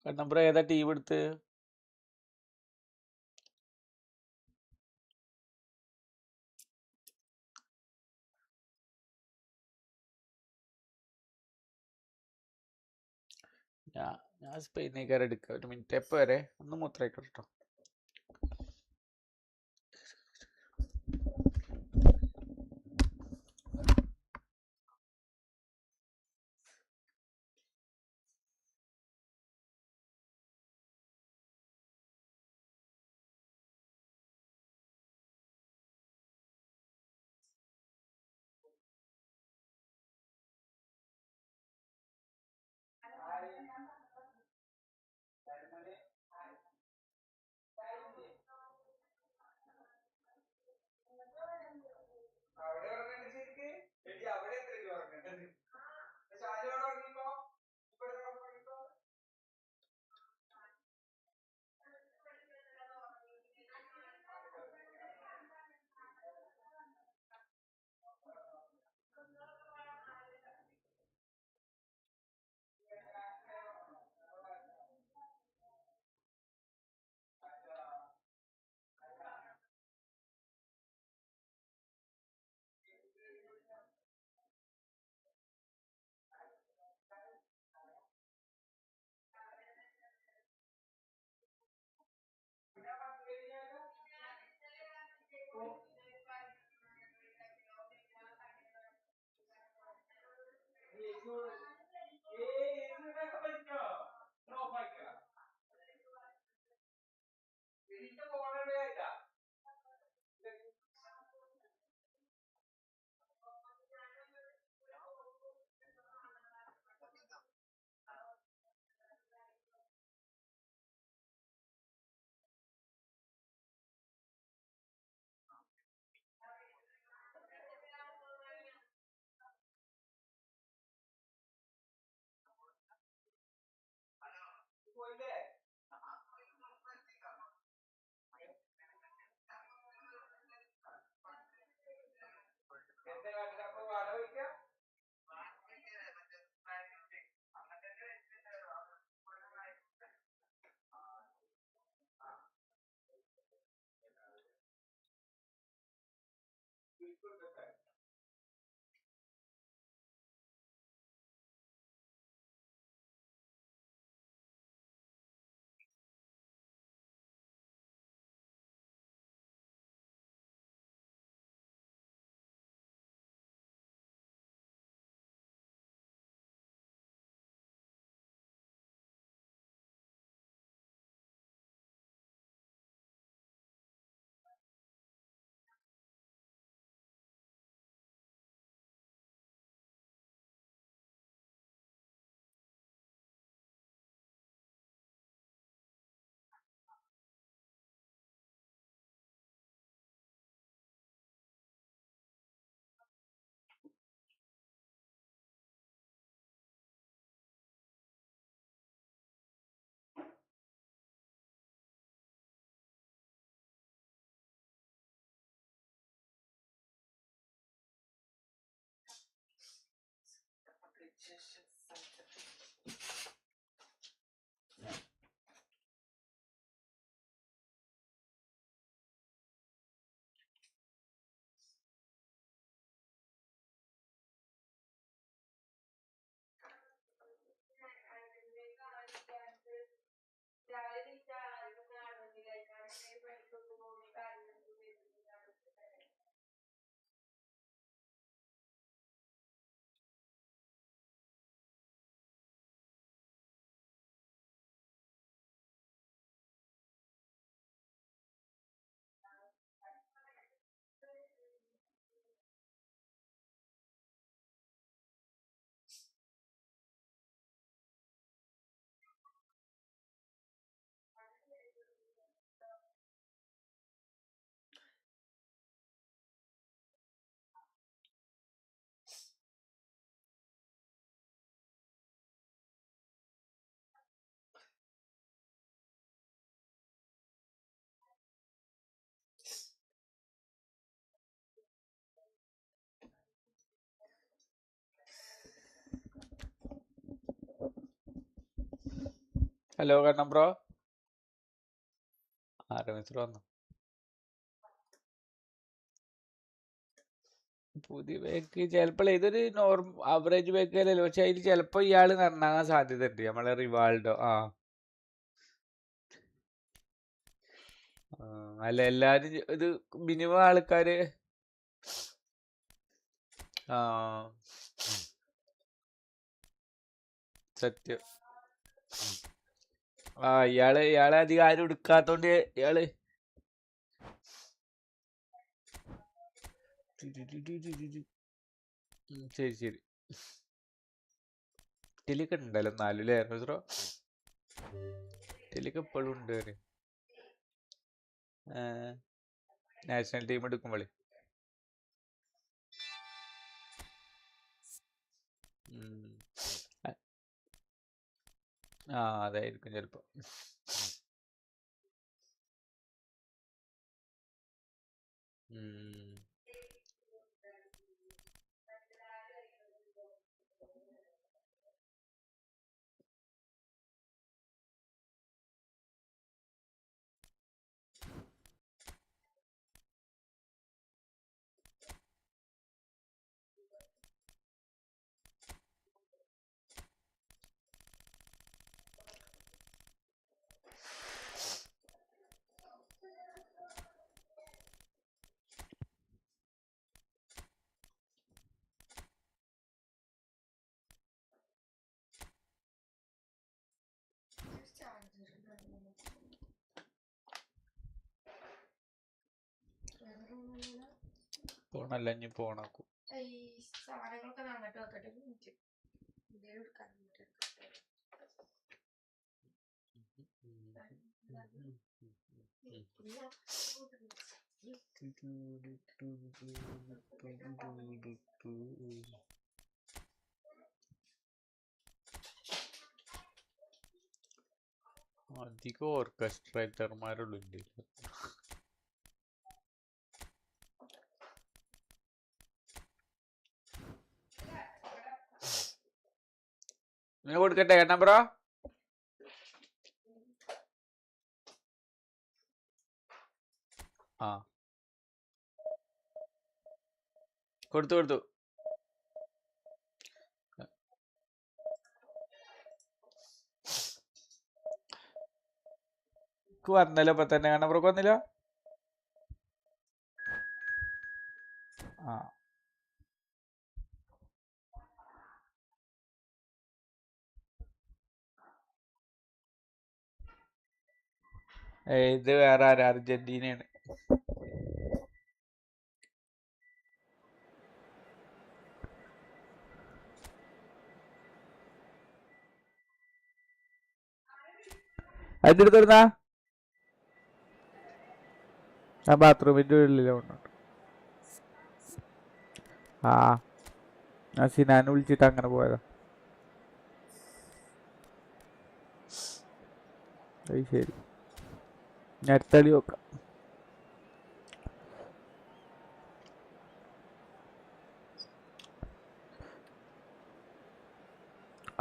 Number ഏതാ team എടുത്ത്? ഞാൻ സ്പെയിനേക്കാരെ എടുക്കുക. ഒരു മിനിറ്റ്. എപ്പോൾ വരെ? ഒന്ന് മൂത്രമായിക്കോട്ടെ കേട്ടോ. ഹലോ കണ്ണം ബ്രോ. രമേശ് ബ്രോ വന്നു. പുതിയ ബാക്ക് ചിലപ്പോൾ ഇതൊരു ആവറേജ് ബാക്ക് അല്ലല്ലോ, പക്ഷെ അതിൽ ചിലപ്പോൾ ഇയാള് നന്നാകാൻ സാധ്യത ഉണ്ട്. നമ്മളെ റിവാൾഡോ. അല്ല എല്ലാരും ഇത് മിനിമം ആൾക്കാര് സത്യം. ഇയാളെ അധികം ആരും എടുക്കാത്തോണ്ട് ഇയാള് ശരി ശരി. ടെലിക്ക് ഉണ്ടല്ലോ 4 അല്ലേ ബ്രോ? ടെലിക്ക് എപ്പോഴും ഉണ്ട്. നാഷണൽ ടീം എടുക്കുമ്പോളേ അതായിരിക്കും ചിലപ്പോ. പോണല്ല ഇനി പോണാക്കും. അധികം ഓർക്കസ്ട്രേറ്റർമാരുള്ളൂ ഇന്ത്യയിൽ. കൊടുക്കട്ടെ കേട്ടാ ബ്രോ? കൊടുത്തു. വന്നല്ലോ ഇപ്പൊ തന്നെ. കാണാൻ ബ്രോക്ക് വന്നില്ല. ഇത് വേറെ ആരാ? അർജന്റീനയാണ്. അതിന്റെ അടുത്ത് ബാത്റൂമിന്റെ ഉള്ളിലുണ്ട്. സിനാനെ വിളിച്ചിട്ട് അങ്ങനെ പോയതാ. അത് ശരി. ഞാൻ അടുത്ത കളി നോക്കാം.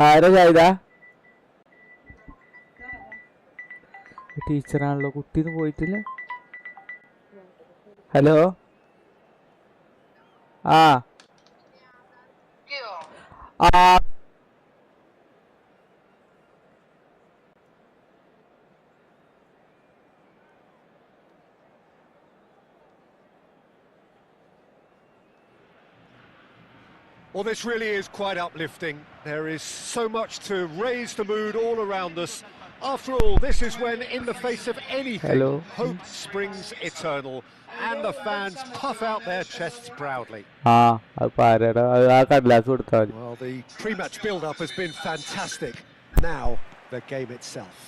ആരാ ചെയ്താ? ടീച്ചറാണല്ലോ. കുട്ടീന്ന് പോയിട്ടില്ല. Hello. Well, this really is quite uplifting. There is so much to raise the mood all around us. After all, this is when, in the face of anything, hope springs eternal, and the fans puff out their chests proudly. Well, the pre-match build-up has been fantastic. Now, the game itself.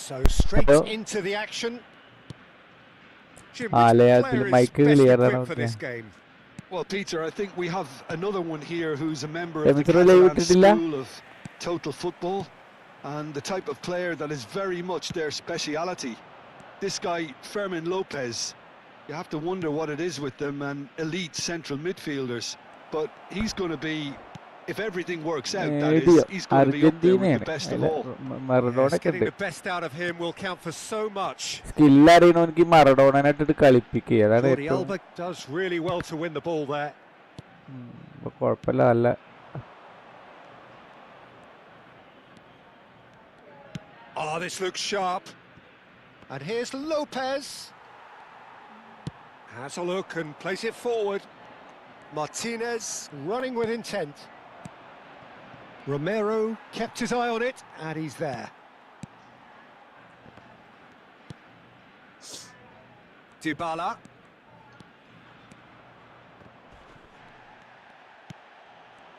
So, straight into the action. Jim, which player is best equipped for this game? Well, Peter, I think we have another one here who's a member of the Catalan school of total football, and the type of player that is very much their speciality. This guy, Fermin Lopez, you have to wonder what it is with them and elite central midfielders, but he's going to be if everything works out, that is, he's going to be up there with the best of all. Yes, getting the best out of him will count for so much. Skill അറിയണമെങ്കിൽ മറഡോണനായിട്ട് കളിപ്പിക്കുക. അതാണ് Jordi Alba does really well to win the ball there. കുഴപ്പമില്ല, നല്ല. Oh, this looks sharp. And here's Lopez. Has a look and plays it forward. Martinez running with intent. Romero kept his eye on it, and he's there. Dybala.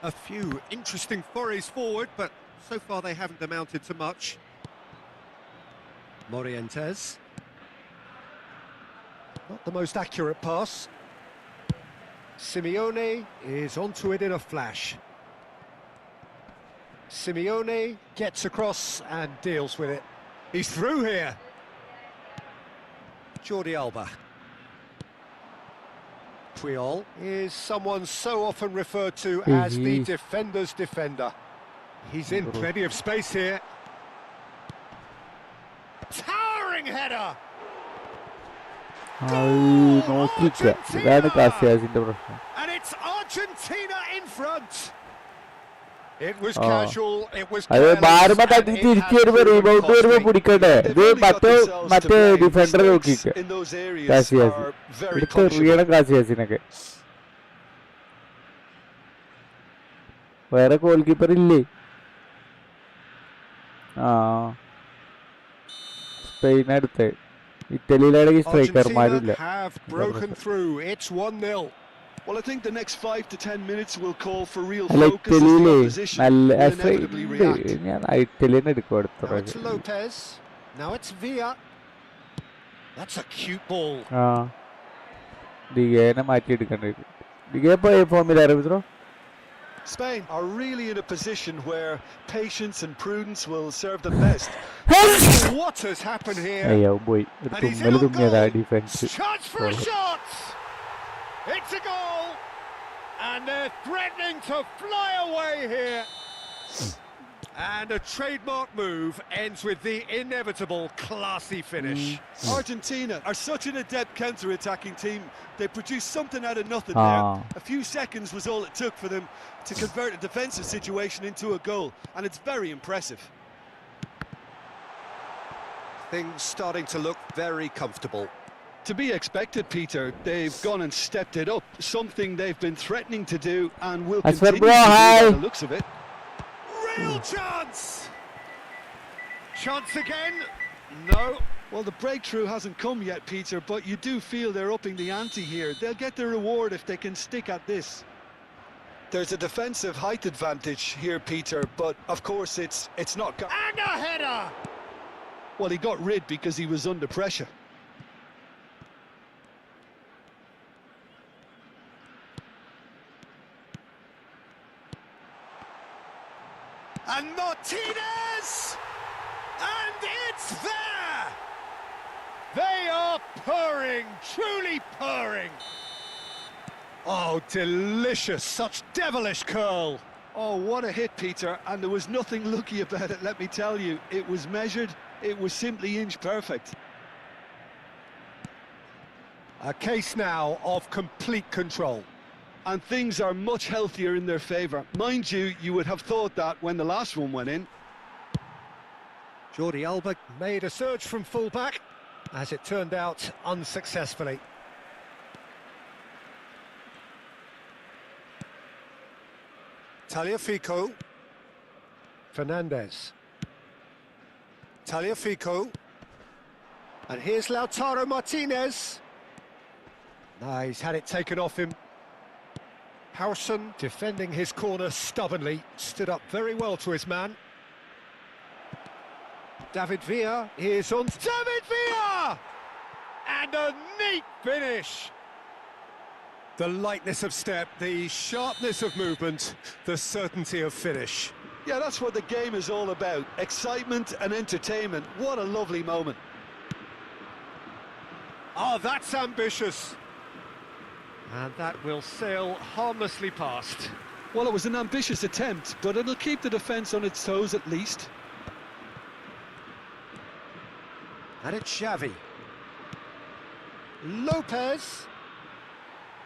A few interesting forays forward, but so far they haven't amounted to much. Morientes. Not the most accurate pass. Simeone is onto it in a flash. Simeone gets across and deals with it. He's through here. Jordi Alba. Puyol is someone so often referred to as the defender's defender. He's in plenty of space here. Towering header! And it's Argentina in front. It was casual, it was careless, defender in those areas are very punishable. വേറെ goal keeper ഇല്ലേ? Spain അടുത്ത്, ഇറ്റലിയിലാണെങ്കിൽ സ്ട്രൈക്കർമാരില്ല. Well, I think the next 5 to 10 minutes will call for real focus as the opposition will inevitably react. It's Lopez. Now it's Villa. That's a cute ball. ഡിഗേനെ മാറ്റിയെടുക്കണ്ടേ? ഡിഗേ പോയ ഫോമിലായിരുന്നു. Spain are really in a position where patience and prudence will serve them best. What has happened here? And he's in on goal. Chance for a shot. It's a goal, and they're threatening to fly away here. And a trademark move ends with the inevitable classy finish. Argentina are such an adept counter-attacking team. They produced something out of nothing there. A few seconds was all it took for them to convert a defensive situation into a goal, and it's very impressive. Things starting to look very comfortable. To be expected, Peter. They've gone and stepped it up, something they've been threatening to do and will continue to do by the looks of it. Real chance! Chance again? No. Well, the breakthrough hasn't come yet, Peter, but you do feel they're upping the ante here. They'll get their reward if they can stick at this. There's a defensive height advantage here, Peter, but of course it's not... And a header! Well, he got rid because he was under pressure. And Martinez! And it's there! They are purring, truly purring. Oh, delicious, such devilish curl. Oh, what a hit, Peter, and there was nothing lucky about it, let me tell you. It was measured, it was simply inch perfect. A case now of complete control. And things are much healthier in their favour. Mind you, you would have thought that when the last one went in. Jordi Alba made a surge from full-back, as it turned out unsuccessfully. Tagliafico. Fernandez. Tagliafico. And here's Lautaro Martinez. Nah, he's had it taken off him. Howson, defending his corner stubbornly, stood up very well to his man. David Villa is on... David Villa! And a neat finish! The lightness of step, the sharpness of movement, the certainty of finish. Yeah, that's what the game is all about. Excitement and entertainment. What a lovely moment. Oh, that's ambitious. And that will sail harmlessly past. Well, it was an ambitious attempt, but it'll keep the defence on its toes at least. And it's Xavi. Lopez.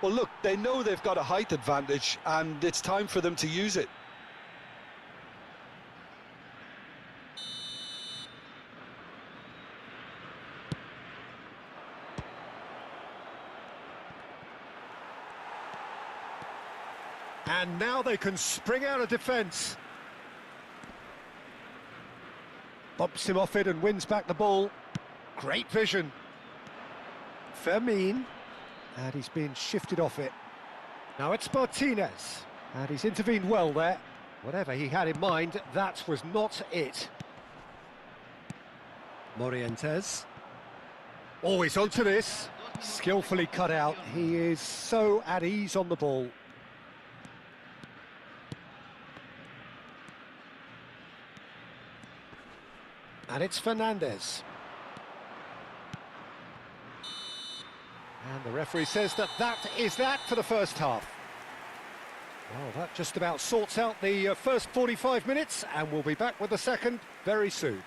Well, look, they know they've got a height advantage, and it's time for them to use it. And now they can spring out of defence. Bumps him off it and wins back the ball. Great vision. Fermin. And he's been shifted off it. Now it's Martinez. And he's intervened well there. Whatever he had in mind, that was not it. Morientes. Always onto this. Skillfully cut out. He is so at ease on the ball. And it's Fernandez. And the referee says that is that for the first half. Well, that just about sorts out the first 45 minutes, and we'll be back with the second very soon.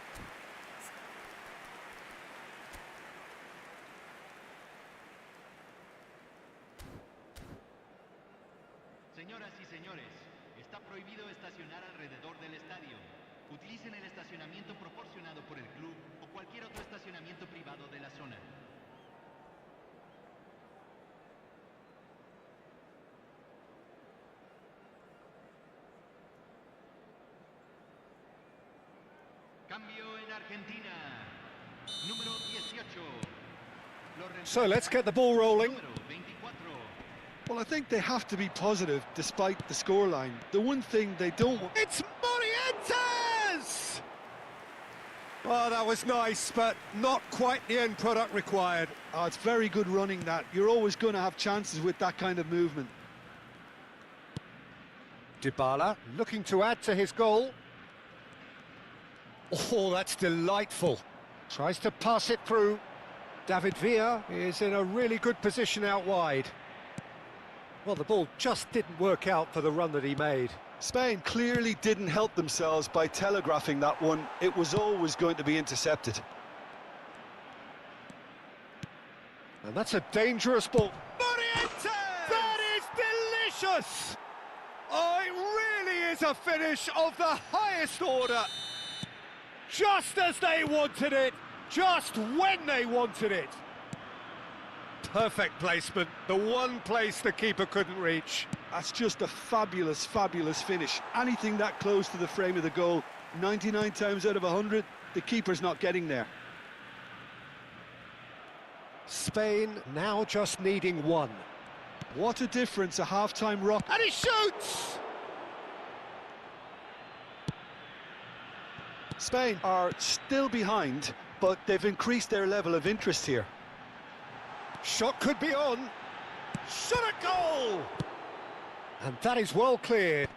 Señoras y señores, está prohibido estacionar alrededor del estadio. Utilicen el estacionamiento proporcionado por el club o cualquier otro estacionamiento privado de la zona. Cambio en Argentina. Número 18. So let's get the ball rolling. Número 24. Well, I think they have to be positive despite the scoreline. The one thing they don't want... It's Morientes! Oh, that was nice, but not quite the end product required. Oh, it's very good running that. You're always going to have chances with that kind of movement. Dybala looking to add to his goal. Oh, that's delightful. Tries to pass it through. David Villa is in a really good position out wide. Well, the ball just didn't work out for the run that he made. Spain clearly didn't help themselves by telegraphing that one. It was always going to be intercepted. And that's a dangerous ball. Morientes! That is delicious! Oh, it really is a finish of the highest order. Just as they wanted it, just when they wanted it. Perfect placement, the one place the keeper couldn't reach. That's just a fabulous, fabulous finish. Anything that close to the frame of the goal, 99 times out of 100, the keeper's not getting there. Spain now just needing one. What a difference a half-time rock... And he shoots! Spain are still behind, but they've increased their level of interest here. Shot could be on. Shot a goal! And that is well cleared.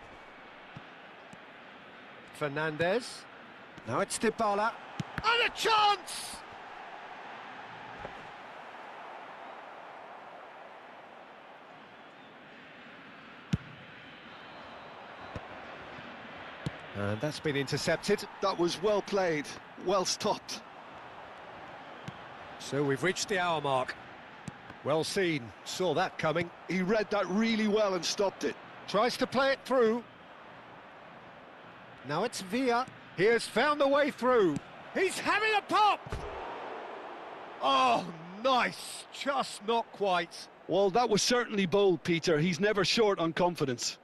Fernandez. Now it's Dybala. And a chance! And that's been intercepted. That was well played, well stopped. So we've reached the hour mark. Well seen, saw that coming. He read that really well and stopped it. Tries to play it through. Now it's Villa. He has found the way through. He's having a pop! Oh, nice, just not quite. Well, that was certainly bold, Peter. He's never short on confidence.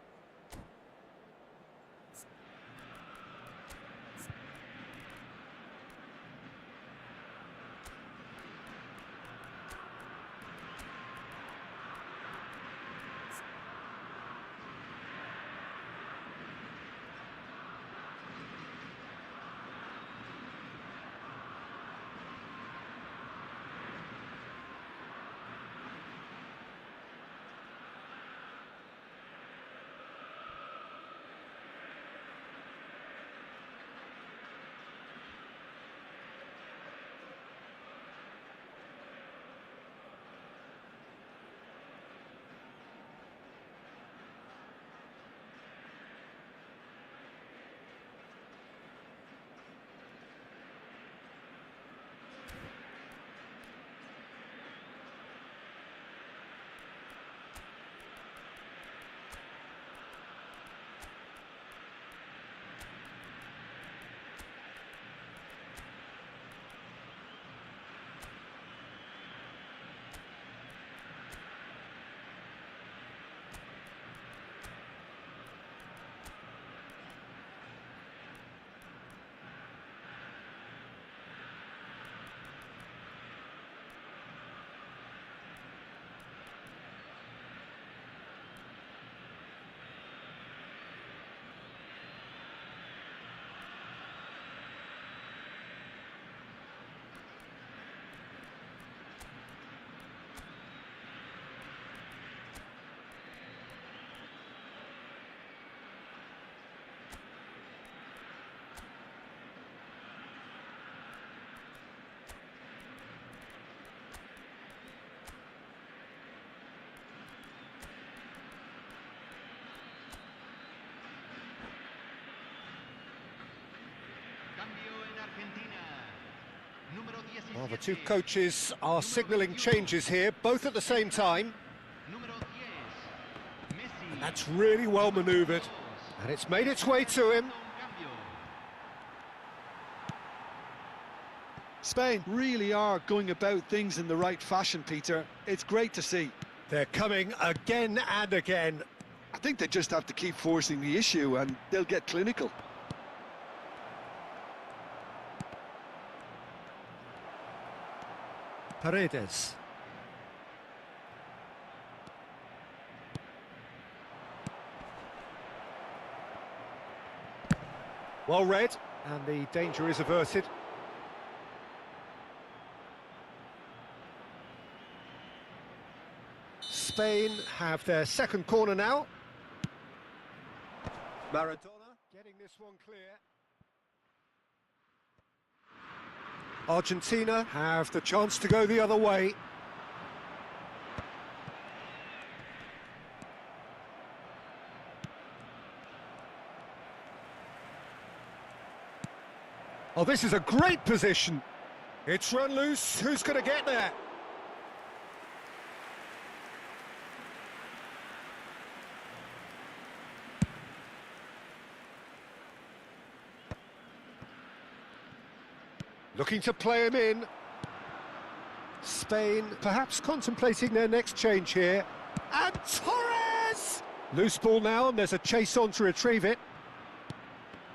Well, the two coaches are signalling changes here, both at the same time. And that's really well manoeuvred. And it's made its way to him. Spain really are going about things in the right fashion, Peter. It's great to see. They're coming again and again. I think they just have to keep forcing the issue and they'll get clinical. Paredes. Well read, and the danger is averted. Spain have their second corner now. Maradona getting this one clear. Argentina have the chance to go the other way. Oh, this is a great position. It's run loose. Who's going to get there? Looking to play him in. Spain perhaps contemplating their next change here. And Torres! Loose ball now, and there's a chase on to retrieve it.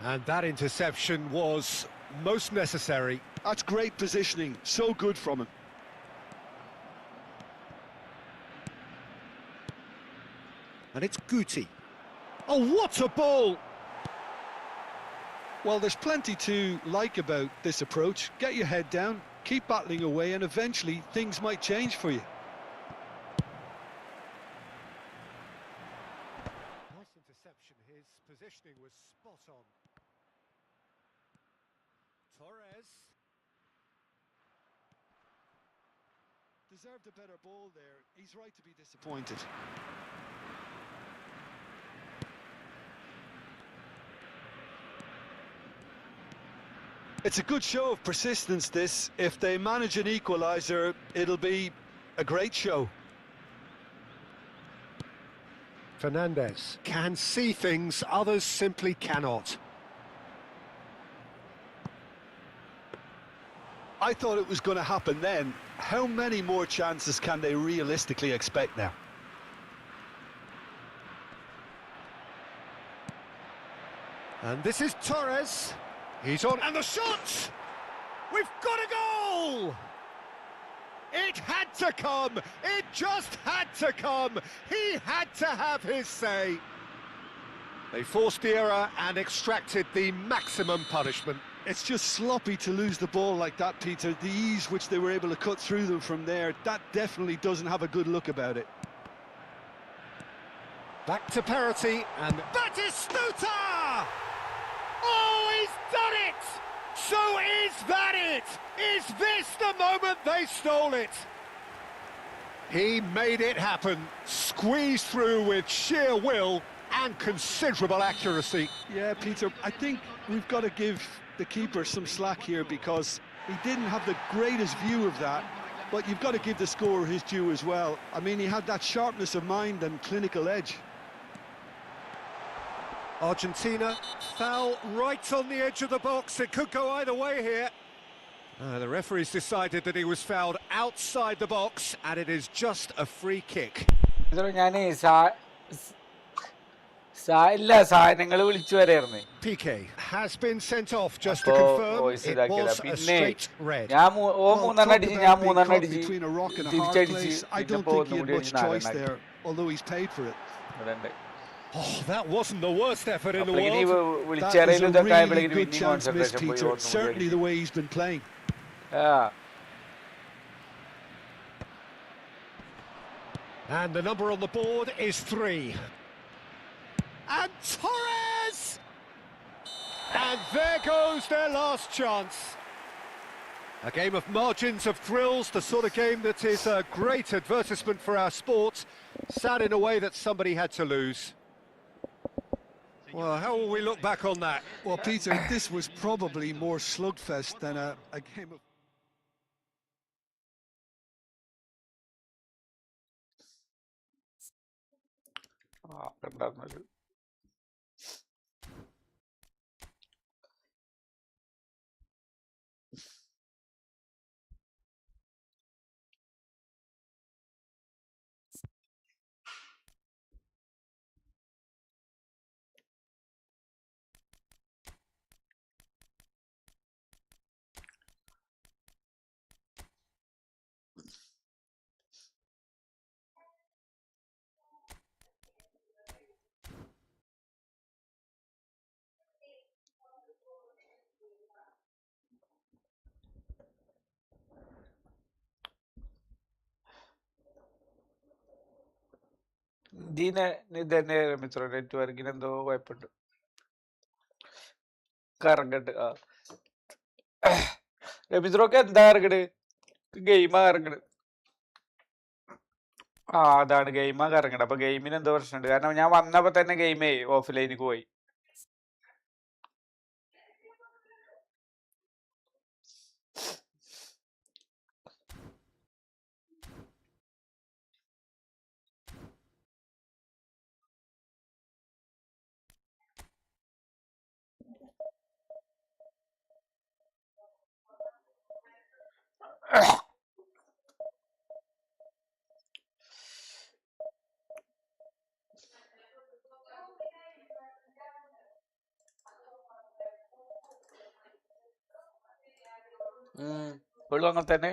And that interception was most necessary. That's great positioning, so good from him. And it's Guti. Oh, what a ball! Well, there's plenty to like about this approach. Get your head down, keep battling away, and eventually things might change for you. Nice interception. His positioning was spot on. Torres. Deserved a better ball there. He's right to be disappointed. It's a good show of persistence, this. If they manage an equaliser, it'll be a great show. Fernandez can see things others simply cannot. I thought it was going to happen then. How many more chances can they realistically expect now? And this is Torres. He's on, and the shot! We've got a goal! It had to come! It just had to come! He had to have his say. They forced the error and extracted the maximum punishment. It's just sloppy to lose the ball like that, Peter. The ease which they were able to cut through them from there, that definitely doesn't have a good look about it. Back to parity, and Batistuta! Oh, he's done it! So is that it? Is this the moment they stole it? He made it happen, squeezed through with sheer will and considerable accuracy. Yeah, Peter, I think we've got to give the keeper some slack here because he didn't have the greatest view of that, but you've got to give the scorer his due as well. I mean, he had that sharpness of mind and clinical edge. Argentina foul right on the edge of the box. It could go either way here. The referee's decided that he was fouled outside the box, and it is just a free kick. Piqué has been sent off just to confirm it was a straight red. Well, talk about being caught between a rock and a hard place. I don't think he had much choice there, although he's paid for it. Oh, that wasn't the worst effort in the world. That was a really good chance missed, Peter. Certainly the way he's been playing. And the number on the board is 3. And Torres! And there goes their last chance. A game of margins, of thrills, the sort of game that is a great advertisement for our sport. Sad in a way that somebody had to lose. Well, how will we look back on that? Well, Peter, this was probably more slugfest than a game of... ഉണ്ടായിരുന്നൊരു ഇതിന് ഇതന്നെ മിത്ര നെറ്റ്വർക്കിന് എന്തോ കുഴപ്പമുണ്ട്. കറങ്ങട്ട് മിത്രൊക്കെ എന്താ ഇറങ്ങട്? ഗെയിമാ ഇറങ്ങട്. അതാണ് ഗെയിമാ കറങ്ങട്. അപ്പൊ ഗെയിമിന് എന്തോ പ്രശ്നമുണ്ട്. കാരണം ഞാൻ വന്നപ്പോ തന്നെ ഗെയിമേ ഓഫ്ലൈനിക്ക് പോയി. ഇപ്പോഴും അങ്ങനെ തന്നെ.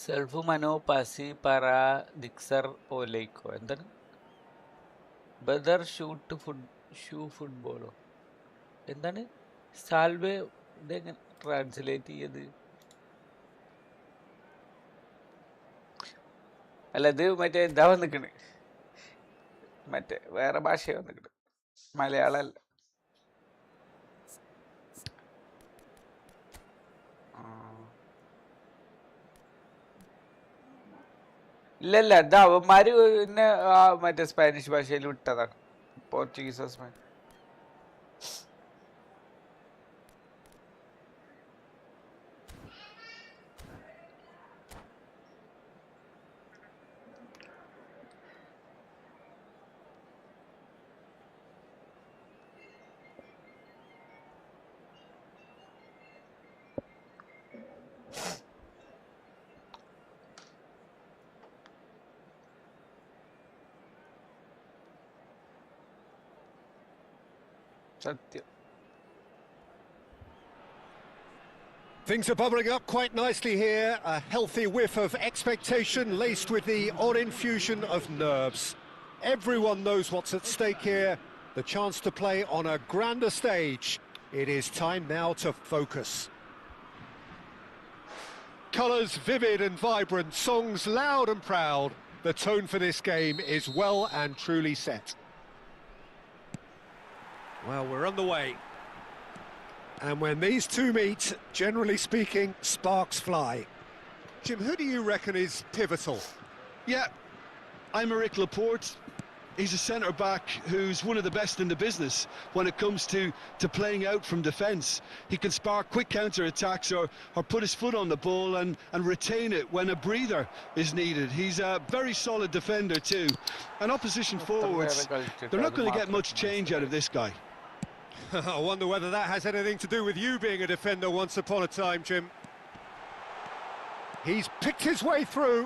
സെൽഫ് മനോ പസി പറ ദിക്സർ ഓലൈക്കോ എന്താണ്? ബദർ ഷൂട്ട് ഷൂ ഫുട്ബോളോ എന്താണ്? സാൽവേ ഇതെങ്ങനെ ട്രാൻസ്ലേറ്റ് ചെയ്യത്? അല്ല ഇത് മറ്റേ ഇതാ വന്നിക്കണ്, മറ്റേ വേറെ ഭാഷ വന്നിക്കണ്, മലയാളം അല്ല. ഇല്ലല്ല, ഇത് അവന്മാര് പിന്നെ മറ്റേ സ്പാനിഷ് ഭാഷയിൽ വിട്ടതാണ്. Portuguese Spanish. സത്യം. Things are bubbling up quite nicely here. A healthy whiff of expectation laced with the odd infusion of nerves. Everyone knows what's at stake here. The chance to play on a grander stage. It is time now to focus. Colours vivid and vibrant, songs loud and proud. The tone for this game is well and truly set. Well, we're on the way. And when these two meet, generally speaking, sparks fly. Jim, who do you reckon is pivotal? Yeah, I'm Eric Laporte. He's a centre-back who's one of the best in the business when it comes to playing out from defence. He can spark quick counter-attacks or put his foot on the ball and retain it when a breather is needed. He's a very solid defender too. And opposition forwards, they're not going to get much change out of this guy. I wonder whether that has anything to do with you being a defender once upon a time, Jim. He's picked his way through.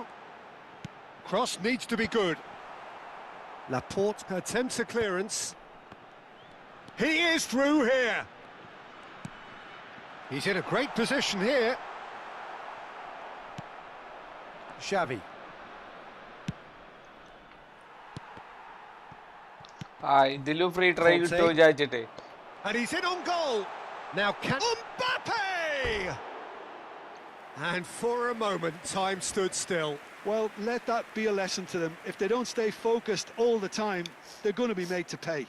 Cross needs to be good. Laporte attempts a clearance. He is through here. He's in a great position here. Xavi. ഇതിലും free try കിട്ടുമോ വിചാരിച്ചിട്ടേ. And he's in on goal. Now can Mbappe! And for a moment, time stood still. Well, let that be a lesson to them. If they don't stay focused all the time, they're going to be made to pay.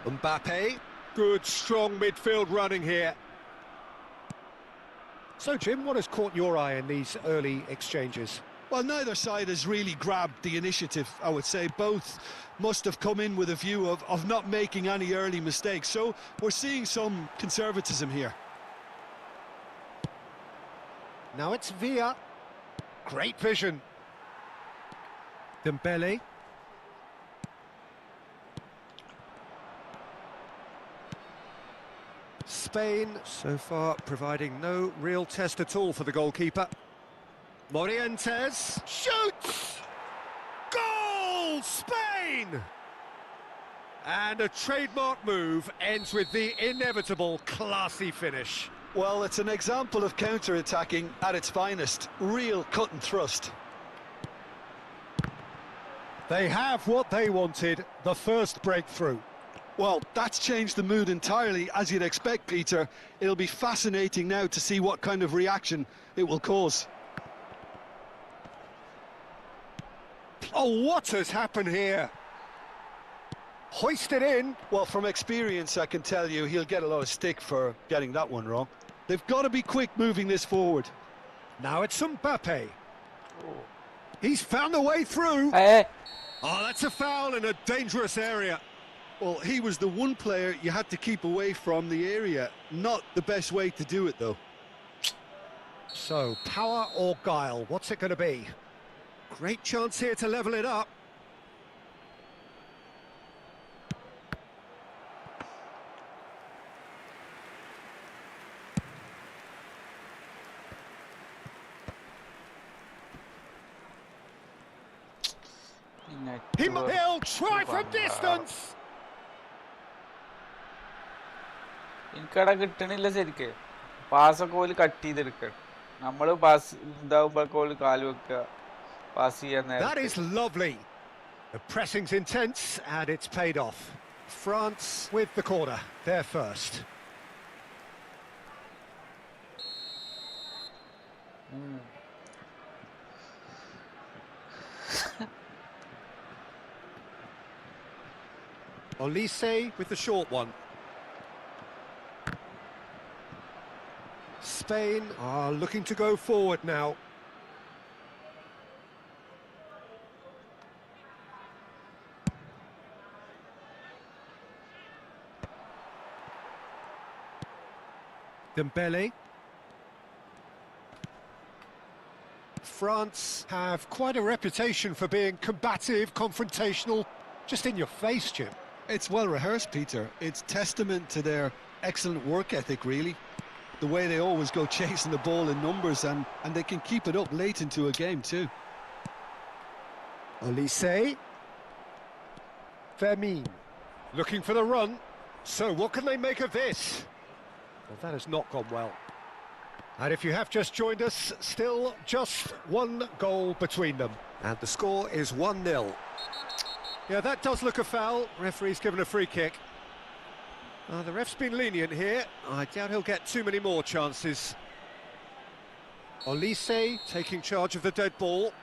Mbappe, good strong midfield running here. So Jim, what has caught your eye in these early exchanges? Well, neither side has really grabbed the initiative, I would say. Both must have come in with a view of not making any early mistakes. So we're seeing some conservatism here. Now it's Villa. Great vision. Dembele. Spain, so far, providing no real test at all for the goalkeeper. Morientes shoots! Goal! Spain! And a trademark move ends with the inevitable classy finish. Well, it's an example of counter-attacking at its finest. Real cut and thrust. They have what they wanted, the first breakthrough. Well, that's changed the mood entirely, as you'd expect, Peter. It'll be fascinating now to see what kind of reaction it will cause. Oh, what has happened here? Hoisted in. Well, from experience, I can tell you he'll get a lot of stick for getting that one wrong. They've got to be quick moving this forward. Now it's Mbappe. He's found a way through. Oh, that's a foul in a dangerous area. Well, he was the one player you had to keep away from the area. Not the best way to do it, though. So, power or guile, what's it going to be? Great chance here to level it up. He'll try from distance. എനിക്കവിടെ കിട്ടണില്ല ശരിക്ക്. പാസ്സൊക്കെ ഓല് cut ചെയ്തെടുക്കണം. നമ്മള് pass ഇതാവുമ്പോഴൊക്കെ ഓല് കാല് വെക്കുക, pass ചെയ്യാൻ നേരം. That is lovely. The pressing's intense and it's paid off. France with the corner, they're first. Olise with the short one. Spain are looking to go forward now. Dembele. France have quite a reputation for being combative, confrontational, just in your face, Jim. It's well rehearsed, Peter. It's testament to their excellent work ethic, really. The way they always go chasing the ball in numbers, and they can keep it up late into a game too. Olise. Vermin. Looking for the run. So what can they make of this? Well, that has not gone well. And if you have just joined us, still just one goal between them. And the score is 1-0. Yeah, that does look a foul. Referee's given a free kick. The ref's been lenient here. I doubt he'll get too many more chances. Olise taking charge of the dead ball.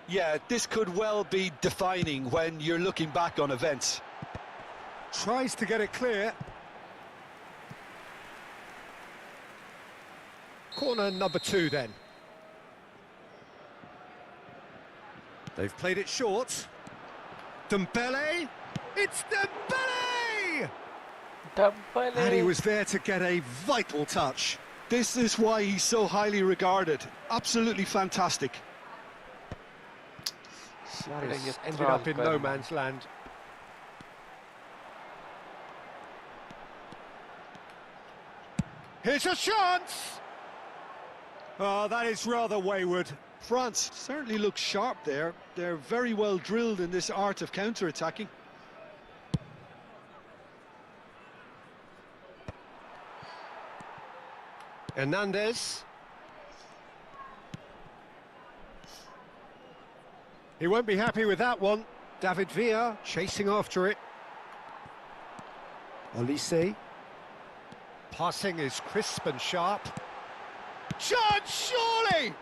Yeah, this could well be defining when you're looking back on events. Tries to get it clear. Corner number 2 then. They've played it short. Dembele! It's Dembele! And he was there to get a vital touch. This is why he's so highly regarded. Absolutely fantastic. That has ended up in no man's land. Here's a chance! Oh, that is rather wayward. France certainly look sharp there. They're very well drilled in this art of counter-attacking. Hernandez. He won't be happy with that one. David Villa chasing after it. Olise. Passing is crisp and sharp. Chance, surely!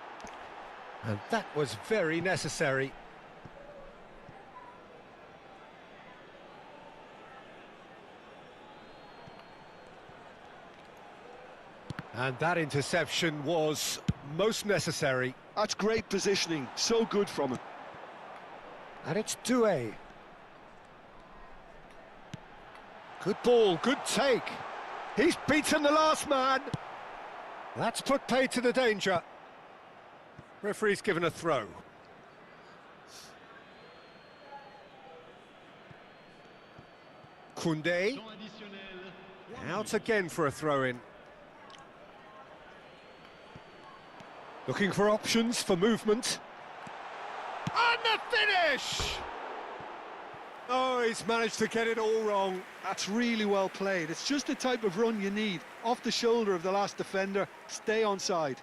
And that was very necessary. And that interception was most necessary. That's great positioning, so good from him. And it's Doué. Good ball, good take. He's beaten the last man. That's put paid to the danger. Referee's given a throw. Koundé. Out again for a throw-in. Looking for options for movement. And the finish! Oh, he's managed to get it all wrong. That's really well played. It's just the type of run you need. Off the shoulder of the last defender, stay onside.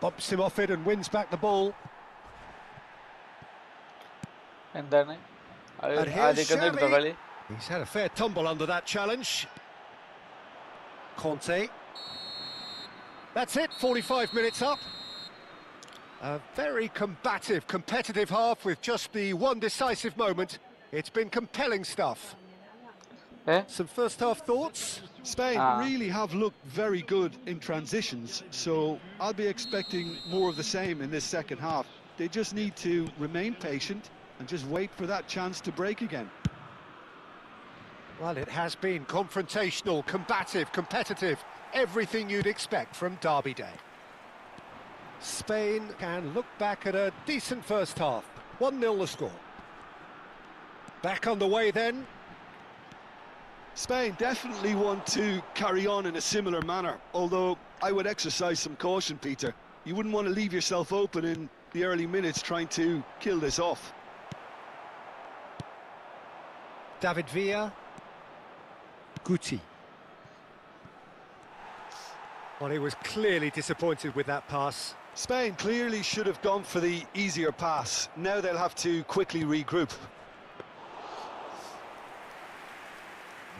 Bumps him off it and wins back the ball. എന്താണ് And here's ആദ്യമൊക്കെ എടുത്തോ കളി? He's had a fair tumble under that challenge. Conte. That's it, 45 minutes up. A very combative, competitive half with just the one decisive moment. It's been compelling stuff. Some first half thoughts? Spain really have looked very good in transitions, so I'll be expecting more of the same in this second half. They just need to remain patient and just wait for that chance to break again. Well, it has been confrontational, combative, competitive, everything you'd expect from Derby Day. Spain can look back at a decent first half. 1-0 the score. Back on the way then. Spain definitely want to carry on in a similar manner, although I would exercise some caution, Peter. You wouldn't want to leave yourself open in the early minutes trying to kill this off. David Villa. Guti. Well, he was clearly disappointed with that pass. Spain clearly should have gone for the easier pass. Now they'll have to quickly regroup.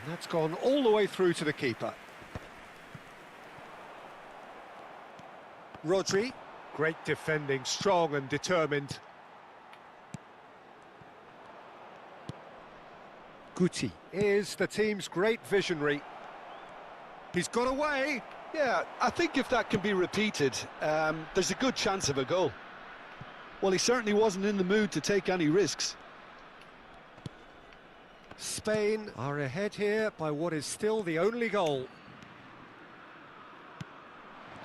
And that's gone all the way through to the keeper. Rodri. Great defending, strong and determined. Guti is the team's great visionary. He's got away. Yeah, I think if that can be repeated, there's a good chance of a goal. Well, he certainly wasn't in the mood to take any risks. Spain are ahead here by what is still the only goal.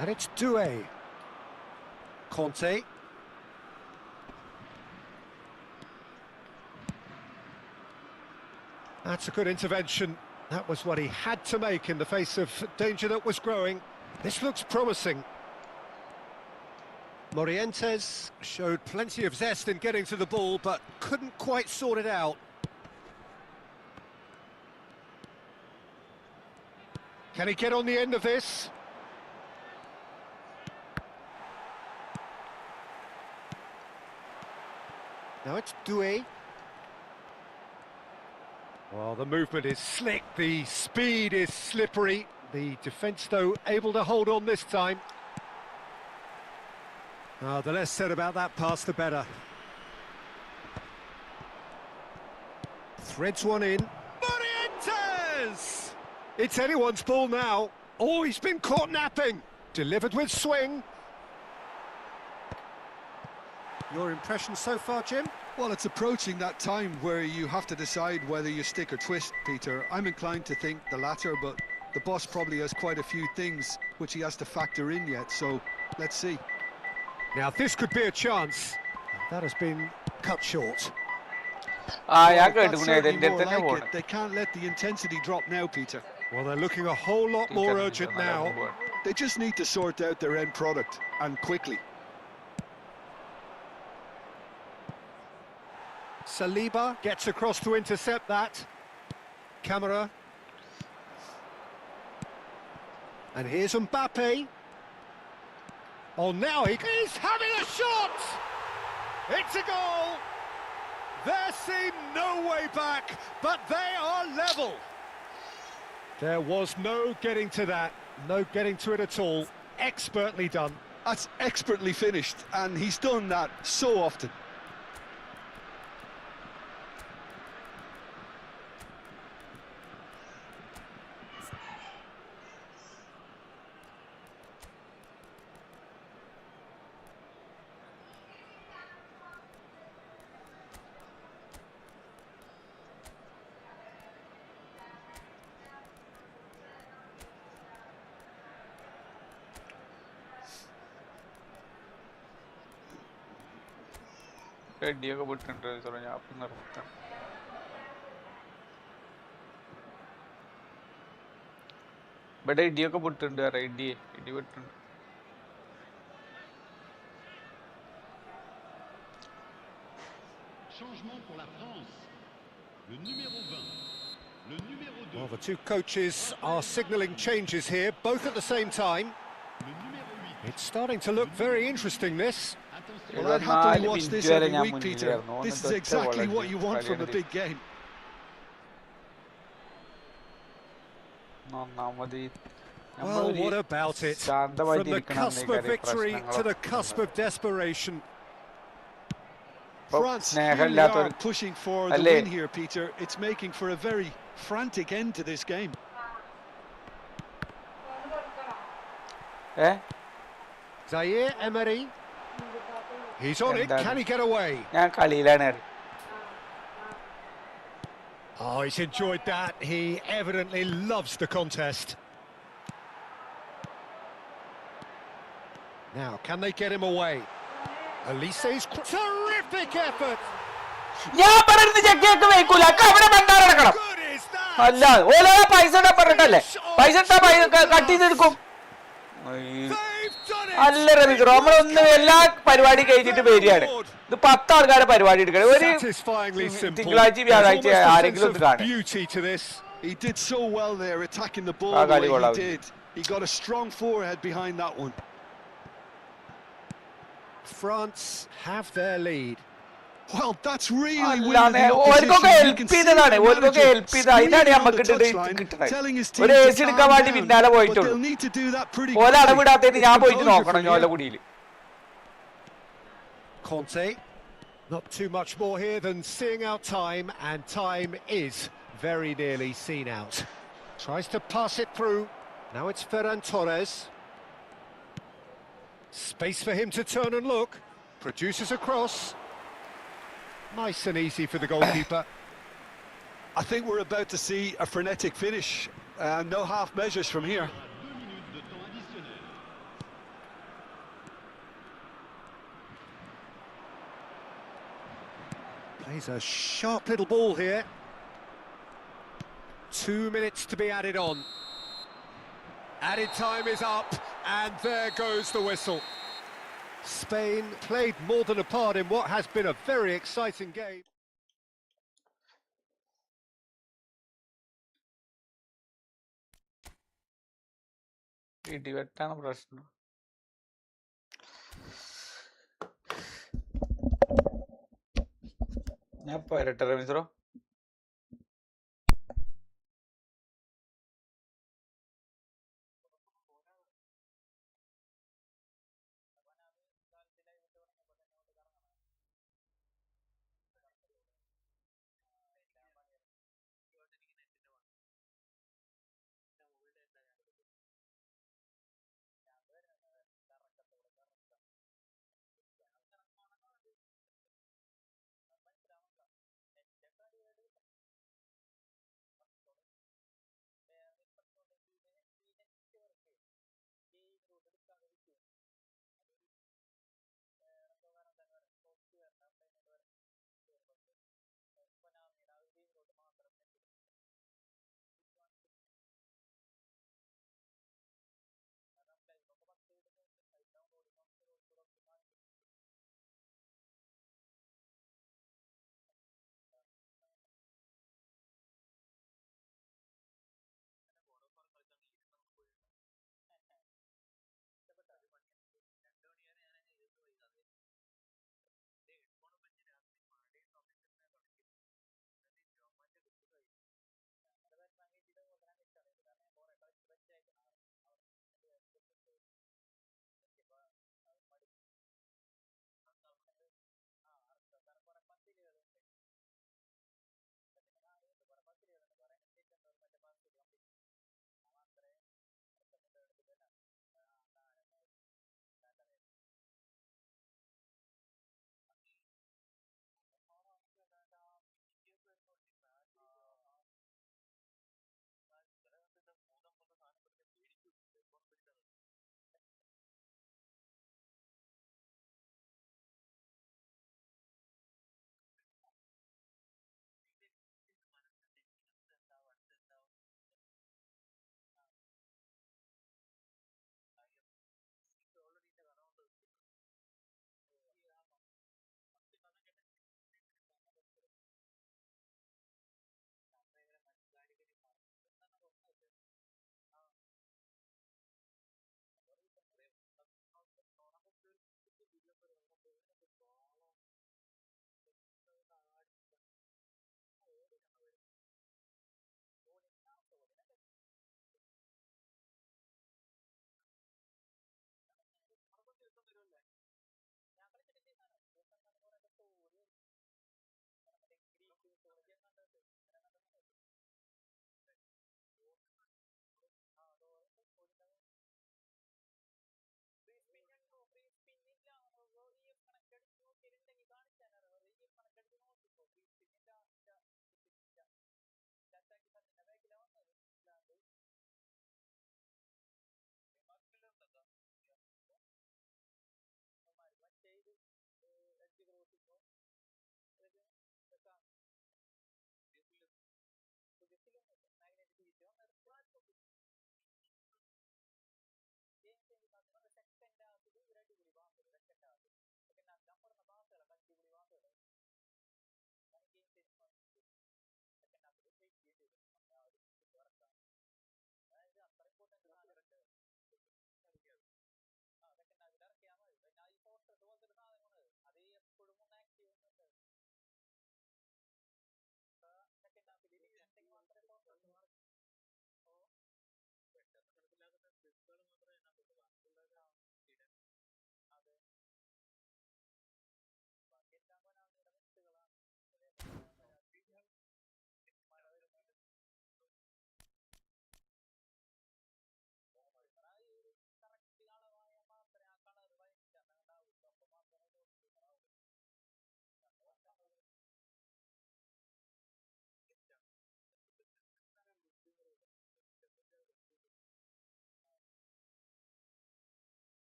And it's Doué. Conte. That's a good intervention. That was what he had to make in the face of danger that was growing. This looks promising. Morientes showed plenty of zest in getting to the ball, but couldn't quite sort it out. Can he get on the end of this? Now it's Doué. Well, the movement is slick, the speed is slippery. The defence, though, able to hold on this time. The less said about that pass, the better. Threads one in. Morientes! It's anyone's ball now. Oh, he's been caught napping. Delivered with swing. Your impression so far, Jim? Well, it's approaching that time where you have to decide whether you stick or twist, Peter. I'm inclined to think the latter, but the boss probably has quite a few things which he has to factor in yet, so let's see. Now, this could be a chance. That has been cut short. ഞാൻ Well, കേട്ടു that's certainly ഇതിന്റെ more തന്നെ like പോണ് it. They can't let the intensity drop now, Peter. Well, they're looking a whole lot more urgent now. They just need to sort out their end product, and quickly. Saliba gets across to intercept that. Camera. And here's Mbappe. Oh, now he's having a shot! It's a goal! There seemed no way back, but they are level. There was no getting to that, no getting to it at all. Expertly done. That's expertly finished, and he's done that so often. ഇടിയൊക്കെ പൊട്ടുണ്ട് ഞാൻ അപ്പം നിർത്താം. ഇവിടെ ഇടിയൊക്കെ പൊട്ടുണ്ട് ഇടി പൊട്ടുണ്ട്. Changement pour la France. Le numéro 20. Le numéro 2. Well, the two coaches are signalling changes here, both at the same time. Le numéro 8. It's starting to look very interesting, this. Attention. Well, I'd happily watch this every week, Peter. This is exactly what you want from a big game. Well, what about it? From the cusp of victory to the cusp of desperation. France really are pushing for the win here, Peter. It's making for a very frantic end to this game. Zaire Emery. He's on it. Can he get away? Oh, he's enjoyed that. He evidently loves the contest. Now, can they get him away? Elise's terrific effort. Good is that. അല്ല രമീസ് നമ്മളൊന്നും എല്ലാ പരിപാടി കഴിഞ്ഞിട്ട് വരികയാണ്. ഇത് 10 ആൾക്കാരെ പരിപാടി എടുക്കണം. ഒരു തിങ്കളാഴ്ച വ്യാഴാഴ്ച ആരെങ്കിലും ഒന്ന് കാണും. He did so well there, attacking the ball the way he did. He got a strong forehead behind that one. France have their lead. Well, that's really winning the opposition. You can see the manager screaming on the touchline, telling his team to calm down, but they'll need to do that pretty quickly. Conte, not too much more here than seeing out time, and time is very nearly seen out. Tries to pass it through. Now it's Ferran Torres. Space for him to turn and look. Produces a cross. Nice and easy for the goalkeeper. I think we're about to see a frenetic finish. No half measures from here. Plays a sharp little ball here. 2 minutes to be added on. Added time is up, and there goes the whistle. Spain played more than a part in what has been a very exciting game. ഇടിവെട്ടാണ് പ്രശ്നം. ഞാൻ പോരട്ടെ രമീസ്രോ.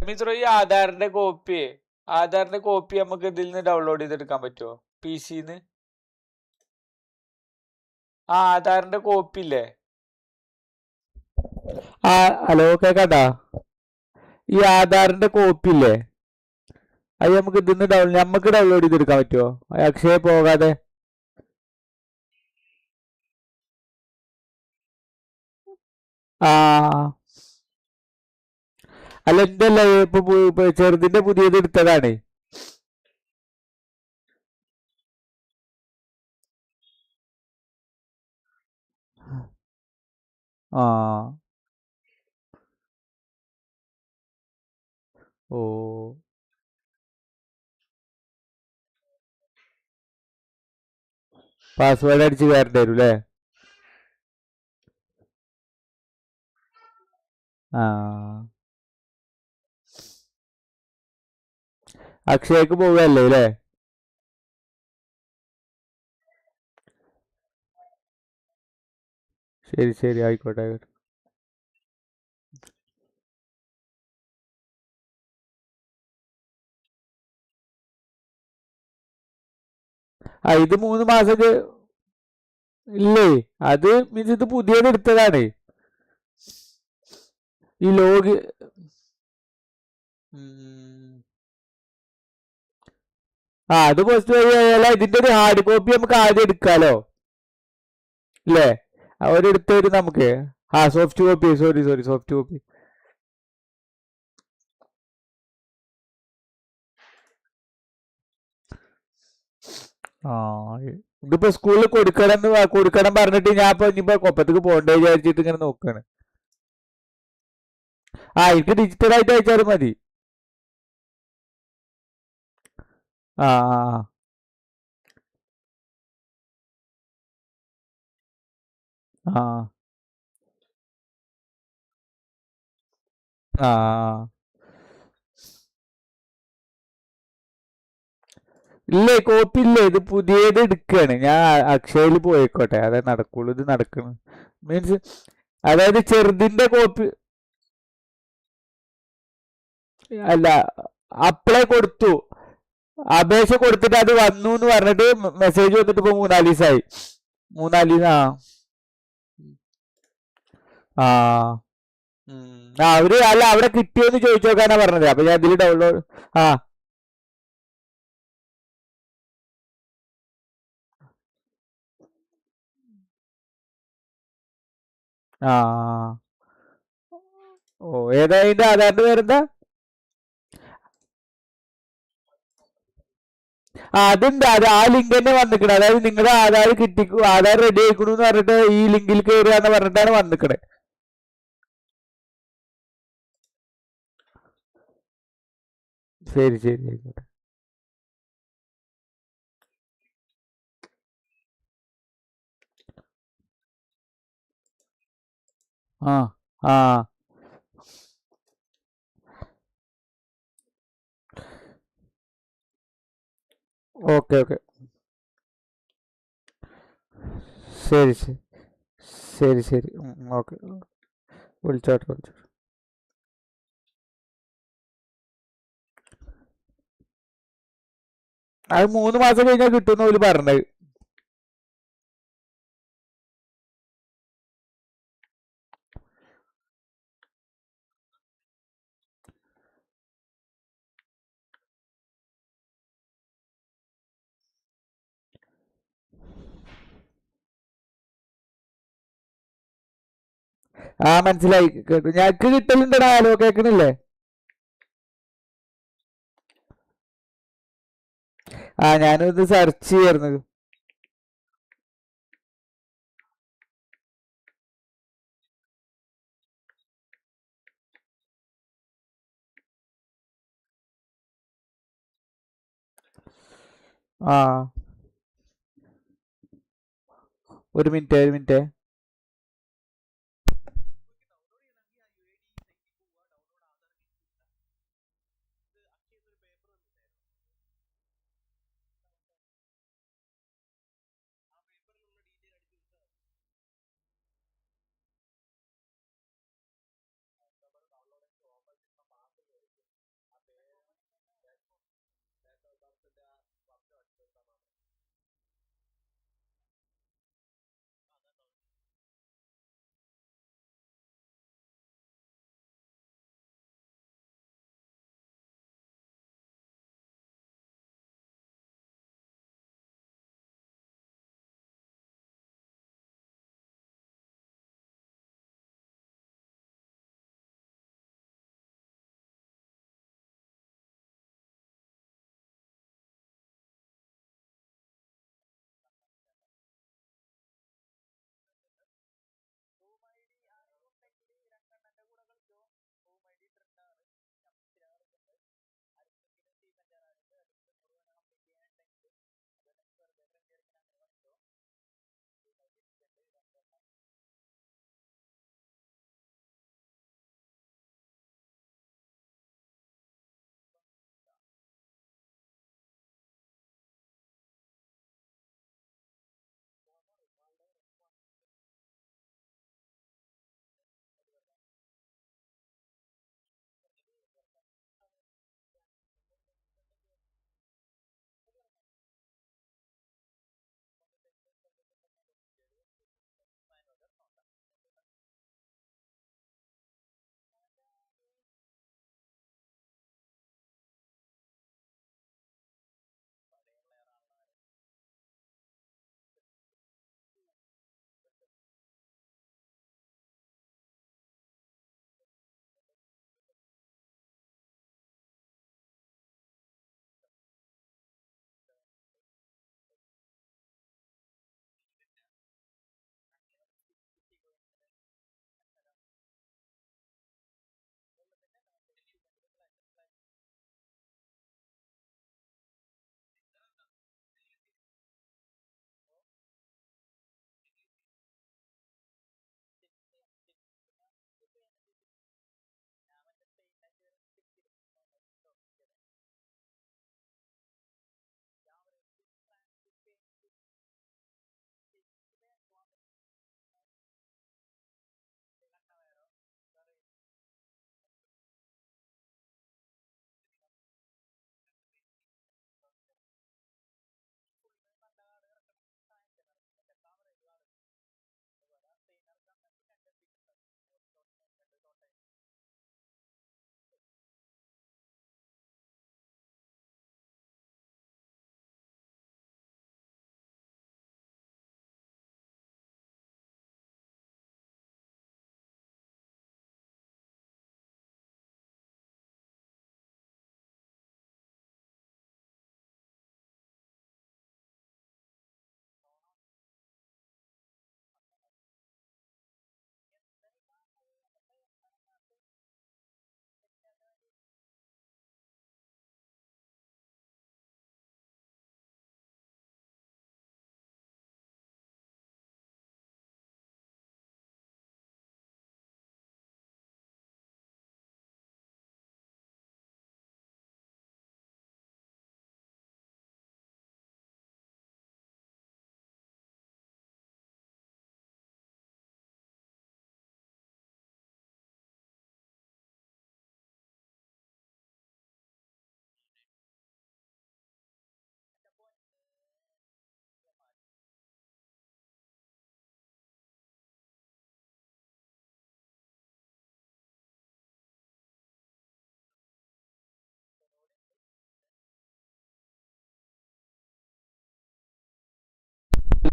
മിത്ര ഈ ആധാറിന്റെ copy നമുക്ക് ഇതിൽ നിന്ന് download ചെയ്തെടുക്കാൻ പറ്റുമോ PC-ന്ന്? ആ ആധാറിന്റെ കോപ്പി ഇല്ലേ? ഹലോ കേക്കാട്ടാ? ഈ ആധാറിന്റെ കോപ്പി ഇല്ലേ, അത് നമുക്ക് ഇതിന്ന് നമുക്ക് ഡൗൺലോഡ് ചെയ്തെടുക്കാൻ പറ്റുമോ അക്ഷയ പോകാതെ? ആ അല്ല എന്തല്ല ഇപ്പൊ ചെറുതിന്റെ പുതിയത് എടുത്തതാണ്. ആ ഓ പാസ്വേഡ് അടിച്ച് കയറേണ്ടി വരും അല്ലേ? ആ അക്ഷയക്ക് പോവുകയല്ലേ അല്ലേ? ശരി ശരി ആയിക്കോട്ടെ ആയിക്കോട്ടെ. ആ ഇത് 3 മാസം ഇല്ലേ? അത് മീൻസ് ഇത് പുതിയത് എടുത്തതാണ് ഈ ലോഗ്. ആ അത് പോസ്റ്റ് വഴി ആയാലും ഇതിന്റെ ഒരു ഹാർഡ് കോപ്പി നമുക്ക് ആദ്യം എടുക്കാലോ ഇല്ലേ? അവരെടുത്ത് തരും നമുക്ക്. ആ soft copy, sorry soft copy. ആ ഇതിപ്പോ സ്കൂളിൽ കൊടുക്കണം പറഞ്ഞിട്ട് ഞാൻ ഇപ്പൊ ഇനിയിപ്പോ കൊപ്പത്തേക്ക് പോകണ്ടേ വിചാരിച്ചിട്ട് ഇങ്ങനെ നോക്കാണ്. ആ എനിക്ക് ഡിജിറ്റൽ ആയിട്ട് അയച്ചാലും മതി. ആ ആ ആ ഇല്ലേ കോപ്പി ഇല്ലേ, ഇത് പുതിയത് എടുക്കാണ് ഞാൻ. അക്ഷയയിൽ പോയിക്കോട്ടെ, അതേ നടക്കുള്ളൂ. ഇത് നടക്കണം മീൻസ് അതായത് ചെറുതിന്റെ കോപ്പി അല്ല, അപ്ലൈ കൊടുത്തു, അപേക്ഷ കൊടുത്തിട്ട് അത് വന്നു എന്ന് പറഞ്ഞിട്ട് മെസ്സേജ് വന്നിട്ട് ഇപ്പൊ 3-4 ദിവസമായി. 3-4 ദിവസം. ആ അവര് അല്ല അവിടെ കിട്ടിയോന്ന് ചോദിച്ചു നോക്കാനാ പറഞ്ഞത്. അപ്പൊ ഞാൻ ഇതിൽ ഡൗൺലോഡ്. ആ ആ ഓ ഏതാ അതിന്റെ ആധാറിന്റെ പേരെന്താ? ആ അതുണ്ട്, അത് ആ ലിങ്ക് തന്നെ വന്നിക്കണേ. അതായത് നിങ്ങളുടെ ആധാർ റെഡി ആയിക്കണു എന്ന് പറഞ്ഞിട്ട് ഈ ലിങ്കിൽ കയറുക എന്ന് പറഞ്ഞിട്ടാണ് വന്നിക്കണേ. ശരി ശരി ആയിക്കോട്ടെ. ആ ആ ഓക്കെ ഓക്കെ ശരി ശരി ശരി ശരി ഓക്കെ വിളിച്ചോട്ടെ വിളിച്ചോട്ടെ. അത് 3 മാസം കഴിഞ്ഞാൽ കിട്ടുമെന്ന് ഓല് പറഞ്ഞത്. ആ മനസ്സിലായി കേട്ടു. ഞങ്ങക്ക് കിട്ടലുണ്ടടാ. ഹലോ കേൾക്കണില്ലേ? ആ ഞാനിത് സെർച്ച് ചെയ്യായിരുന്നു. ആ ഒരു മിനിറ്റ് ഒരു മിനിറ്റ്.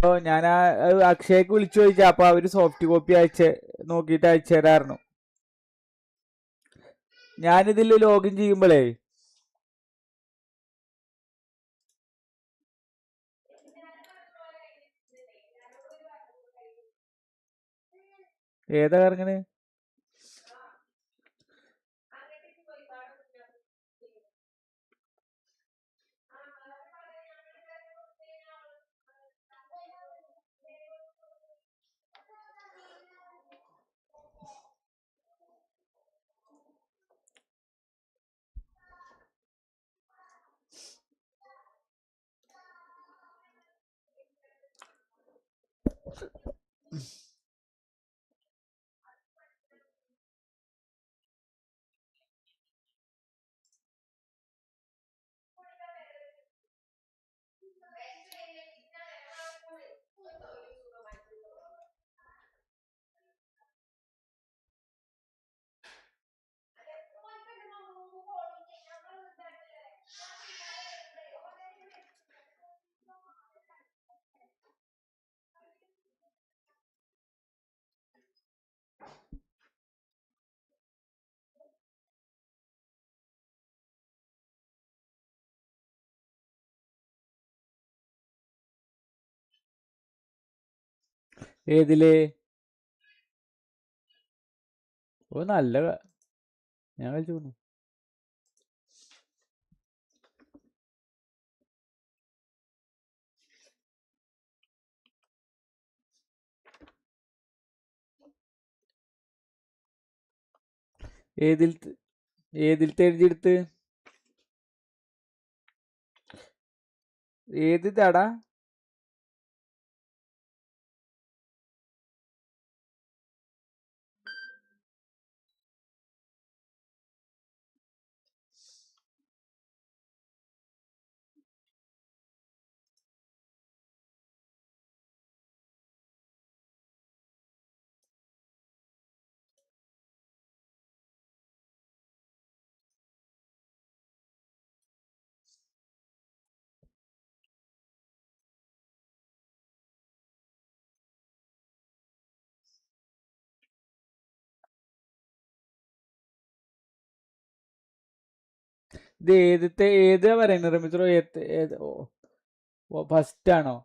അപ്പോൾ ഞാൻ അക്ഷയ്ക്ക് വിളിച്ചു ചോദിച്ചാൽ അപ്പോൾ അവർ സോഫ്റ്റ് കോപ്പി നോക്കിയിട്ട് അയച്ചു തരാറുണ്ട്. ഞാനിതിൽ ലോഗിൻ ചെയ്യുമ്പോഴേ ഏതാ കറങ്ങണ്? ഏതില്? ഓ നല്ല ഞാൻ കളിച്ചു. ഏതിലത്തെ എഴുതിയെടുത്ത്? ഏത് തടാ? ഇത് ഏതാ പറയുന്നത് റമിത്രോ? ഫസ്റ്റ് ആണോ?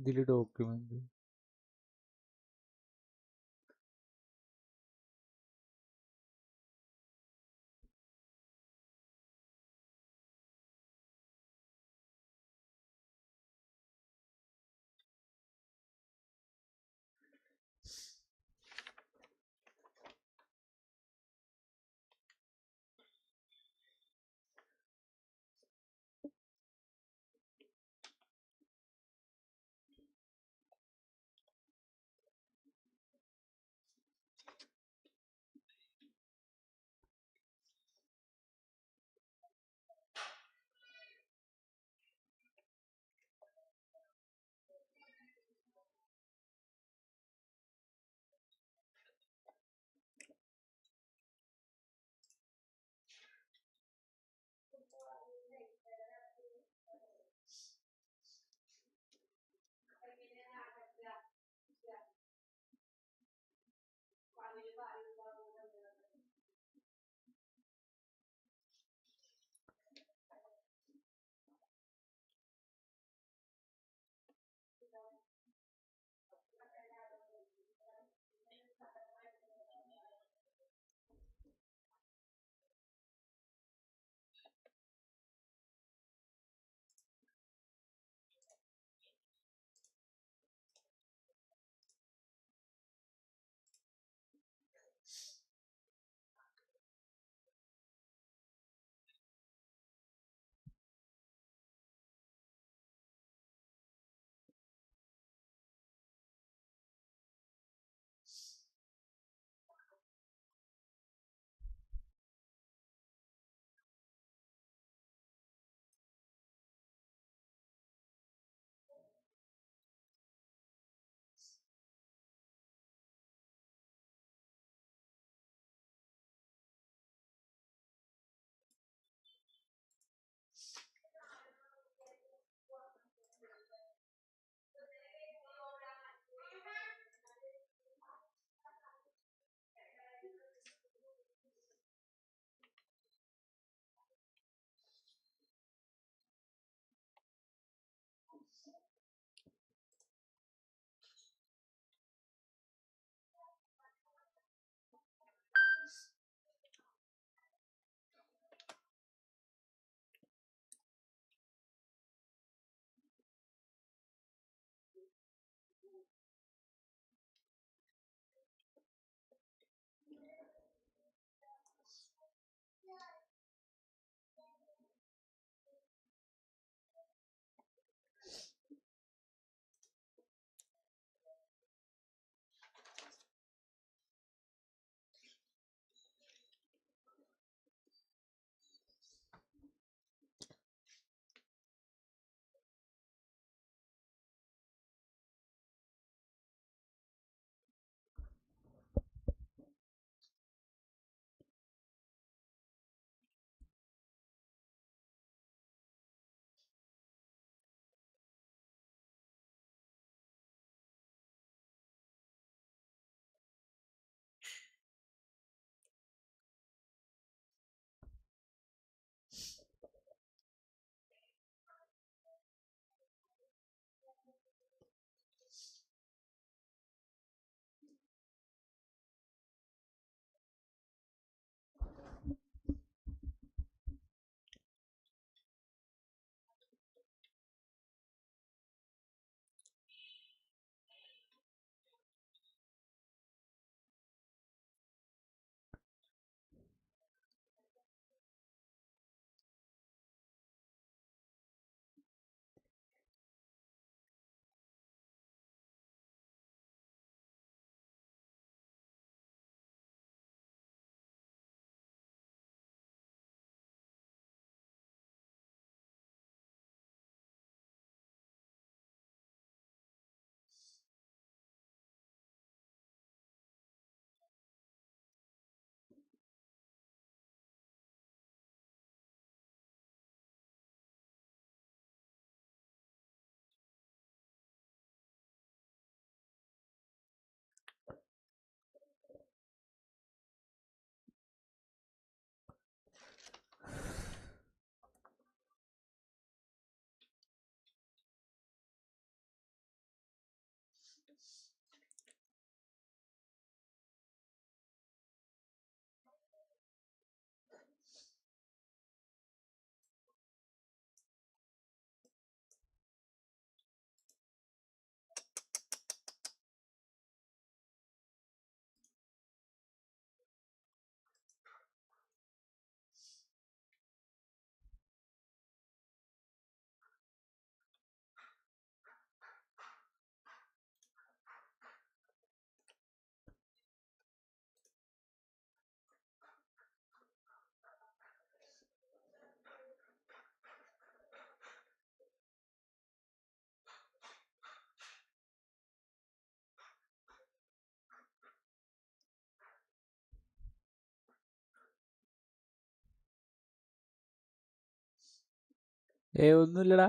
ഇതില് ഡോക്യുമെന്റ് ഒന്നുമില്ലടാ.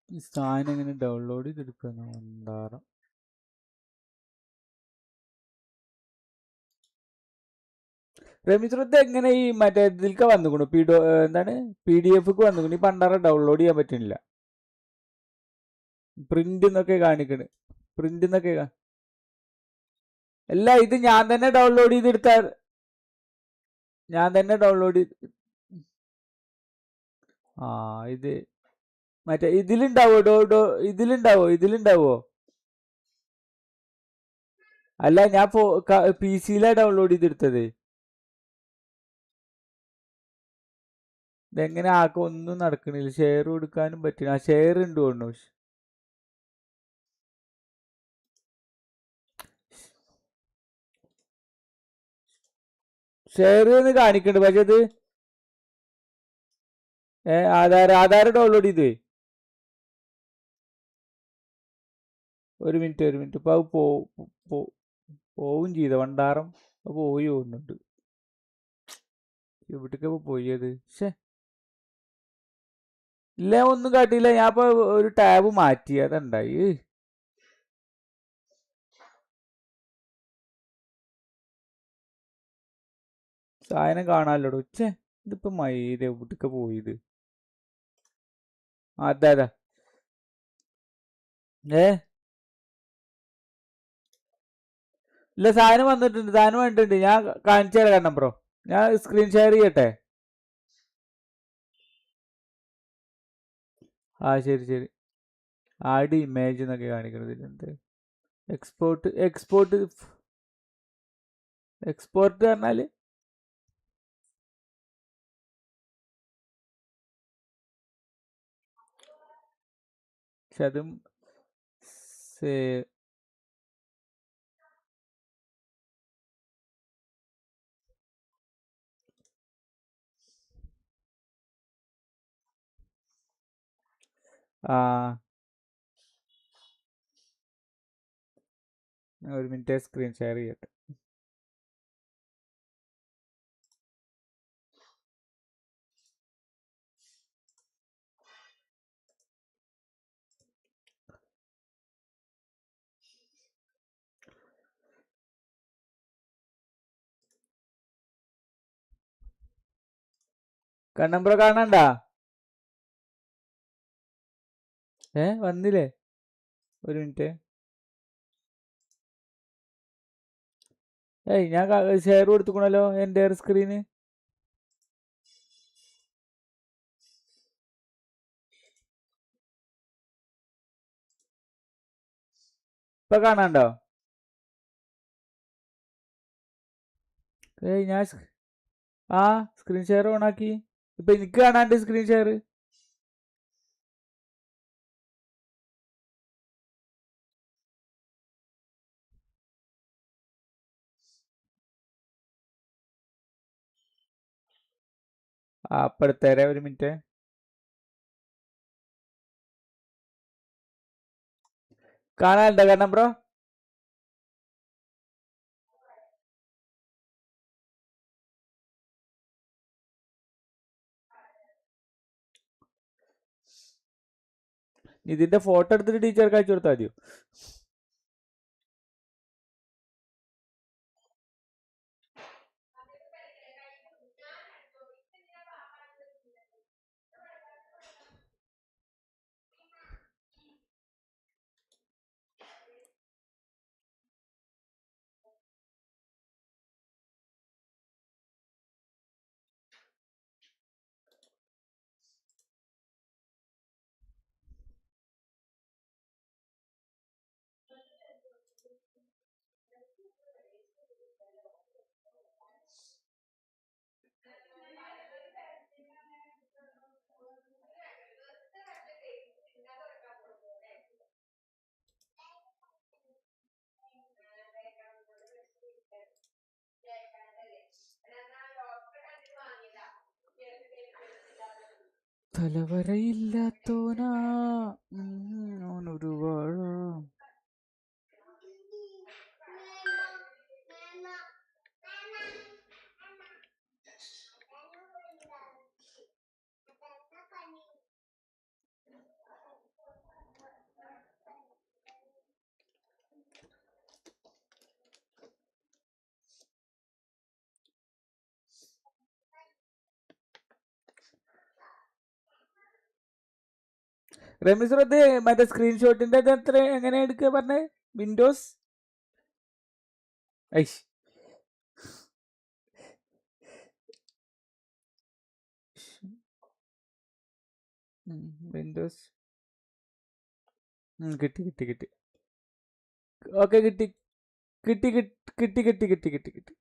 ഈ സാധനം എങ്ങനെ ഡൗൺലോഡ് ചെയ്തെടുക്കുന്ന ഉണ്ടാറും. രമിശ്രത്ത് എങ്ങനെ ഈ മറ്റേ ഇതിൽക്ക് വന്നുകൊണ്ടു എന്താണ് PDF വന്നുകൊണ്ട് ഈ പണ്ടാറ ഡൗൺലോഡ് ചെയ്യാൻ പറ്റുന്നില്ല. പ്രിന്റ് എന്നൊക്കെ കാണിക്കണ്. പ്രിന്റ് എന്നൊക്കെ അല്ല, ഇത് ഞാൻ തന്നെ ഡൗൺലോഡ് ചെയ്തെടുത്താൽ ഞാൻ തന്നെ ഡൗൺലോഡ് ഇത് മറ്റേ ഇതിലുണ്ടാവോ ഇതിലുണ്ടാവോ? അല്ല, ഞാൻ PC-ലാ ഡൗൺലോഡ് ചെയ്തെടുത്തത്. ഇതെങ്ങനെ ആക്കും ഒന്നും നടക്കണില്ല. ഷെയർ കൊടുക്കാനും പറ്റില്ല. ഷെയർ ഉണ്ട് തോന്നുന്നു. ഷെയർ എന്ന് കാണിക്കണ്ട്, പക്ഷെ അത് ആധാർ ഡൗൺലോഡ് ചെയ്തേ. ഒരു മിനിറ്റ് ഇപ്പൊ അത് പോവും ചെയ്ത വണ്ടാരം പോയി പോകുന്നുണ്ട്. എവിടേക്കാ പോയത്? ഇല്ല, ഒന്നും കാട്ടിയില്ല. ഞാൻ ഇപ്പൊ ഒരു ടാബ് മാറ്റി, അതുണ്ടായി. സാധനം കാണാമല്ലോ. ഇതിപ്പോ മയില് എവിടേക്കാ പോയത്? അതാ ഇല്ല, സാധനം വന്നിട്ടുണ്ട്. സാധനം വന്നിട്ടുണ്ട്. ഞാൻ കാണിച്ചു തരാം കാരണം ബ്രോ. ഞാൻ സ്ക്രീൻ ഷെയർ ചെയ്യട്ടെ. ശരി. ആഡ് ഇമേജ് എന്നൊക്കെ കാണിക്കണത്. എന്ത് എക്സ്പോർട്ട് പറഞ്ഞാല് അതും ഒരു മിനിറ്റ് സ്ക്രീൻ ഷെയർ ചെയ്യട്ടെ. കണ്ണമ്പ്ര കാണണ്ട? വന്നില്ലേ? ഒരു മിനിറ്റ്. ഞാൻ ഷെയർ കൊടുത്തുക്കണല്ലോ എൻ്റെ സ്ക്രീന്. ഇപ്പൊ കാണാണ്ടോ? ഞാൻ സ്ക്രീൻ ഷെയർ ഓൺ ആക്കി. ഇപ്പൊ എനിക്ക് കാണാണ്ട് സ്ക്രീൻ ഷെയർ. അപ്പെടുത്തേരെ ഒരു മിനിറ്റ്. കാണാനുണ്ടോ കാരണം ബ്രോ? ഇതിന്റെ ഫോട്ടോ എടുത്തിട്ട് ടീച്ചർക്ക് അയച്ചു കൊടുത്താൽ മതിയോ? തലവരയില്ലാത്തോനാ ഓനൊരു വാഴ. റമീസ് ബ്രോ, മറ്റേ സ്ക്രീൻഷോട്ടിന്റെ എത്ര എങ്ങനെ എടുക്കുക പറഞ്ഞേ? വിൻഡോസ് ഐഷ് വിൻഡോസ് കിട്ടി കിട്ടി കിട്ടി. ഓക്കെ കിട്ടി കിട്ടി കിട്ടി കിട്ടി കിട്ടി കിട്ടി കിട്ടി.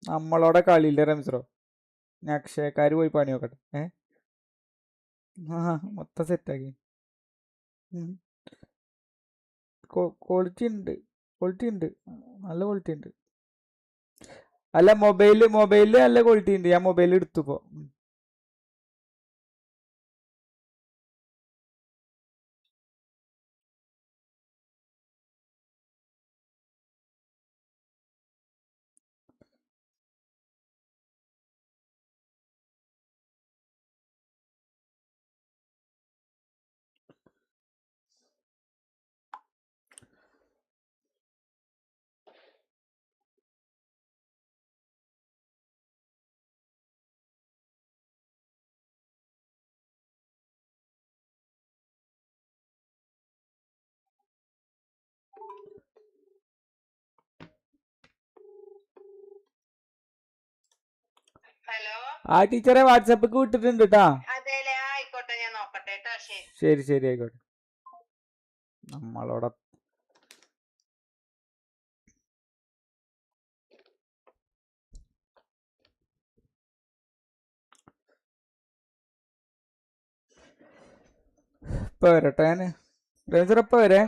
നമ്മളോടെ കളിയില്ല റമീസ് ബ്രോ. ഞാൻ അക്ഷയക്കാര് പോയി പണി നോക്കട്ടെ. മൊത്തം സെറ്റാക്കി. ക്വാളിറ്റി ഉണ്ട്, ക്വാളിറ്റി ഉണ്ട്, നല്ല ക്വാളിറ്റി ഉണ്ട്. അല്ല മൊബൈലില് നല്ല ക്വാളിറ്റി ഉണ്ട്. ഞാൻ മൊബൈലിൽ എടുത്തുപ്പോ. ആ ടീച്ചറെ വാട്സപ്പിക്ക് വിട്ടിട്ടുണ്ട് കേട്ടാ. ശരി ശരി ആയിക്കോട്ടെ. നമ്മളോടെ ഇപ്പൊ വരട്ടെ ഞാന്. റമീസ് ബ്രോ ഇപ്പൊ വരെ.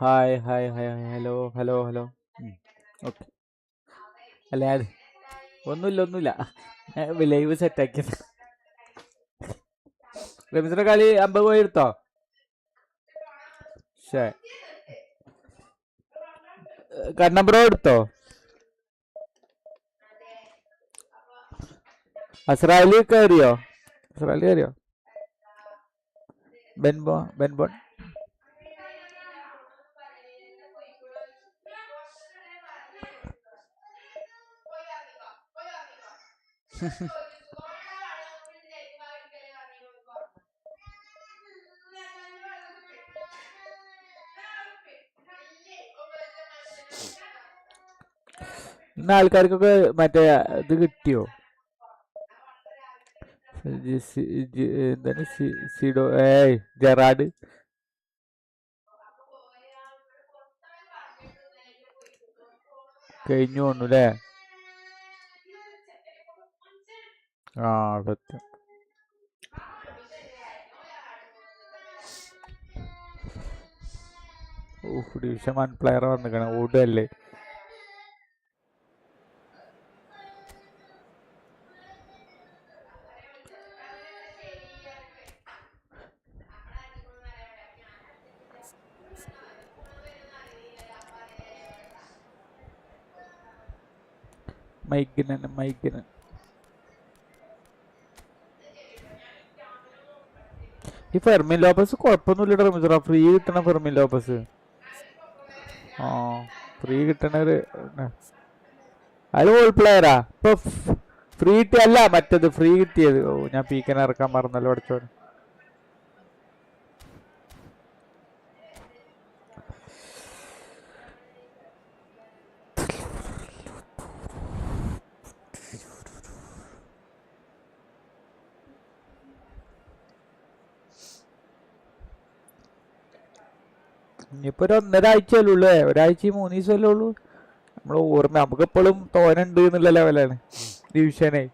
Hi hi hi hello hello hello. Okay. അല്ല അത് ഒന്നുമില്ല ലൈവ് സെറ്റാക്കിയത്. റമീസിന്റെ കളി 50 പോയി എടുത്തോ? കണ്ണബ്രോ എടുത്തോ? അസ്രാലി കയറിയോ? ബെൻബോൺ ഇന്ന് ആൾക്കാർക്കൊക്കെ മറ്റേ ഇത് കിട്ടിയോ? എന്താണ് സിഡോ ജെറാഡ് കഴിഞ്ഞു തോന്നുന്നു അല്ലേ? ആ സത്യം. Division 1 player വന്നിക്കണം ഓടല്ലേ. മൈക്കിനൻ ഈ ഫെർമിൻ ലോപ്പസ് കുഴപ്പമൊന്നുമില്ല റമീസ. ഫ്രീ കിട്ടണ ഫെർമിൻ ലോപ്പസ്. ആ ഫ്രീ കിട്ടണൊരു അത് ഓൾ പ്ലെയറാ ഇപ്പൊ ഫ്രീ കിട്ടിയല്ല മറ്റത് ഫ്രീ കിട്ടിയത്. ഓ ഞാൻ പീക്കനെ ഇറക്കാൻ മറന്നല്ലോ പഠിച്ചോന്. ഇനിയിപ്പോ ഒരു 1.5 ആഴ്ചയല്ലേ ഉള്ളൂ. ഒരാഴ്ച 3 ദിവസമല്ലേ ഉള്ളൂ. നമ്മള് ഓർമ്മ നമുക്കെപ്പോഴും തോനുണ്ട് എന്നുള്ള ലെവലാണ് ഡിവിഷനെ.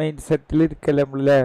മെയിൻ സെറ്റിൽ ഇരിക്കല്ലേ നമ്മളല്ലേ.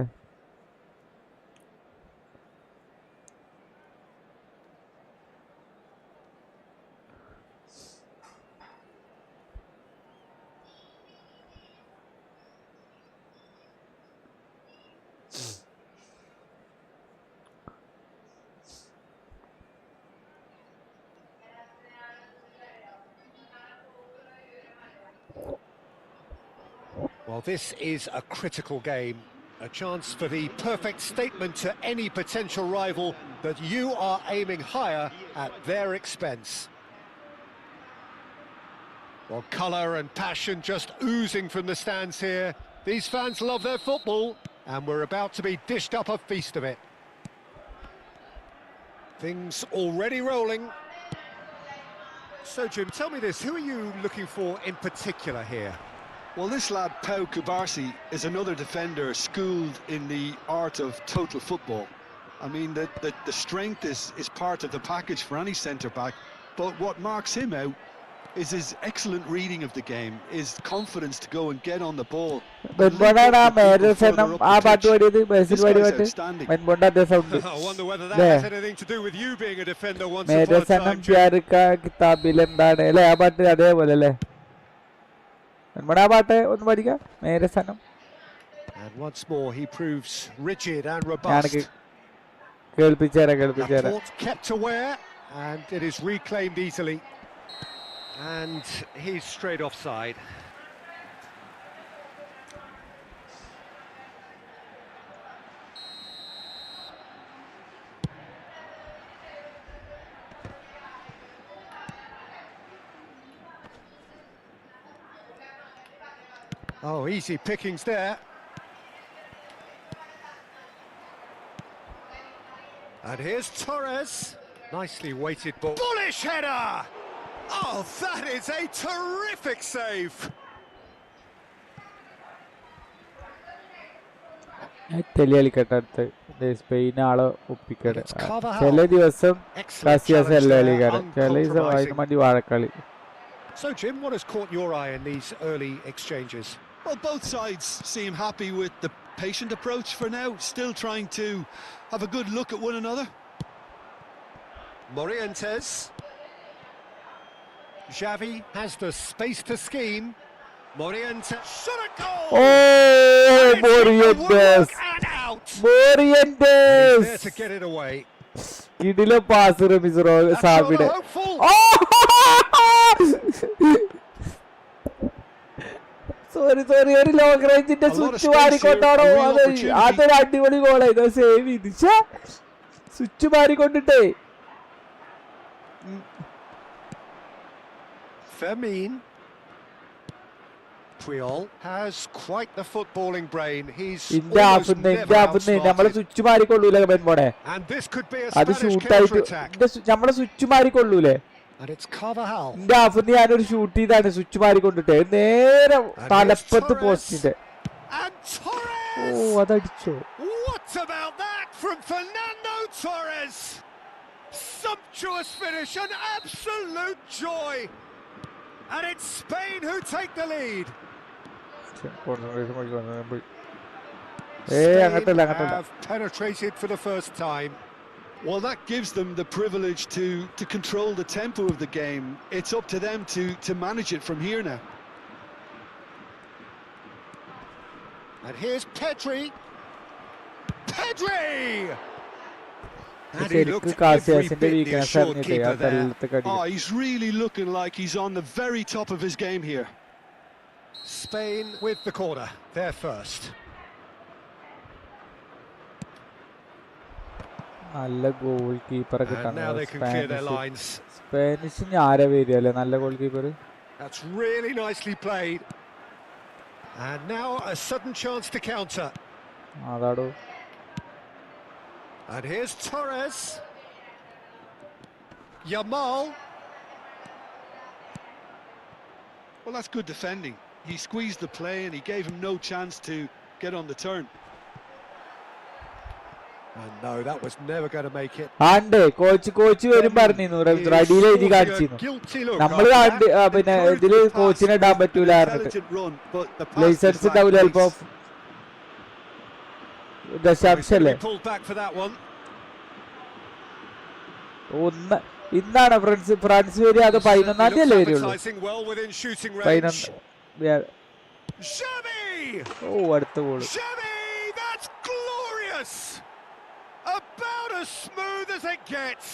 Well, this is a critical game, a chance for the perfect statement to any potential rival that you are aiming higher at their expense. Well, colour and passion just oozing from the stands here. These fans love their football, and we're about to be dished up a feast of it. Things already rolling. So, Jim, tell me this, who are you looking for in particular here? Well, this lad, Pau Kubarsi, is another defender schooled in the art of total football. I mean, the strength is part of the package for any centre-back, but what marks him out is his excellent reading of the game, his confidence to go and get on the ball. I wonder whether that has anything to do with you being a defender once upon a time, Jim. And once more he proves rigid and robust. Laporte kept aware, and it is reclaimed easily. And he's straight offside. Oh, easy pickings there. And here's Torres. Nicely weighted ball. Bullish header! Oh, that is a terrific save. Spain ആളെ ഒപ്പിക്കട്ടെ. ചില ദിവസം മതി വാഴക്കളി. So, Jim, what has caught your eye in these early exchanges? Well, both sides seem happy with the patient approach for now, still trying to have a good look at one another. Morientes. Xavi has the space to scheme. Morientes. Shot a goal! Oh, Morientes! And out! Morientes! He's there to get it away. Kidila pass Ramizro Sabide. Oh! Sorry, ഒരു long റേഞ്ചിന്റെ switch മാറിക്കൊണ്ടാണോ അതൊരു അടിപൊളി ഗോളായിരുന്നു. Save ചെയ്ത് switch മാറിക്കൊണ്ടിട്ടേ. Fermin. Puyol has quite the footballing brain. He's almost never നമ്മളെ switch മാറിക്കൊള്ളൂലേ മോനെ. and this could be a അത് Spanish ഷൂട്ടായിട്ട് counter-attack. നമ്മളെ switch മാറിക്കൊള്ളൂലേ. And it's Carvajal. എന്റെ ഹാഫിന്ന് ഞാനൊരു ഷൂട്ട് ചെയ്താണ് സ്വിച്ച് മാറിക്കൊണ്ടിട്ട് നേരെ തലപ്പത്ത് പോസ്റ്റിന്റെ. ഓ അതടിച്ചോ. What about that from Fernando Torres? Sumptuous finish, an absolute joy. And it's Spain who take the lead. Spain have penetrated for the first time. Well, that gives them the privilege to control the tempo of the game. It's up to them to manage it from here now. And here's Pedri. Pedri! And he looked every bit the assured keeper there. Oh, he's really looking like he's on the very top of his game here. Spain with the corner, they're first. നല്ല goal കീപ്പറെ And now they can clear their lines. സ്പാനിഷിന് ആരാ വരികയല്ലേ നല്ല goal keeper. That's really nicely played. And now a sudden chance to counter. അതാടോ. And here's Torres. Yamal. Well, that's good defending. He squeezed the play and he gave him no chance to get on the turn. And no, that was never going to make it. ആണ്ടേ coach വരും പറഞ്ഞിരുന്നു അടിയിൽ എഴുതി കാണിച്ചിരുന്നു. നമ്മള് പിന്നെ ഇതില് കോച്ചിനെ ഇടാൻ പറ്റൂല ലൈസൻസ് ഉണ്ടാവില്ല ചിലപ്പോ. ദശാംശല്ലേ ഒന്ന് ഇന്നാണ് ഫ്രാൻസ് വരിക. അത് 11-ാം തീയതി അല്ലേ വരുള്ളൂ. 11. ഓ അടുത്ത goal. About as smooth as it gets.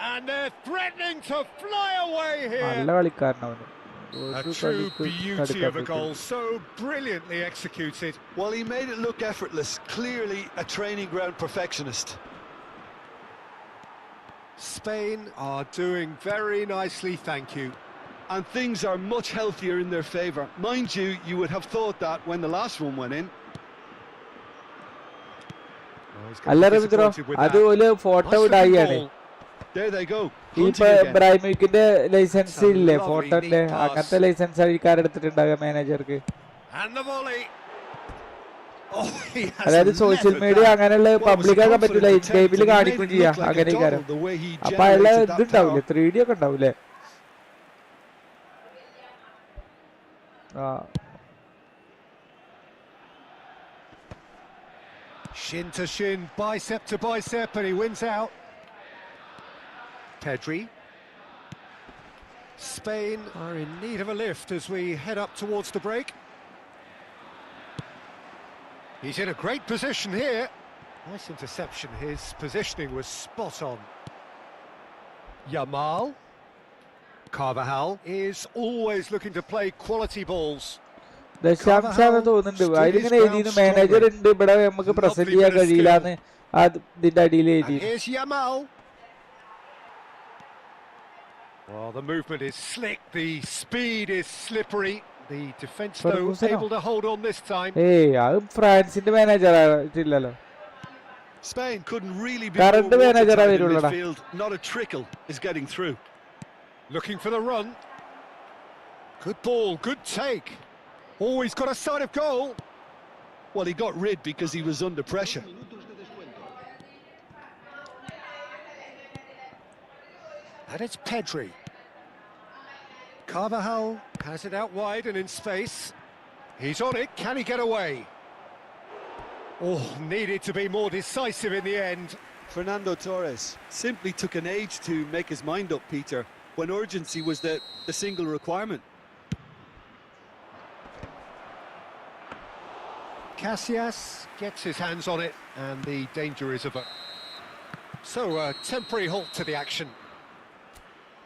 And they're threatening to fly away here. നല്ല കളിക്കാരനാണ്. A true beauty of a goal, so brilliantly executed. Well, he made it look effortless. Clearly a training ground perfectionist. Spain are doing very nicely, thank you. And things are much healthier in their favour. Mind you, you would have thought that when the last one went in. അല്ല രവീന്ദ്ര അതുപോലെ photo ഇടായിയാണ്. ഈ ബ്രൈമിക്കിന്റെ licence ഇല്ലേ ഫോട്ടോന്റെ അങ്ങനത്തെ licence അഴിക്കാരെടുത്തിട്ടുണ്ടാകുക മാനേജർക്ക്. അതായത് social media അങ്ങനെയുള്ള public ആക്കാൻ പറ്റൂല, ഗെയിമിൽ കാണിക്കുകയും ചെയ്യാം അങ്ങനെ കാര്യം. അപ്പൊ അയാളെ ഇതുണ്ടാവൂലേ 3D ഒക്കെ ഉണ്ടാവൂലേ. Shin to shin, bicep to bicep, and he wins out. Pedri. Spain are in need of a lift as we head up towards the break. He's in a great position here. Nice interception, his positioning was spot on. Yamal. Carvajal is always looking to play quality balls. ദശാംശാന്ന് തോന്നുന്നുണ്ട്. അതിലിങ്ങനെ എഴുതിയിരുന്നു manager ഉണ്ട് ഇവിടെ നമുക്ക് present ചെയ്യാൻ കഴിയില്ലാന്ന് ഇതിന്റെ അടിയിൽ എഴുതി. Well, the movement is slick, the speed is slippery. The defense though able to hold on this time. അത് ഫ്രാൻസിന്റെ മാനേജർ ആയിട്ടില്ലല്ലോ. Spain couldn't really be current manager ആയിരുന്നല്ലോ. Not a trickle is getting through. Looking for the run. Good ball, good take. Oh, he's got a sight of goal. Well, he got rid because he was under pressure. And it's Pedri. Carvajal has it out wide and in space. He's on it, can he get away? Oh, needed to be more decisive in the end. Fernando Torres simply took an age to make his mind up, Peter, when urgency was the single requirement. Casillas gets his hands on it, and the danger is averted. So, a temporary halt to the action.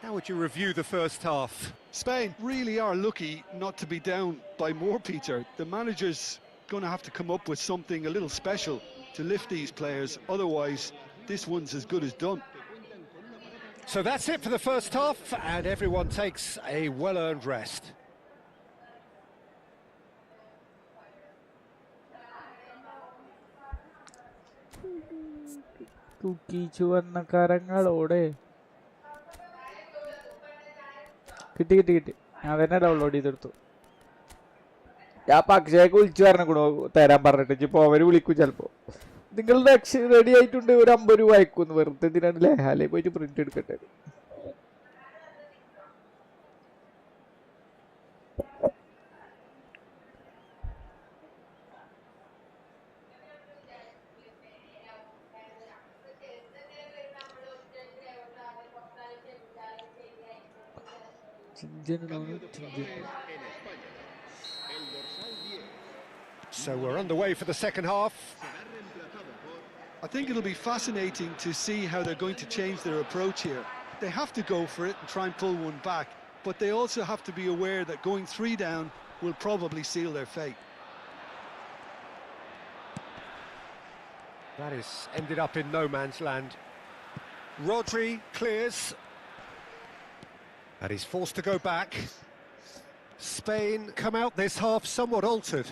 How would you review the first half? Spain really are lucky not to be down by more, Peter. The manager's going to have to come up with something a little special to lift these players, otherwise this one's as good as done. So that's it for the first half, and everyone takes a well-earned rest. തൂക്കിച്ചു വന്ന കരങ്ങളോടെ കിട്ടി ഞാൻ തന്നെ download ചെയ്തെടുത്തു. ഞാൻ അക്ഷയൊക്കെ വിളിച്ചു പറഞ്ഞോ തരാൻ പറഞ്ഞിട്ട് ഇപ്പൊ അവര് വിളിക്കും ചിലപ്പോ. നിങ്ങളുടെ റെഡി ആയിട്ടുണ്ട്, ഒരു 50 രൂപ അയക്കുന്നു. വെറുതെ ഇതിനാണല്ലേ, അല്ലെ പോയിട്ട് പ്രിന്റ് എടുക്കട്ടെ. So we're underway for the second half. I think it'll be fascinating to see how they're going to change their approach here. They have to go for it and try and pull one back, but they also have to be aware that going 3 down will probably seal their fate. That is ended up in no man's land. Rodri clears, and he's forced to go back. Spain come out this half somewhat altered.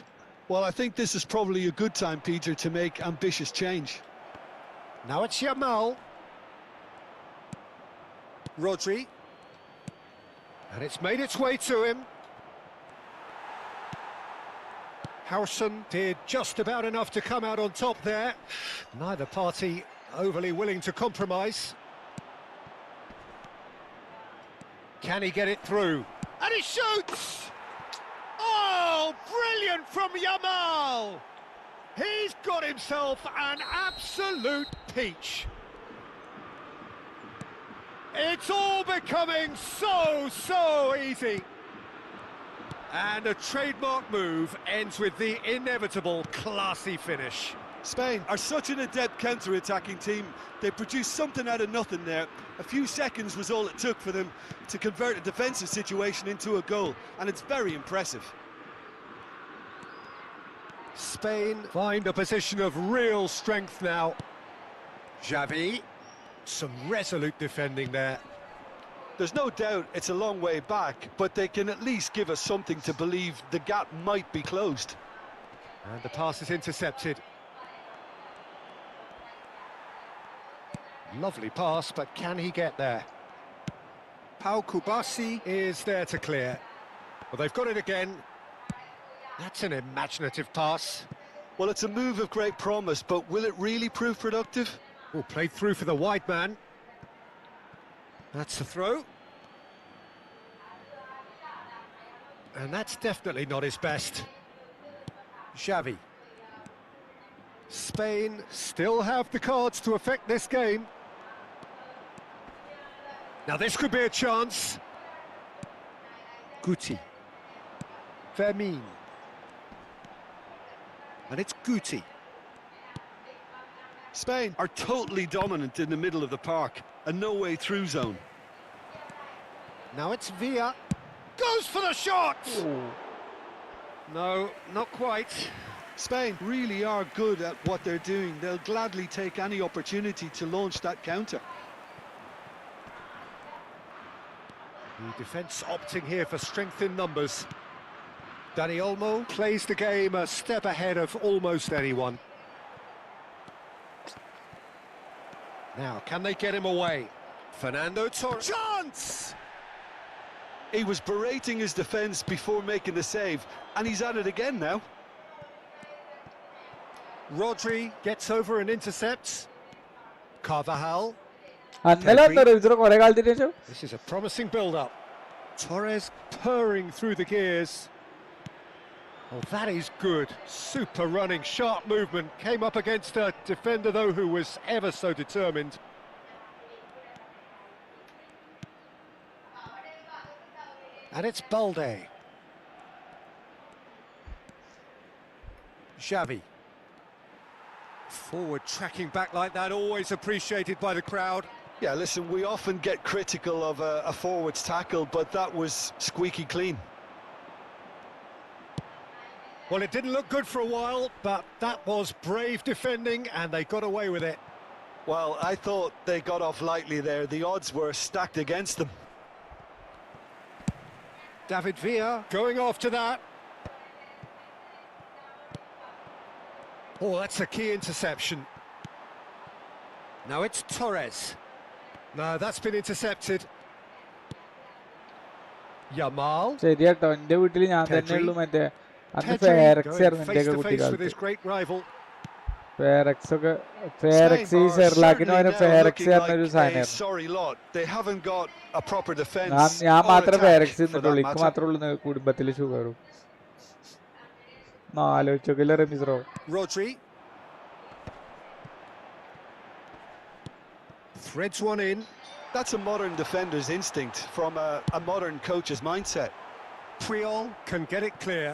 Well, I think this is probably a good time, Peter, to make ambitious change. Now it's Yamal. Rodri. And it's made its way to him. Howson did just about enough to come out on top there. Neither party overly willing to compromise. Can he get it through? And he shoots! Oh, brilliant from Yamal! He's got himself an absolute peach. It's all becoming so easy. And a trademark move ends with the inevitable classy finish. Spain are such an adept counter-attacking team. They produced something out of nothing there. A few seconds was all it took for them to convert a defensive situation into a goal, and it's very impressive. Spain find a position of real strength now. Xavi, some resolute defending there. There's no doubt it's a long way back, but they can at least give us something to believe the gap might be closed. And the pass is intercepted. Lovely pass, but can he get there? Pau Kubasi is there to clear. Well, they've got it again. That's an imaginative pass. Well, it's a move of great promise, but will it really prove productive? Oh, played through for the wide man. That's the throw. And that's definitely not his best. Xavi. Spain still have the cards to affect this game. Now this could be a chance. Guti. Vermin. And it's Guti. Spain are totally dominant in the middle of the park, a no-way through zone. Now it's Villa. Goes for the shot! Ooh. No, not quite. Spain really are good at what they're doing. They'll gladly take any opportunity to launch that counter. The defence opting here for strength in numbers. Dani Olmo plays the game a step ahead of almost anyone. Now, can they get him away? Fernando Torres. Chance! He was berating his defence before making the save, and he's at it again now. Rodri gets over and intercepts. Carvajal. This is a promising build-up. Torres purring through the gears. Oh, that is good. Super running, sharp movement. Came up against a defender, though, who was ever so determined. And it's Balde. Xavi. Forward tracking back like that, always appreciated by the crowd. Yeah, listen, we often get critical of a forward's tackle, but that was squeaky clean. Well, it didn't look good for a while, but that was brave defending, and they got away with it. Well, I thought they got off lightly there. The odds were stacked against them. David Villa going after that. Oh, that's a key interception. Now it's Torres. No, that's been intercepted. Yamal. ശരിയാട്ടോ എന്റെ വീട്ടിൽ ഞാൻ തന്നെ ഉള്ളൂ മറ്റേ അന്ന് Pedri ഫെയറക്സ് going ആയിരുന്നു എന്റെ face ഒക്കെ to face with കുട്ടിക്കാലത്ത് his great rival. ഫെയറക്സ് ഒക്കെ ഫെയറക്സ് ഈ ഷെർലാക്കിന് Certainly പകരം now ഫെയറക്സ് looking പറഞ്ഞൊരു like a സാധനമായിരുന്നു sorry lot. They haven't got a proper ഞാൻ defence ഞാൻ or മാത്രമേ attack ഫെയറക്സ് for നിന്നിട്ടുള്ളൂ that എനിക്ക് matter. മാത്രമേ ഉള്ളൂ കുടുംബത്തിൽ ഷുഗറും ആലോചിച്ചോക്കില്ല റമീസ്റോ Rodri. Threads one in. That's a modern defender's instinct from a modern coach's mindset. Priol can get it clear.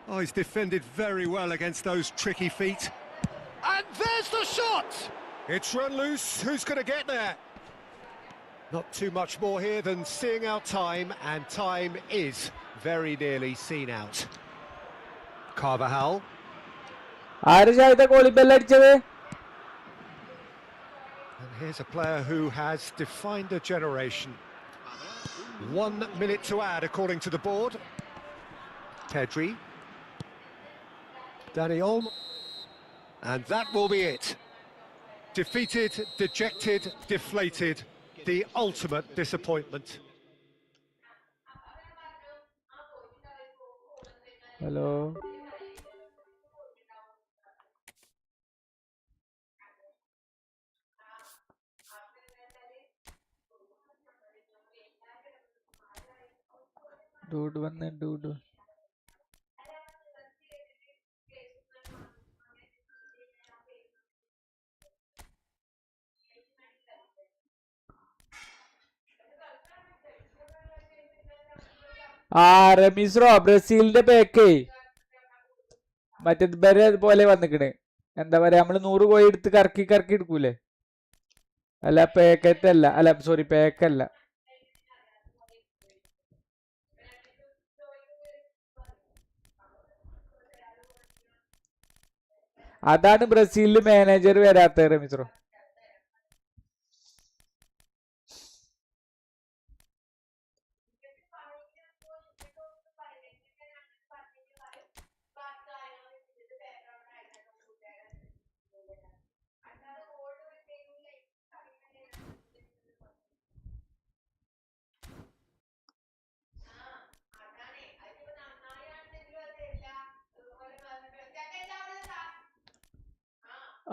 Oh, he's defended very well against those tricky feet. And there's the shot! It's run loose. Who's going to get there? Not too much more here than seeing out time, and time is very nearly seen out. Carvajal. ആര് Shahida goalie ബെല്ലടിച്ചത് And here's a player who has defined a generation. 1 minute to add, according to the board. Pedri. Dani Olmo. And that will be it. Defeated, dejected, deflated. The ultimate disappointment. Hello dude വന്ന് dude റമീസ്റോ ബ്രസീലിന്റെ പേക്കേ മറ്റേ വരെ പോലെ വന്നിക്കണ് എന്താ പറയാ നമ്മള് 100 കോഴി എടുത്ത് കറക്കി കറക്കി എടുക്കൂലേ അല്ല പാക്കറ്റ് അല്ല അല്ല സോറി പാക്കല്ല അതാണ് ബ്രസീലില് മാനേജർ വരാത്ത റമീസ്റോ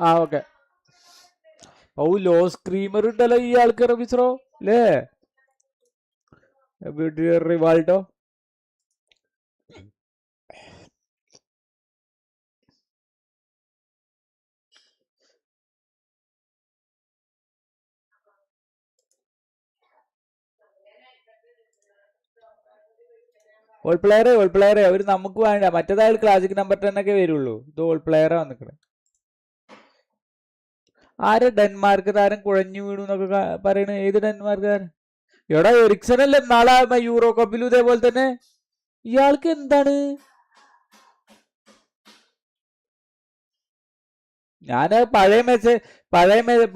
ഓക്കെ ഓ ലോ സ്ക്രീമർ ഉണ്ടല്ലോ ഈ ആൾക്ക് റമീസ്റോ അല്ലേ റിവാൾഡോ ഓൾ പ്ലെയറെ അവര് നമുക്ക് വേണ്ട മറ്റേതായാലും ക്ലാസിക് നമ്പർ 10 ഒക്കെ വരുള്ളൂ ഇത് ഓൾ പ്ലെയറാ വന്നിക്കണേ ആര് ഡെൻമാർക്ക് താരം കുഴഞ്ഞു വീണു എന്നൊക്കെ പറയണ ഏത് ഡെൻമാർക്ക് താരം എടാ എറിക്സൺ അല്ലേ നാളെ യൂറോ കപ്പിലും ഇതേപോലെ തന്നെ ഇയാൾക്ക് എന്താണ് ഞാന് പഴയ മെസ്സേജ്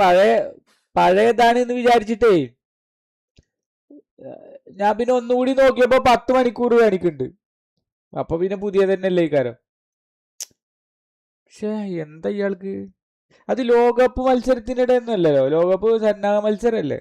പഴയതാണ് എന്ന് വിചാരിച്ചിട്ടേ ഞാൻ പിന്നെ ഒന്നുകൂടി നോക്കിയപ്പോ 10 മണിക്കൂർ കാണിക്കുന്നുണ്ട് അപ്പൊ പിന്നെ പുതിയ തന്നെ അല്ലേ കാരം പക്ഷേ എന്താ ഇയാൾക്ക് അത് ലോകകപ്പ് മത്സരത്തിനിടെ ഒന്നും അല്ലല്ലോ ലോകകപ്പ് സന്നാഹ മത്സരല്ലേ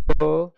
Hello.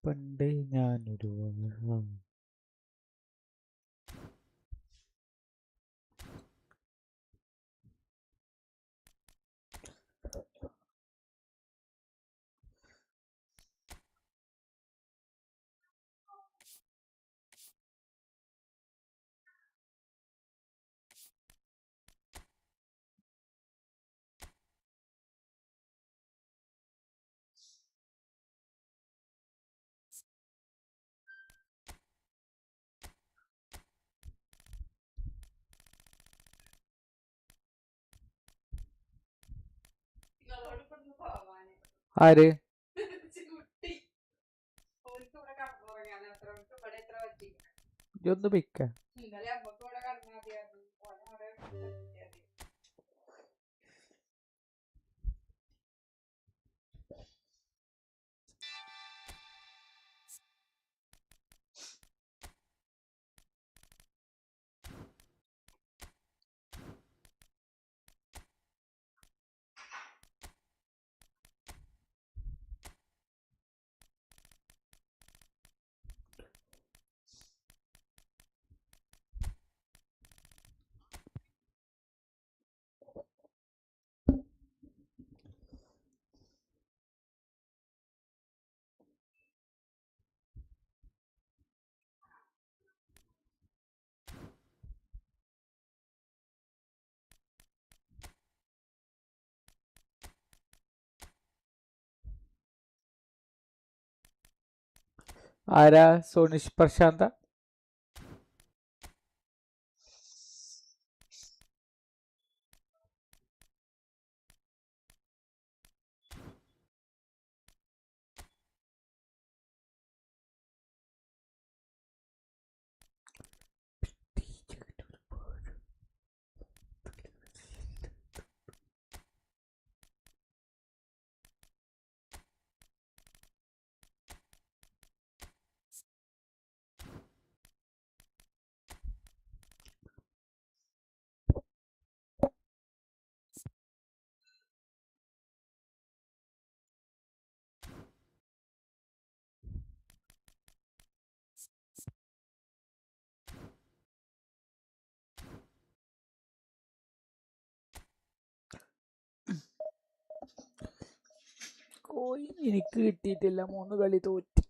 പണ്ടേ ഞാനൊരു ആര്? ഇതൊന്ന് പിക്ക. ആരാ? സോനിഷ് പ്രശാന്ത? എനിക്ക് കിട്ടിയിട്ടില്ല, 3 കളി തോറ്റ്.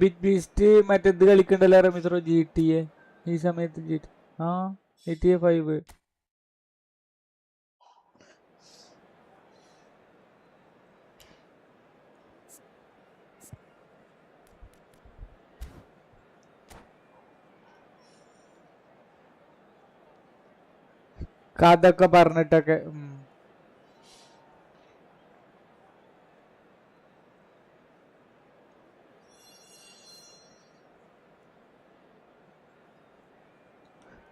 ബിഗ് ബീസ്റ്റ് മറ്റേത് കളിക്കണ്ടല്ലോ റമിത്രോ, GTA ഈ സമയത്ത്. GTA 5. കഥയൊക്കെ പറഞ്ഞിട്ടൊക്കെ.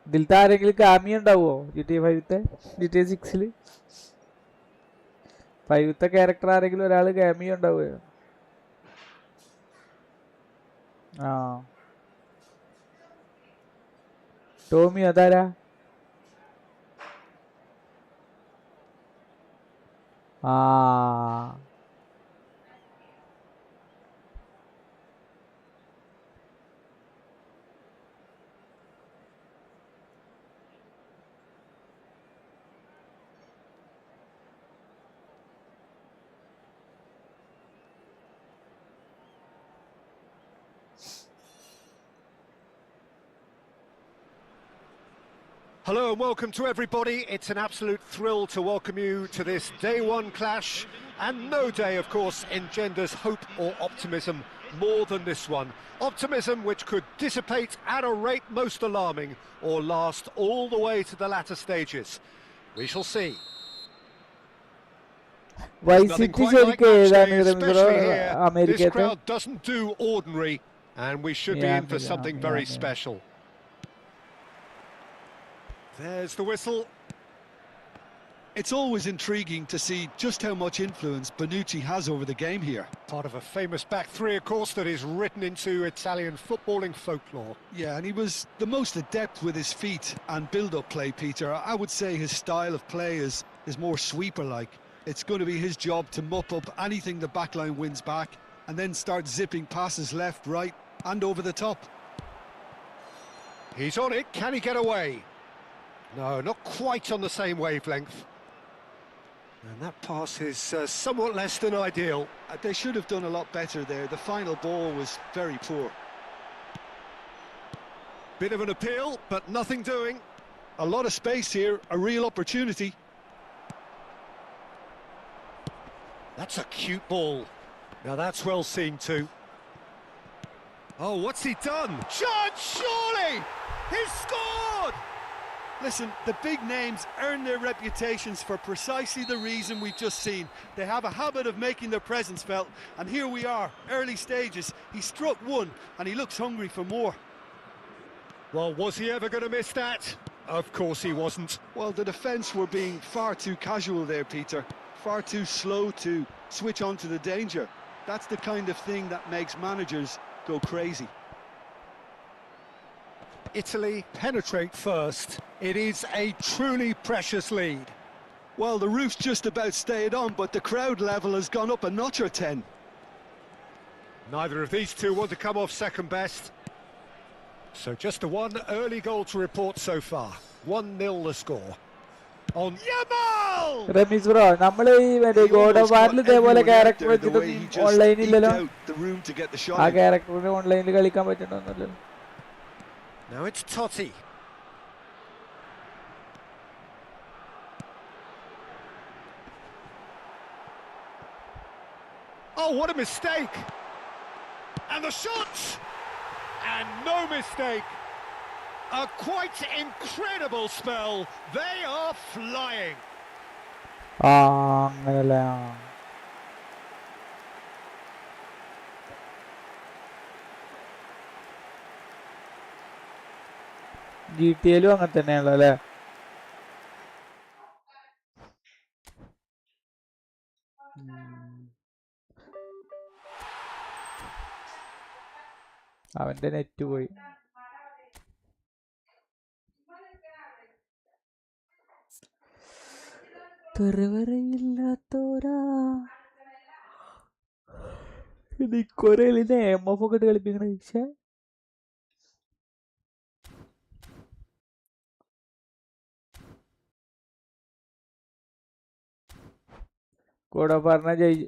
ഇതിലത്തെ ആരെങ്കിലും കാമിയ ഉണ്ടാവോ GTA 5ത്തെ? GTA 6-ല് 5ത്തെ ക്യാരക്ടർ ആരെങ്കിലും ഒരാൾ കാമിയ ഉണ്ടാവോ? ടോമി അതാരാ? Hello and welcome to everybody. It's an absolute thrill to welcome you to this day one clash, and no day, of course, engenders hope or optimism more than this one. Optimism which could dissipate at a rate most alarming or last all the way to the latter stages. We shall see. Nothing quite like match day, especially here. This crowd doesn't do ordinary, and we should be in for something very special. There's the whistle. It's always intriguing to see just how much influence Bonucci has over the game here. Part of a famous back three, of course, that is written into Italian footballing folklore. Yeah, and he was the most adept with his feet and build-up play, Peter. I would say his style of play is more sweeper-like. It's going to be his job to mop up anything the backline wins back and then start zipping passes left, right and over the top. He's on it. Can he get away? No, not quite on the same wavelength. And that pass is somewhat less than ideal. They should have done a lot better there. The final ball was very poor. Bit of an appeal, but nothing doing. A lot of space here, a real opportunity. That's a cute ball. Now that's well seen too. Oh, what's he done? Chance, surely! He's scored! Listen, the big names earn their reputations for precisely the reason we've just seen. They have a habit of making their presence felt, and here we are, early stages. He struck one, and he looks hungry for more. Well, was he ever going to miss that? Of course he wasn't. Well, the defence were being far too casual there, Peter. Far too slow to switch on to the danger. That's the kind of thing that makes managers go crazy. Italy penetrate first. It is a truly precious lead. Well, the roof's just about stayed on, but the crowd level has gone up a notch or 10. Neither of these two want to come off second best. So just the one early goal to report so far. 1-0 the score. On Yamal! Ramees bro, നമ്മള് ഈ God of War ഇതേപോലെ character വെച്ചിട്ട് ഓൺലൈനിലല്ലോ ആ ക്യാരക്ടറിന് ഓൺലൈനിൽ കളിക്കാൻ പറ്റുന്നുണ്ടല്ലോ. Now it's Totti. Oh, what a mistake! And the shot! And no mistake! A quite incredible spell. They are flying. അങ്ങനല്ലേ. GTA-ലും അങ്ങനെ തന്നെയാണല്ലോ അല്ലേ? അവന്റെ നെറ്റ് പോയി. തെറിവരയില്ലാത്തോരാ നിക്കൊരയിലിന്റെ MF ഒക്കെ ഇട്ട് കളിപ്പിക്കണ. പക്ഷേ കൂടെ പറഞ്ഞ ജയി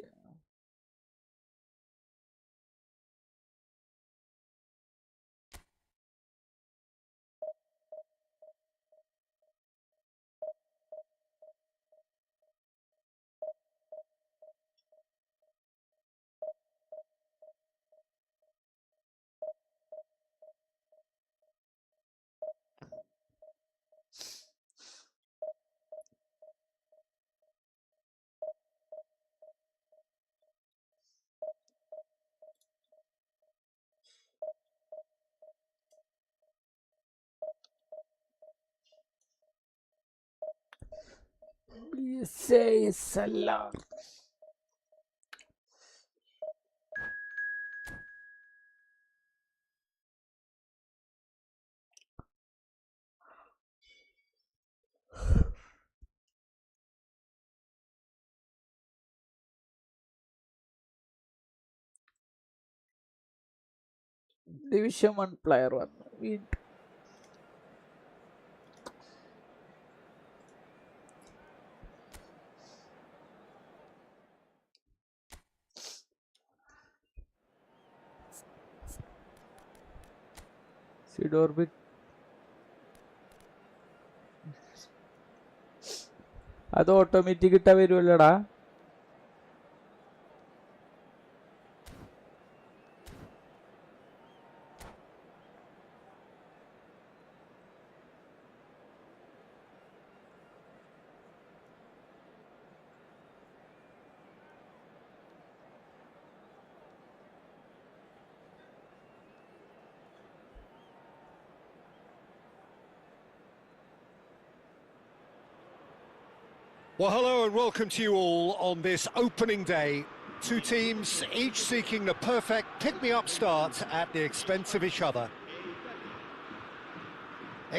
സലാം. Division 1 player വന്നു. Seed orbit അത് ഓട്ടോമാറ്റിക് ഇട്ടാ വരുമല്ലോടാ. Well, hello and welcome to you all on this opening day. Two teams, each seeking the perfect pick-me-up start at the expense of each other.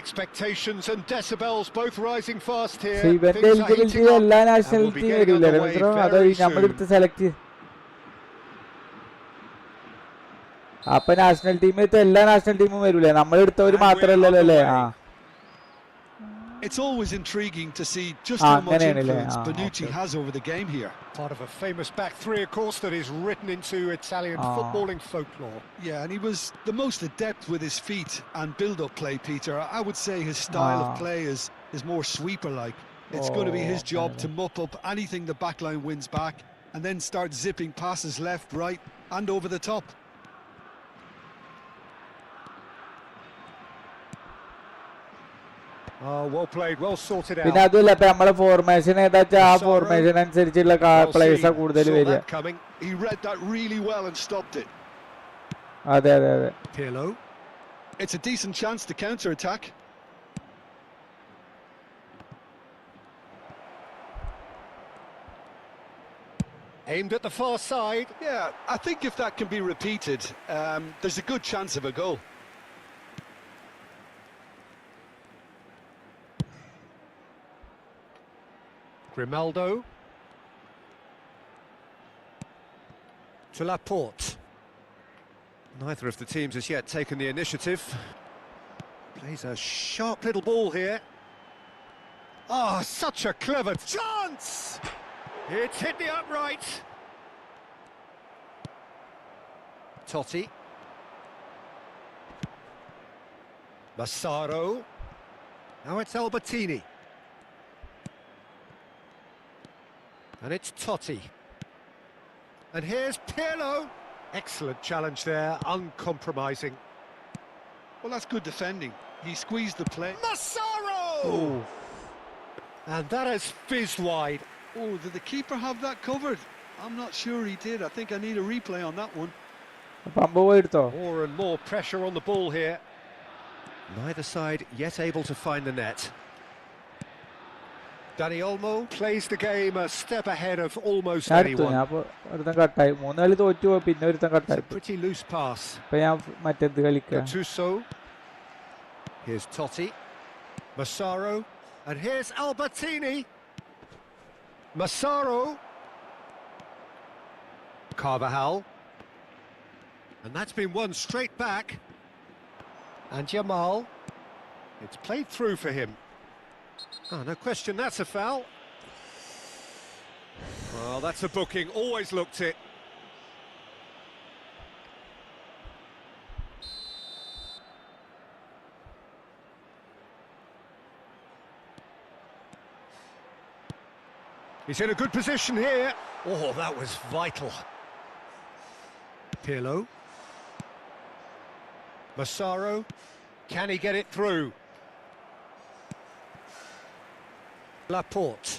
Expectations and decibels both rising fast here. ഇവന്റെ Things are eligibility heating up എല്ലാ and national we'll be team getting വരില്ല underway അതോ very നമ്മളെടുത്ത് soon. Select അപ്പൊ national ടീമിൽ എല്ലാ national ടീമും വരൂലേ, നമ്മളെടുത്തവര് മാത്രല്ലല്ലോ അല്ലേ? It's always intriguing to see just how much influence Bonucci okay. has over the game here. Part of a famous back three, of course, that is written into Italian footballing folklore. Yeah, and he was the most adept with his feet and build-up play, Peter. I would say his style of play is more sweeper-like. It's going to be his job to mop up anything the backline wins back and then start zipping passes left, right and over the top. Oh, well played, well sorted out. പിന്നെ അതുമല്ല ഇപ്പൊ നമ്മളെ formation ഏതാച്ചാ ആ formation അനുസരിച്ചുള്ള പ്ലേയേഴ്സാ കൂടുതൽ വരിക. He read that really well and stopped it. അതെ അതെ അതെ. Pirlo. It's a decent chance to counter-attack. Aimed at the far side. Yeah, I think if that can be repeated, there's a good chance of a goal. Grimaldo. To Laporte. Neither of the teams has yet taken the initiative. Plays a sharp little ball here. Ah, such a clever chance! It's hit the upright. Totti. Massaro. Now it's Albertini. And it's Totti. And here's Pirlo. Excellent challenge there, uncompromising. Well, that's good defending. He squeezed the play. Massaro! Ooh. And that has fizzed wide. Oh, did the keeper have that covered? I'm not sure he did. I think I need a replay on that one. More and more pressure on the ball here. Neither side yet able to find the net. Dani Olmo plays the game a step ahead of almost anyone. It's a pretty loose pass. Gattuso. Here's Totti. Massaro. And here's Albertini. Massaro. Carvajal. And that's been won straight back. And Jamal. It's played through for him. Oh, no question, that's a foul. Well, that's a booking, always looked it. He's in a good position here. Oh, that was vital. Pirlo. Massaro. Can he get it through? Laporte.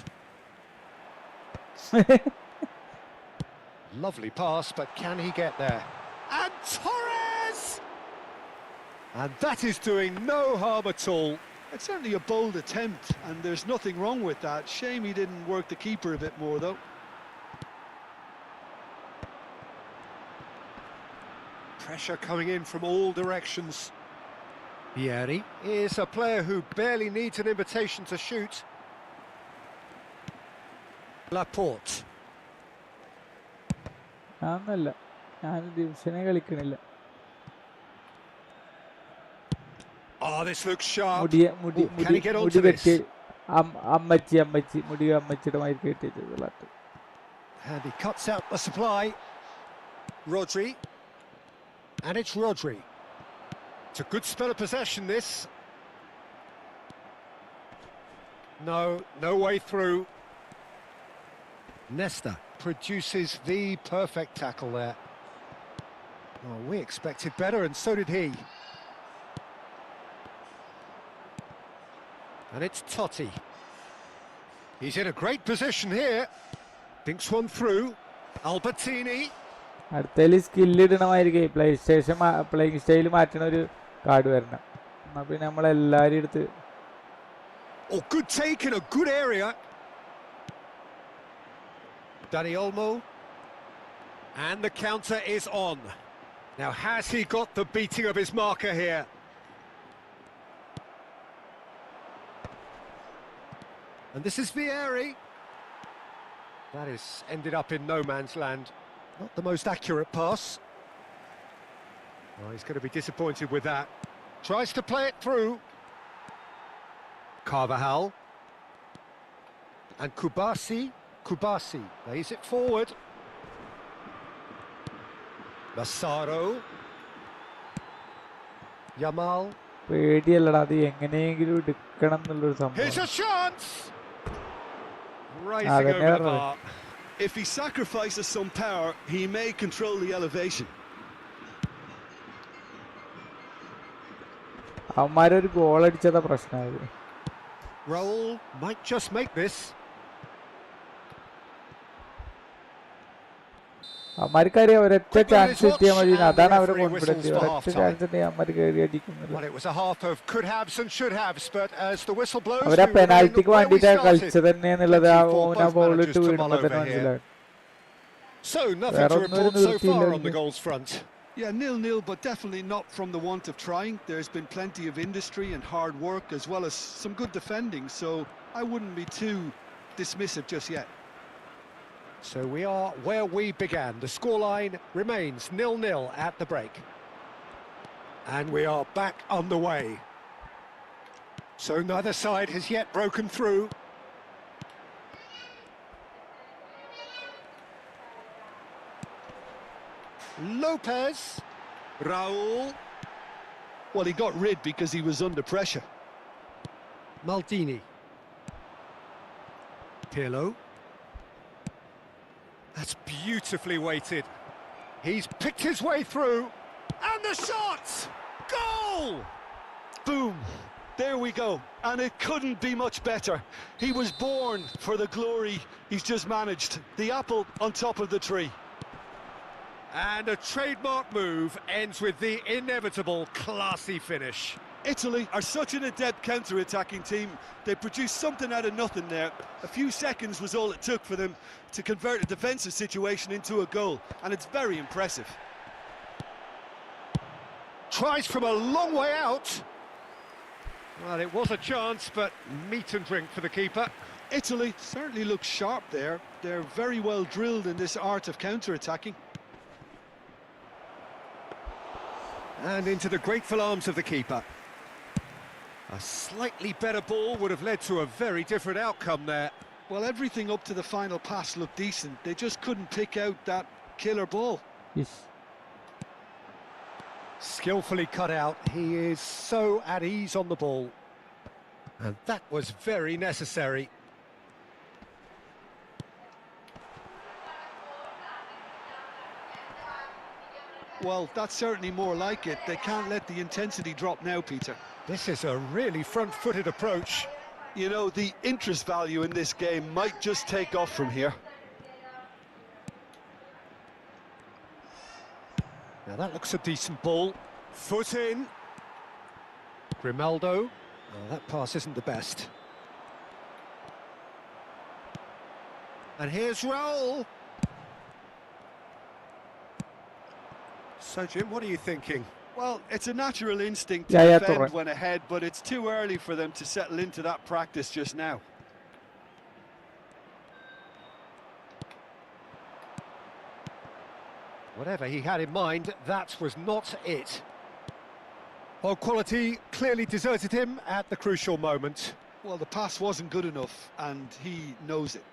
Lovely pass, but can he get there? And Torres! And that is doing no harm at all. It's certainly a bold attempt, and there's nothing wrong with that. Shame he didn't work the keeper a bit more, though. Pressure coming in from all directions. Vieri is a player who barely needs an invitation to shoot. Laporte. Oh, this looks sharp. Can he get onto this? And he cuts out the supply. Rodri. And it's Rodri. It's a good spell of possession, this. No way through. Nesta produces the perfect tackle there. Oh, we expected better, and so did he. And it's Totti. He's in a great position here. Thinks one through. Albertini. അടുത്തതിൽ skill ഇടണമായിരിക്കും. Playing style മാറ്റണ ഒരു card വരണം. എന്നാൽ പിന്നെ നമ്മളെല്ലാവരും എടുത്ത്. Oh, good take in a good area. Dani Olmo. And the counter is on. Now, has he got the beating of his marker here? And this is Vieri. That is ended up in no man's land. Not the most accurate pass. Oh, he's going to be disappointed with that. Tries to play it through. Carvajal. And Kubasi lays it forward. Massaro. Yamal. പേടിയല്ലടാ, അത് എങ്ങനെയെങ്കിലും എടുക്കണം എന്നുള്ളൊരു സംഭവം. Here's a chance. Rising over the bar. If he sacrifices some power, he may control the elevation. അവന്മാരൊരു goal അടിച്ചതാ പ്രശ്നമായത്. Raul might just make this. അവന്മാർക്കറിയാം ഒരൊറ്റ ചാൻസ് കിട്ടിയാൽ മതി. അതാണ് അവരെ കോൺഫിഡൻസ്. ഒരൊറ്റ ചാൻസ് ഉണ്ടെങ്കിൽ അവന്മാർ കയറി അടിക്കുന്നില്ല. Well, it was a half of could haves and should haves, but as the whistle blows, അവരാ പെനാൽറ്റിക്ക് വേണ്ടിയിട്ടാണ് കളിച്ചത് തന്നെയെന്നുള്ളത് ആ ഓന ബോളിട്ട് വീഴുമ്പോൾ തന്നെ മനസ്സിലായി. So nothing to report so far on the goals front. Yeah, 0-0, but definitely not from the want of trying. There's been plenty of industry and hard work, as well as some good defending, so I wouldn't be too dismissive just yet. So we are where we began. The scoreline remains 0-0 at the break. And we are back underway. So neither side has yet broken through. Lopez. Raul. Well, he got rid because he was under pressure. Maldini. Pirlo. That's beautifully weighted. He's picked his way through. And the shot! Goal! Boom! There we go. And it couldn't be much better. He was born for the glory he's just managed. The apple on top of the tree. And a trademark move ends with the inevitable classy finish. Italy are such an adept counter-attacking team. They produced something out of nothing there. A few seconds was all it took for them to convert a defensive situation into a goal, and it's very impressive. Tries from a long way out. Well, it was a chance, but meat and drink for the keeper. Italy certainly look sharp there. They're very well drilled in this art of counter-attacking. And into the grateful arms of the keeper. A slightly better ball would have led to a very different outcome there. Well, everything up to the final pass looked decent. They just couldn't pick out that killer ball. Yes. Skillfully cut out. He is so at ease on the ball. And that was very necessary. Well, that's certainly more like it. They can't let the intensity drop now, Peter. This is a really front-footed approach. You know, the interest value in this game might just take off from here. Now that looks a decent ball. Foot in. Grimaldo. Oh, that pass isn't the best. And here's Raul. So, Jim, what are you thinking? Well, it's a natural instinct to defend when ahead, but it's too early for them to settle into that practice just now. Whatever he had in mind, that was not it. Well, quality clearly deserted him at the crucial moment. Well, the pass wasn't good enough, and he knows it.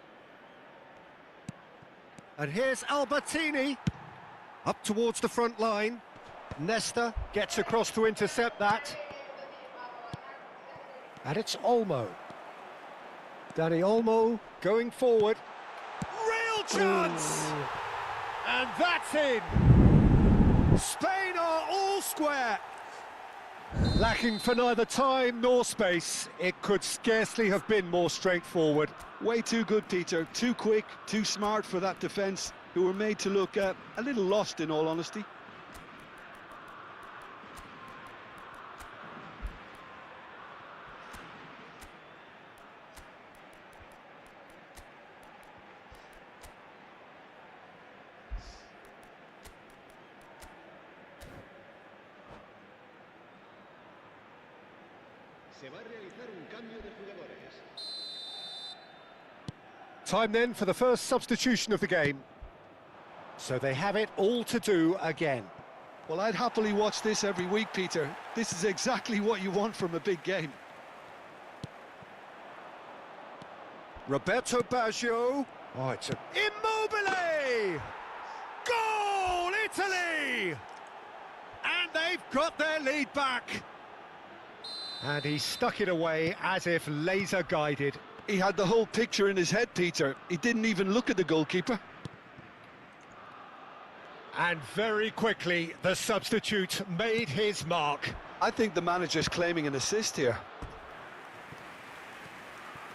And here's Albertini. Up towards the front line. Nesta gets across to intercept that. And it's Olmo. Dani Olmo going forward. Real chance! And that's in! Spain are all square! Lacking for neither time nor space, it could scarcely have been more straightforward. Way too good, Peter. Too quick, too smart for that defence, who were made to look a little lost, in all honesty. Se va a realizar un cambio de jugadores. Time then for the first substitution of the game. So they have it all to do again. Well, I'd happily watch this every week, Peter. This is exactly what you want from a big game. Roberto Baggio. Oh, it's a... Immobile! Goal, Italy! And they've got their lead back. And he stuck it away as if laser-guided. He had the whole picture in his head, Peter. He didn't even look at the goalkeeper. And very quickly, the substitute made his mark. I think the manager's claiming an assist here.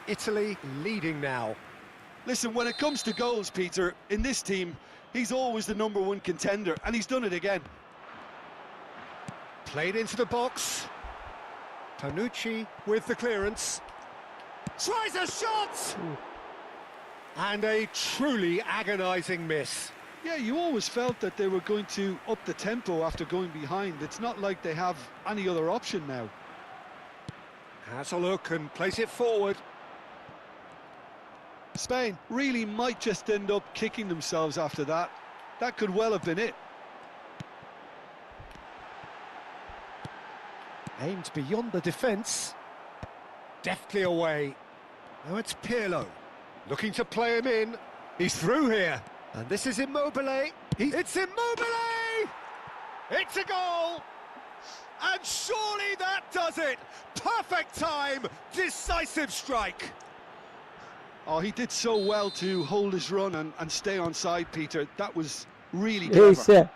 Italy leading now. Listen, when it comes to goals, Peter, in this team, he's always the #1 contender, and he's done it again. Played into the box. Panucci with the clearance. Tries a shot! And a truly agonising miss. Yeah, you always felt that they were going to up the tempo after going behind. It's not like they have any other option now. Has a look and plays it forward. Spain really might just end up kicking themselves after that. That could well have been it. Aimed beyond the defence. Deftly away. Now it's Pirlo. Looking to play him in. He's through here. And this is Immobile. It's Immobile! It's a goal! And surely that does it! Perfect time! Decisive strike! Oh, he did so well to hold his run and stay on side, Peter. That was really clever.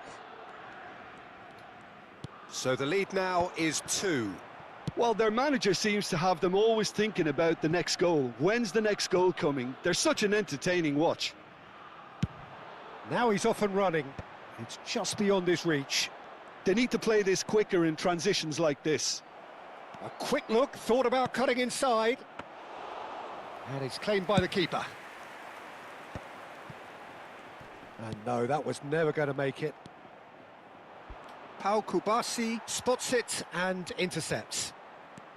So the lead now is 2. Well, their manager seems to have them always thinking about the next goal. When's the next goal coming? They're such an entertaining watch. Now he's off and running. It's just beyond his reach. They need to play this quicker in transitions like this. A quick look, thought about cutting inside. And it's claimed by the keeper. And no, that was never going to make it. Pau Kubasi spots it and intercepts.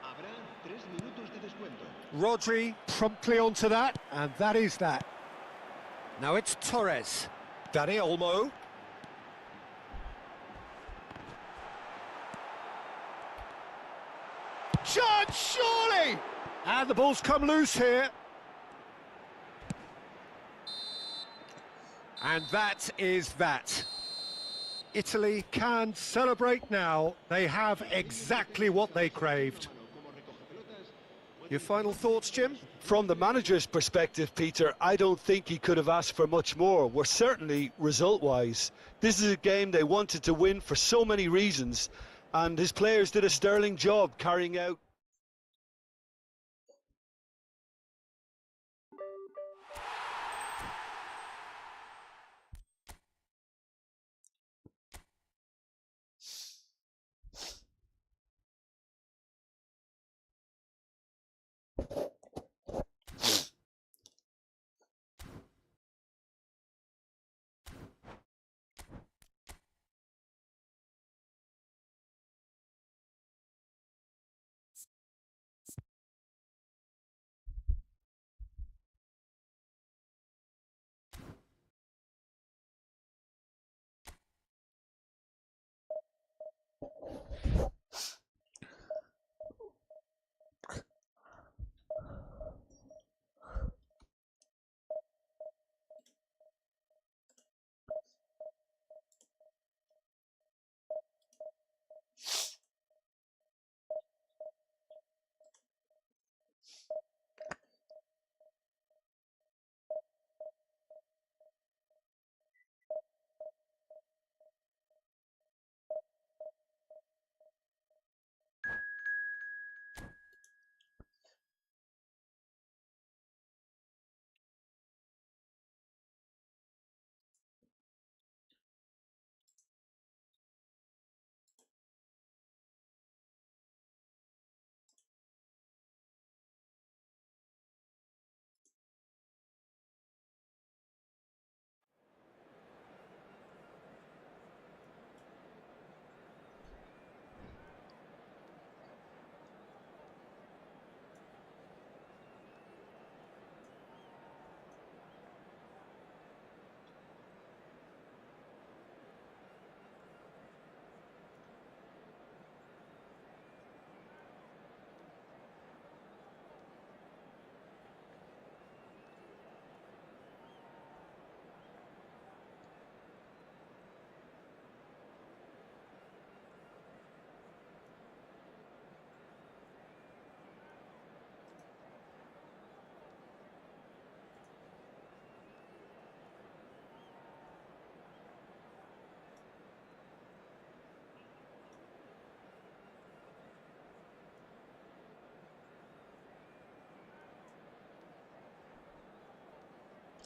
Habrá 3 minutos de descuento. Rodri promptly onto that, and that is that. Now it's Torres. Dani Olmo. Chance, surely! And the ball's come loose here. And that is that. Italy can celebrate now. They have exactly what they craved. Your final thoughts, Jim? From the manager's perspective, Peter, I don't think he could have asked for much more. We're certainly result-wise. This is a game they wanted to win for so many reasons, and his players did a sterling job carrying out.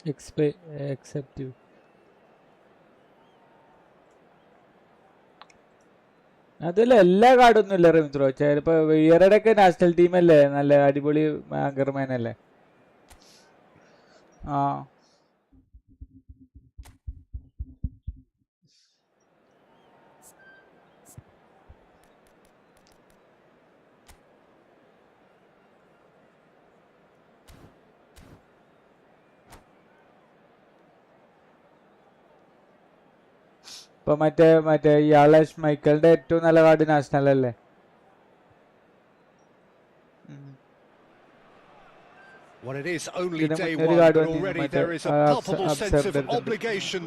Accept you. അതല്ല എല്ലാ കാർഡൊന്നും ഇല്ല റമിത്രോ. ചിലപ്പോ ഇയറുടെ ഒക്കെ national team അല്ലേ, നല്ല അടിപൊളി anchorman അല്ലേ. ആ ഇപ്പൊ മറ്റേ ഇയാളെ മൈക്കലിന്റെ ഏറ്റവും നല്ല കാർഡ് നാഷണൽ അല്ലേ. Well, it is only day one, but already there is a palpable sense of obligation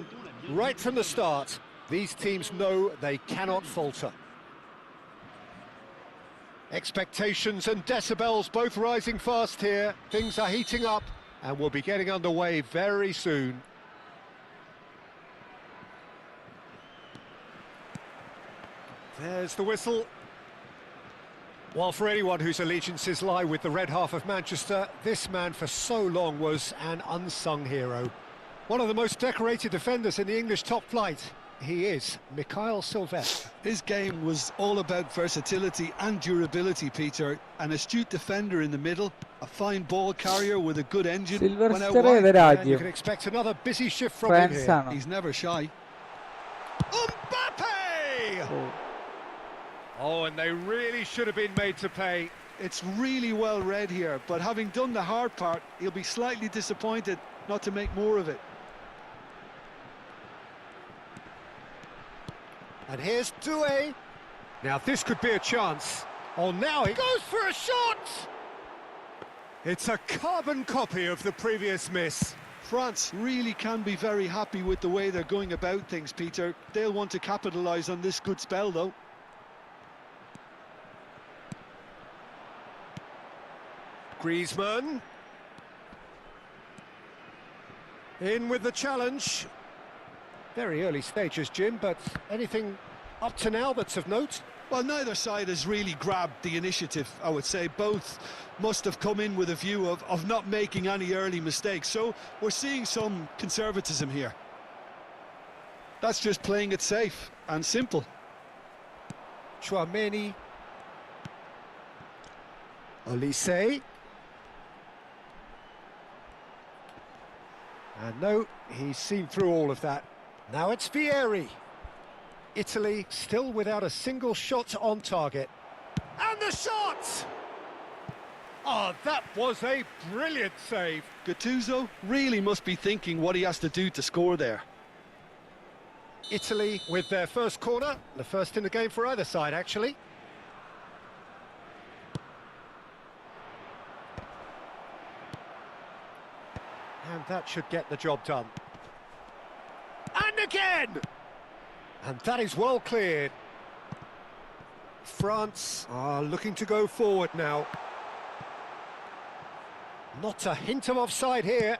right from the start. These teams know they cannot falter. Expectations and decibels both rising fast here. Things are heating up and we'll be getting underway very soon. There's the whistle. Well, for anyone whose allegiances lie with the red half of Manchester, this man for so long was an unsung hero. One of the most decorated defenders in the English top flight. He is Mikhail Sylvestre. His game was all about versatility and durability, Peter. An astute defender in the middle, a fine ball carrier with a good engine. And you can expect another busy shift from him here. He's never shy. Mbappe! Oh, and they really should have been made to pay. It's really well read here, but having done the hard part, he'll be slightly disappointed not to make more of it. And here's Doué. Now this could be a chance. Oh, now he goes for a shot! It's a carbon copy of the previous miss. France really can be very happy with the way they're going about things, Peter. They'll want to capitalise on this good spell, though. Griezmann. In with the challenge. Very early stages, Jim, but anything up to now that's of note? Well, neither side has really grabbed the initiative, I would say. Both must have come in with a view of not making any early mistakes, so we're seeing some conservatism here. That's just playing it safe and simple. Chouameni. Olise. And no, he's seen through all of that. Now it's Vieri. Italy still without a single shot on target. And the shot! Oh, that was a brilliant save. Gattuso really must be thinking what he has to do to score there. Italy with their first corner, the first in the game for either side, actually. And that should get the job done. And again! And that is well cleared. France are looking to go forward now. Not a hint of offside here.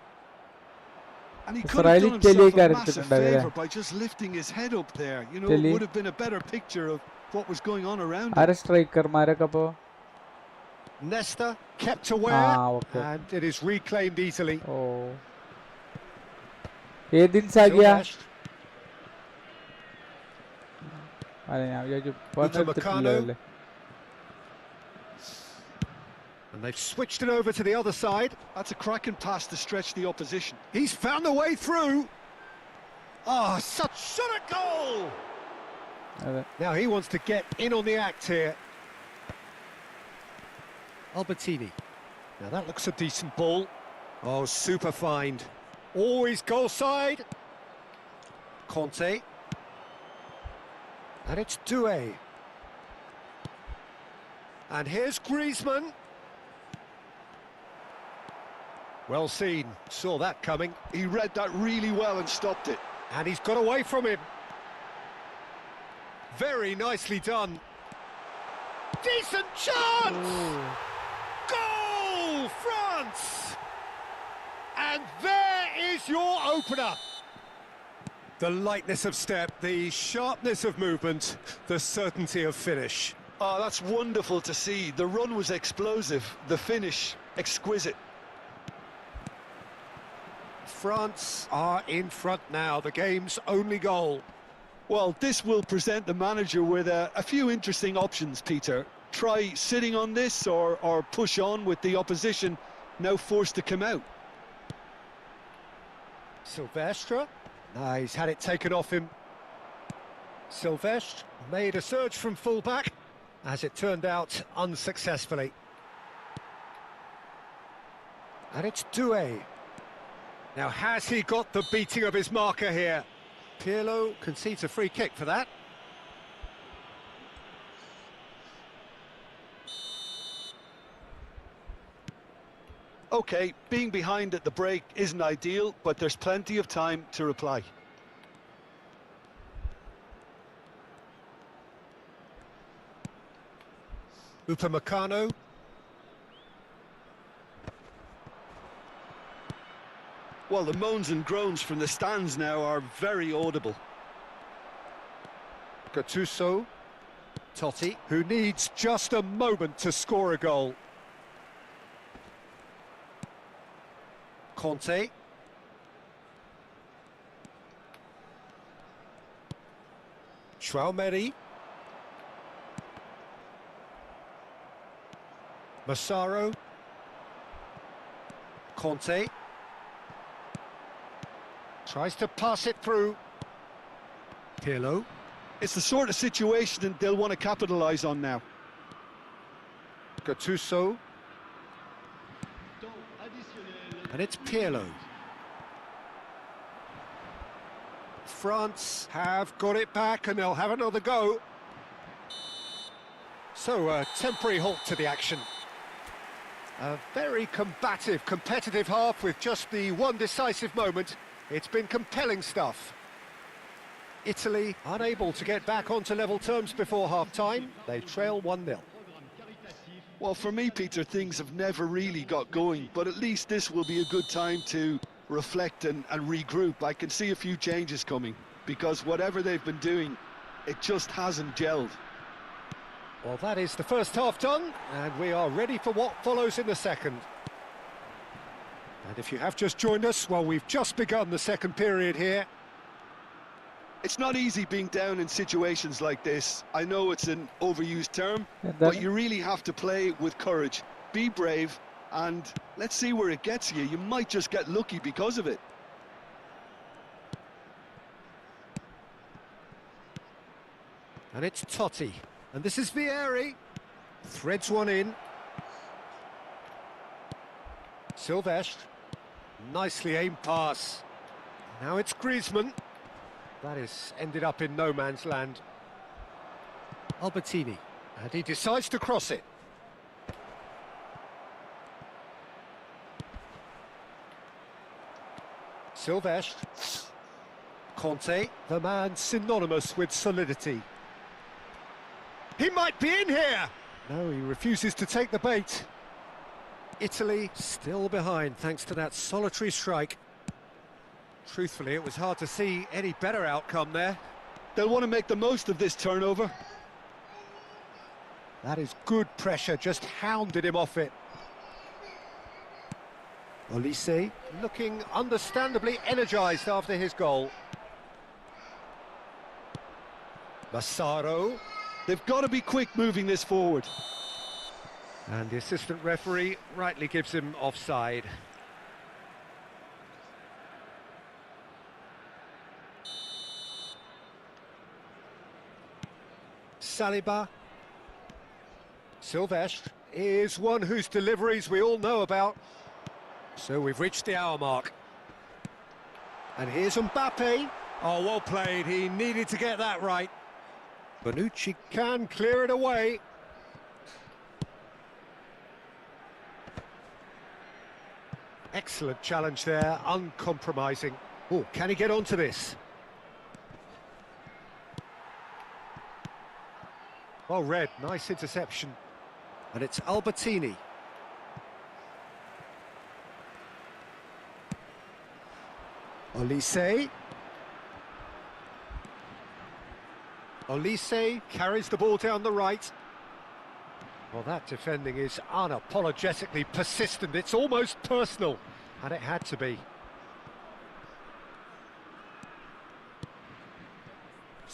And he could have done himself a massive favour by just lifting his head up there. You know, it would have been a better picture of what was going on around him. Nesta kept aware, and it is reclaimed easily. Oh. Edin Sagia. And they've switched it over to the other side. That's a cracking pass to stretch the opposition. He's found a way through. Oh, such a goal! Now he wants to get in on the act here. Albertini. Now that looks a decent ball. Oh, super find. Always goal side. Conte. And it's Doué. And here's Griezmann. Well seen, saw that coming. He read that really well and stopped it. And he's got away from him. Very nicely done. Decent chance! Ooh. Goal, France! And there is your opener. The lightness of step, the sharpness of movement, the certainty of finish. Oh, that's wonderful to see. The run was explosive, the finish exquisite. France are in front now, the game's only goal. Well, this will present the manager with a few interesting options, Peter. Try sitting on this or push on with the opposition now forced to come out. Silvestre. No, he's had it taken off him. Silvestre made a surge from full-back, as it turned out unsuccessfully. And it's Doué. Now, has he got the beating of his marker here? Pirlo concedes a free kick for that. Okay, being behind at the break isn't ideal, but there's plenty of time to reply. Upamecano. Well, the moans and groans from the stands now are very audible. Gattuso. Totti, who needs just a moment to score a goal. Conte. Traumeri. Massaro. Conte. Tries to pass it through. Pirlo. It's the sort of situation that they'll want to capitalise on now. Gattuso. And it's Pirlo. France have got it back and they'll have another go. So a temporary halt to the action. A very combative, competitive half with just the one decisive moment. It's been compelling stuff. Italy unable to get back onto level terms before half-time. They trail 1-0. Well, for me, Peter, things have never really got going, but at least this will be a good time to reflect and regroup. I can see a few changes coming, because whatever they've been doing, it just hasn't gelled. Well, that is the first half done, and we are ready for what follows in the second. And if you have just joined us, well, we've just begun the second period here. It's not easy being down in situations like this. I know it's an overused term, but you really have to play with courage. Be brave, and let's see where it gets you. You might just get lucky because of it. And it's Totti. And this is Vieri. Threads one in. Silvestre. Nicely aimed pass. Now it's Griezmann. That has ended up in no man's land. Albertini. And he decides to cross it. Silvestre. Conte, the man synonymous with solidity. He might be in here! No, he refuses to take the bait. Italy still behind thanks to that solitary strike. Truthfully, it was hard to see any better outcome there. They'll want to make the most of this turnover. That is good pressure, just hounded him off it. Olise looking understandably energised after his goal. Massaro. They've got to be quick moving this forward. And the assistant referee rightly gives him offside. Saliba. Silvestre is one whose deliveries we all know about. So we've reached the hour mark. And here's Mbappe. Oh, well played. He needed to get that right. Bonucci can clear it away. Excellent challenge there, uncompromising. Oh, can he get onto this? Well read, nice interception. And it's Albertini. Olise. Olise carries the ball down the right. Well, that defending is unapologetically persistent. It's almost personal, and it had to be.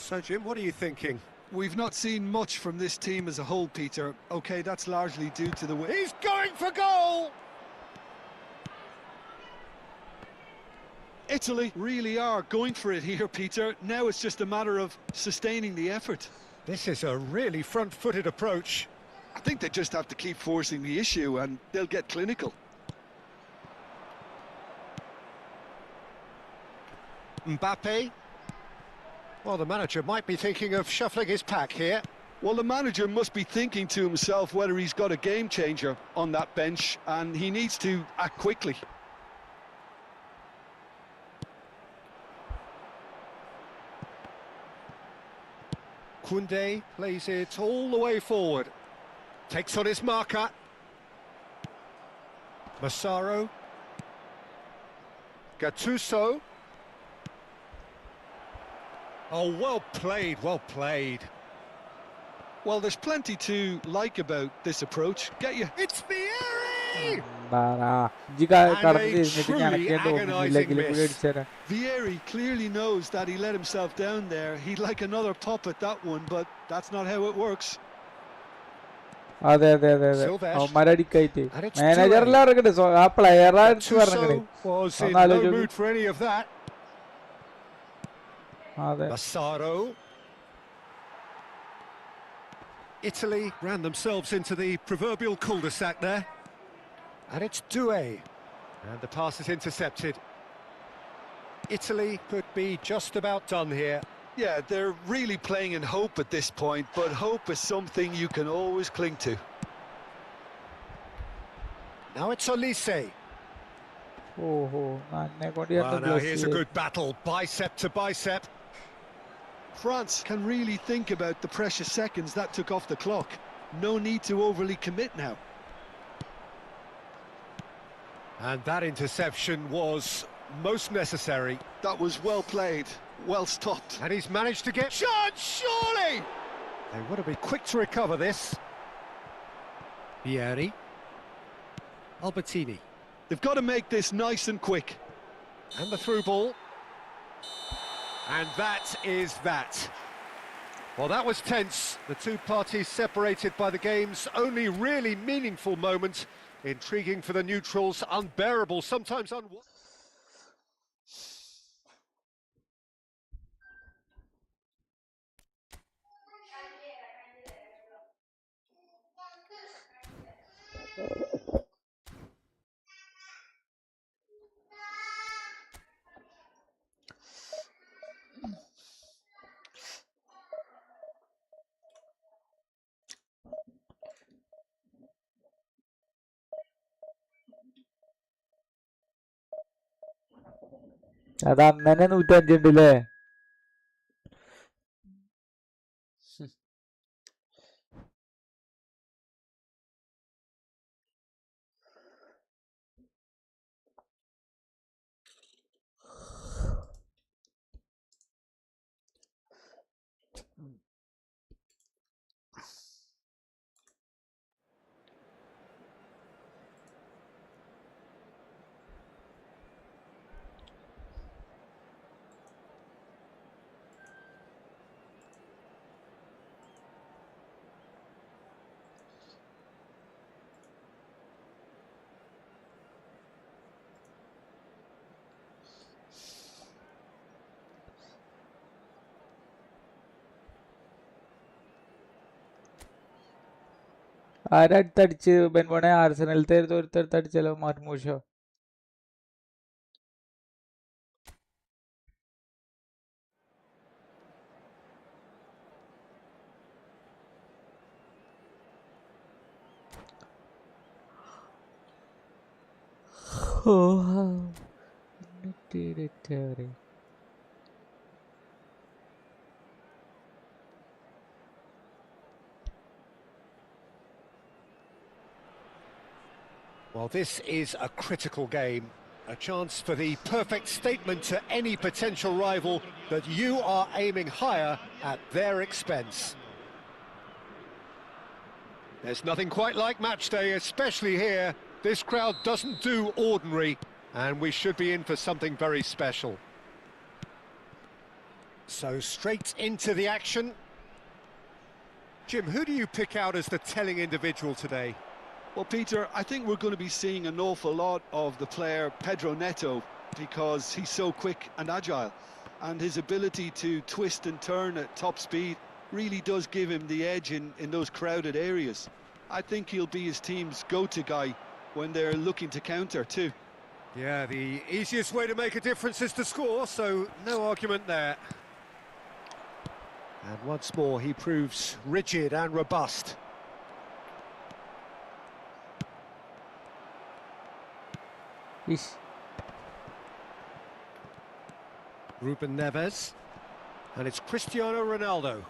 So, Jim, what are you thinking? We've not seen much from this team as a whole, Peter. OK, that's largely due to the way... He's going for goal! Italy really are going for it here, Peter. Now it's just a matter of sustaining the effort. This is a really front-footed approach. I think they just have to keep forcing the issue and they'll get clinical. Mbappe. Well, the manager might be thinking of shuffling his pack here. Well, the manager must be thinking to himself whether he's got a game changer on that bench, and he needs to act quickly. Koundé plays it all the way forward. Takes on his marker. Massaro. Gattuso. Oh, well played, well played. Well, there's plenty to like about this approach. Get you. It's Vieri! Vieri clearly knows that he let himself down there. He'd like another pop at that one, but that's not how it works. Gattuso was in no mood for any of that. Massaro. Italy ran themselves into the proverbial cul-de-sac there. And it's Doué. And the pass is intercepted. Italy could be just about done here. Yeah, they're really playing in hope at this point, but hope is something you can always cling to. Now it's Olise. Oh, Now here's a good battle, bicep to bicep. France can really think about the precious seconds that took off the clock. No need to overly commit now. And that interception was most necessary. That was well played, well stopped. And he's managed to get... Shot, surely! They want to be quick to recover this. Vieri. Albertini. They've got to make this nice and quick. And the through ball. And that is that. Well, that was tense. The two parties separated by the game's only really meaningful moment. Intriguing for the neutrals, unbearable, sometimes unwatchable. അത് അന്നെ 105 ആരടുത്തടിച്ച് ബെൻബോണെ ആർസനലത്തെ ഒരുത്തടുത്തടിച്ചാലോ മാർമൂഷോ Well, this is a critical game, a chance for the perfect statement to any potential rival that you are aiming higher at their expense. There's nothing quite like match day, especially here. This crowd doesn't do ordinary, and we should be in for something very special. So straight into the action. Jim, who do you pick out as the telling individual today? Well, Peter, I think we're going to be seeing an awful lot of the player Pedro Neto because he's so quick and agile, and his ability to twist and turn at top speed really does give him the edge in those crowded areas. I think he'll be his team's go-to guy when they're looking to counter too. Yeah, the easiest way to make a difference is to score, so no argument there. And once more, he proves rigid and robust. Ish. Ruben Neves, and it's Cristiano Ronaldo.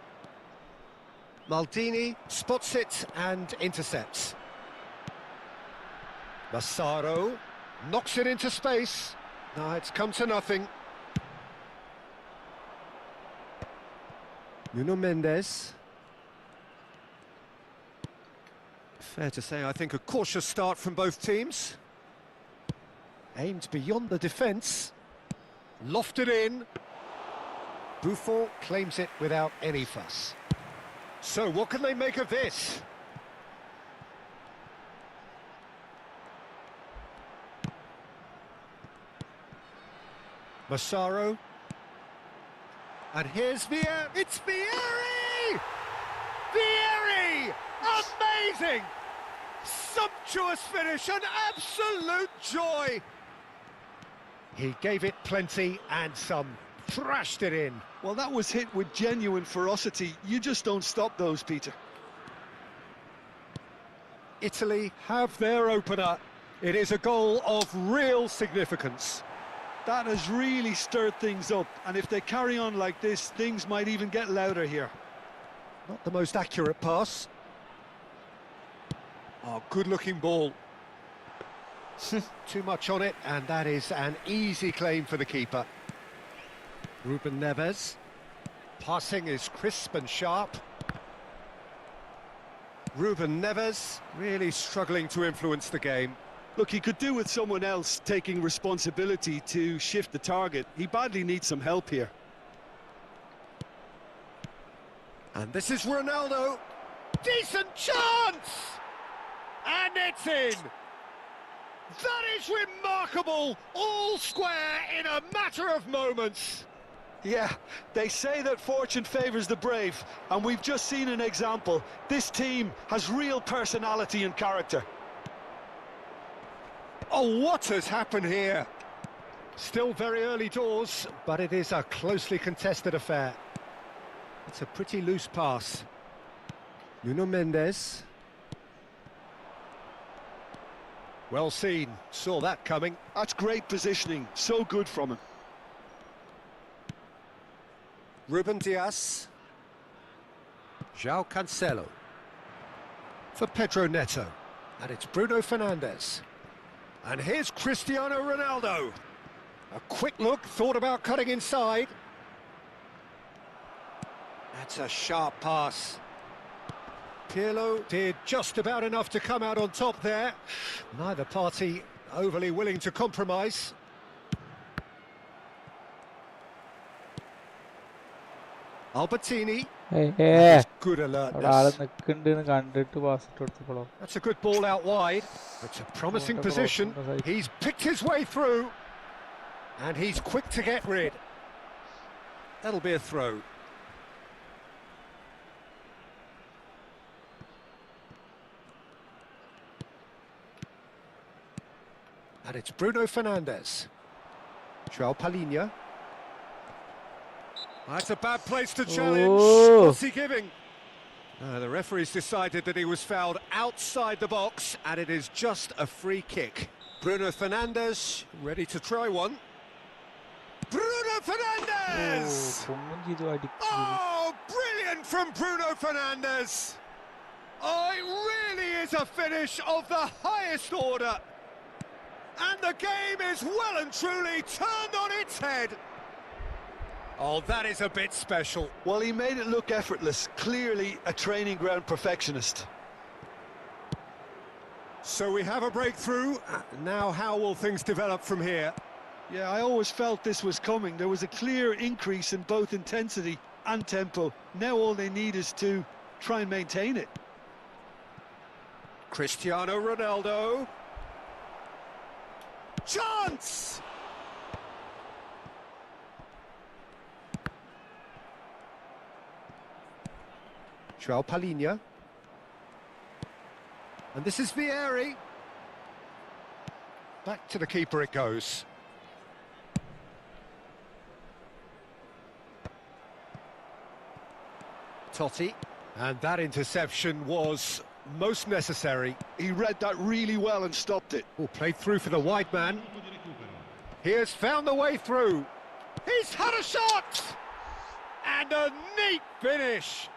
Maldini spots it and intercepts. Massaro knocks it into space. No, it's come to nothing. Nuno Mendes. Fair to say, I think a cautious start from both teams. Aimed beyond the defence. Lofted in. Buffon claims it without any fuss. So what can they make of this? Massaro. And here's Vieri. It's Vieri! Vieri! Amazing! Sumptuous finish, an absolute joy! He gave it plenty and some. Thrashed it in. Well, that was hit with genuine ferocity. You just don't stop those, Peter. Italy have their opener. It is a goal of real significance. That has really stirred things up, and if they carry on like this, things might even get louder here. Not the most accurate pass. Oh, good-looking ball. Too much on it, and that is an easy claim for the keeper. Ruben Neves. Passing is crisp and sharp. Ruben Neves really struggling to influence the game. Look, he could do with someone else taking responsibility to shift the target. He badly needs some help here. And this is Ronaldo. Decent chance! And it's in! That is remarkable! All square in a matter of moments. Yeah, they say that fortune favours the brave, and we've just seen an example. This team has real personality and character. Oh, what has happened here? Still very early doors, but it is a closely contested affair. It's a pretty loose pass. Nuno Mendes. Well seen, saw that coming. That's great positioning, so good from him. Ruben Dias. João Cancelo. For Pedro Neto. And it's Bruno Fernandes. And here's Cristiano Ronaldo. A quick look, thought about cutting inside. That's a sharp pass. Pirlo did just about enough to come out on top there. Neither party overly willing to compromise. Albertini. Hey. Good alertness. That's a good ball out wide. It's a promising position. He's picked his way through. And he's quick to get rid. That'll be a throw. And it's Bruno Fernandes. João Palhinha. That's a bad place to challenge. Oh. What's he giving? The referee's decided that he was fouled outside the box, and it is just a free kick. Bruno Fernandes ready to try one. Bruno Fernandes! Oh, brilliant from Bruno Fernandes! Oh, it really is a finish of the highest order. And the game is well and truly turned on its head. Oh, that is a bit special. Well, he made it look effortless. Clearly a training ground perfectionist. So we have a breakthrough. Now how will things develop from here? Yeah, I always felt this was coming. There was a clear increase in both intensity and tempo. Now all they need is to try and maintain it. Cristiano Ronaldo. Chance! João Palhinha. And this is Vieri. Back to the keeper it goes. Totti. And that interception was most necessary. He read that really well and stopped it. Oh, played through for the wide man. He has found the way through. He's had a shot! And a neat finish.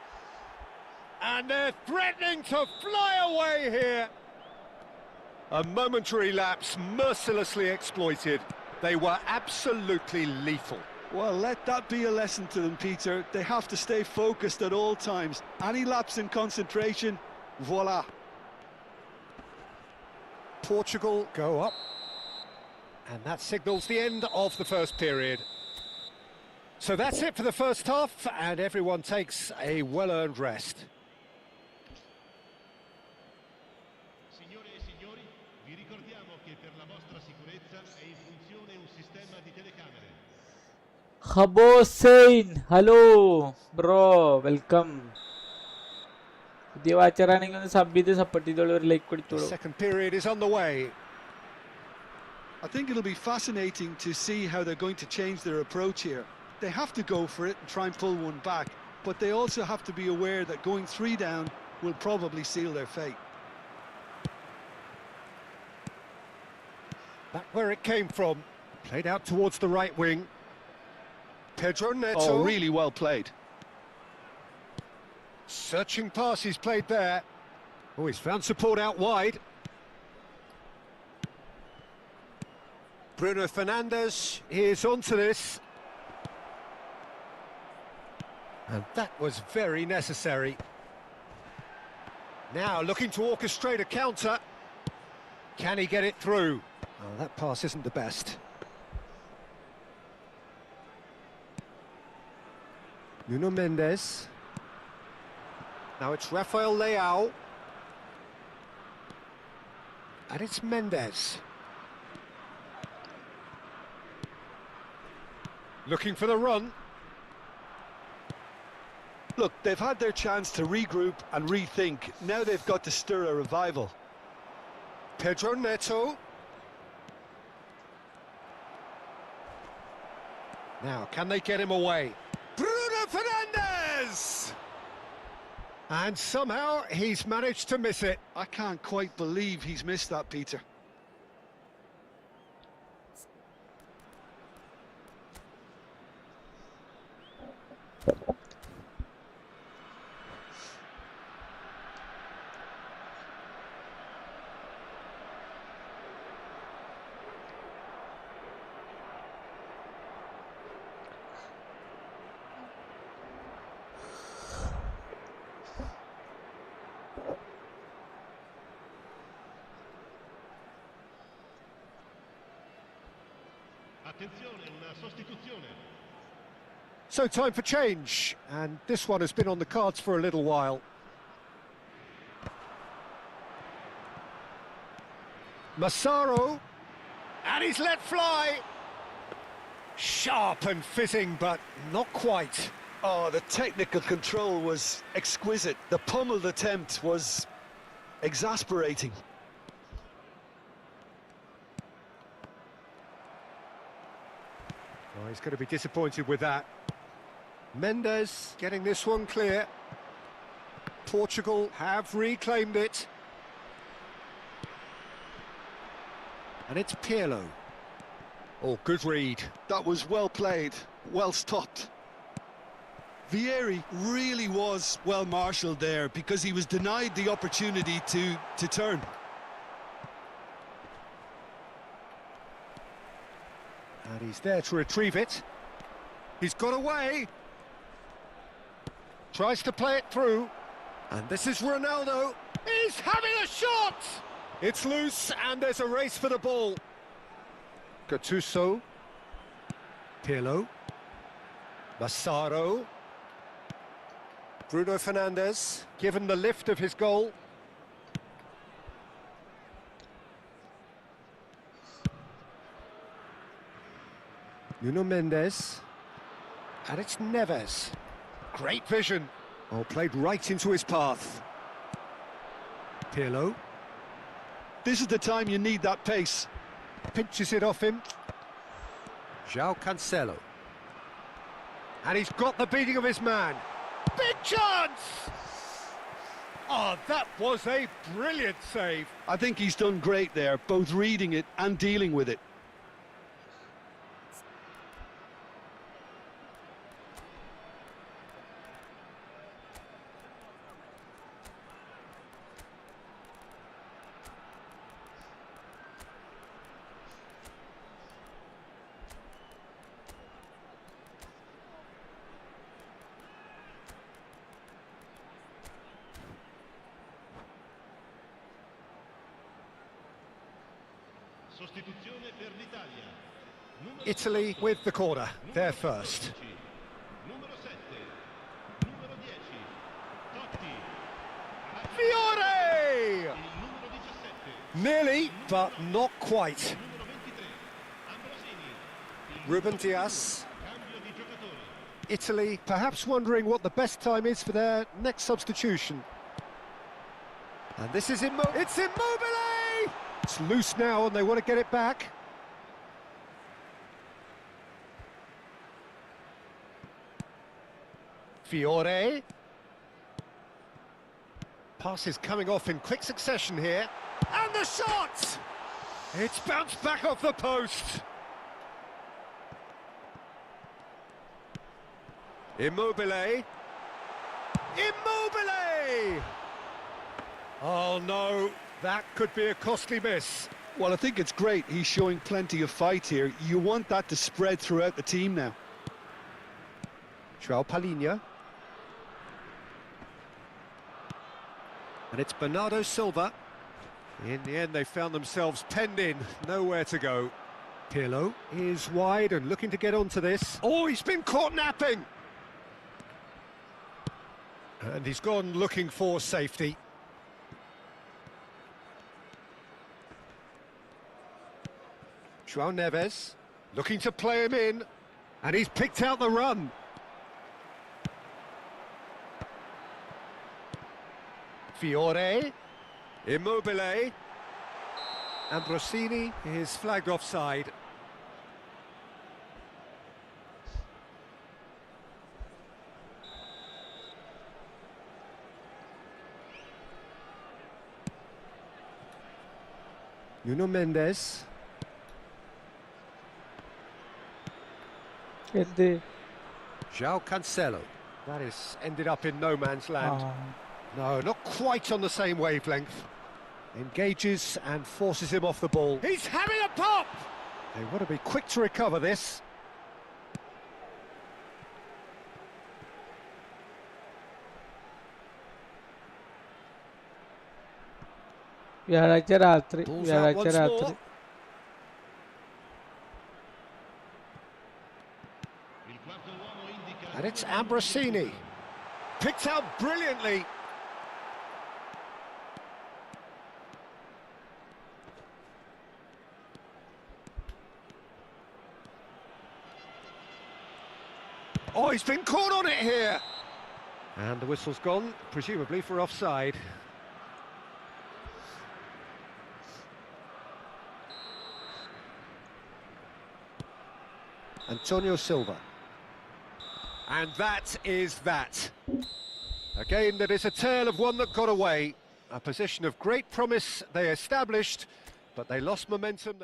And they're threatening to fly away here. A momentary lapse mercilessly exploited. They were absolutely lethal. Well, let that be a lesson to them, Peter. They have to stay focused at all times. Any lapse in concentration, voila. Portugal go up. And that signals the end of the first period. So that's it for the first half, and everyone takes a well-earned rest. Signore e signori, vi ricordiamo che per la vostra sicurezza è in funzione un sistema di telecamere. Hussein, hello bro, welcome. പുതിയ വാച്ചറാണെങ്കിൽ ഒന്ന് sub ചെയ്ത് support ചെയ്തോളൂ, ഒരു like The കൊടുത്തോളൂ. second period is on the way. I think it'll be fascinating to see how they're going to change their approach here. They have to go for it and try and pull one back, but they also have to be aware that going 3 down will probably seal their fate. Back where it came from. Played out towards the right wing. Pedro Neto. Oh, really well played. Searching pass he's played there. Oh, he's found support out wide. Bruno Fernandes is onto this. And that was very necessary. Now looking to orchestrate a counter. Can he get it through? Oh, that pass isn't the best. Nuno Mendes. Now it's Rafael Leao. And it's Mendes. Looking for the run. Look, they've had their chance to regroup and rethink. Now they've got to stir a revival. Pedro Neto. Now, can they get him away? Bruno Fernandes! And somehow he's managed to miss it. I can't quite believe he's missed that, Peter. Attenzione, una sostituzione. So time for change, and this one has been on the cards for a little while. Massaro, and he's let fly. Sharp and fitting, but not quite. Oh, the technical control was exquisite. The pummeled attempt was exasperating. Oh, he's going to be disappointed with that. Mendes getting this one clear. Portugal have reclaimed it. And it's Pirlo. Oh, good read. That was well played, well stopped. Vieri really was well marshalled there because he was denied the opportunity to turn. And he's there to retrieve it. He's got away. Tries to play it through. And this is Ronaldo. He's having a shot! It's loose and there's a race for the ball. Gattuso. Pirlo. Massaro. Bruno Fernandes, given the lift of his goal. Nuno Mendes. And it's Neves. Great vision. Oh, played right into his path. Pirlo. This is the time you need that pace. Pinches it off him. João Cancelo. And he's got the beating of his man. Big chance! Oh, that was a brilliant save. I think he's done great there, both reading it and dealing with it. Italy with the corner, they're first. Fiore! Nearly, but not quite. Ruben Dias. Italy perhaps wondering what the best time is for their next substitution. And this is it's Immobile! It's loose now and they want to get it back. Fiore. Passes coming off in quick succession here. And the shot! It's bounced back off the post. Immobile. Immobile! Oh no, that could be a costly miss. Well, I think it's great. He's showing plenty of fight here. You want that to spread throughout the team now. João Palhinha. And it's Bernardo Silva. In the end, they found themselves penned in, nowhere to go. Pirlo is wide and looking to get onto this. Oh, he's been caught napping! And he's gone looking for safety. João Neves, looking to play him in, and he's picked out the run. Fiore, Immobile, and Rossini is flagged offside. Nuno Mendes. João Cancelo. That is ended up in no man's land. No, not quite on the same wavelength. Engages and forces him off the ball. He's having a pop! They want to be quick to recover this. വ്യാഴാഴ്ച രാത്രി Balls out once more. And it's Ambrosini. Picked out brilliantly. Oh, he's been caught on it here. And the whistle's gone, presumably for offside. Antonio Silva. And that is that. A game that is a tale of one that got away. A position of great promise they established, but they lost momentum.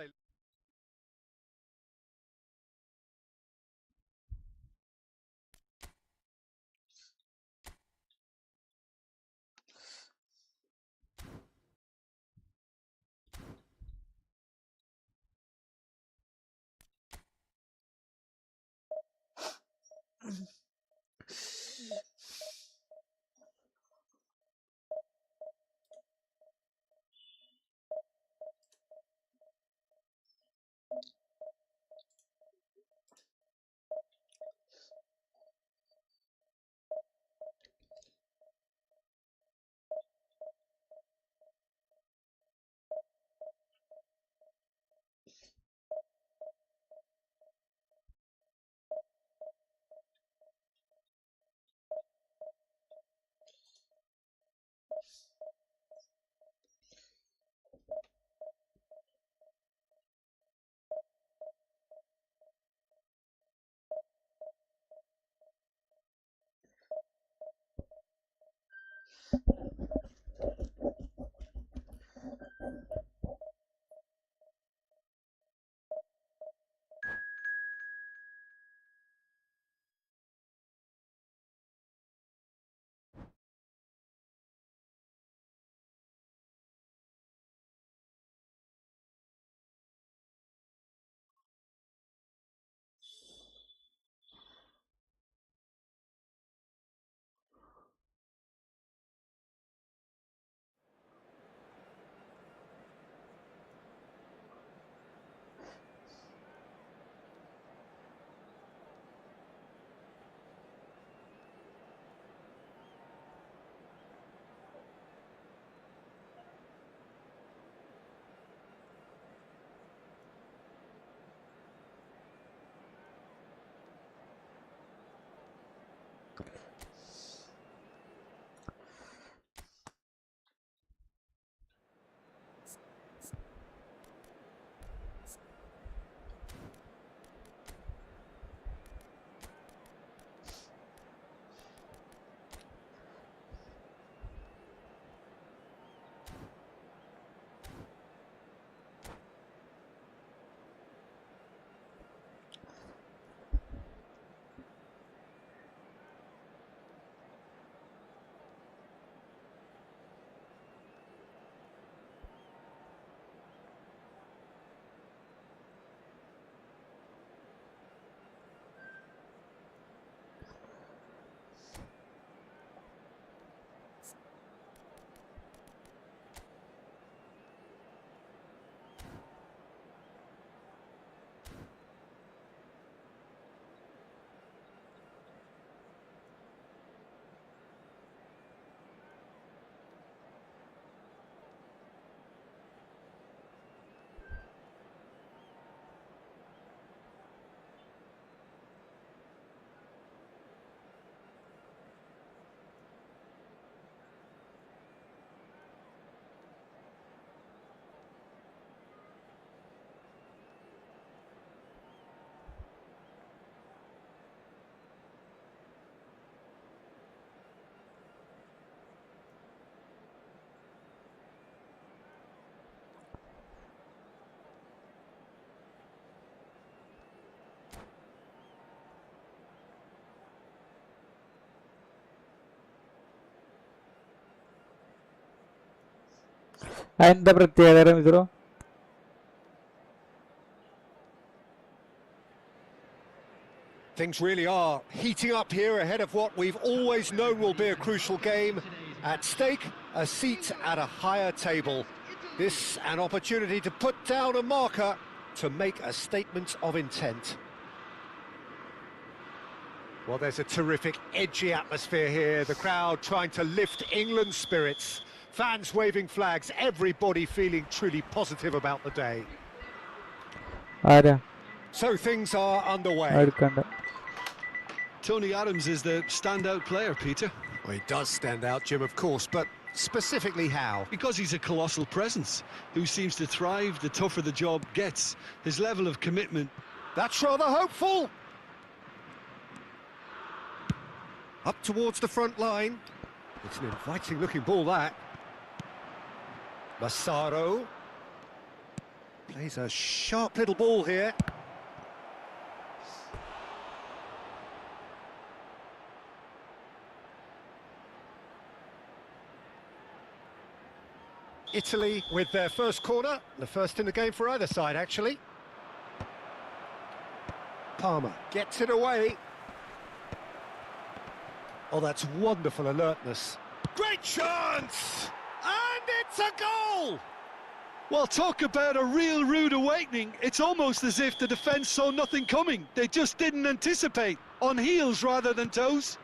എന്താ പ്രത്യേകത മിത്രോ? Things really are heating up here ahead of what we've always known will be a crucial game. At stake, a seat at a higher table. This an opportunity to put down a marker to make a statement of intent. Well, there's a terrific, edgy atmosphere here. The crowd trying to lift England's spirits. Fans waving flags, everybody feeling truly positive about the day. ആരാ So things are underway. എടുക്കണ്ട. Tony Adams is the standout player, Peter. Well, he does stand out, Jim, of course, but specifically how? Because he's a colossal presence who seems to thrive the tougher the job gets. His level of commitment... That's rather hopeful. Up towards the front line. It's an inviting-looking ball, that. Massaro plays a sharp little ball here. Italy with their first corner, the first in the game for either side, actually. Palmer gets it away. Oh, that's wonderful alertness. Great chance! And it's a goal! Well, talk about a real rude awakening. It's almost as if the defence saw nothing coming. They just didn't anticipate. On heels rather than toes.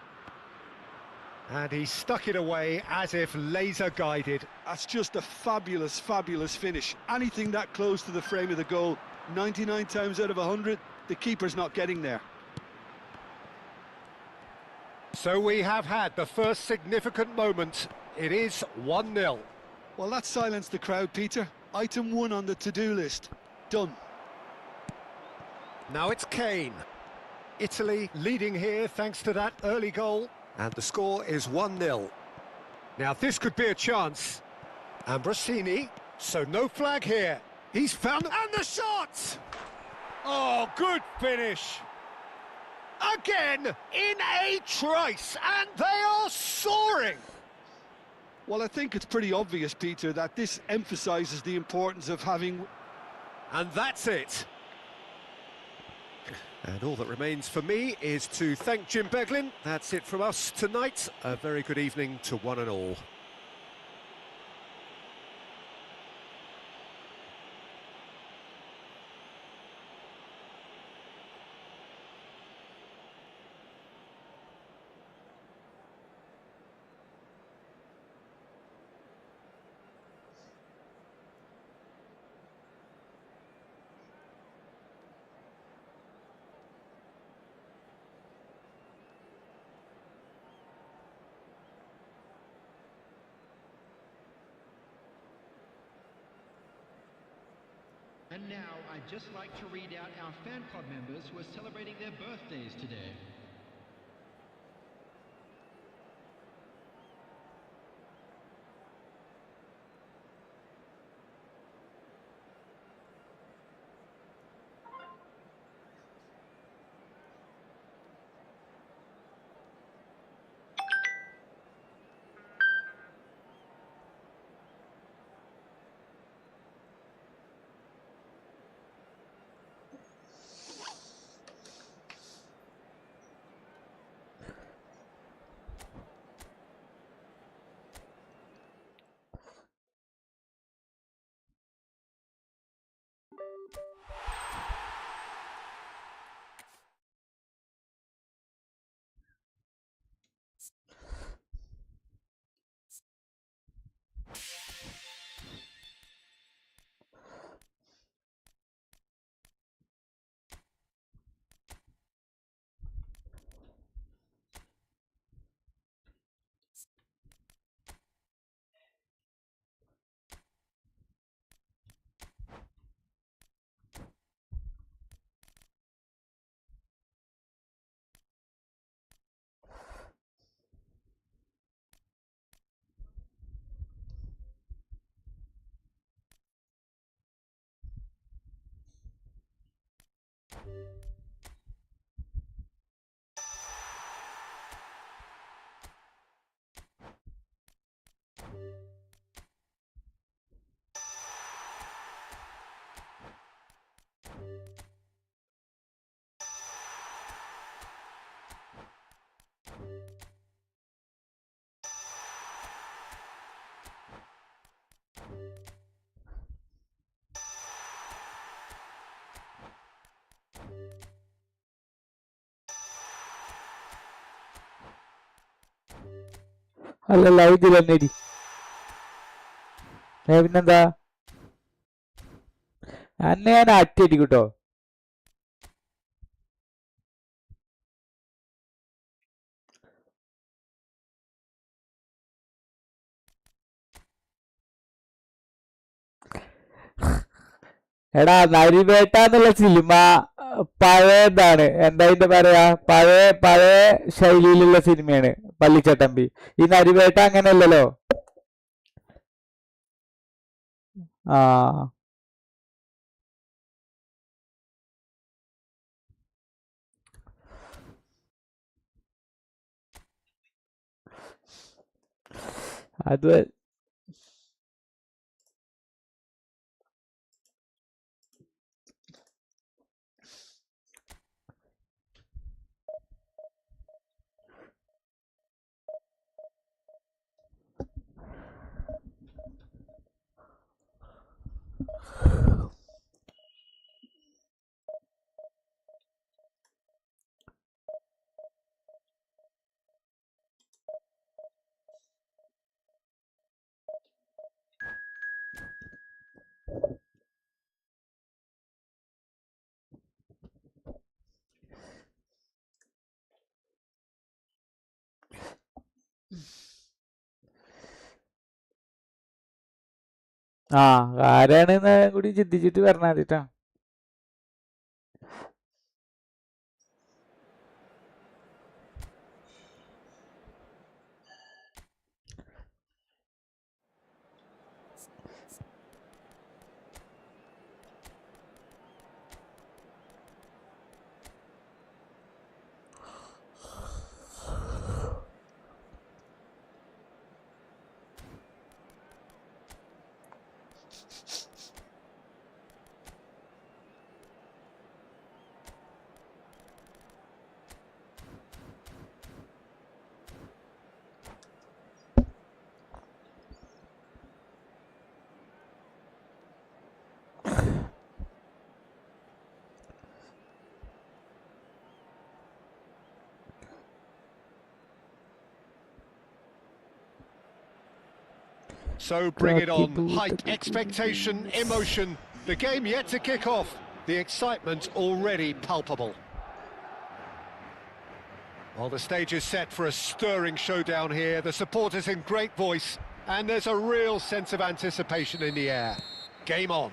And he stuck it away as if laser-guided. That's just a fabulous, fabulous finish. Anything that close to the frame of the goal, 99 times out of 100, the keeper's not getting there. So we have had the first significant moment. It is 1-0. Well, that silenced the crowd, Peter. Item 1 on the to-do list. Done. Now it's Kane. Italy leading here thanks to that early goal. And the score is 1-0. Now this could be a chance. Ambrosini, so no flag here. He's found... And the shot! Oh, good finish. Again, in a trice, and they are soaring. Well, I think it's pretty obvious, Peter, that this emphasises the importance of having... And that's it. And all that remains for me is to thank Jim Beglin. That's it from us tonight. A very good evening to one and all. And now I'd just like to read out our fan club members who are celebrating their birthdays today. അല്ലല്ല ഇതിലെന്നേടി പിന്നെന്താ അന്നെ ഞാൻ അറ്റടിക്കും കേട്ടോ. എടാ നരിവേട്ട എന്നുള്ള cinema പഴയതാണ്, എന്താ അതിന്റെ പറയാ, പഴയ പഴയ ശൈലിയിലുള്ള സിനിമയാണ് പള്ളിച്ചട്ടമ്പി. ഈ നരിവേട്ട അങ്ങനെയല്ലല്ലോ. ആ അത് ആരാണെന്ന് കൂടി ചിന്തിച്ചിട്ട് പറഞ്ഞാൽ മതിട്ടാ. So bring it on. Hike expectation, emotion. The game yet to kick off. The excitement already palpable. Well, the stage is set for a stirring showdown here. The supporters in great voice, and there's a real sense of anticipation in the air. Game on.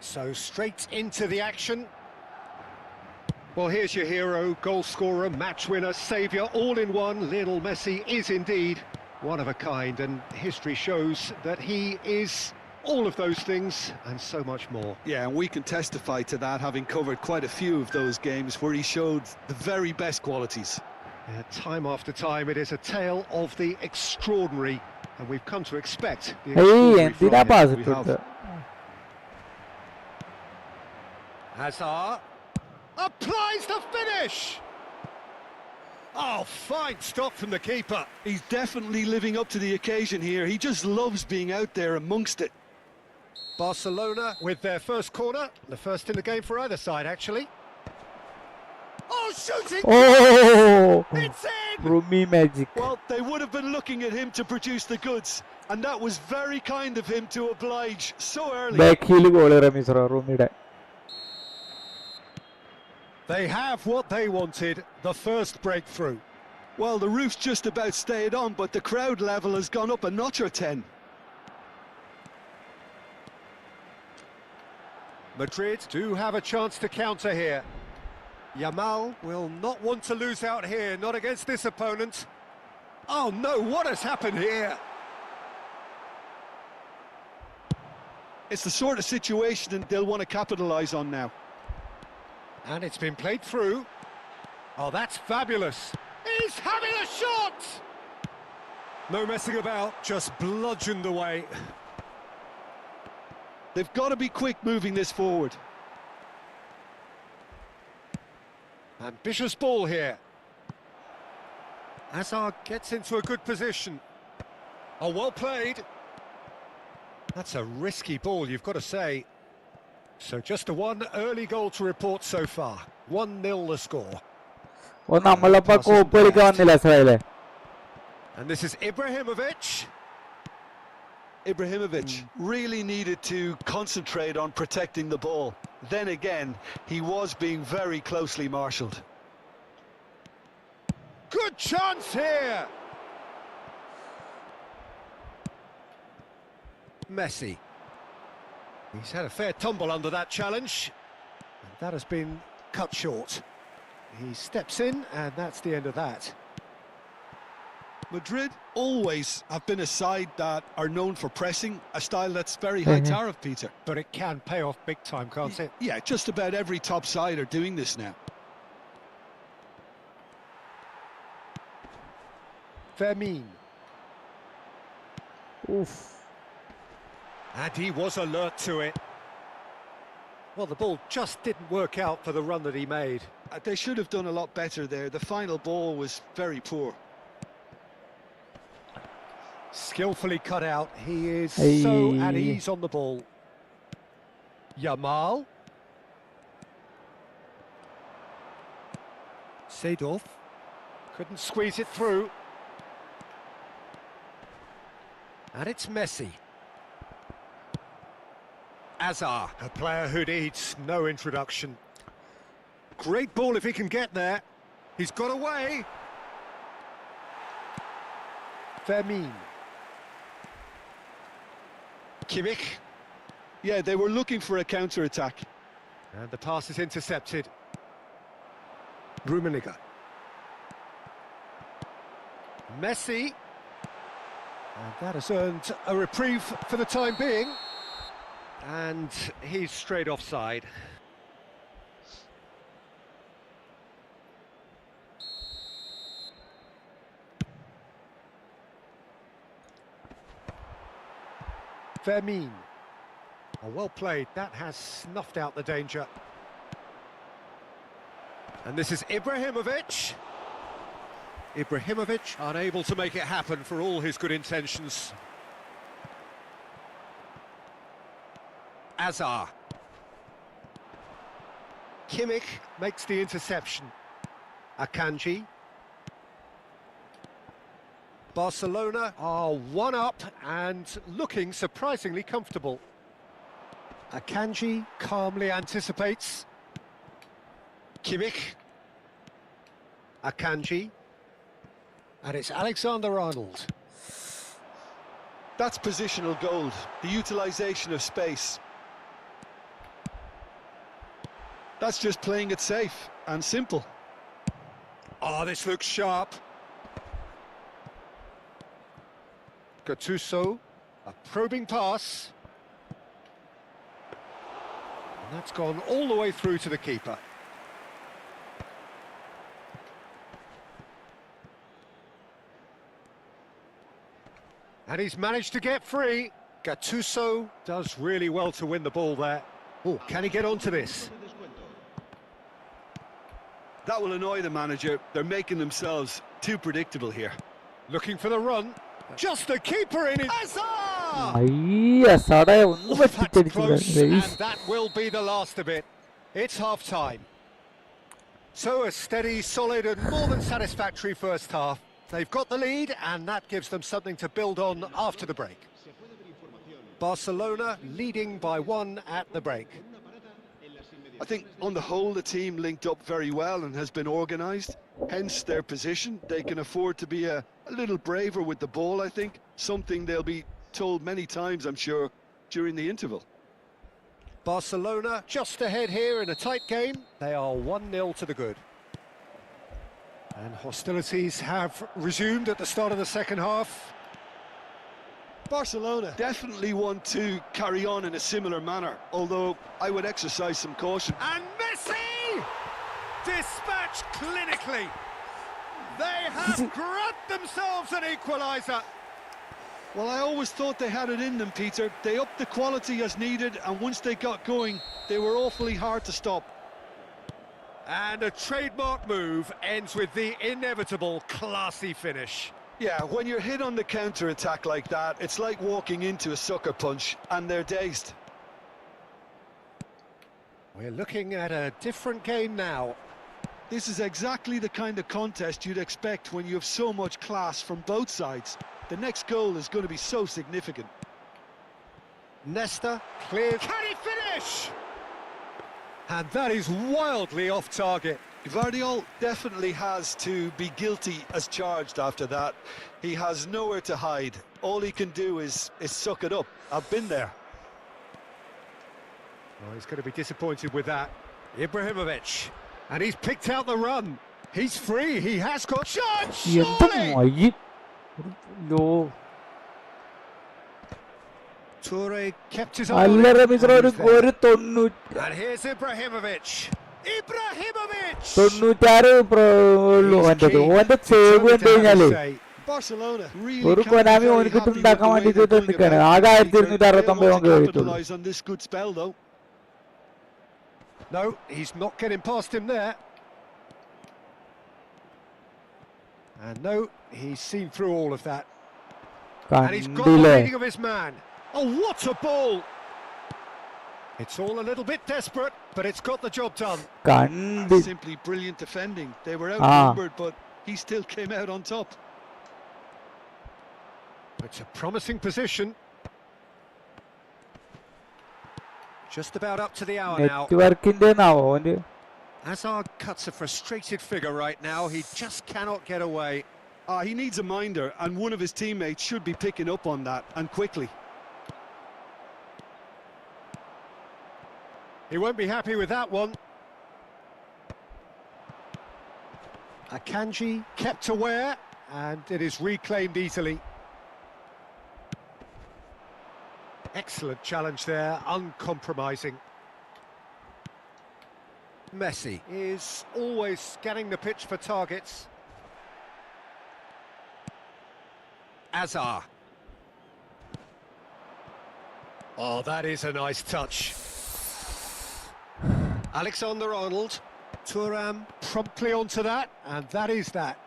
So straight into the action. Well, here's your hero, goal scorer, match winner, saviour, all in one. Lionel Messi is indeed one of a kind, and history shows that he is all of those things and so much more. Yeah, and we can testify to that, having covered quite a few of those games where he showed the very best qualities. Time after time, it is a tale of the extraordinary, and we've come to expect the Hey, extraordinary from എന്തിനാ him. pass We have. ഇട്ടത്? Hazard applies the finish! Oh, fine stop from the keeper. He's definitely living up to the occasion here. He just loves being out there amongst it. Barcelona with their first corner, the first in the game for either side, actually. Oh, shooting! Oh, It's in! Rumi magic. Well, they would have been looking at him to produce the goods, and that was very kind of him to oblige so early. Back heel goal Ramizra Rumide. They have what they wanted, the first breakthrough. Well, the roof's just about stayed on, but the crowd level has gone up a notch or 10. Madrid do have a chance to counter here. Yamal will not want to lose out here, not against this opponent. Oh no, what has happened here? It's the sort of situation they'll want to capitalise on now. And it's been played through. Oh, that's fabulous. He's having a shot! No messing about, just bludgeoned away. They've got to be quick moving this forward. Ambitious ball here. Hazard gets into a good position. Oh, well played. That's a risky ball, you've got to say. So just the one early goal to report so far. 1-0 the score. നമ്മളപ്പോ കോപ്പ് കളിക്കാൻ വന്നില്ല ഇസ്രായേലേ. And this is Ibrahimovic. Ibrahimovic really needed to concentrate on protecting the ball. Then again, he was being very closely marshalled. Good chance here. Messi. He's had a fair tumble under that challenge. And that has been cut short. He steps in, and that's the end of that. Madrid always have been a side that are known for pressing, a style that's very high tariff, Peter. But it can pay off big time, can't it? Yeah, just about every top side are doing this now. Fermin. Oof. And he was alert to it. Well, the ball just didn't work out for the run that he made. They should have done a lot better there. The final ball was very poor. Skillfully cut out. He is Hey. so at ease on the ball. Yamal. Seedorf. Couldn't squeeze it through. And it's Messi. Hazard, a player who needs no introduction. Great ball if he can get there. He's got away. Fermin. Kimmich. Yeah, they were looking for a counter-attack. And the pass is intercepted. Rummenigge. Messi. And that has earned a reprieve for the time being. And he's straight offside. Fermin. Oh, well played. That has snuffed out the danger. And this is Ibrahimovic. Ibrahimovic unable to make it happen for all his good intentions. Hazard. Kimmich makes the interception. Akanji. Barcelona are one up and looking surprisingly comfortable. Akanji calmly anticipates. Kimmich. Akanji. And it's Alexander-Arnold. That's positional gold, the utilisation of space. That's just playing it safe and simple. Oh, this looks sharp. Gattuso, a probing pass. And that's gone all the way through to the keeper. And he's managed to get free. Gattuso does really well to win the ball there. Oh, can he get onto this? That will annoy the manager. They're making themselves too predictable here. Looking for the run. Just the keeper in it. അയ്യ സടയ ഒന്ന് That's പറ്റിച്ചടിച്ചു close, and that will be the last of it. It's half-time. So a steady, solid and more than satisfactory first half. They've got the lead, and that gives them something to build on after the break. Barcelona leading by 1 at the break. I think on the whole the team linked up very well and has been organised, hence their position. They can afford to be a little braver with the ball, I think, something they'll be told many times, I'm sure, during the interval. Barcelona just ahead here in a tight game. They are 1-0 to the good. And hostilities have resumed at the start of the second half. Barcelona definitely want to carry on in a similar manner, although I would exercise some caution. And Messi! Dispatched clinically. They have grabbed themselves an equaliser. Well, I always thought they had it in them, Peter. They upped the quality as needed, and once they got going, they were awfully hard to stop. And a trademark move ends with the inevitable classy finish. Yeah, when you're hit on the counter-attack like that, it's like walking into a sucker punch, and they're dazed. We're looking at a different game now. This is exactly the kind of contest you'd expect when you have so much class from both sides. The next goal is going to be so significant. Nesta clears. Can he finish? And that is wildly off target. Guardiola definitely has to be guilty as charged after that. He has nowhere to hide. All he can do is suck it up. I've been there. Oh, he's going to be disappointed with that. Ibrahimovic. And he's picked out the run. He's free. He has got shot. Surely! Toure kept his eye on it. And here's Ibrahimovic. Ibrahimovic! Barcelona really capitalize on this good spell, though. No, he's not getting past him there. And no, he's seen through all of that. And he's got the reading of his man. Oh, what a ball! It's all a little bit desperate, but it's got the job done. Simply brilliant defending. They were outnumbered, but he still came out on top. It's a promising position. Just about up to the hour now. Hazard cuts a frustrated figure right now. He just cannot get away. He needs a minder, and one of his teammates should be picking up on that, and quickly. He won't be happy with that one. Akanji kept aware, and it is reclaimed easily. Excellent challenge there, uncompromising. Messi is always scanning the pitch for targets. Azar. Oh, that is a nice touch. Alexander-Arnold. Thuram promptly onto that, and that is that.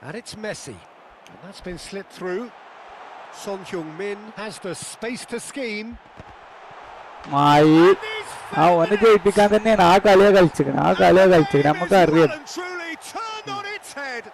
And it's Messi. And that's been slipped through. Son Heung-min has the space to scheme. Well and truly turned on its head.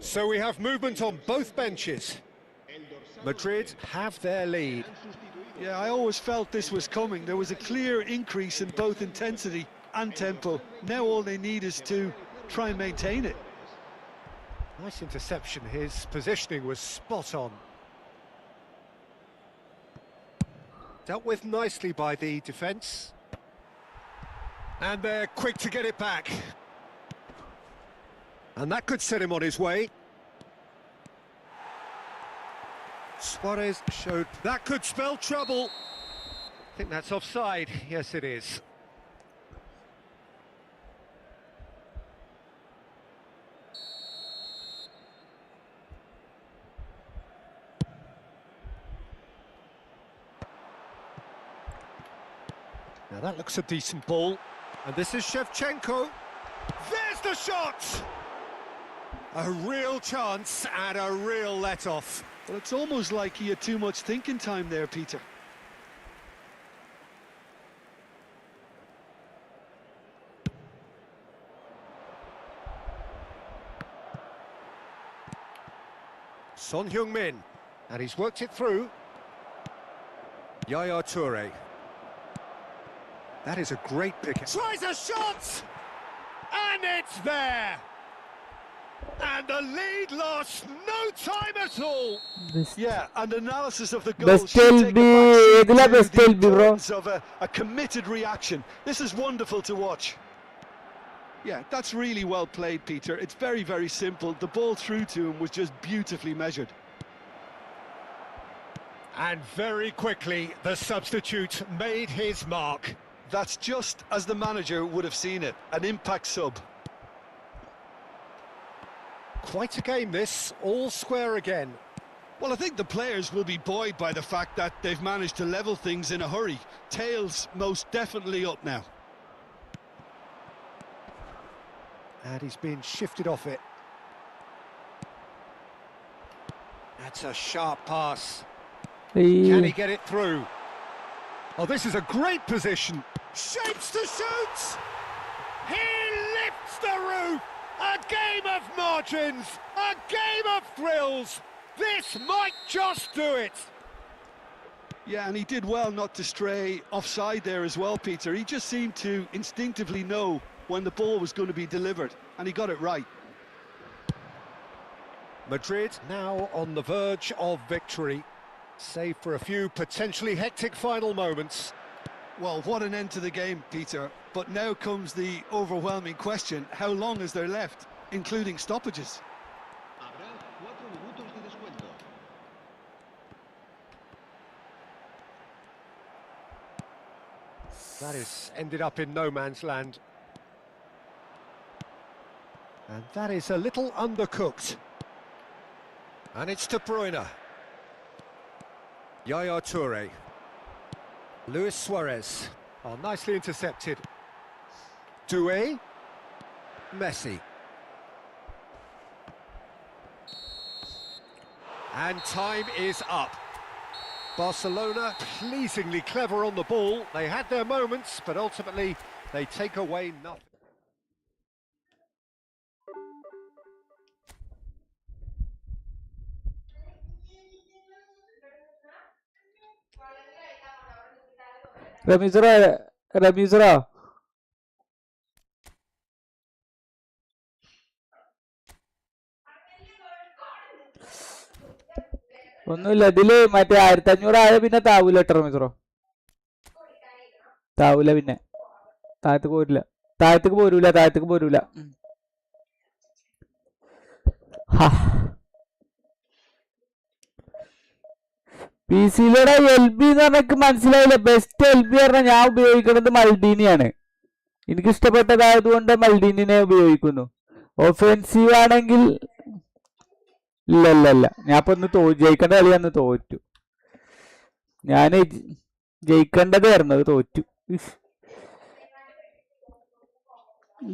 So we have movement on both benches. Madrid have their lead. Yeah, I always felt this was coming. There was a clear increase in both intensity and tempo. Now all they need is to try and maintain it. Nice interception. His positioning was spot on. Dealt with nicely by the defence. And they're quick to get it back. And that could set him on his way. Suarez showed that could spell trouble. I think that's offside. Yes, it is. Now that looks a decent ball. And this is Shevchenko. There's the shot! A real chance and a real let-off. Well, it's almost like he had too much thinking time there, Peter. Son Heung-min, and he's worked it through. Yaya Toure. That is a great pick. Tries a shot! And it's there! And the lead lost no time at all. Yeah, and analysis of the goal Best should take a backseat to the importance of a committed reaction. This is wonderful to watch. Yeah, that's really well played, Peter. It's very, very simple. The ball through to him was just beautifully measured. And very quickly, the substitute made his mark. That's just as the manager would have seen it, an impact sub. Quite a game this, all square again. Well, I think the players will be buoyed by the fact that they've managed to level things in a hurry. Tails most definitely up now. And he's been shifted off it. That's a sharp pass. Can he get it through? Oh, this is a great position. Shapes to shoot! He lifts the roof! A game of margins! A game of thrills! This might just do it! Yeah, and he did well not to stray offside there as well, Peter. He just seemed to instinctively know when the ball was going to be delivered, and he got it right. Madrid now on the verge of victory, save for a few potentially hectic final moments. Well, what an end to the game, Peter. But now comes the overwhelming question: how long is there left, including stoppages? That has ended up in no man's land. And that is a little undercooked. And it's De Bruyne. Yaya Toure. Luis Suarez. Oh, nicely intercepted. Doué. Messi. And time is up. Barcelona pleasingly clever on the ball. They had their moments, but ultimately they take away nothing. Ramizra. ഒന്നുമില്ല ഇതില് മറ്റേ 1500 ആയ പിന്നെ താവൂല റമീസറോ താവൂല പിന്നെ താഴത്തേക്ക് പോരൂല P സിയിലൂടെ L B എന്ന് പറഞ്ഞ മനസ്സിലായില്ല. ബെസ്റ്റ് എൽ ബി പറഞ്ഞാൽ ഞാൻ ഉപയോഗിക്കുന്നത് മൾഡീനിയാണ്. എനിക്കിഷ്ടപ്പെട്ടതായതുകൊണ്ട് മൾഡീനിനെ ഉപയോഗിക്കുന്നു. ഒഫെൻസീവ് ആണെങ്കിൽ ഇല്ല ഞാൻ ഇപ്പൊ ജയിക്കേണ്ട കളി അന്ന് തോറ്റു. ഞാൻ ജയിക്കേണ്ടതായിരുന്നു, അത് തോറ്റു.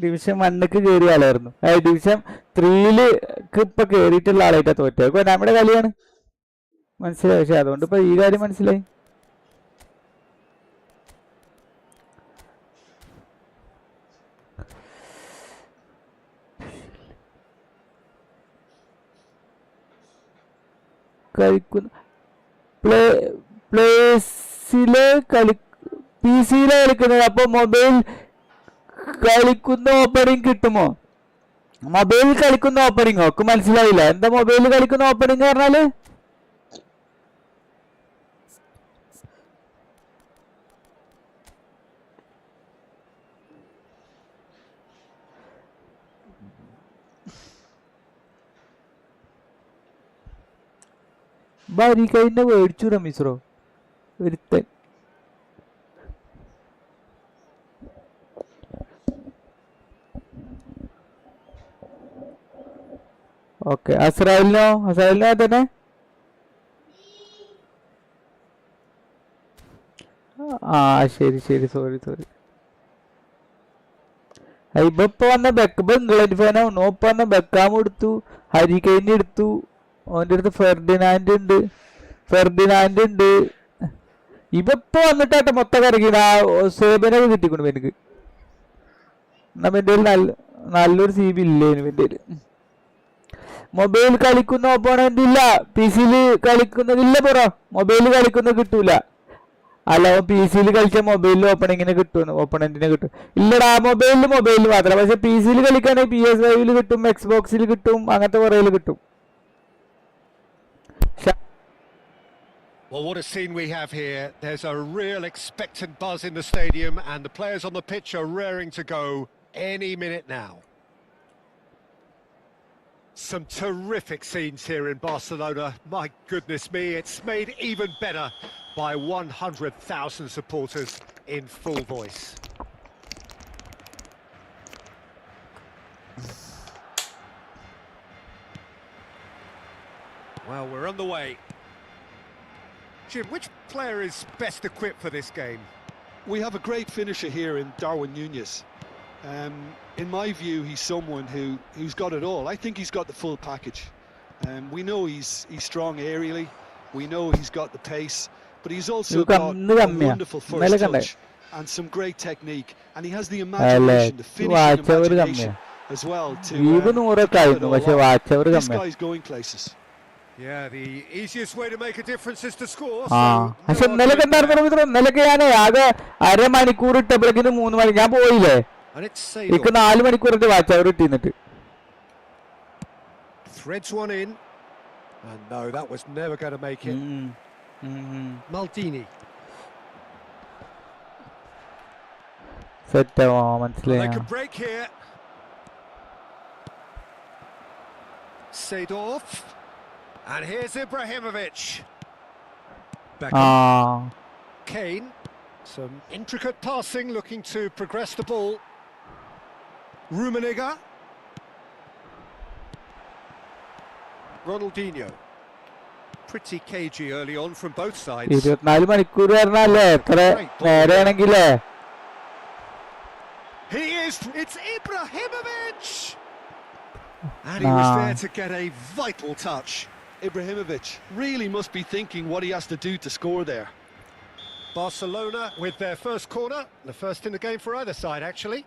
ഡിവിഷൻ 1ക്ക് കയറിയ ആളായിരുന്നു. ഡിവിഷൻ 3ക്ക് ഇപ്പൊ കേറിയിട്ടുള്ള ആളായിട്ടാ തോറ്റത്. നമ്മുടെ കളിയാണ് മനസ്സിലായി. പക്ഷെ അതുകൊണ്ട് ഇപ്പൊ ഈ കാര്യം മനസ്സിലായി. കളിക്കുന്ന പ്ലേസിലെ PC-യിലെ കളിക്കുന്നത്. അപ്പൊ മൊബൈൽ കളിക്കുന്ന ഓപ്പണിംഗ് കിട്ടുമോ? മൊബൈൽ കളിക്കുന്ന ഓപ്പണിംഗ് ഒക്കെ മനസ്സിലായില്ല. എന്താ മൊബൈൽ കളിക്കുന്ന ഓപ്പണിംഗ് പറഞ്ഞാല്? ബാരിക്കൈനെ മേടിച്ചു റമീസ്രോ ഒരുത്തൻ. ഓക്കെ, അസ്രായിലിനോ തന്നെ ശരി സോറി. ഇപ്പൊ വന്ന ഇംഗ്ലണ്ട് ഫാനാണ്. ഇപ്പൊ വന്ന ബെക്കാം എടുത്തു, ഹരിക്കൈനെ എടുത്തു, ഓന്റെ അടുത്ത് ഫെർഡിനാൻഡ് ഉണ്ട്. ഇപ്പൊ വന്നിട്ടാട്ടെ മൊത്തം കറങ്ങിയത്. സേബനൊക്കെ കിട്ടിക്കൊണ്ട് എനിക്ക്. എന്നാ എന്റെ നല്ലൊരു CB ഇല്ലേനു എന്റെ. മൊബൈൽ കളിക്കുന്ന ഓപ്പോണന്റ് ഇല്ല, PC-യിൽ കളിക്കുന്നതില്ല. മൊബൈൽ കളിക്കുന്ന കിട്ടൂല. അല്ല, PC-യിൽ കളിച്ച മൊബൈലിൽ ഓപ്പണിങ്ങിനെ കിട്ടും, ഓപ്പണന്റിനെ കിട്ടും. ഇല്ലടാ, മൊബൈലിൽ മാത്രം. പക്ഷെ PC-യിൽ കളിക്കുകയാണെങ്കിൽ PS5-ൽ കിട്ടും, Xbox-ൽ കിട്ടും, അങ്ങനത്തെ കുറേയിൽ കിട്ടും. Well, what a scene we have here. There's a real expectant buzz in the stadium and the players on the pitch are raring to go any minute now. Some terrific scenes here in Barcelona. My goodness me, it's made even better by 100,000 supporters in full voice. Well, we're on the way. Jim, which player is best equipped for this game? We have a great finisher here in Darwin Núñez. In my view, he's someone who's got it all. I think he's got the full package. We know he's strong aerially. We know he's got the pace, but he's also got a wonderful first touch and some great technique. And he has the imagination, the finishing imagination as well to this guy's going places. Yeah, the easiest way to make a difference is to score. പക്ഷെ ഇന്നലെ ഞാൻ ആകെ അരമണിക്കൂർ ഇട്ടപ്പോഴേക്കും 3 മണി ഞാൻ പോയില്ലേ. എനിക്ക് 4 മണിക്കൂറിന്റെ watch അവർ ഇട്ടിന്നിട്ട്. Threads one in, and no, that was never going to make it. Maldini. Set മനസ്സിലായി. They could break here. Seedorf. And here's Ibrahimovic. Beckham. Kane. Some intricate passing, looking to progress the ball. Rummenigge. Ronaldinho. Pretty cagey early on from both sides. 24 മണിക്കൂർ പറഞ്ഞല്ലേ എത്ര നേരെയാണെങ്കിലേ. He is. It's Ibrahimovic. And he was there to get a vital touch. Ibrahimovic really must be thinking what he has to do to score there. Barcelona with their first corner, the first in the game for either side, actually.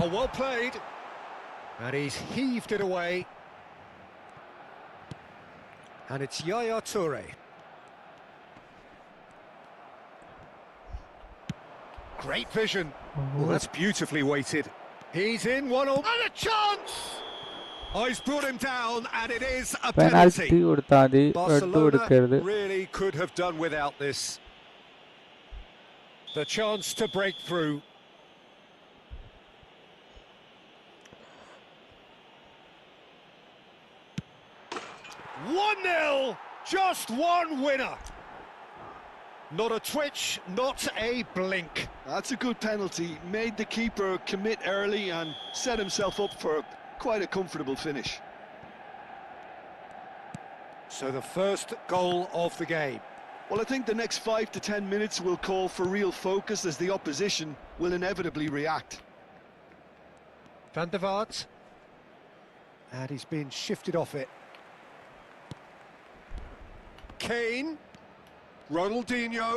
Oh, well played. And he's heaved it away. And it's Yaya Toure. Great vision. Well, that's beautifully weighted. He's in, and a chance! Oh, he's brought him down, and it is a penalty. Barcelona really could have done without this. The chance to break through. One 1-0, just one winner. Not a twitch, not a blink. That's a good penalty. Made the keeper commit early and set himself up for quite a comfortable finish. So the first goal of the game. Well, I think the next 5 to 10 minutes will call for real focus as the opposition will inevitably react. Van der Vaart. And he's been shifted off it. Kane. Ronaldinho.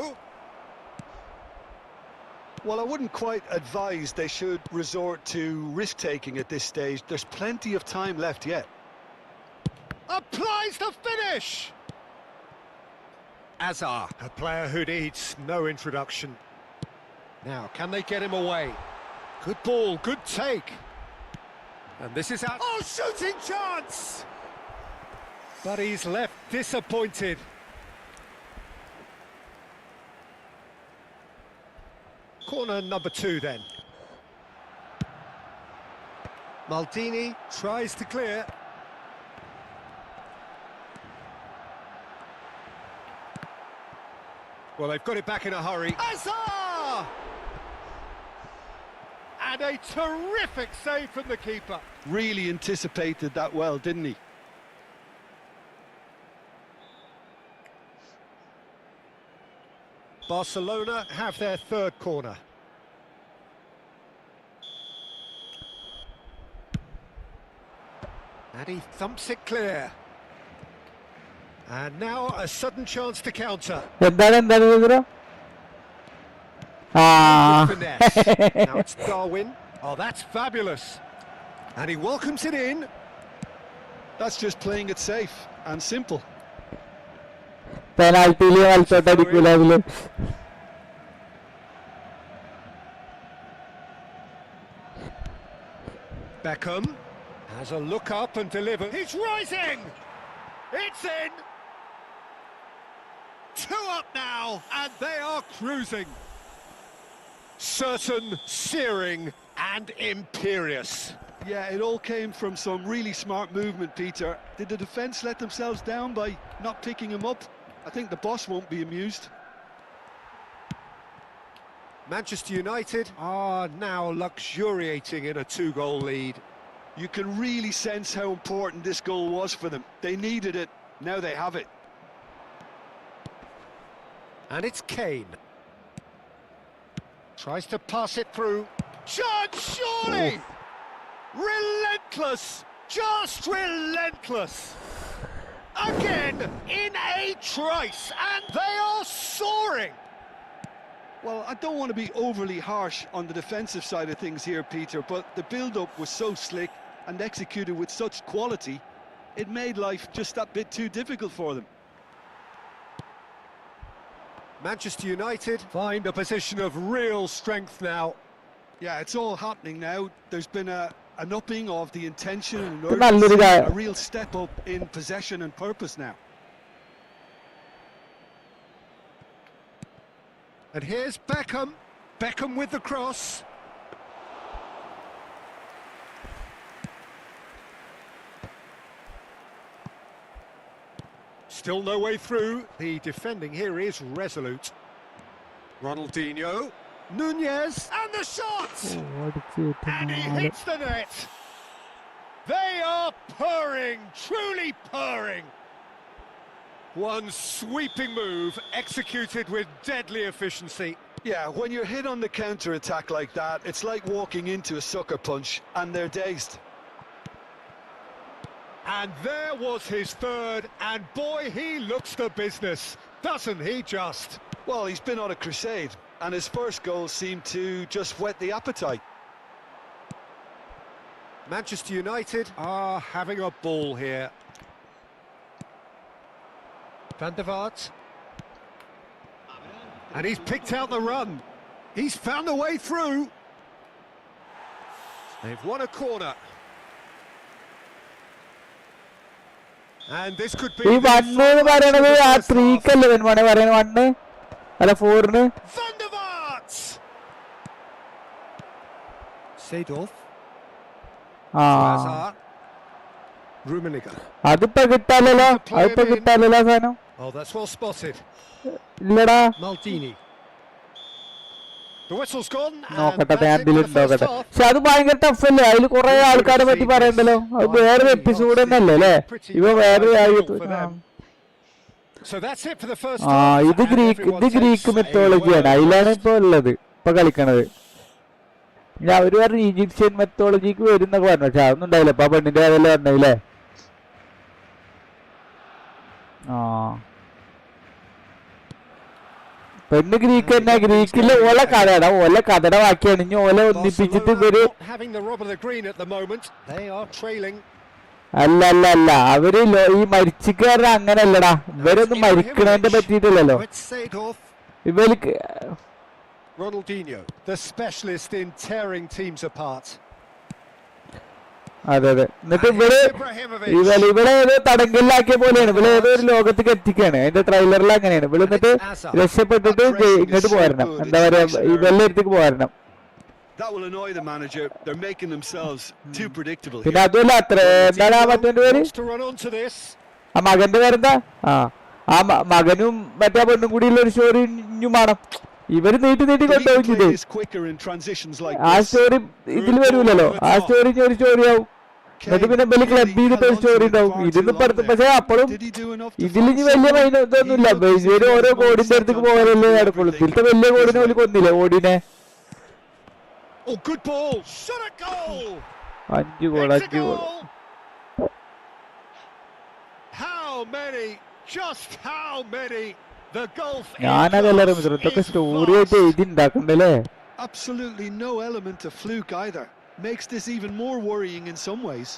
Well, I wouldn't quite advise they should resort to risk-taking at this stage. There's plenty of time left yet. Applies the finish! Azar, a player who needs no introduction. Now, can they get him away? Good ball, good take. And this is out. Oh, shooting chance! But he's left disappointed. Corner number 2 then. Maldini tries to clear. Well, they've got it back in a hurry. Azar! And a terrific save from the keeper. Really anticipated that well, didn't he? Barcelona have their 3rd corner. And he thumps it clear. And now a sudden chance to counter. എന്താണ് Finesse. Now it's Darwin. Oh, that's fabulous. And he welcomes it in. That's just playing it safe and simple. പെനാൽറ്റിയിൽ വലത്തോട്ടടിക്കൂല അതില്. Beckham has a look up and deliver. He's rising! It's in! 2 up now, and they are cruising. Certain, searing, and imperious. Yeah, it all came from some really smart movement, Peter. Did the defence let themselves down by not picking him up? I think the boss won't be amused. Manchester United are now luxuriating in a 2-goal lead. You can really sense how important this goal was for them. They needed it, now they have it. And it's Kane. Tries to pass it through. Chance, surely! Relentless! Just relentless! Again, in a trice, and they are soaring! Well, I don't want to be overly harsh on the defensive side of things here, Peter, but the build-up was so slick and executed with such quality, it made life just that bit too difficult for them. Manchester United find a position of real strength now. Yeah, it's all happening now. There's been an upping of the intention and നല്ലൊരു urgency, a real step up in possession and purpose now. And here's Beckham. Beckham with the cross. Still no way through. The defending here is resolute. Ronaldinho. Nunez. And the shot! And he hits the net. They are purring, truly purring. One sweeping move executed with deadly efficiency. Yeah, when you're hit on the counter-attack like that, it's like walking into a sucker punch and they're dazed. And there was his 3rd, and boy, he looks the business, doesn't he just? Well, he's been on a crusade, and his first goal seemed to just whet the appetite. Manchester United are having a ball here. Van der Vaart. And he's picked out the run. He's found a way through. They've won a corner. And this could be ഈ 1 എന്ന് പറയണത് ആ 3 അല്ലേ മോനെ പറയുന്നത് 1 അല്ല 4 Van der Vaart. Seedorf. Azar. Rummenigge. അതിപ്പോ കിട്ടാലല്ലോ സാധനം. Oh, that's well spotted. ഇല്ലടാ Maldini. The whistle's gone. നോക്കട്ടെ ഞാൻ ഇതിലുണ്ടോക്കട്ടെ. പക്ഷെ അത് ഭയങ്കര ടഫ് അല്ലേ, അതിൽ കുറെ ആൾക്കാരെ പറ്റി പറയണ്ടല്ലോ. അത് വേറൊരു എപ്പിസോഡ് തന്നെയല്ലേ അല്ലേ, ഇവ വേറെ So that's it for the first ഇത് ഗ്രീക്ക് മെത്തോളജിയാണ്, അതിലാണ് ഇപ്പൊ ഉള്ളത്, ഇപ്പൊ കളിക്കണത്. ഇനി അവര് പറഞ്ഞു ഈജിപ്ഷ്യൻ മെത്തോളജിക്ക് വരും എന്നൊക്കെ പറഞ്ഞു, പക്ഷെ അതൊന്നും ഉണ്ടായില്ല. ഇപ്പൊ ആ പെണ്ണിന്റെ കഥയില് പറഞ്ഞില്ലേ. പെണ്ണ് ഗ്രീക്ക് തന്നെ. ഗ്രീക്കില് ഓല കഥട ബാക്കിയാണ്. ഇനി ഓല ഒന്നിപ്പിച്ചിട്ട് ഇവര് not having the rob of the green at the moment. They are trailing. അല്ല അവര് ഈ മരിച്ചിക്കാരുടെ അങ്ങനെയല്ലടാ. ഇവരൊന്നും മരിക്കണതിന്റെ പറ്റിയിട്ടില്ലല്ലോ. It's Seedorf. ഇവർക്ക് Ronaldinho, the specialist in tearing teams apart. അതെ. എന്നിട്ട് ഇവിടെ ഏതോ തടങ്കലിലാക്കിയ പോലെയാണ്. ഇവിടെ ഏതോ ഒരു ലോകത്തേക്ക് എത്തിക്കാണ്. അതിന്റെ ട്രെയിലറിൽ അങ്ങനെയാണ്. ഇവിടെ എന്നിട്ട് രക്ഷപ്പെട്ടിട്ട് ഇങ്ങോട്ട് പോരണം. എന്താ പറയാ, ഈ വെള്ളയടുത്തേക്ക് പോരണം. പിന്നെ അതുമല്ല അത്ര എന്താണ് ആ മറ്റേ പേര്, ആ മകന്റെ പേരെന്താ, ആ മകനും മറ്റേ പെണ്ണും കൂടിയുള്ള ഒരു സ്റ്റോറി ഇഞ്ഞും വേണം. ഇവര് നീട്ടി കൊണ്ടുപോകും ഇത്. ആ സ്റ്റോറി ഇതിൽ വരൂലല്ലോ. ആ സ്റ്റോറി ഒരു സ്റ്റോറി ആവും. എന്നിട്ട് പിന്നെ വലിയ ക്ലബ് ചെയ്തിട്ട് ഒരു സ്റ്റോറി ഉണ്ടാവും. ഇതിന്ന് പക്ഷെ അപ്പോഴും ഇതിലിഞ്ഞ് വലിയ ഇതൊന്നുമില്ല. ഇവര് ഓരോ കോടിന്റെ അടുത്തേക്ക് പോകാനല്ലേ നടക്കുള്ളൂ. ഇതിലത്തെ വലിയ കോടിനെ പോലും കൊന്നില്ല. ഓടിനെ 5 ഗോൾ. ഞാനതല്ല ഇതൊക്കെ സ്റ്റോറി ആയിട്ട് എഴുതി ഉണ്ടാക്കണ്ടല്ലേ. Absolutely no element of fluke either. Makes this even more worrying in some ways.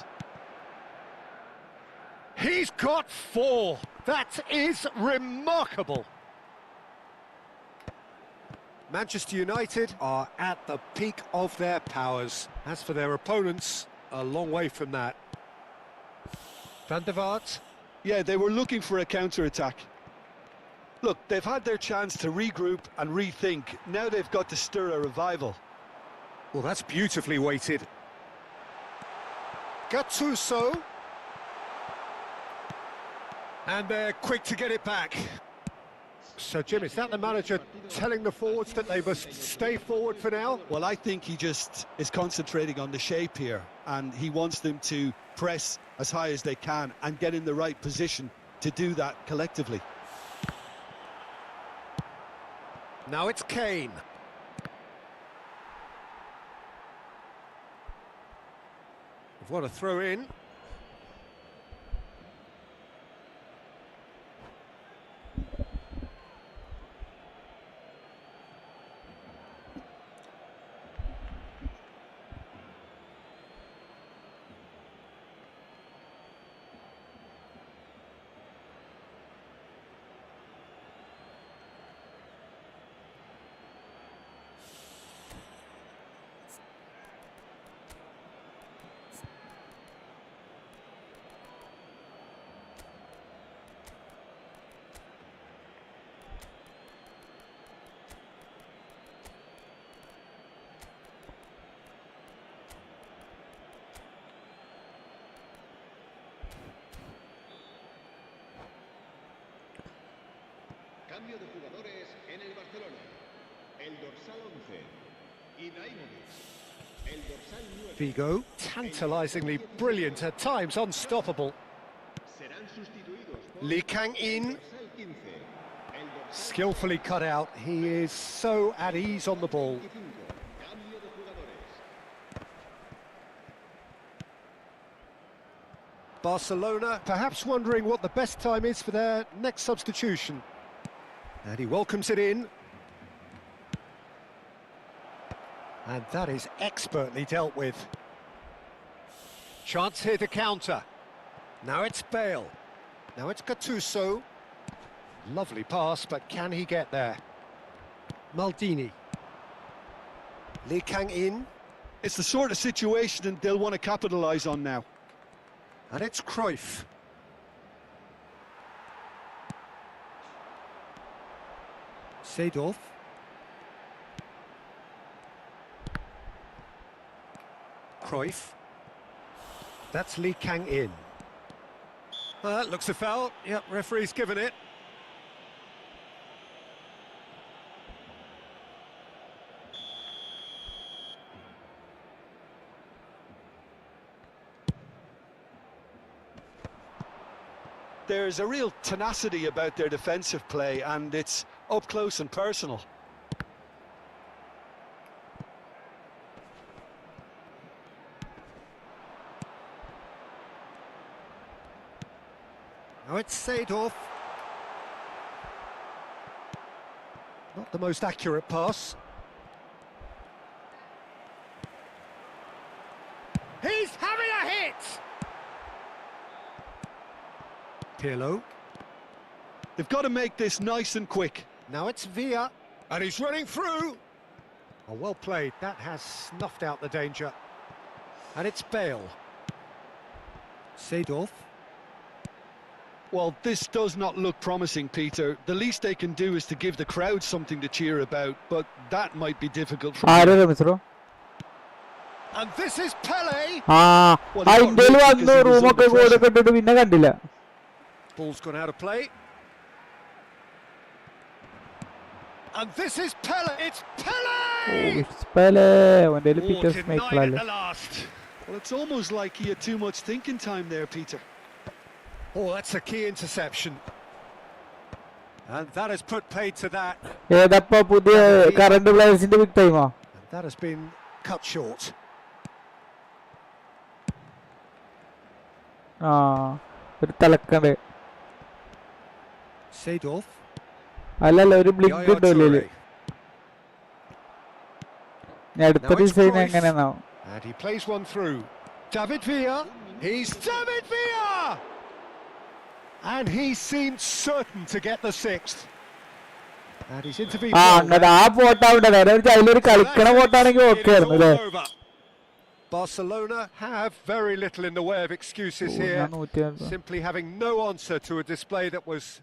He's got 4. That is remarkable. Manchester United are at the peak of their powers. As for their opponents, a long way from that. Van der Vaart. Yeah, they were looking for a counter-attack. Look, they've had their chance to regroup and rethink. Now they've got to stir a revival. Well, that's beautifully weighted. Gattuso. And they're quick to get it back. So, Jim, is that the manager telling the forwards that they must stay forward for now? Well, I think he just is concentrating on the shape here, and he wants them to press as high as they can and get in the right position to do that collectively. Now it's Kane. What a throw in. Cambio de jugadores en el Barcelona. El dorsal 11, Ibrahimovic. El dorsal 9. Figo, tantalisingly brilliant, at times unstoppable. Serán sustituidos por Lee Kang-in, dorsal 15. El dorsal skillfully cut out. He is so at ease on the ball. 25. Cambio de jugadores. Barcelona perhaps wondering what the best time is for their next substitution. And he welcomes it in. And that is expertly dealt with. Chance here to counter. Now it's Bale. Now it's Gattuso. Lovely pass, but can he get there? Maldini. Lee Kang-in. It's the sort of situation that they'll want to capitalise on now. And it's Cruyff. Seedorf. Cruyff. That's Lee Kang-in. That looks a foul. Yep, referee's given it. There's a real tenacity about their defensive play, and it's up close and personal. Now it's Seedorf. Not Not the most accurate pass. He's having a hit! Pirlo. They've got to make this nice and quick. Now it's Villa, and he's running through. Oh, well played. That has snuffed out the danger. And it's Bale. Seedorf. Well, this does not look promising, Peter. The least they can do is to give the crowd something to cheer about, but that might be difficult for them. And this is Pele. Ball's gone out of play. And this is Pele. It's Pele. It's Pele. Oh, denied at the last. Well, it's almost like he had too much thinking time there, Peter. Oh, that's a key interception. And that has put paid to that. And that has been cut short. Seedorf. And he plays one through. David Villa. He's David Villa! And he seemed certain to get the sixth. And he's intervened. Barcelona have very little in the way of excuses here. Simply having no answer to a display that was...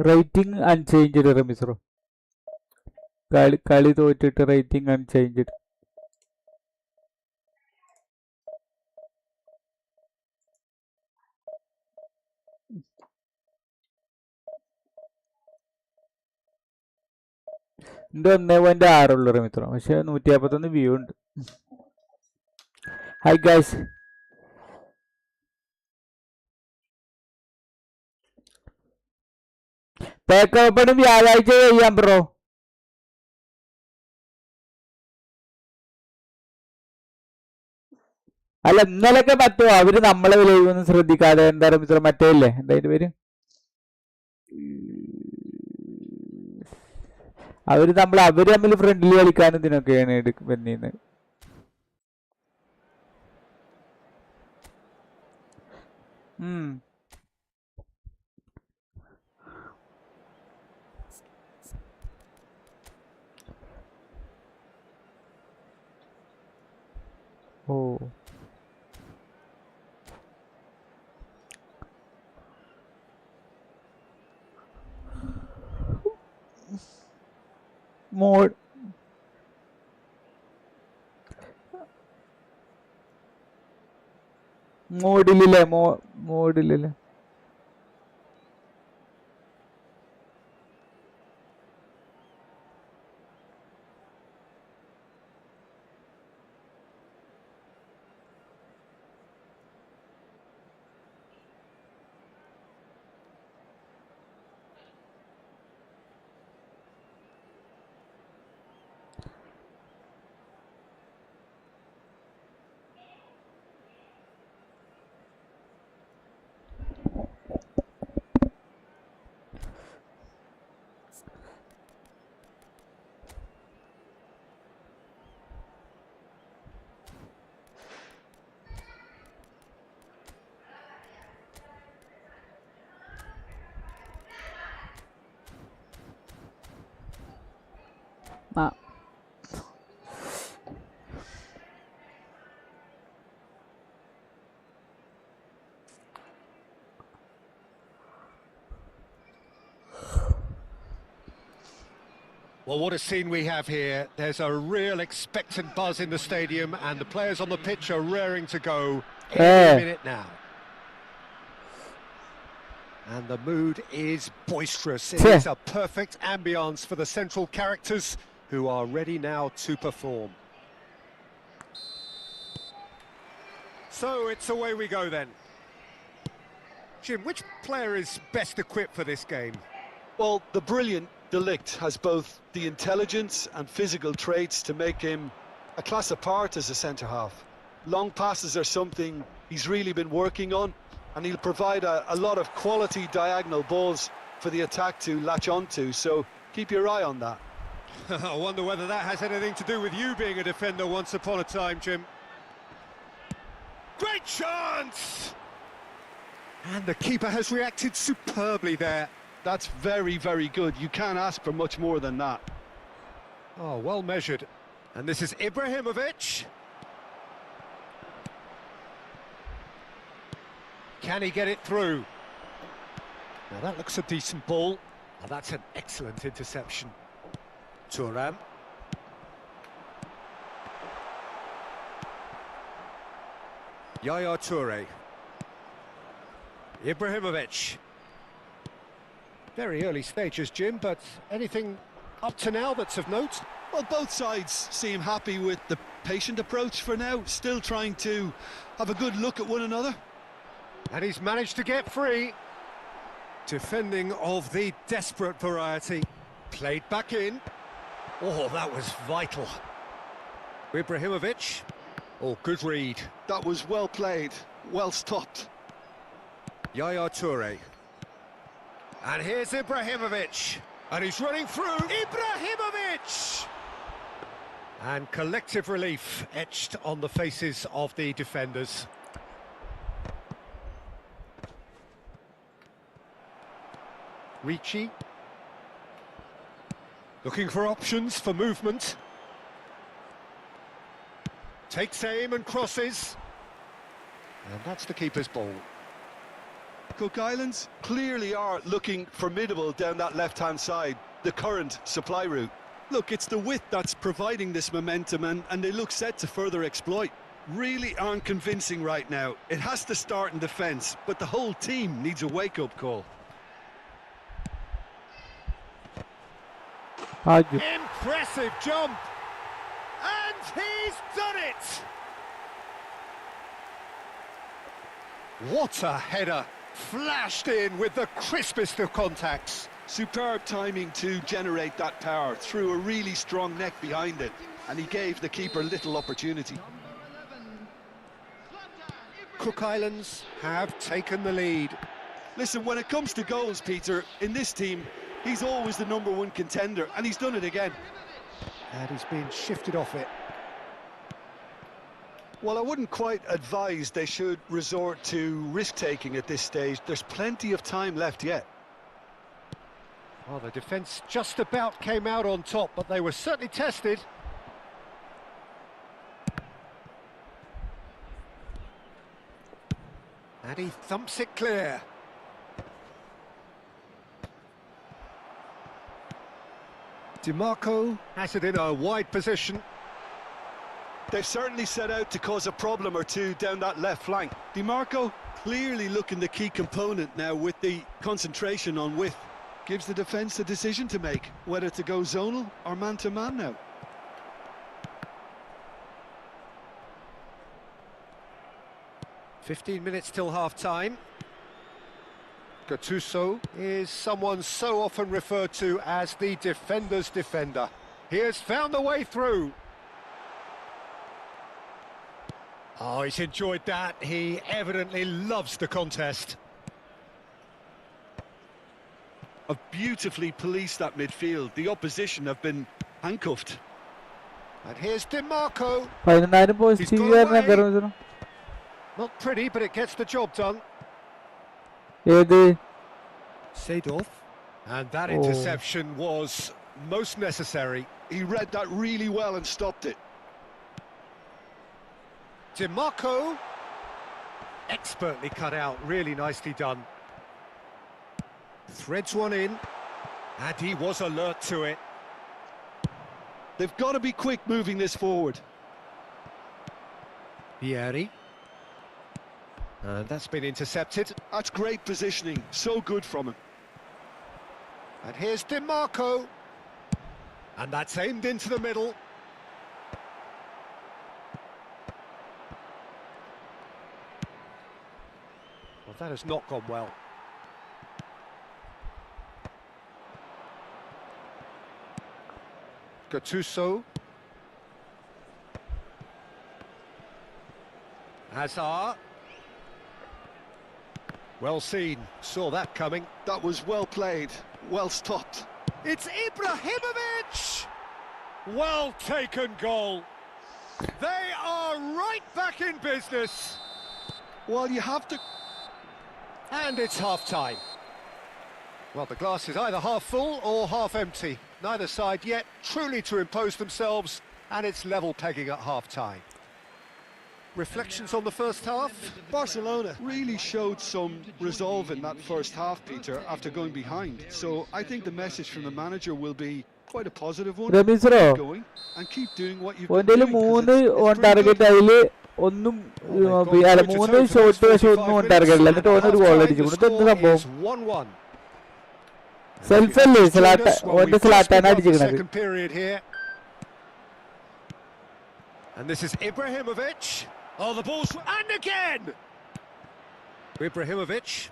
Rating unchanged, Ramisro. Kali thoitittu rating unchanged. View. Hi guys. Pack open വ്യാഴാഴ്ച ചെയ്യാം bro. അല്ല ഇന്നലൊക്കെ പറ്റുമോ? അവര് നമ്മളെ വിലയൊന്നും ശ്രദ്ധിക്കാതെ എന്താ മിത്ര മറ്റേ ഇല്ലേ എന്താ അതിന്റെ പേര്, അവര് തമ്മിൽ ഫ്രണ്ട്ലി കളിക്കാനും ഇതിനൊക്കെയാണ് വരുന്നത്. Oh. Mode. Mode. Well, what a scene we have here. There's a real expectant buzz in the stadium and the players on the pitch are raring to go every minute now. And the mood is boisterous. It is a perfect ambience for the central characters who are ready now to perform. So it's away we go then. Jim, which player is best equipped for this game? Well, the brilliant De Ligt has both the intelligence and physical traits to make him a class apart as a centre-half. Long passes are something he's really been working on, and he'll provide a lot of quality diagonal balls for the attack to latch onto, so keep your eye on that. I wonder whether that has anything to do with you being a defender once upon a time, Jim. Great chance! And the keeper has reacted superbly there. That's very, very good. You can't ask for much more than that. Oh, well measured. And this is Ibrahimovic. Can he get it through? Now that looks a decent ball. Oh, that's an excellent interception. Thuram. Yaya Toure. Ibrahimovic. Very early stages, Jim, but anything up to now that's of note? Well, both sides seem happy with the patient approach for now, still trying to have a good look at one another. And he's managed to get free. Defending of the desperate variety. Played back in. Oh, that was vital. Ibrahimovic. Oh, good read. That was well played, well stopped. Yaya Toure. And here's Ibrahimovic. And he's running through. Ibrahimovic! And collective relief etched on the faces of the defenders. Ricci. Looking for options for movement. Takes aim and crosses. And that's the keeper's ball. Cook Islands clearly are looking formidable down that left-hand side, the current supply route. Look, it's the width that's providing this momentum, and they look set to further exploit. Really aren't convincing right now. It has to start in defence, but the whole team needs a wake-up call. Impressive jump! And he's done it! What a header! Flashed in with the crispest of contacts. Superb timing to generate that power through a really strong neck behind it, and he gave the keeper little opportunity. Cook Islands have taken the lead. Listen, when it comes to goals, Peter, in this team, he's always the '1 contender, and he's done it again. And he's been shifted off it. Well, I wouldn't quite advise they should resort to risk-taking at this stage. There's plenty of time left yet. Well, the defence just about came out on top, but they were certainly tested. And he thumps it clear. DiMarco has it in a wide position. They've certainly set out to cause a problem or two down that left flank. DiMarco clearly looking the key component now with the concentration on width. Gives the defence a decision to make, whether to go zonal or man-to-man now. "15 minutes till half-time. Gattuso is someone so often referred to as the defender's defender. He has found the way through. Oh, he's enjoyed that. He evidently loves the contest. Have beautifully policed that midfield. The opposition have been handcuffed. And here's DiMarco. 10,000 boys. He's got away. Not pretty, but it gets the job done. Seedorf. And that interception was most necessary. He read that really well and stopped it. DiMarco. Expertly cut out, really nicely done. Threads one in, and he was alert to it. They've got to be quick moving this forward. Vieri. And that's been intercepted. That's great positioning, so good from him. And here's DiMarco. And that's aimed into the middle. Well, that has not gone well. Gattuso. Hazard. Well seen, saw that coming. That was well played, well stopped. It's Ibrahimovic! Well taken goal. They are right back in business. Well, you have to... And it's half-time. Well, the glass is either half full or half empty. Neither side yet truly to impose themselves, and it's level pegging at half-time. Reflections on the first half? Barcelona really showed some resolve in that first half, Peter, after going behind. So I think the message from the manager will be quite a positive one. Ramees Keep going and keep doing what you've been ഓൻ്റെ doing. 'Cause on it's pretty target good. അതിൽ ഒന്നും അല്ല 3 shot പക്ഷെ ഒന്നും on target അല്ല എന്നിട്ട് ഓനൊരു goal അടിച്ചു കൊടുത്തു എന്ത് സംഭവം 1-1. സെൽഫ് അല്ലേ ഓന്റെ സ്ലാട്ടാണ് അടിച്ചിരിക്കണത് Second period here. And this is Ibrahimovic. Oh, the ball's... And again! Ibrahimovic.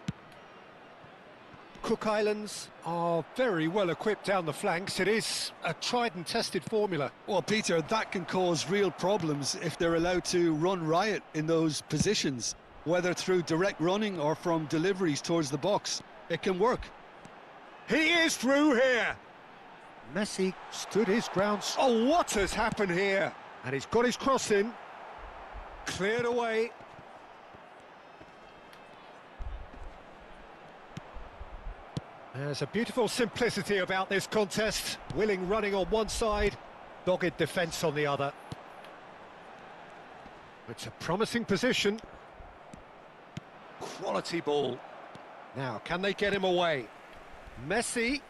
Cook Islands are very well equipped down the flanks. It is a tried and tested formula. Well, Peter, that can cause real problems if they're allowed to run riot in those positions, whether through direct running or from deliveries towards the box. It can work. He is through here. Messi stood his ground. Oh, what has happened here? And he's got his cross in. Cleared away. There's a beautiful simplicity about this contest. Willing running on one side, dogged defence on the other. It's a promising position. Quality ball. Now, can they get him away? Messi.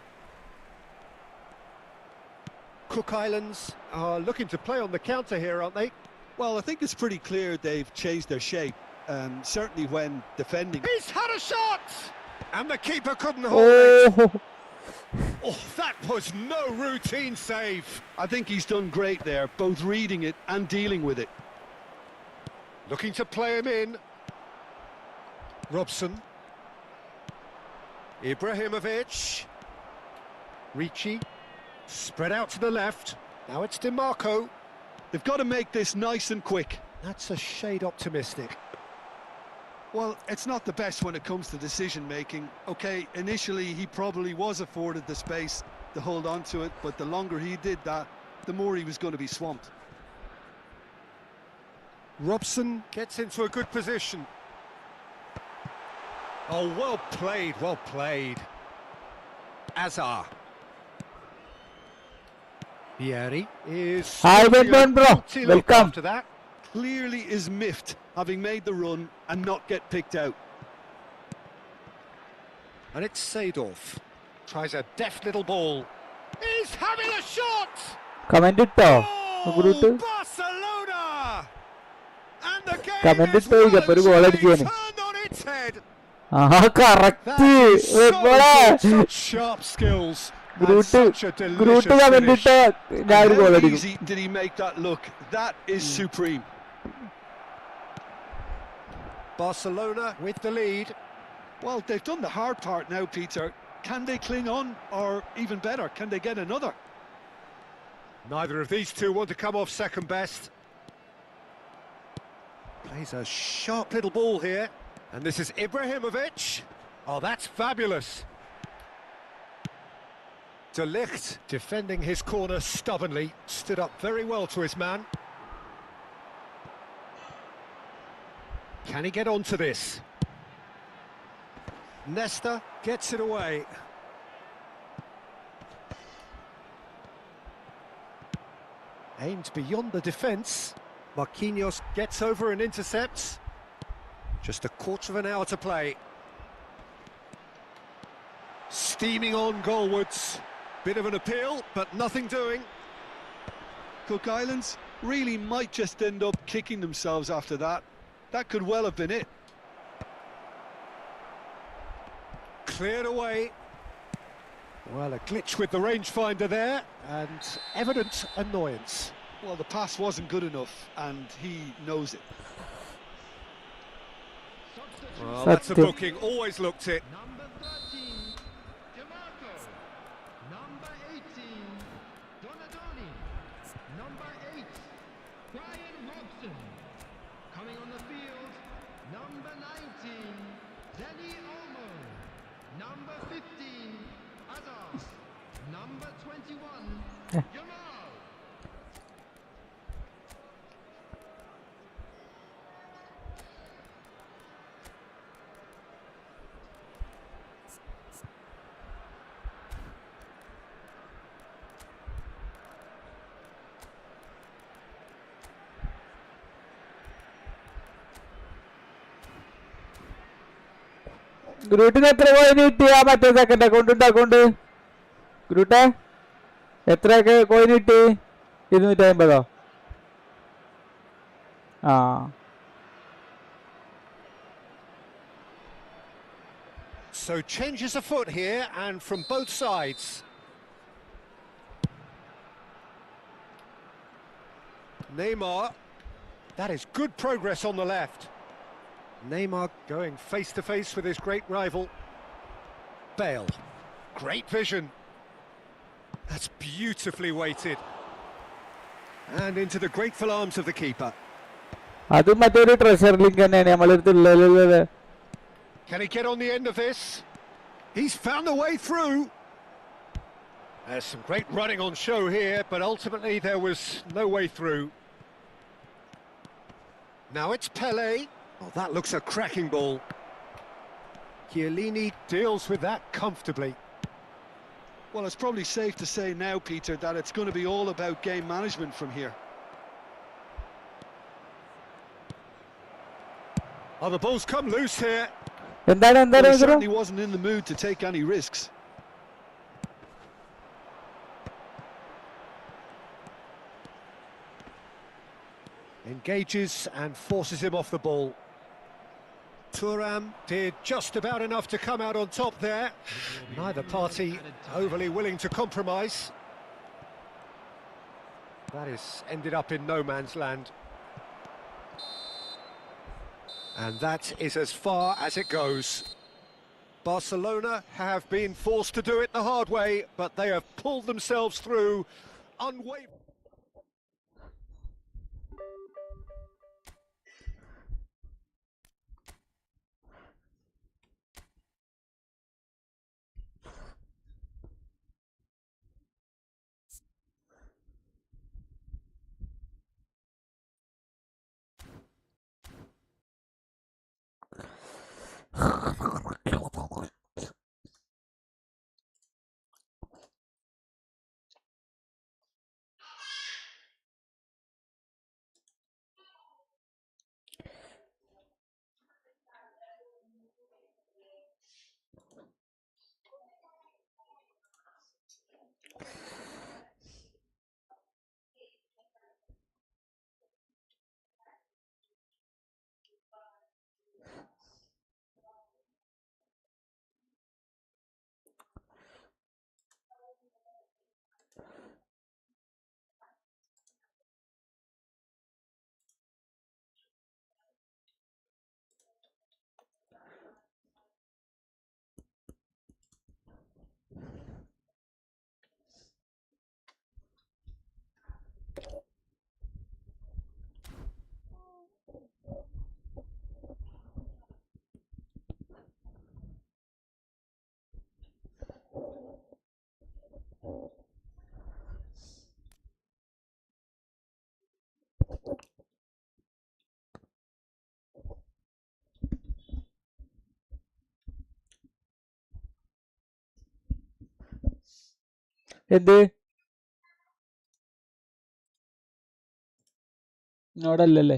Cook Islands are looking to play on the counter here, aren't they? Well, I think it's pretty clear they've changed their shape, certainly when defending. He's had a shot! And the keeper couldn't hold it. Oh, that was no routine save. I think he's done great there, both reading it and dealing with it. Looking to play him in. Robson. Ibrahimovic. Ricci. Spread out to the left. Now it's DiMarco. They've got to make this nice and quick. That's a shade optimistic. Well, it's not the best when it comes to decision-making. OK, initially he probably was afforded the space to hold on to it, but the longer he did that, the more he was going to be swamped. Robson gets into a good position. Oh, well played, well played. Azar. Vieri is... Hi, Benton, bro. Welcome. After that. Clearly is miffed, having made the run and not get picked out. And it's Seedorf. Tries a deft little ball. He's having a shot! Comment it to. Oh, Barcelona! And the game Comment is it to. well and truly turned on its head. Correct. That is so good, such sharp skills. And such a delicious finish. How easy did he make that look? That is supreme. Barcelona with the lead. Well, they've done the hard part now, Peter. Can they cling on, or even better, can they get another? Neither of these two want to come off second best. Plays a sharp little ball here. And this is Ibrahimovic. Oh, that's fabulous. De Ligt defending his corner stubbornly. Stood up very well to his man. Can he get onto this? Nesta gets it away. Aimed beyond the defence. Marquinhos gets over and intercepts. Just a quarter of an hour to play. Steaming on goalwards. Bit of an appeal, but nothing doing. Cook Islands really might just end up kicking themselves after that. That could well have been it. Cleared away. Well, a glitch with the rangefinder there, and evident annoyance. Well, the pass wasn't good enough, and he knows it. Well, that's a booking, always looked it. Number 13, DiMarco. Number 18, Donadoni. Danny Olmo. Number 15, Hazard. Number 21, Yamal. ഗ്രൂട്ടിന് എത്ര കോയിന് കിട്ടിയാ മറ്റേ second account ഗ്രൂട്ടെ എത്രയൊക്കെ കോയിന് കിട്ടി 250 ആ So changes afoot here and from both sides. Neymar, that is good progress on the left. Neymar going face to face with his great rival. Bale, great vision. That's beautifully weighted. And into the grateful arms of the keeper. അതും മറ്റൊരു treasure link തന്നെയാണ് നമ്മളെടുത്തുള്ളത്. Can he get on the end of this? He's found a way through. There's some great running on show here, but ultimately there was no way through. Now it's Pele. Oh, that looks a cracking ball. Chiellini deals with that comfortably. Well, it's probably safe to say now, Peter, that it's going to be all about game management from here. Oh, the ball's come loose here. എന്താണ് Well, he certainly wasn't in the mood to take any risks. Engages and forces him off the ball. Thuram did just about enough to come out on top there. Neither party overly willing to compromise. That is ended up in no man's land. And that is as far as it goes. Barcelona have been forced to do it the hard way, but they have pulled themselves through unwavering. എന്ത് നോടല്ലല്ലേ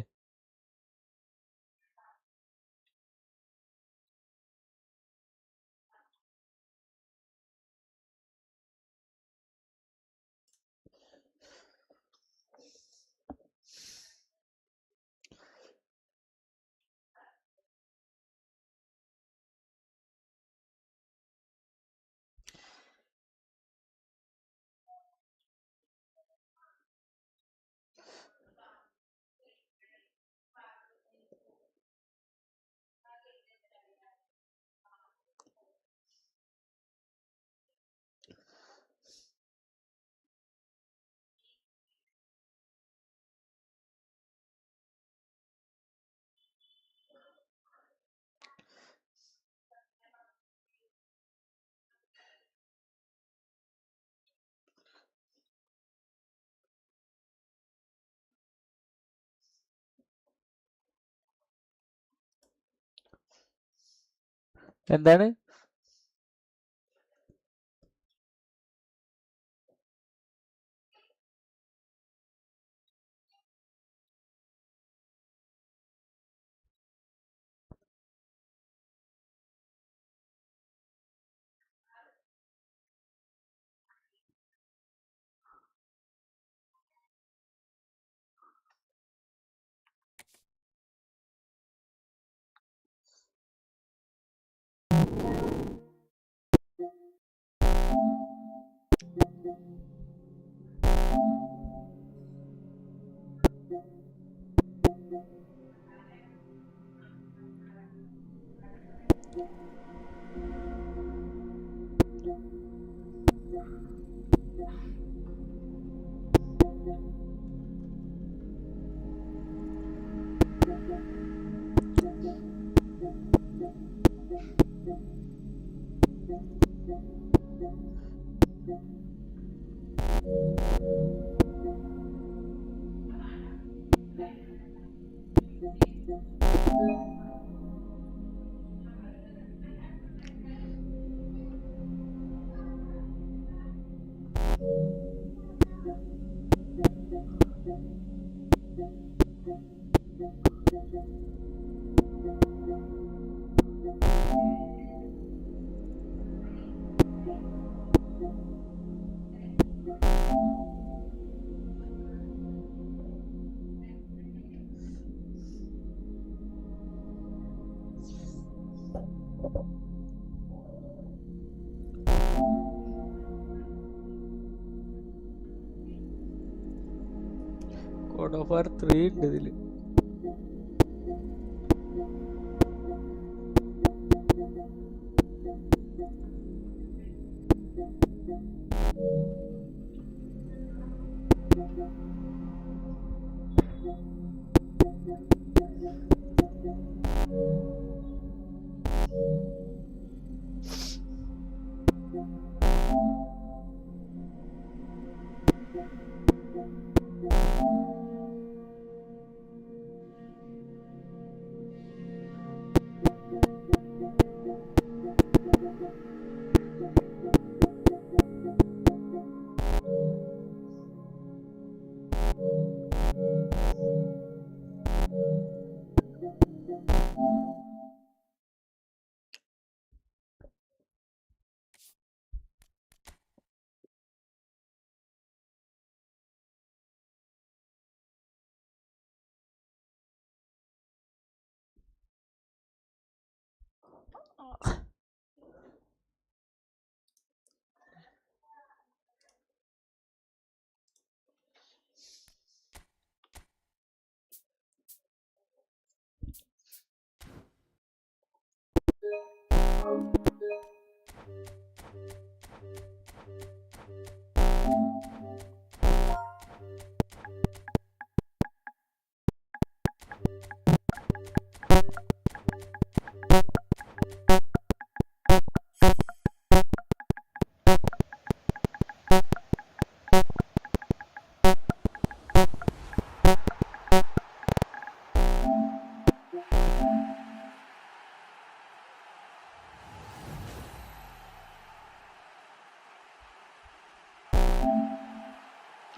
എന്താണ്? God of War 3 ഉണ്ട് ഇതില്.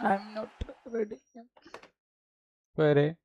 I'm not ready. Where?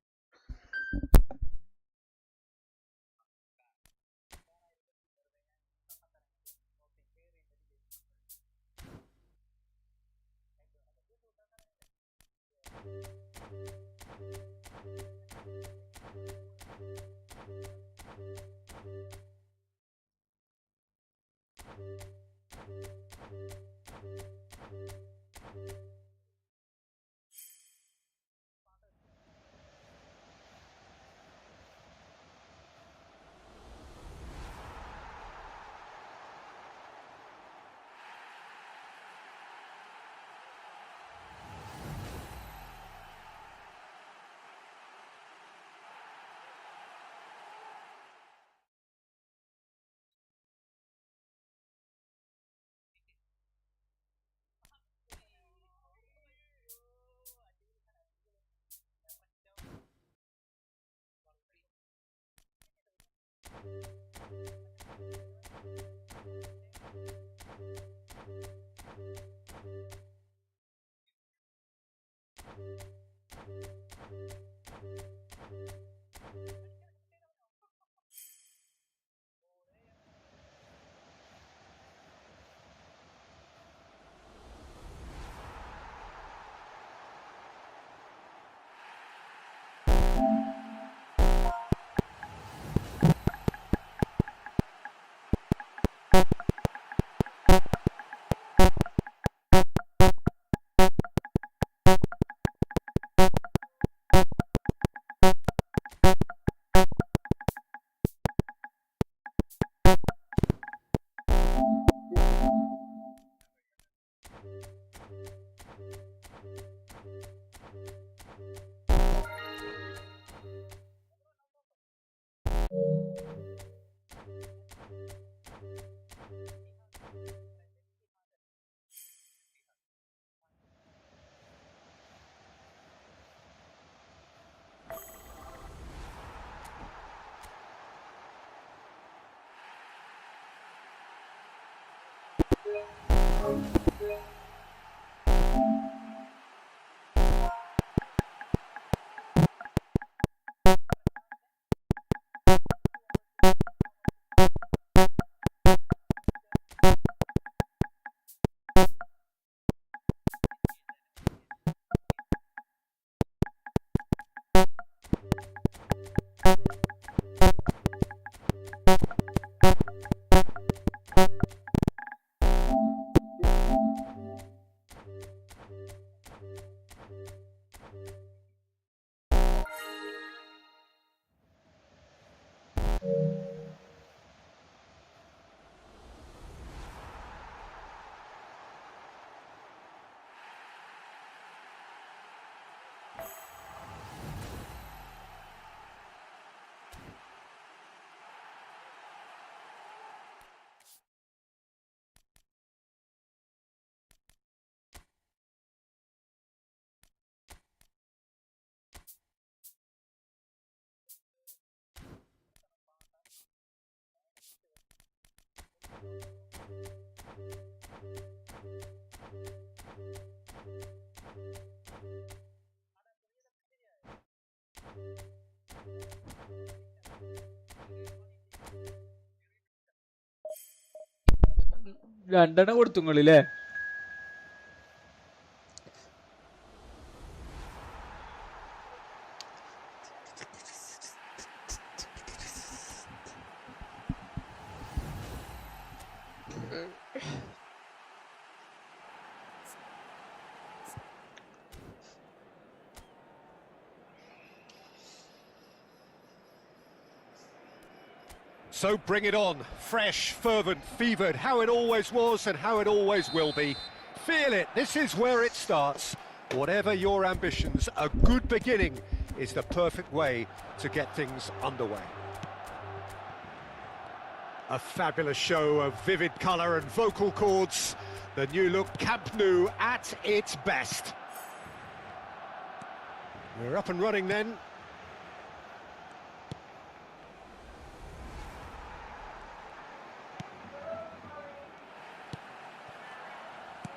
രണ്ടെണ്ണം കൊടുത്തു നിങ്ങളില്ലേ? So bring it on, fresh, fervent, fevered, how it always was and how it always will be. Feel it, this is where it starts. Whatever your ambitions, a good beginning is the perfect way to get things underway. A fabulous show of vivid colour and vocal cords. The new look Camp Nou at its best. We're up and running then.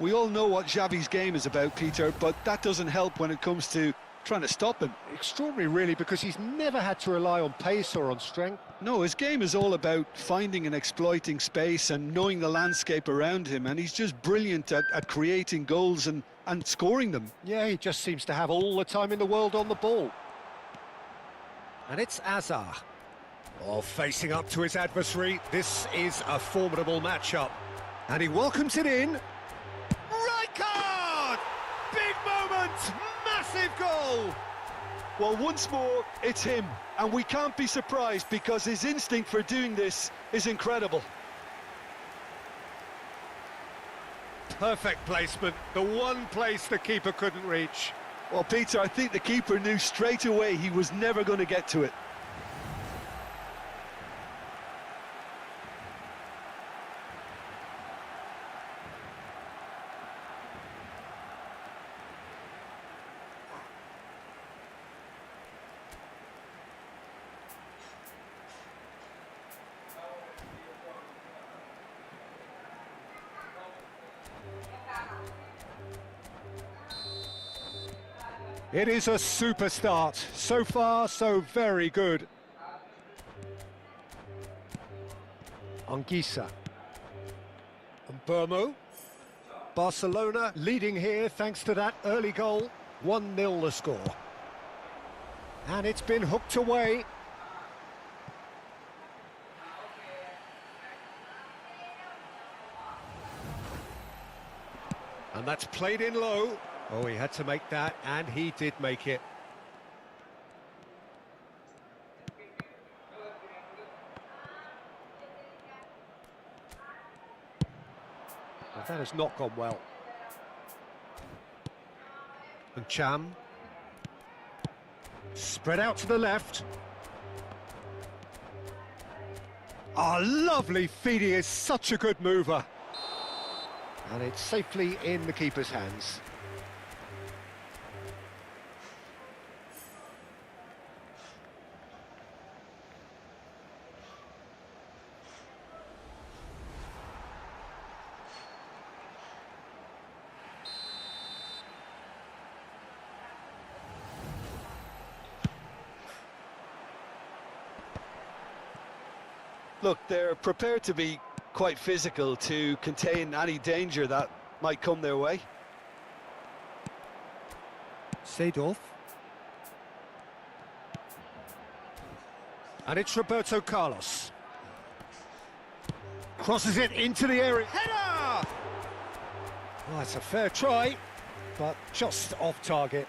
We all know what Xavi's game is about, Peter, but that doesn't help when it comes to trying to stop him. Extraordinary, really, because he's never had to rely on pace or on strength. No, his game is all about finding and exploiting space and knowing the landscape around him, and he's just brilliant at creating goals and scoring them. Yeah, he just seems to have all the time in the world on the ball. And it's Azar. Oh, facing up to his adversary, this is a formidable matchup. And he welcomes it in. Right card! Big moment! Massive goal! Well, once more, it's him, and we can't be surprised because his instinct for doing this is incredible. Perfect placement, the one place the keeper couldn't reach. Well, Peter, I think the keeper knew straight away he was never going to get to it. It is a super start. So far, so very good. Anguissa. And Burmo. Barcelona leading here thanks to that early goal. 1-0 the score. And it's been hooked away. And that's played in low. Oh, he had to make that, and he did make it. Well, that has not gone well. And Cham. Spread out to the left. Ah, lovely feed, he is such a good mover. And it's safely in the keeper's hands. Look, they're prepared to be quite physical to contain any danger that might come their way. Seedorf. And it's Roberto Carlos. Crosses it into the area. Header! Well, that's a fair try, but just off target.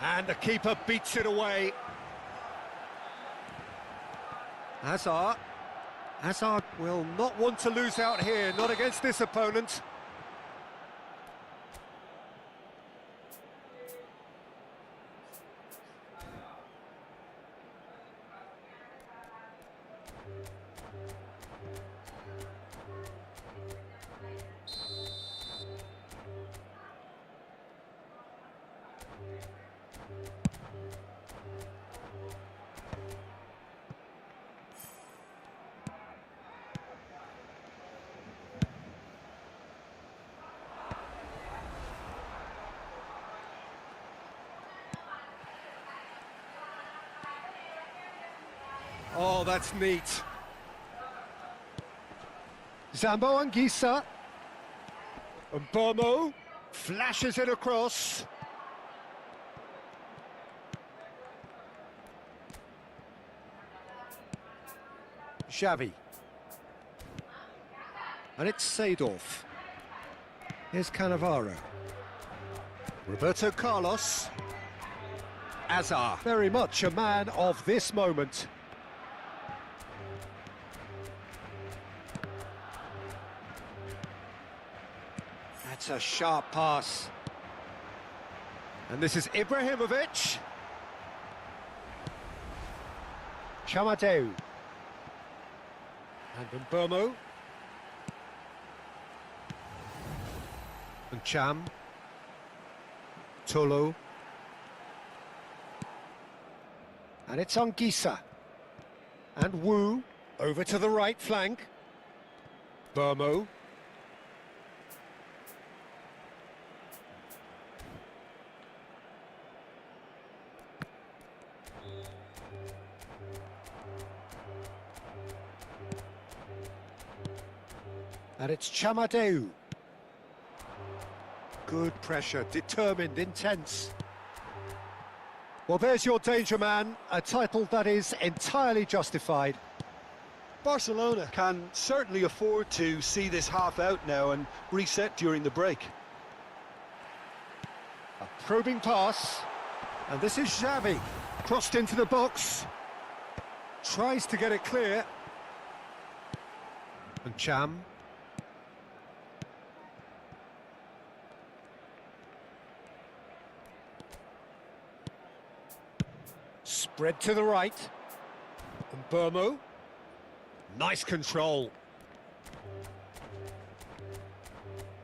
And the keeper beats it away. Hazard. Hazard will not want to lose out here, not against this opponent. Oh, that's neat. Zambo Anguissa. And Bomo flashes it across. Xavi. And it's Seedorf. Here's Cannavaro. Roberto Carlos. Hazard, very much a man of this moment. That's a sharp pass. And this is Ibrahimovic. Chamadeu. And Mbomo. And Cham. Tolo. And it's Anguissa. And Wu over to the right flank. Burmo. And it's Chamadeu. Good pressure, determined, intense. Well, there's your danger man, a title that is entirely justified. Barcelona can certainly afford to see this half out now and reset during the break. A probing pass, and this is Xavi, crossed into the box. Tries to get it clear. And Cham. Spread to the right. And Burmo. Nice control.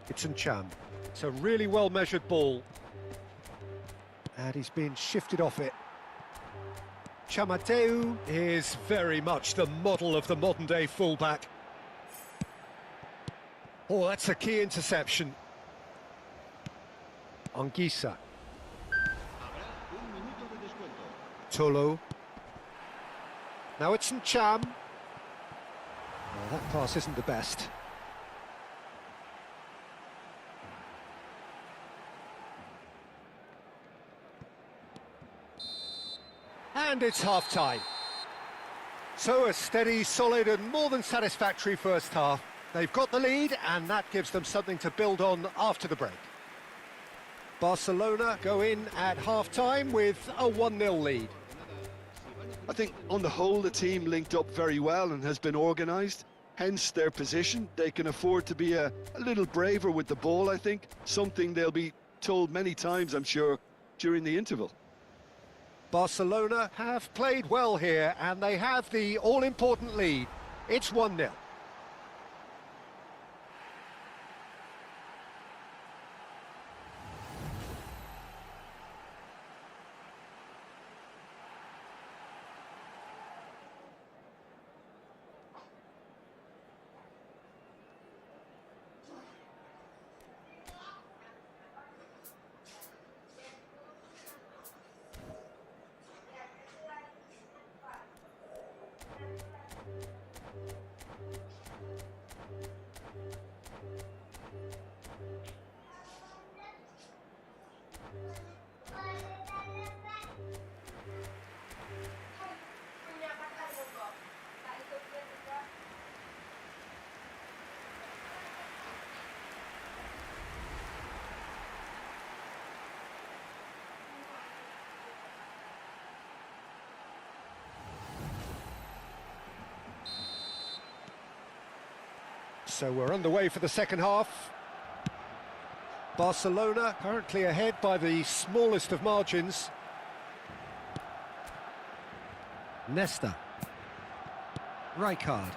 It's Cham. It's a really well-measured ball. And he's been shifted off it. Chamadeu is very much the model of the modern-day fullback. Oh, that's a key interception. Anguissa. Tolo. Now it's Cham. Well, that pass isn't the best. And it's half-time. So a steady, solid and more than satisfactory first half. They've got the lead and that gives them something to build on after the break. Barcelona go in at half-time with a 1-0 lead. I think on the whole the team linked up very well and has been organised, hence their position. They can afford to be a little braver with the ball, I think, something they'll be told many times, I'm sure, during the interval. Barcelona have played well here and they have the all-important lead. It's 1-0. So we're underway for the second half. Barcelona currently ahead by the smallest of margins. Nesta. Rijkaard.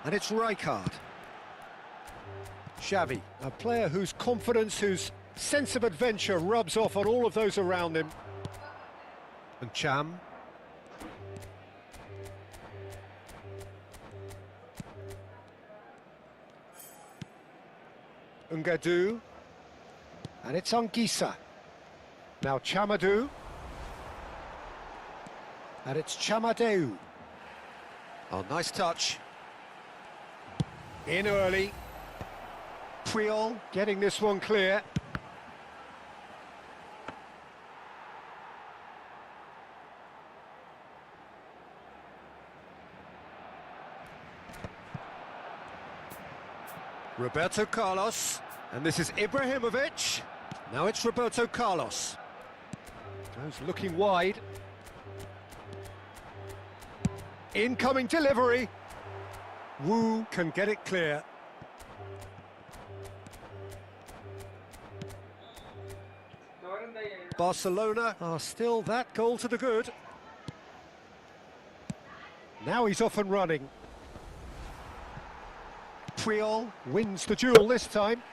And it's Rijkaard. Xavi, a player whose confidence, whose sense of adventure rubs off on all of those around him. And Cham. Ngadu. And it's Anguissa. Now Chamadou. And it's Chamadeu. Oh, nice touch. In early. Puyol getting this one clear. Roberto Carlos, and this is Ibrahimovic. Now it's Roberto Carlos. Goes looking wide. Incoming delivery. Wu can get it clear. Barcelona are still that goal to the good. Now he's off and running. Puyol wins the duel this time.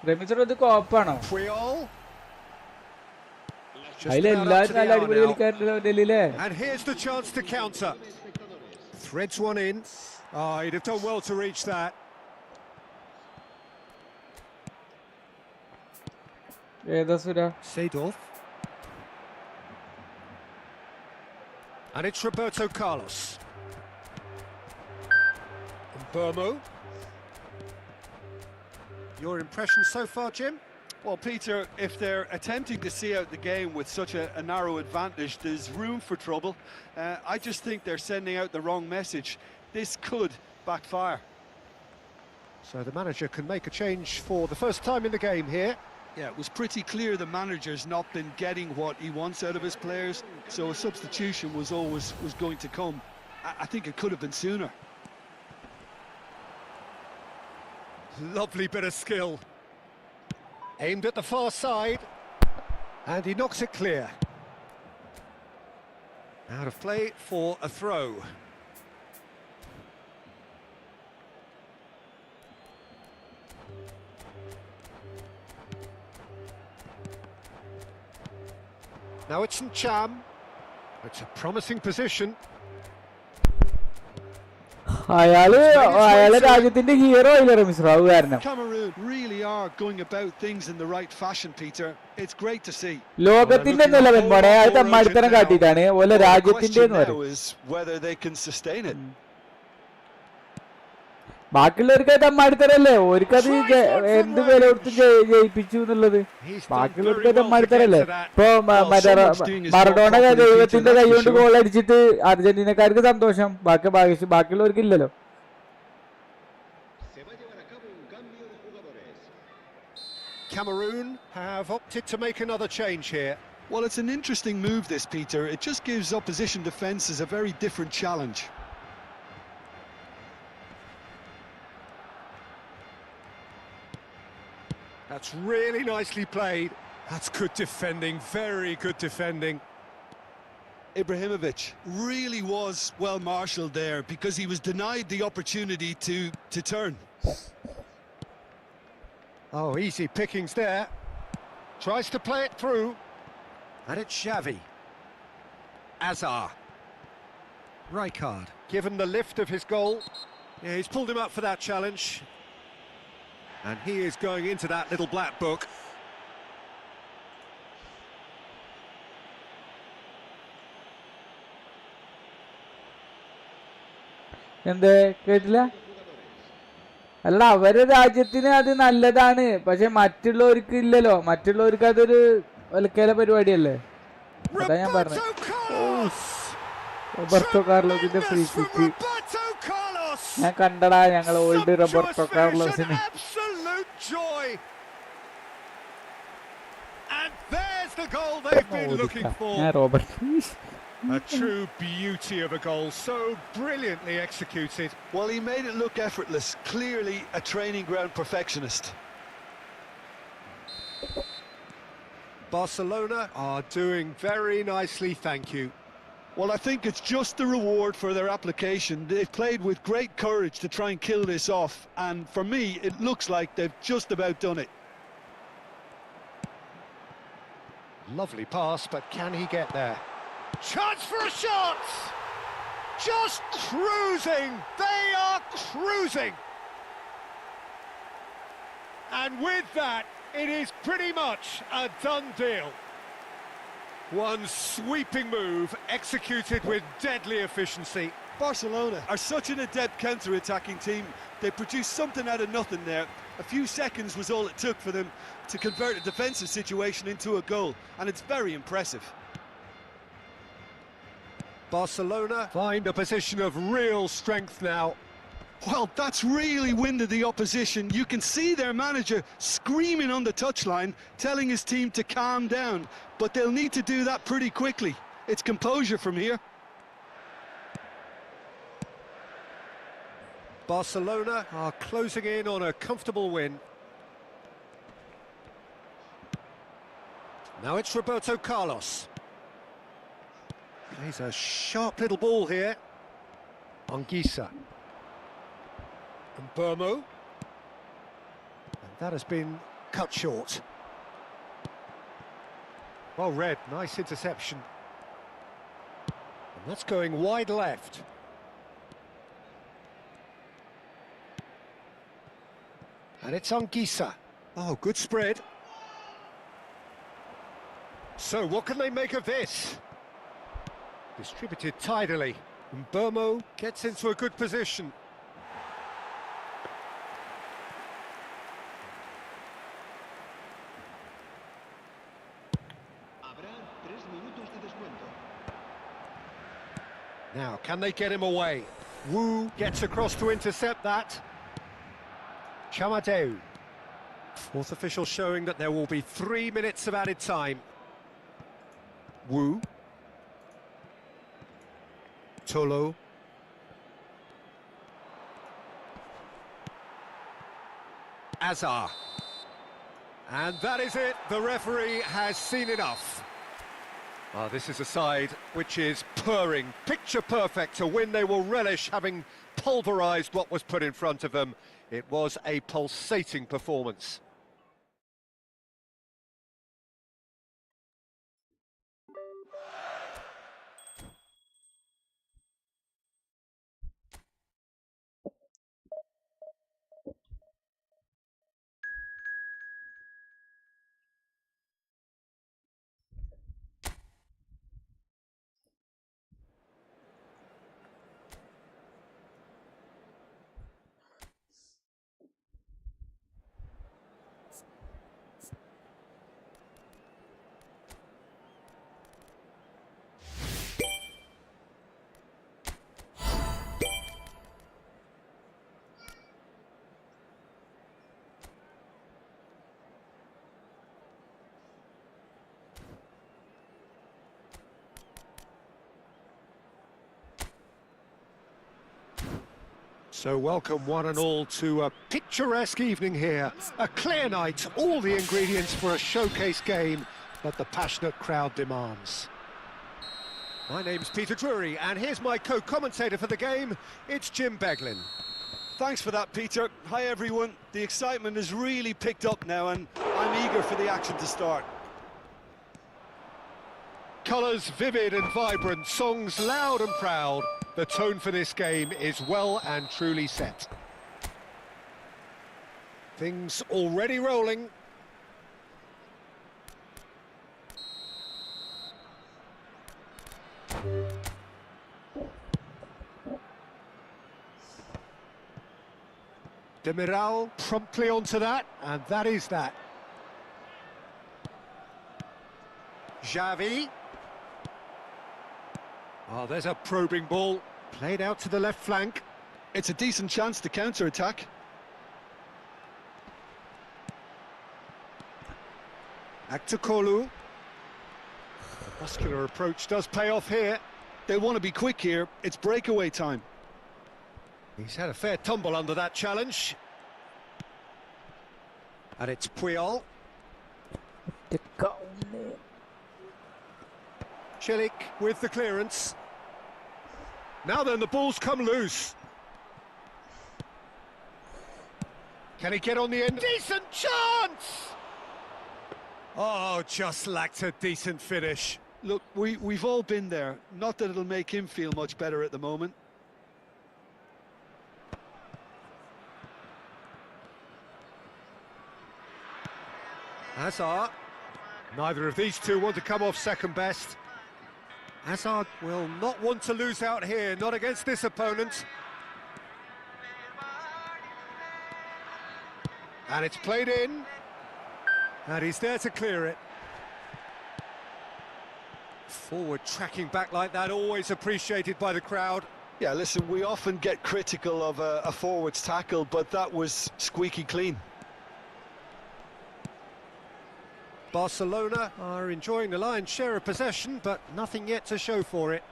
Puyol. And here's the chance to counter. Threads one in. Oh, he'd have done well to reach that. Seedorf. And it's Roberto Carlos. And Burmo. Your impression so far, Jim? Well, Peter, if they're attempting to see out the game with such a narrow advantage, there's room for trouble. I just think they're sending out the wrong message. This could backfire. So the manager can make a change for the first time in the game here. Yeah, it was pretty clear the manager's not been getting what he wants out of his players, so a substitution was going to come. I think it could have been sooner. Lovely bit of skill. Aimed at the far side. And he knocks it clear. Out of play for a throw. Now it's Cham. It's a promising position. Cameroon really are going about things in the right fashion, Peter. It's great to see. The question now is whether they can sustain it. ബാക്കിയുള്ളവർക്ക് തമ്മാടിത്തരല്ലേ ഓർക്കത് എന്ത് വില കൊടുത്ത് ജയിപ്പിച്ചു എന്നുള്ളത് ബാക്കിയുള്ളവർക്ക് തമ്മാടിത്തരല്ലേ ഇപ്പൊ Maradona ദൈവത്തിന്റെ കൈ കൊണ്ട് ഗോൾ അടിച്ചിട്ട് അർജന്റീനക്കാർക്ക് സന്തോഷം ബാക്കിയുള്ളവർക്ക് ഇല്ലല്ലോ. Cameroon have opted to make another change here. Well, it's an interesting move, this, Peter. It just gives opposition defences a very different challenge. That's really nicely played. That's good defending, very good defending. Ibrahimovic really was well marshalled there because he was denied the opportunity to turn. Oh, easy pickings there. Tries to play it through. And it's Xavi. Azar. Rijkaard, given the lift of his goal. Yeah, he's pulled him up for that challenge. And he is going into that little black book. എന്ത് കേട്ടില്ല? അല്ല അവരുടെ രാജ്യത്തിന് അത് നല്ലതാണ്, പക്ഷെ മറ്റുള്ളവർക്ക് ഇല്ലല്ലോ. മറ്റുള്ളവർക്ക് അതൊരു വലക്കേല പരിപാടിയല്ലേ. അതാ ഞാൻ പറഞ്ഞത്. റോബർട്ടോ കാർലോസിന്റെ ഫ്രീ കിക്ക് ഞാൻ കണ്ടടാ. ഞങ്ങൾ ഓൾഡ് റോബർട്ടോ കാർലോസിന് And there's the goal they've been looking for. Robert. A true beauty of a goal, so brilliantly executed. Well, he made it look effortless, clearly a training ground perfectionist. Barcelona are doing very nicely, thank you. Well, I think it's just the reward for their application. They've played with great courage to try and kill this off, and for me, it looks like they've just about done it. Lovely pass, but can he get there? Chance for a shot! Just cruising! They are cruising! And with that, it is pretty much a done deal. One sweeping move, executed with deadly efficiency. Barcelona are such an adept counter-attacking team. They produced something out of nothing there. A few seconds was all it took for them to convert a defensive situation into a goal, and it's very impressive. Barcelona find a position of real strength now. Well, that's really winded the opposition. You can see their manager screaming on the touchline, telling his team to calm down, but they'll need to do that pretty quickly. It's composure from here. Barcelona are closing in on a comfortable win. Now it's Roberto Carlos. Plays a sharp little ball here. Anguissa. And Burmo. And that has been cut short. Well read, nice interception. And that's going wide left. And it's Anguissa. Oh, good spread. So what can they make of this? Distributed tidily. And Burmo gets into a good position. Now, can they get him away? Wu gets across to intercept that. Chamadeu. Fourth official showing that there will be 3 minutes of added time. Wu. Tolo. Azar. And that is it. The referee has seen enough. This is a side which is purring, picture perfect, a win they will relish, having pulverised what was put in front of them. It was a pulsating performance. So welcome one and all to a picturesque evening here. A clear night, all the ingredients for a showcase game that the passionate crowd demands. My name's Peter Drury, and here's my co-commentator for the game, it's Jim Beglin. Thanks for that, Peter. Hi, everyone. The excitement has really picked up now, and I'm eager for the action to start. Colours vivid and vibrant, songs loud and proud. The tone for this game is well and truly set. Things already rolling. Demiral promptly onto that, and that is that. Xavi. Oh, there's a probing ball, played out to the left flank. It's a decent chance to counter-attack. Aktukolu. Muscular approach does pay off here. They want to be quick here. It's breakaway time. He's had a fair tumble under that challenge. And it's Puyol. Chilik with the clearance. Now then, the ball's come loose. Can he get on the end? Decent chance! Oh, just lacked a decent finish. Look, we've all been there. Not that it'll make him feel much better at the moment. Hazard. Neither of these two want to come off second best. Hazard will not want to lose out here, not against this opponent. And it's played in. And he's there to clear it. Forward tracking back like that, always appreciated by the crowd. Yeah, listen, we often get critical of a forward's tackle, but that was squeaky clean. Barcelona are enjoying the lion's share of possession, but nothing yet to show for it.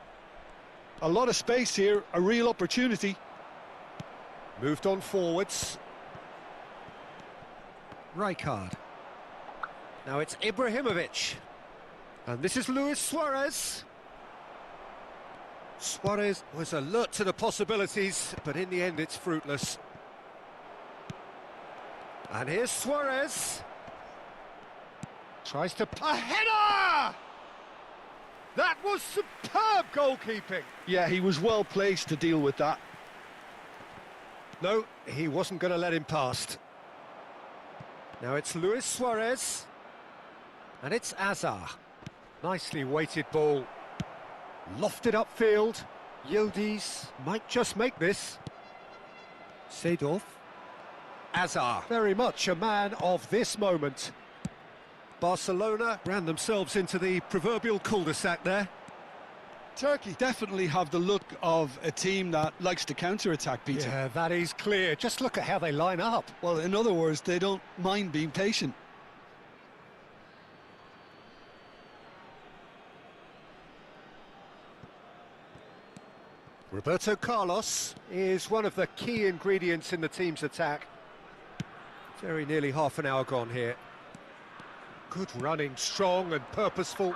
A lot of space here, a real opportunity. Moved on forwards. Rijkaard. Now it's Ibrahimovic. And this is Luis Suarez. Suarez was alert to the possibilities, but in the end it's fruitless. And here's Suarez. Tries to... A header! That was superb goalkeeping. Yeah, he was well placed to deal with that. No, he wasn't going to let him past. Now it's Luis Suarez. And it's Hazard. Nicely weighted ball. Lofted upfield. Yildiz might just make this. Seedorf. Hazard, very much a man of this moment. Barcelona ran themselves into the proverbial cul-de-sac there. Turkey definitely have the look of a team that likes to counter-attack, Peter. Yeah, that is clear. Just look at how they line up. Well, in other words, they don't mind being patient. Roberto Carlos is one of the key ingredients in the team's attack. Very nearly half an hour gone here. Good running, strong and purposeful.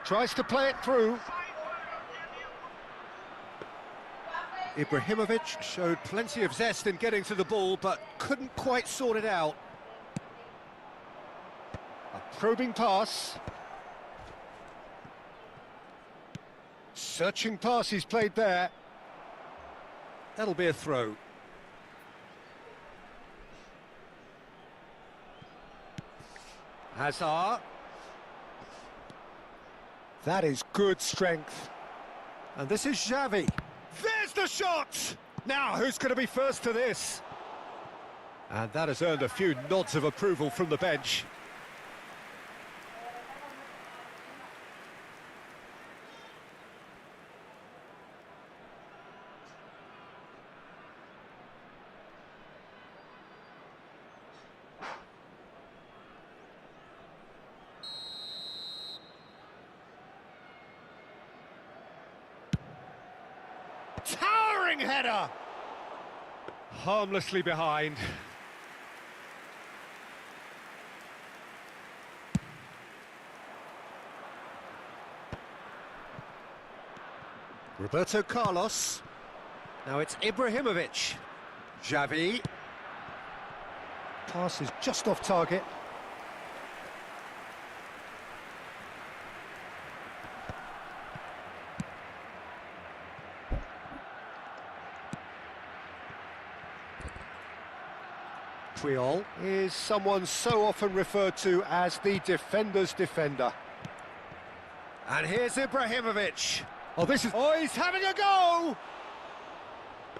Tries to play it through. Ibrahimovic showed plenty of zest in getting to the ball, but couldn't quite sort it out. A probing pass. Searching pass he's played there. That'll be a throw. Hazard. That is good strength. And this is Xavi. There's the shot! Now, who's going to be first to this? And that has earned a few nods of approval from the bench. Towering header! Harmlessly behind. Roberto Carlos. Now it's Ibrahimovic. Xavi. Pass is just off target. Puyol is someone so often referred to as the defender's defender. And here's Ibrahimovic. Oh, he's having a go!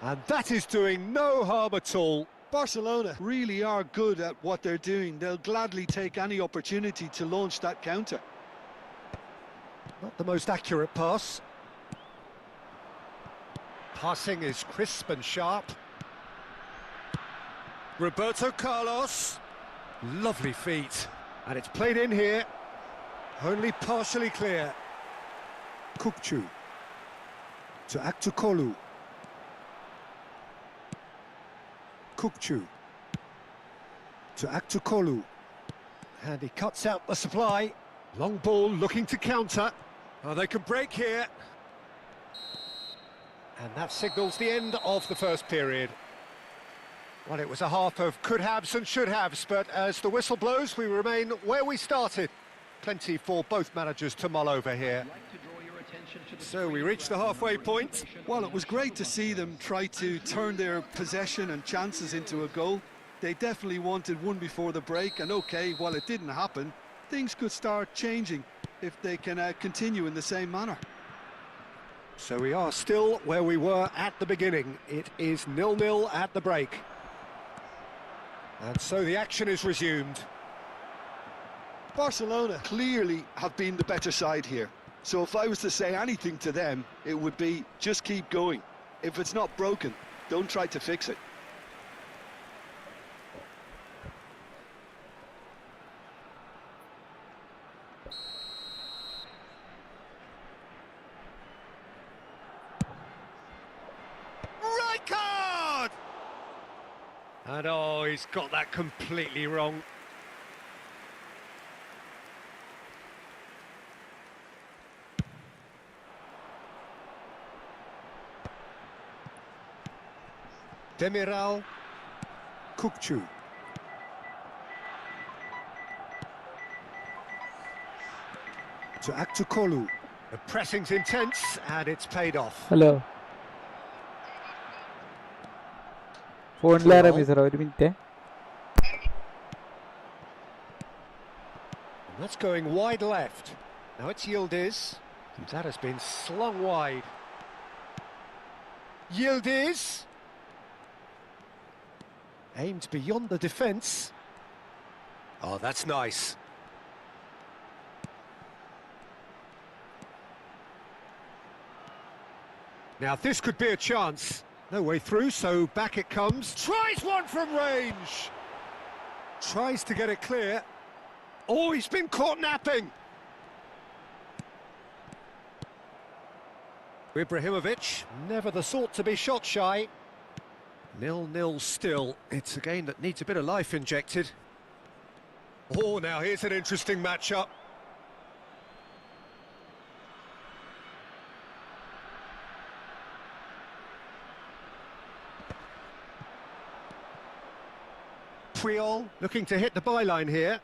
And that is doing no harm at all. Barcelona really are good at what they're doing. They'll gladly take any opportunity to launch that counter. Not the most accurate pass. Passing is crisp and sharp. Roberto Carlos. Lovely feet. And it's played in here, only partially clear. Kukcu to Aktukolu. Kukcu to Aktukolu. And he cuts out the supply. Long ball looking to counter. Oh, they can break here. And that signals the end of the first period. Well, it was a half of could-haves and should-haves, but as the whistle blows, we remain where we started. Plenty for both managers to mull over here. So we reach the halfway point. Well, it was great to see them try to turn their possession and chances into a goal. They definitely wanted one before the break, and okay, while it didn't happen, things could start changing if they can continue in the same manner. So we are still where we were at the beginning. It is 0-0 at the break. And so the action is resumed. Barcelona clearly have been the better side here. So if I was to say anything to them, it would be just keep going. If it's not broken, don't try to fix it. Right card! And oh, he's got that completely wrong. Demiral, Kukcu. To Aktukolu. The pressing's intense and it's paid off. Hello ഫോണിലാ റമീസറ ഒരു minute. That's going wide left. Now it's Yildiz. That has been slung wide. Yildiz. Aimed beyond the defence. Oh, that's nice. Now this could be a chance. No way through, so back it comes. Tries one from range. Tries to get it clear. Oh, he's been caught napping. Ibrahimovic, never the sort to be shot shy. 0-0 still. It's a game that needs a bit of life injected. Oh, now here's an interesting matchup. Puyol looking to hit the byline here.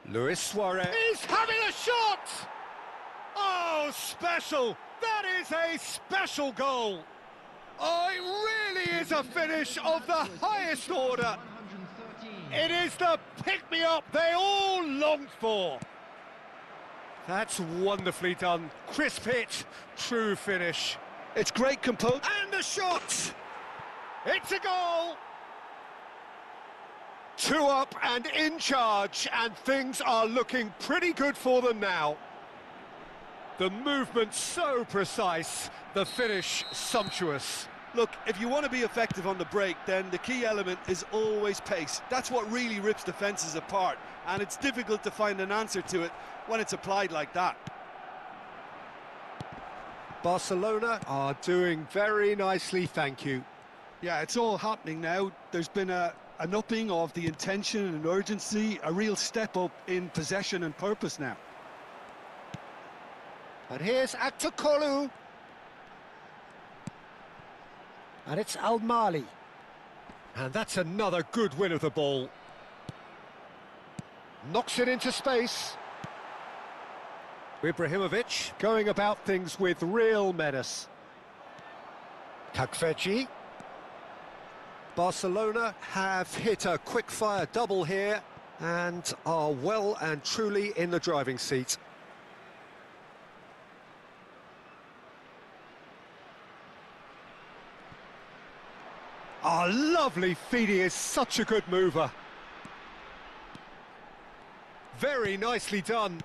Luis Suarez. He's having a shot! Oh, special! That is a special goal! Oh, it really is a finish of the highest order. It is the pick-me-up they all longed for. That's wonderfully done. Crisp hit, true finish. It's great composure. And the shot! It's a goal! 2 up and in charge, and things are looking pretty good for them now. The movement so precise, the finish sumptuous. Look, if you want to be effective on the break, then the key element is always pace. That's what really rips defences apart, and it's difficult to find an answer to it when it's applied like that. Barcelona are doing very nicely, thank you. Yeah, it's all happening now. There's been an upping of the intention and urgency, a real step up in possession and purpose now. And here's Aktukolu. And it's Al-Mali. And that's another good win of the ball. Knocks it into space. Ibrahimovic going about things with real menace. Kakfeji. Barcelona have hit a quick-fire double here and are well and truly in the driving seat. Oh, lovely feed, he is such a good mover. Very nicely done.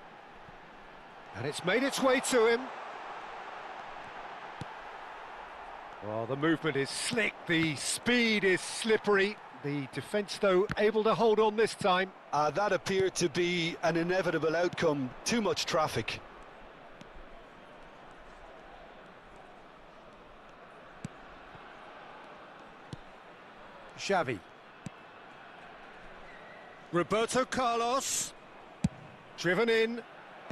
And it's made its way to him. Oh, the movement is slick, the speed is slippery. The defence, though, able to hold on this time. That appeared to be an inevitable outcome. Too much traffic. Xavi. Roberto Carlos. Driven in.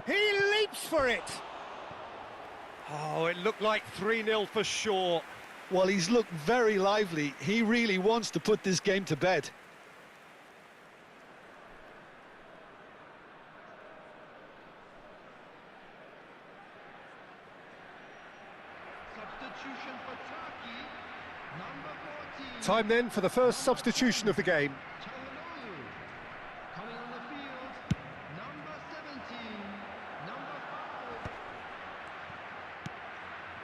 He leaps for it. Oh, it looked like 3-0 for sure. Well, he's looked very lively. He really wants to put this game to bed. Substitution for Turkey. Number 14. Time then for the first substitution of the game. Çalhanoğlu. Coming on the field. Number 17. Number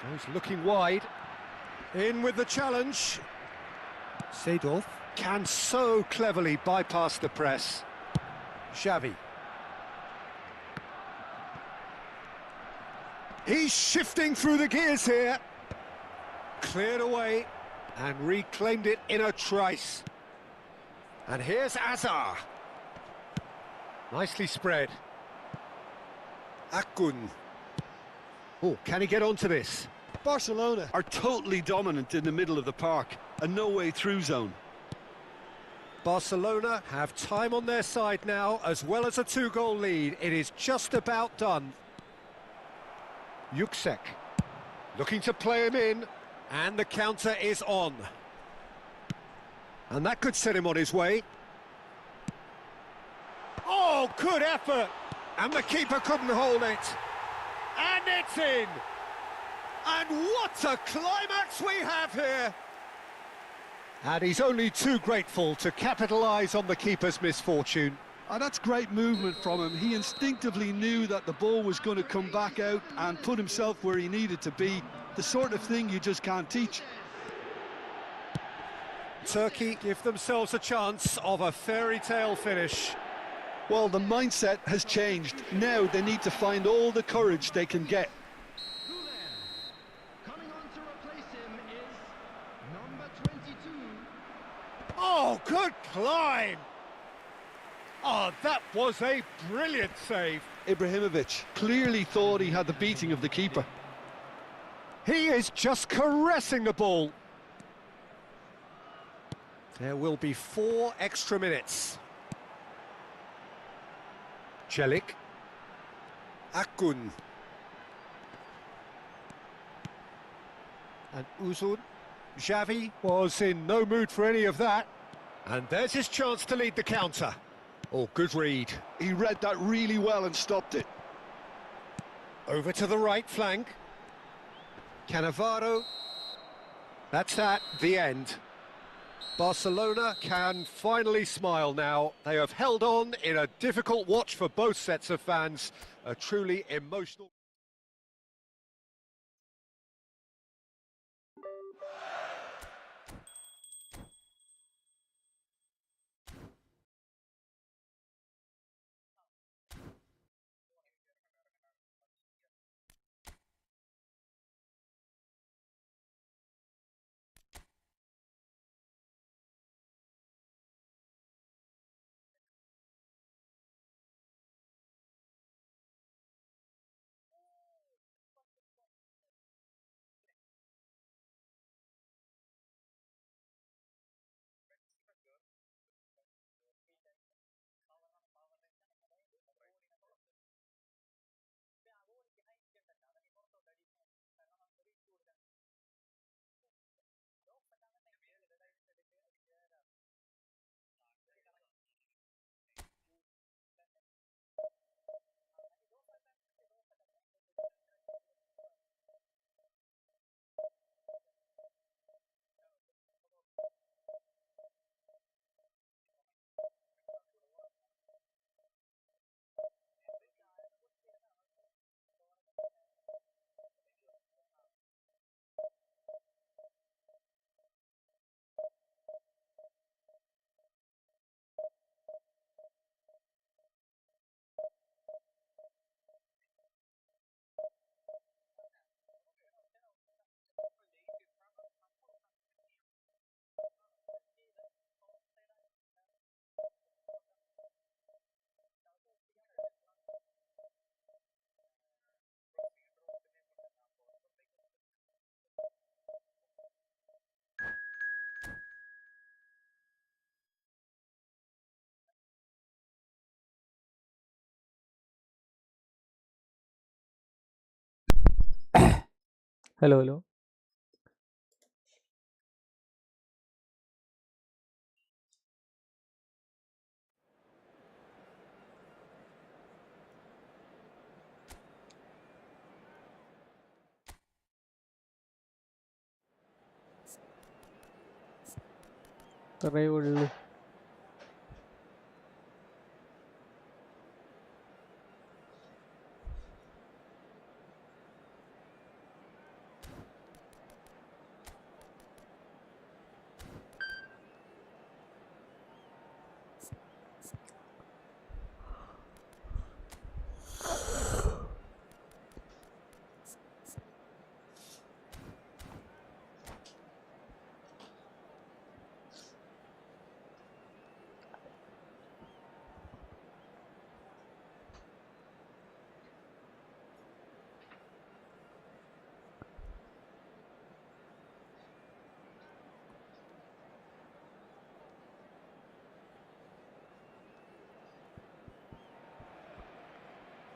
5. Goes looking wide. In with the challenge. Seedorf can so cleverly bypass the press. Xavi. He's shifting through the gears here. Cleared away and reclaimed it in a trice. And here's Azar. Nicely spread. Akun. Oh, can he get onto this? Barcelona are totally dominant in the middle of the park, a no-way through zone. Barcelona have time on their side now, as well as a 2-goal lead. It is just about done. Yüksek looking to play him in, and the counter is on. And that could set him on his way. Oh, good effort! And the keeper couldn't hold it. And it's in! And what a climax we have here! And he's only too grateful to capitalise on the keeper's misfortune. That's great movement from him. He instinctively knew that the ball was going to come back out and put himself where he needed to be. The sort of thing you just can't teach. Turkey give themselves a chance of a fairy tale finish. Well, the mindset has changed. Now they need to find all the courage they can get. Coming on to replace him is number 22. Oh, good climb! Oh, that was a brilliant save. Ibrahimovic clearly thought he had the beating of the keeper. He is just caressing the ball. There will be 4 extra minutes. Celik. Akun. And Uzun. Xavi was in no mood for any of that. And there's his chance to lead the counter. Oh, good read. He read that really well and stopped it. Over to the right flank. Cannavaro. That's that, the end. Barcelona can finally smile now. They have held on in a difficult watch for both sets of fans. A truly emotional... Hello, hello. Arrival.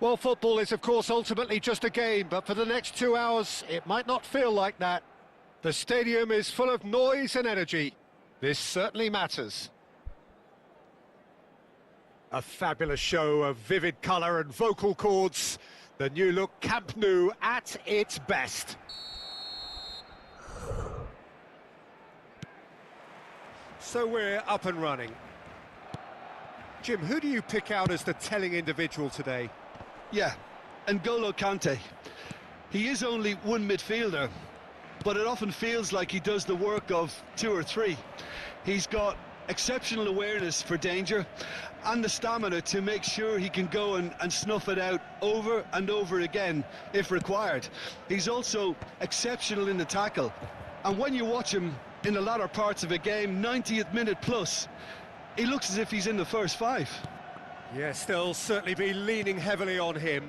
Well, football is, of course, ultimately just a game, but for the next 2 hours, it might not feel like that. The stadium is full of noise and energy. This certainly matters. A fabulous show of vivid colour and vocal cords. The new look Camp Nou at its best. So we're up and running. Jim, who do you pick out as the telling individual today? Yeah, N'Golo Kante. He is only one midfielder, but it often feels like he does the work of 2 or 3. He's got exceptional awareness for danger and the stamina to make sure he can go and snuff it out over and over again if required. He's also exceptional in the tackle, and when you watch him in the latter parts of a game, 90th minute plus, he looks as if he's in the first 5. Yes, they'll certainly be leaning heavily on him.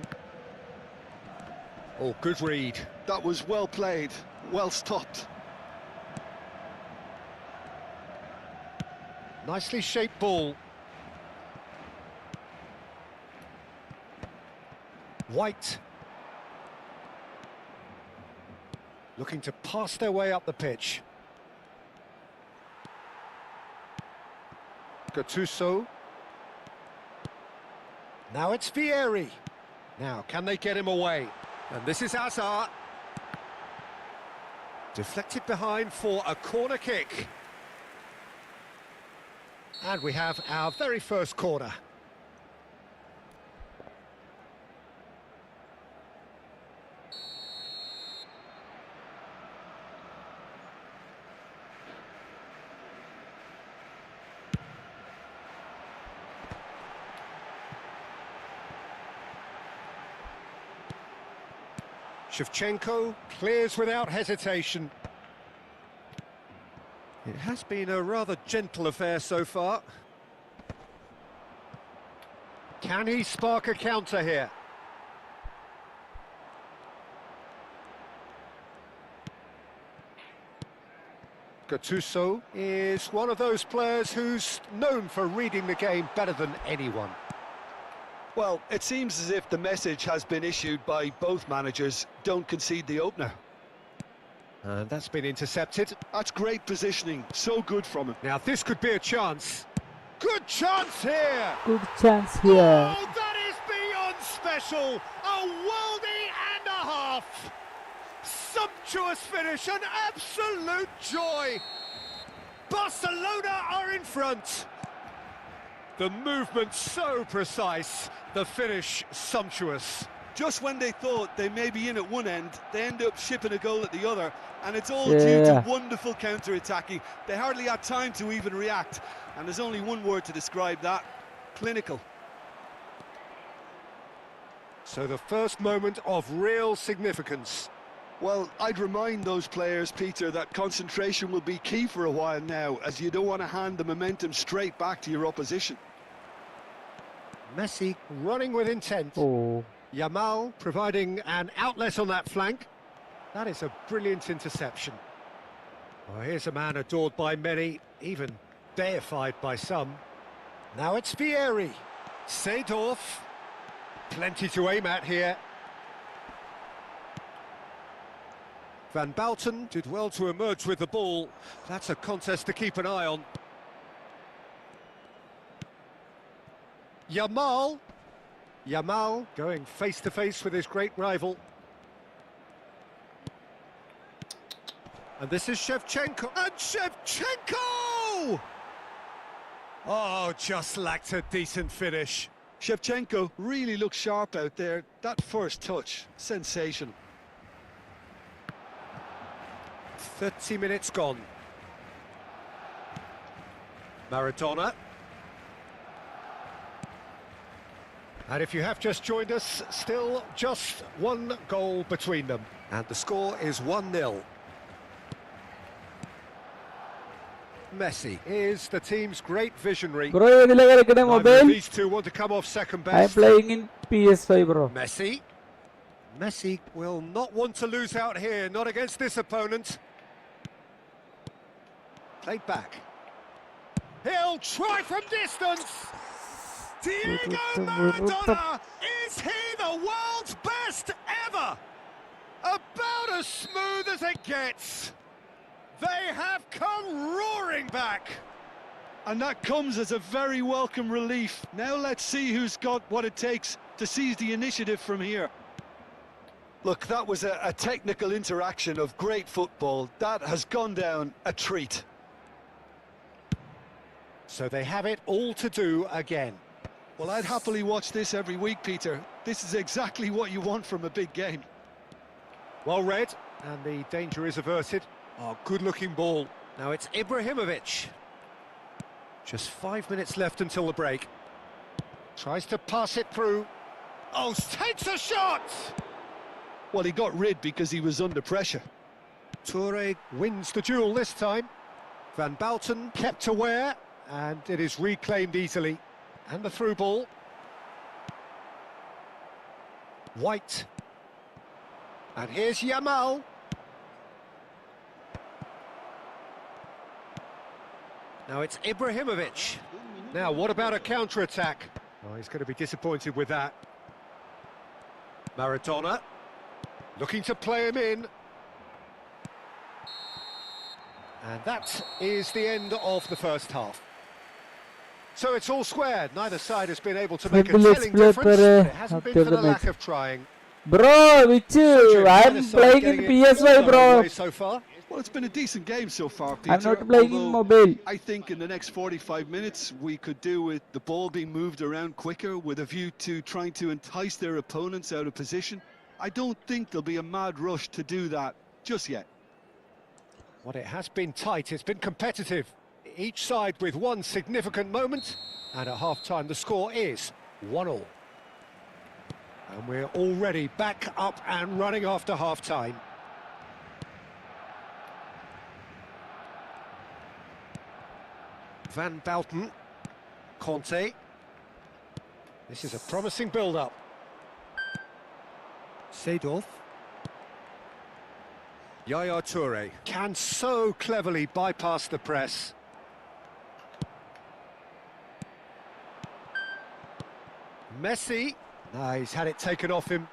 Oh, good read. That was well played, well stopped. Nicely shaped ball. White. Looking to pass their way up the pitch. Gattuso. Now it's Vieri. Now, can they get him away? And this is Hazard. Deflected behind for a corner kick. And we have our very first corner. Shevchenko clears without hesitation. It has been a rather gentle affair so far. Can he spark a counter here? Gattuso is one of those players who's known for reading the game better than anyone. Well, it seems as if the message has been issued by both managers: don't concede the opener. And that's been intercepted. That's great positioning, so good from him. Now this could be a chance. Good chance here! Good chance here. Oh, that is beyond special! A worldie and a half! Sumptuous finish, an absolute joy! Barcelona are in front! The movement so precise, the finish sumptuous. Just when they thought they may be in at one end, they end up shipping a goal at the other, and it's all due to wonderful counter-attacking. They hardly had time to even react, and there's only one word to describe that: clinical. So the first moment of real significance. Well, I'd remind those players, Peter, that concentration will be key for a while now, as you don't want to hand the momentum straight back to your opposition. Messi running with intent. Oh. Yamal providing an outlet on that flank. That is a brilliant interception. Well, here's a man adored by many, even deified by some. Now it's Vieri. Seedorf. Plenty to aim at here. Van Bouten did well to emerge with the ball. That's a contest to keep an eye on. Yamal going face-to-face with his great rival. And this is Shevchenko. And Shevchenko! Oh, just lacked a decent finish. Shevchenko really looks sharp out there. That first touch, sensational. 30 minutes gone. Maradona. And if you have just joined us, still just one goal between them. And the score is 1-0. Messi is the team's great visionary. Bro, ഇതിലെ കളിക്കണേ Neither of mobile. these two want to come off second I am best. playing in PS5, bro. Messi will not want to lose out here, not against this opponent. Played back. He'll try from distance. Diego Maradona, is he the world's best ever? About as smooth as it gets. They have come roaring back. And that comes as a very welcome relief. Now let's see who's got what it takes to seize the initiative from here. Look, that was a technical interaction of great football. That has gone down a treat. So they have it all to do again. Well, I'd happily watch this every week, Peter. This is exactly what you want from a big game. Well read, and the danger is averted. Oh, good-looking ball. Now it's Ibrahimovic. Just 5 minutes left until the break. Tries to pass it through. Oh, takes a shot! Well, he got rid because he was under pressure. Toure wins the duel this time. Van Bouten kept aware, and it is reclaimed easily. And the through ball. White. And here's Yamal. Now it's Ibrahimovic. Now, what about a counter-attack? Oh, he's going to be disappointed with that. Maradona. Looking to play him in. And that is the end of the first half. So it's all squared. Neither side has been able to make a telling difference. But it hasn't been for the lack of trying. Bro, which I'm playing in PS5, bro. So far. Well, it's been a decent game so far, Peter. I'm not playing in mobile. I think in the next 45 minutes we could do with the ball being moved around quicker with a view to trying to entice their opponents out of position. I don't think there'll be a mad rush to do that just yet. Well, it has been tight, it's been competitive. Each side with one significant moment, and at half-time the score is 1-1. And we're already back up and running after half-time. Van Bouten, Conte. This is a promising build-up. Seedorf. Yaya Toure can so cleverly bypass the press. Messi. No, he's had it taken off him.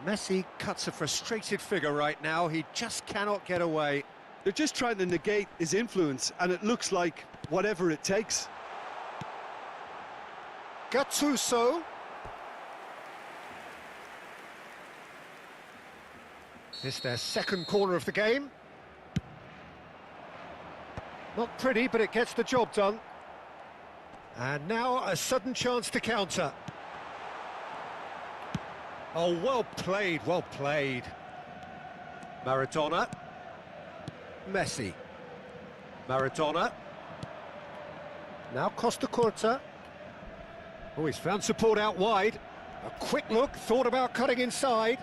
Messi cuts a frustrated figure right now. He just cannot get away. They're just trying to negate his influence, and it looks like whatever it takes. Gattuso. This their second corner of the game. Not pretty, but it gets the job done. And now a sudden chance to counter. Oh, well played, well played. Maradona. Messi. Maradona. Now Costa Curta. Oh, he's found support out wide. A quick look, thought about cutting inside.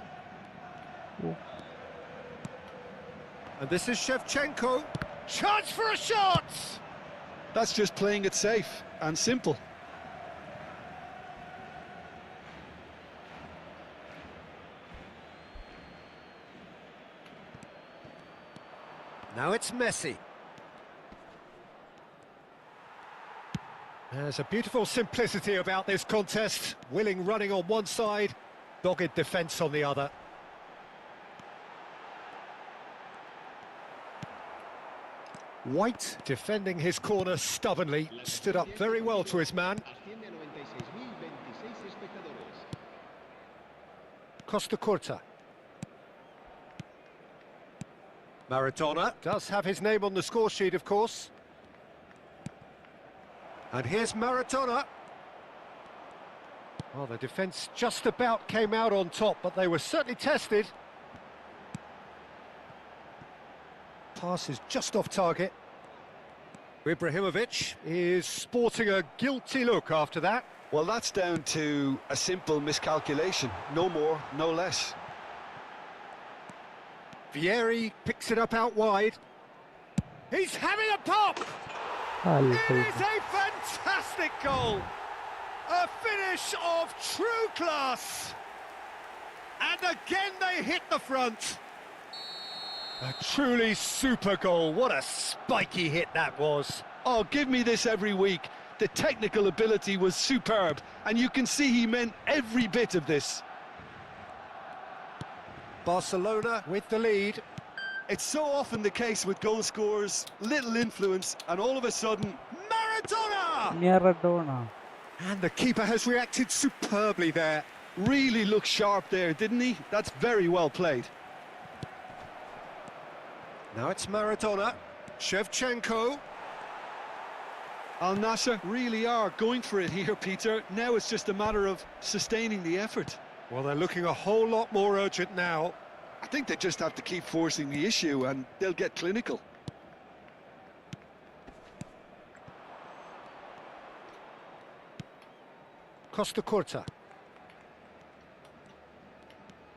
And this is Shevchenko. Chance for a shot! That's just playing it safe and simple. Now it's Messi. There's a beautiful simplicity about this contest. Willing running on one side, dogged defence on the other. White defending his corner stubbornly, stood up very well to his man. Asciende a 96.026 espectadores. Costa Curta. Maradona does have his name on the score sheet, of course. And here's Maradona. Well, the defence just about came out on top, but they were certainly tested. Pass is just off target. Ibrahimovic is sporting a guilty look after that. Well, that's down to a simple miscalculation. No more, no less. Vieri picks it up out wide. He's having a pop! It is a fantastic goal! A finish of true class! And again they hit the front. A truly super goal. What a spiky hit that was. Oh, give me this every week. The technical ability was superb, and you can see he meant every bit of this. Barcelona with the lead. It's so often the case with goal scorers, little influence, and all of a sudden, Maradona. And the keeper has reacted superbly there. Really looked sharp there, didn't he? That's very well played. Now it's Maradona. Shevchenko. Al Nassr really are going for it here, Peter. Now it's just a matter of sustaining the effort. Well, they're looking a whole lot more urgent now. I think they just have to keep forcing the issue and they'll get clinical. Costa Curta.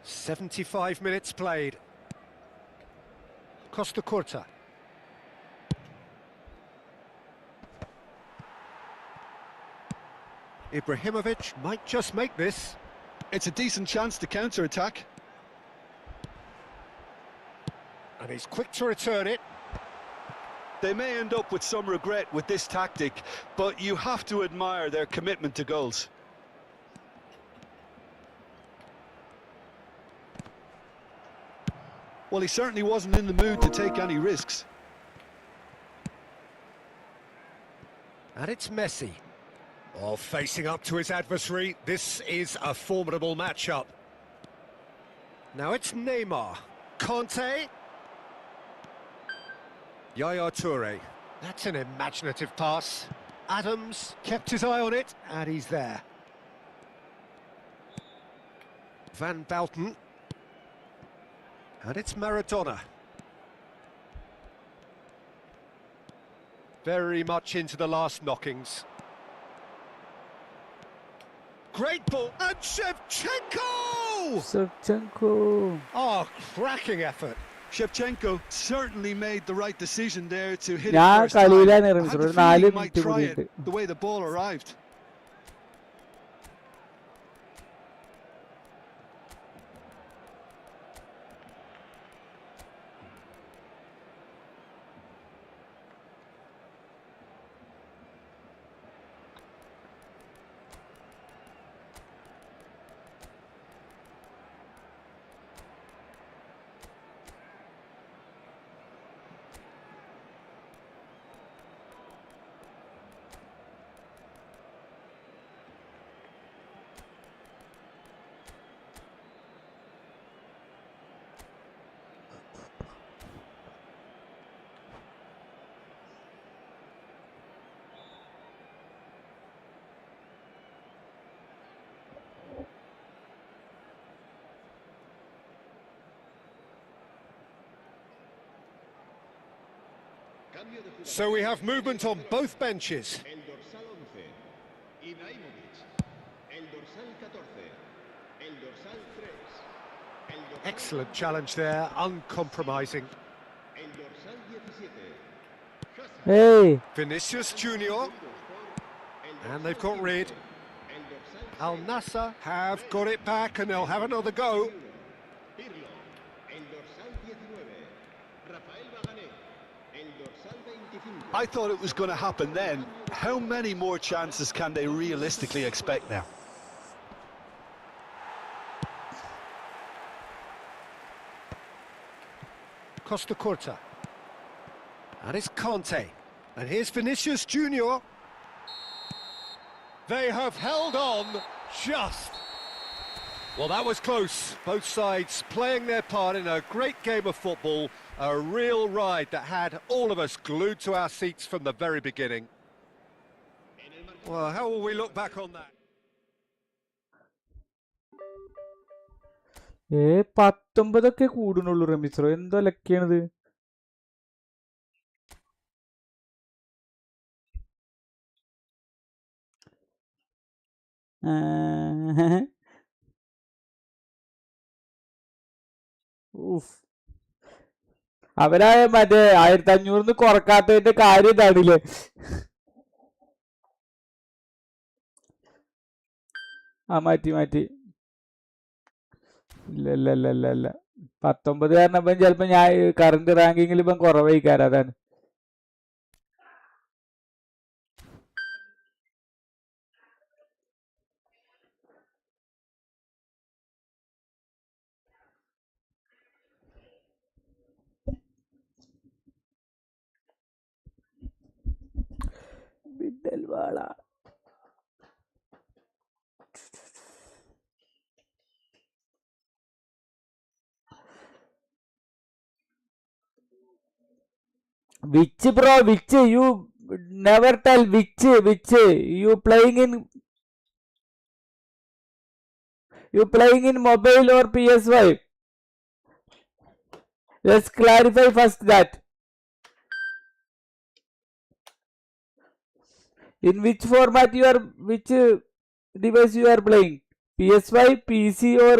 75 minutes played. Costa Curta. Ibrahimovic might just make this. It's a decent chance to counter-attack. And he's quick to return it. They may end up with some regret with this tactic, but you have to admire their commitment to goals. Well, he certainly wasn't in the mood to take any risks. And it's Messi. Oh, facing up to his adversary. This is a formidable matchup. Now it's Neymar. Conte. Yaya Toure. That's an imaginative pass. Adams kept his eye on it, and he's there. Van Bouten. And it's Maradona. Very much into the last knockings. Great ball, and Shevchenko! Oh, cracking effort. Shevchenko certainly made the right decision there to hit it ഞാൻ first time. I കളിയിലാണ് had നിർമ്മിച്ചത്. the ഒരു 4 feeling he might minute try കൂടിയുണ്ട്. it the way the ball arrived. So we have movement on both benches. El dorsal 11, Ibrahimovic. El dorsal 14, el dorsal 3. El dorsal Excellent challenge there, uncompromising. El dorsal 17. Hey, Vinicius Junior, and they've got rid. El dorsal Al Nassr have got it back, and they'll have another go. Pirlo. El dorsal 19. Rafael Bagané. El dorsal 25. I thought it was going to happen then. How many more chances can they realistically expect now? Costa Curta. And it's Conte. And here's Vinicius Junior. They have held on just. Well, that was close. Both sides playing their part in a great game of football. A real ride that had all of us glued to our seats from the very beginning. Well, how will we look back on that? 19 കൂടുന്നുള്ളൂ റമീസ്രോ, എന്തോ ലക്കിയാണിത്. അവരാ മറ്റേ 1500 കുറക്കാത്തതിന്റെ കാര്യം ഇതാണില്ലേ. മാറ്റി ഇല്ല 19 കാരണം ഇപ്പം ചിലപ്പോ ഞാൻ കറന്റ് റാങ്കിങ്ങിൽ ഇപ്പം കുറവായിക്കാരം, അതാണ്. ബിഡൽവാള which bro, which you never tell which you playing in mobile or PS5. Let's clarify first that. In which format you are, which device you are playing? PS5, PC or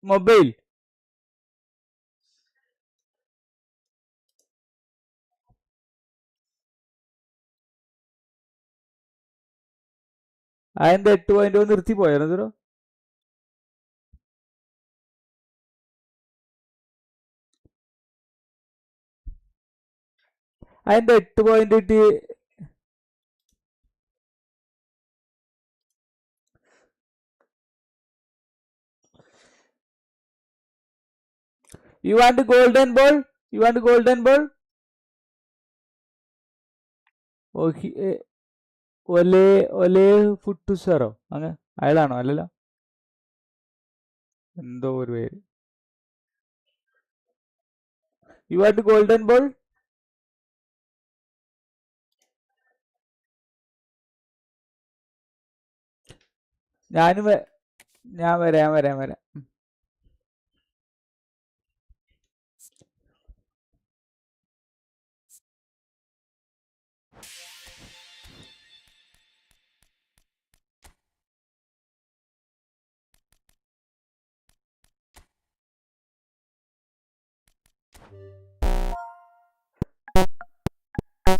mobile? അതിന്റെ 8.1 നിർത്തി പോയാലോ? അതിന്റെ 8.8 You want golden ball? ഒലേ ഫുട്ടുസാറോ അങ്ങനെ അയാളാണോ? അല്ലല്ലോ, എന്തോ ഒരു പേര്. You want golden ball? ഞാൻ വരാം.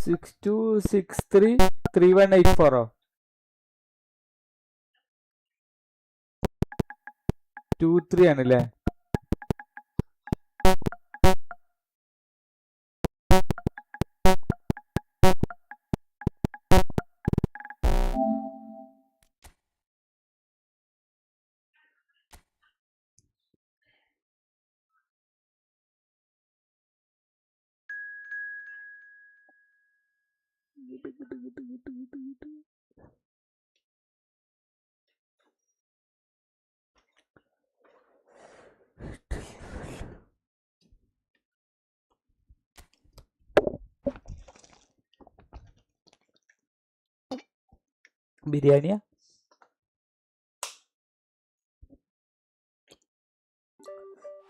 Six 263 3184 23 ആണല്ലേ? ബിരിയാണിയാ?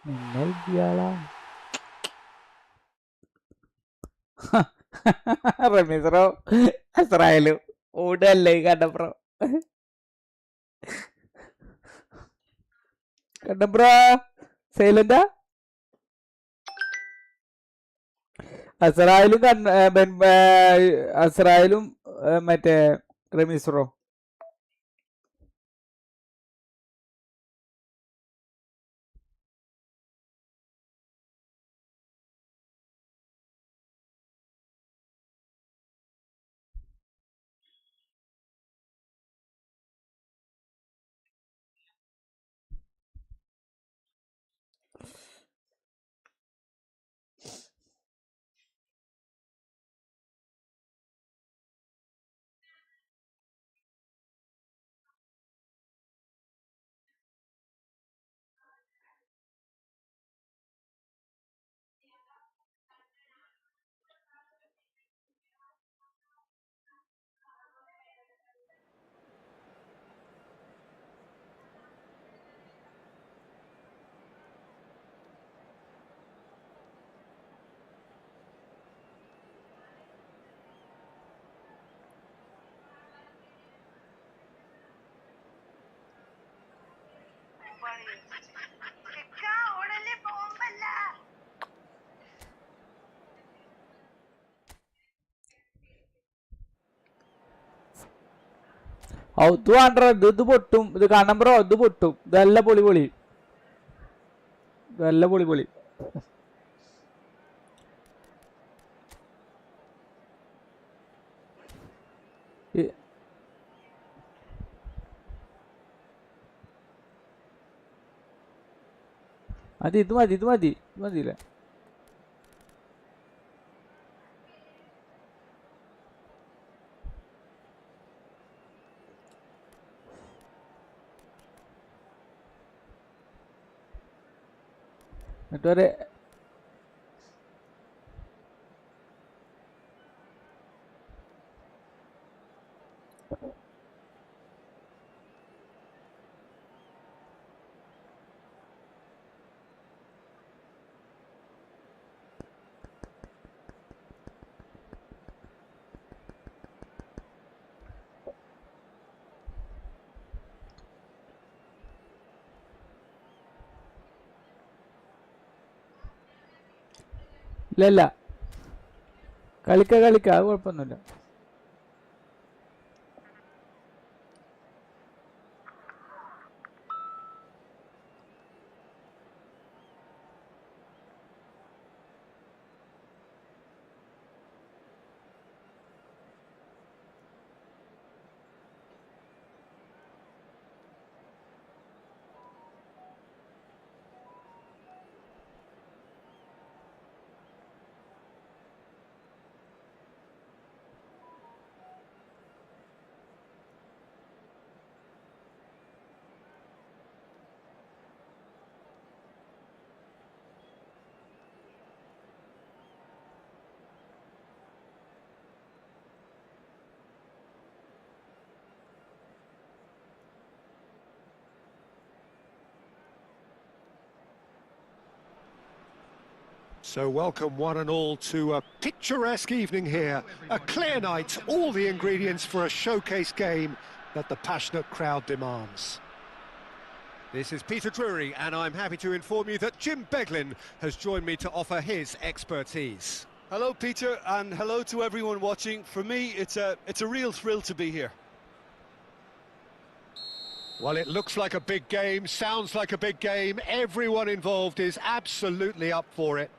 നിങ്ങൾ ഇയാളാ റമീസ്രോ അസ്രായേലും ഓടല്ലേ കണ്ടപ്രോ സൈലന്റാ? അസ്രായേലും മറ്റേ റമീസ്രോ. ഇത് വേണ്ട, ഇത് പൊട്ടും. ഇത് കാണാൻ ബ്രോ, ഇത് പൊട്ടും. ഇതല്ല പൊളി പൊളി, ഇതല്ല പൊളി പൊളി. അത് ഇത് മതി, ഇത് മതി, ഇത് മതിയില്ലേ? എന്നിട്ടൊരു ഇല്ല, കളിക്ക അത് കുഴപ്പമൊന്നുമില്ല. So welcome one and all to a picturesque evening here. A clear night, all the ingredients for a showcase game that the passionate crowd demands. This is Peter Drury, and I'm happy to inform you that Jim Beglin has joined me to offer his expertise. Hello, Peter, and hello to everyone watching. For me, it's a real thrill to be here. Well, it looks like a big game, sounds like a big game. Everyone involved is absolutely up for it.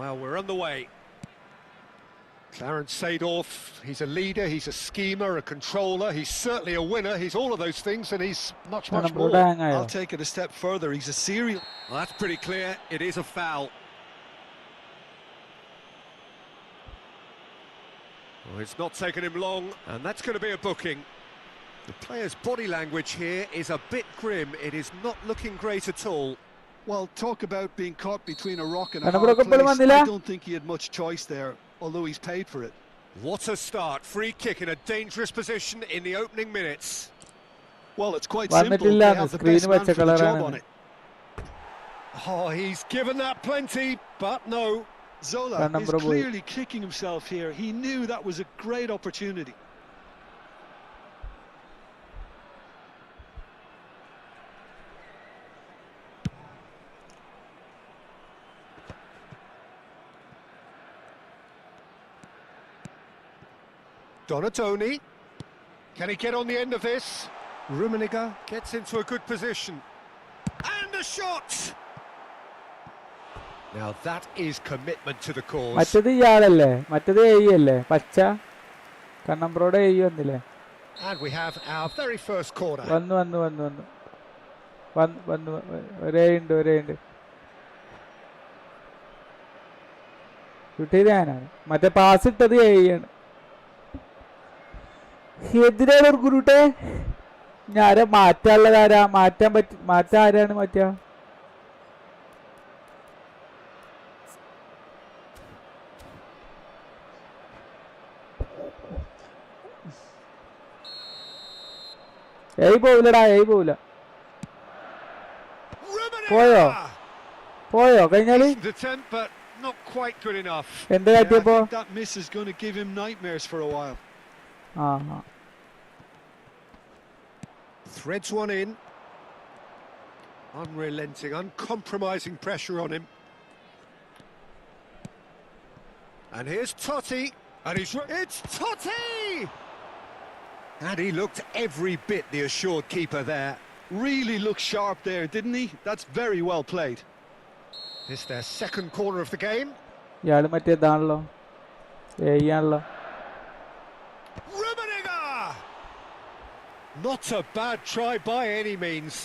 Well, we're on the way. Clarence Seedorf, he's a leader, he's a schemer, a controller, he's certainly a winner, he's all of those things, and he's much more. I'll take it a step further, he's a serial... Well, that's pretty clear, it is a foul. Well, it's not taken him long, and that's going to be a booking. The player's body language here is a bit grim, it is not looking great at all. Well, talk about being caught between a rock and a hard place. I don't think he had much choice there, although he's paid for it. What a start. Free kick in a dangerous position in the opening minutes. Well, it's quite simple. They have the best man for the job on it. Oh, he's given that plenty, but no. Zola is clearly kicking himself here. He knew that was a great opportunity. Donatoni, can he get on the end of this? Rummenigge gets into a good position. And a shot! Now that is commitment to the cause. മറ്റേത് ഇയാളല്ലേ, മറ്റേത് അല്ലേ, പച്ച കണ്ണമ്പ്രോടെ വന്നില്ലേ? And we have our very first corner. വന്നു ഒരേയുണ്ട് shoot ഞാനാണ്. മറ്റേ pass ഇട്ടത് ആണ്. എതിരാണ് ഒരു ഗുരുട്ടെ. ഞാരെ മാറ്റാനുള്ളതാരാ? മാറ്റാൻ ആരാണ് മാറ്റാ? പോവില്ലടാ, പോവില്ല. Rummenigge! പോയോ കഴിഞ്ഞാല് Decent attempt, but not quite good enough. എന്ത് Yeah, I കാട്ടിയപ്പോ think that miss is going to give him nightmares for a while. ആ Threads one in. Unrelenting, uncompromising pressure on him. And here's Totti. And it's Totti! And he looked every bit the assured keeper there. Really looked sharp there, didn't he? That's very well played. It's their second corner of the game. ഇയാള് മറ്റേതാണല്ലോ ആണല്ലോ Rummenigge! Not a bad try by any means.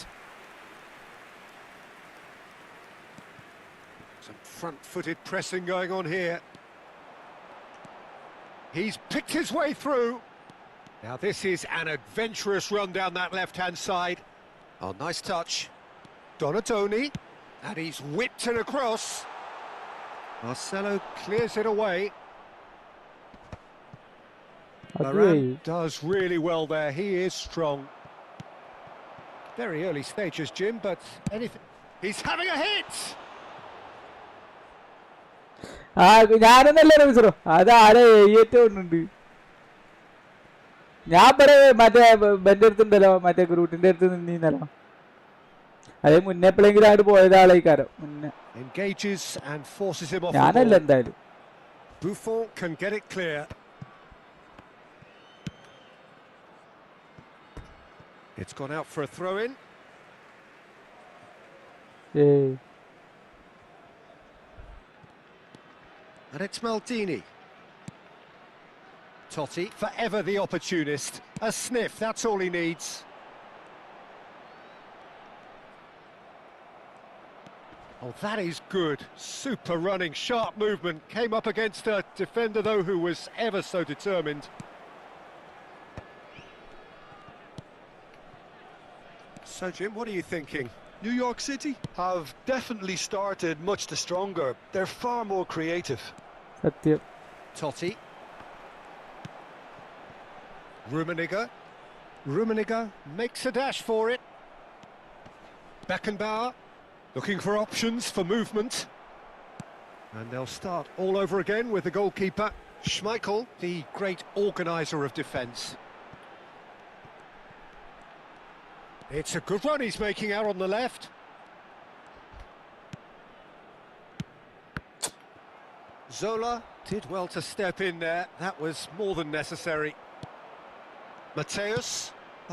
Some front-footed pressing going on here. He's picked his way through. Now this is an adventurous run down that left-hand side. Oh, nice touch. Donatoni. And he's whipped it across. Marcelo clears it away. Laurent does really well there. He is strong. Very early stages, Jim, but anything... He's having a hit! ഞാനൊന്നല്ലേ റമീസറോ അത് ആരെ ഏറ്റവുണ്ട് ഞാൻ മറ്റേ ബെന്റെ അടുത്തുണ്ടല്ലോ മറ്റേ ഗ്രൂട്ടിന്റെ അടുത്ത് നിന്നീന്നല്ലോ അതേ മുന്നേ എപ്പോഴെങ്കിലും അങ്ങോട്ട് പോയത് ആളേക്കാരോ മുന്നേ ഞാനല്ല എന്തായാലും Buffon can get it clear. It's gone out for a throw-in. And it's Maldini. Totti, forever the opportunist. A sniff, that's all he needs. Oh, that is good. Super running, sharp movement. Came up against a defender, though, who was ever so determined. So, Jim, what are you thinking? New York City have definitely started much the stronger. They're far more creative. സത്യം Totti. Rummenigge makes a dash for it. Beckenbauer looking for options for movement. And they'll start all over again with the goalkeeper. Schmeichel, the great organiser of defence. It's a good run he's making out on the left. Zola did well to step in there. That was more than necessary. Mateus.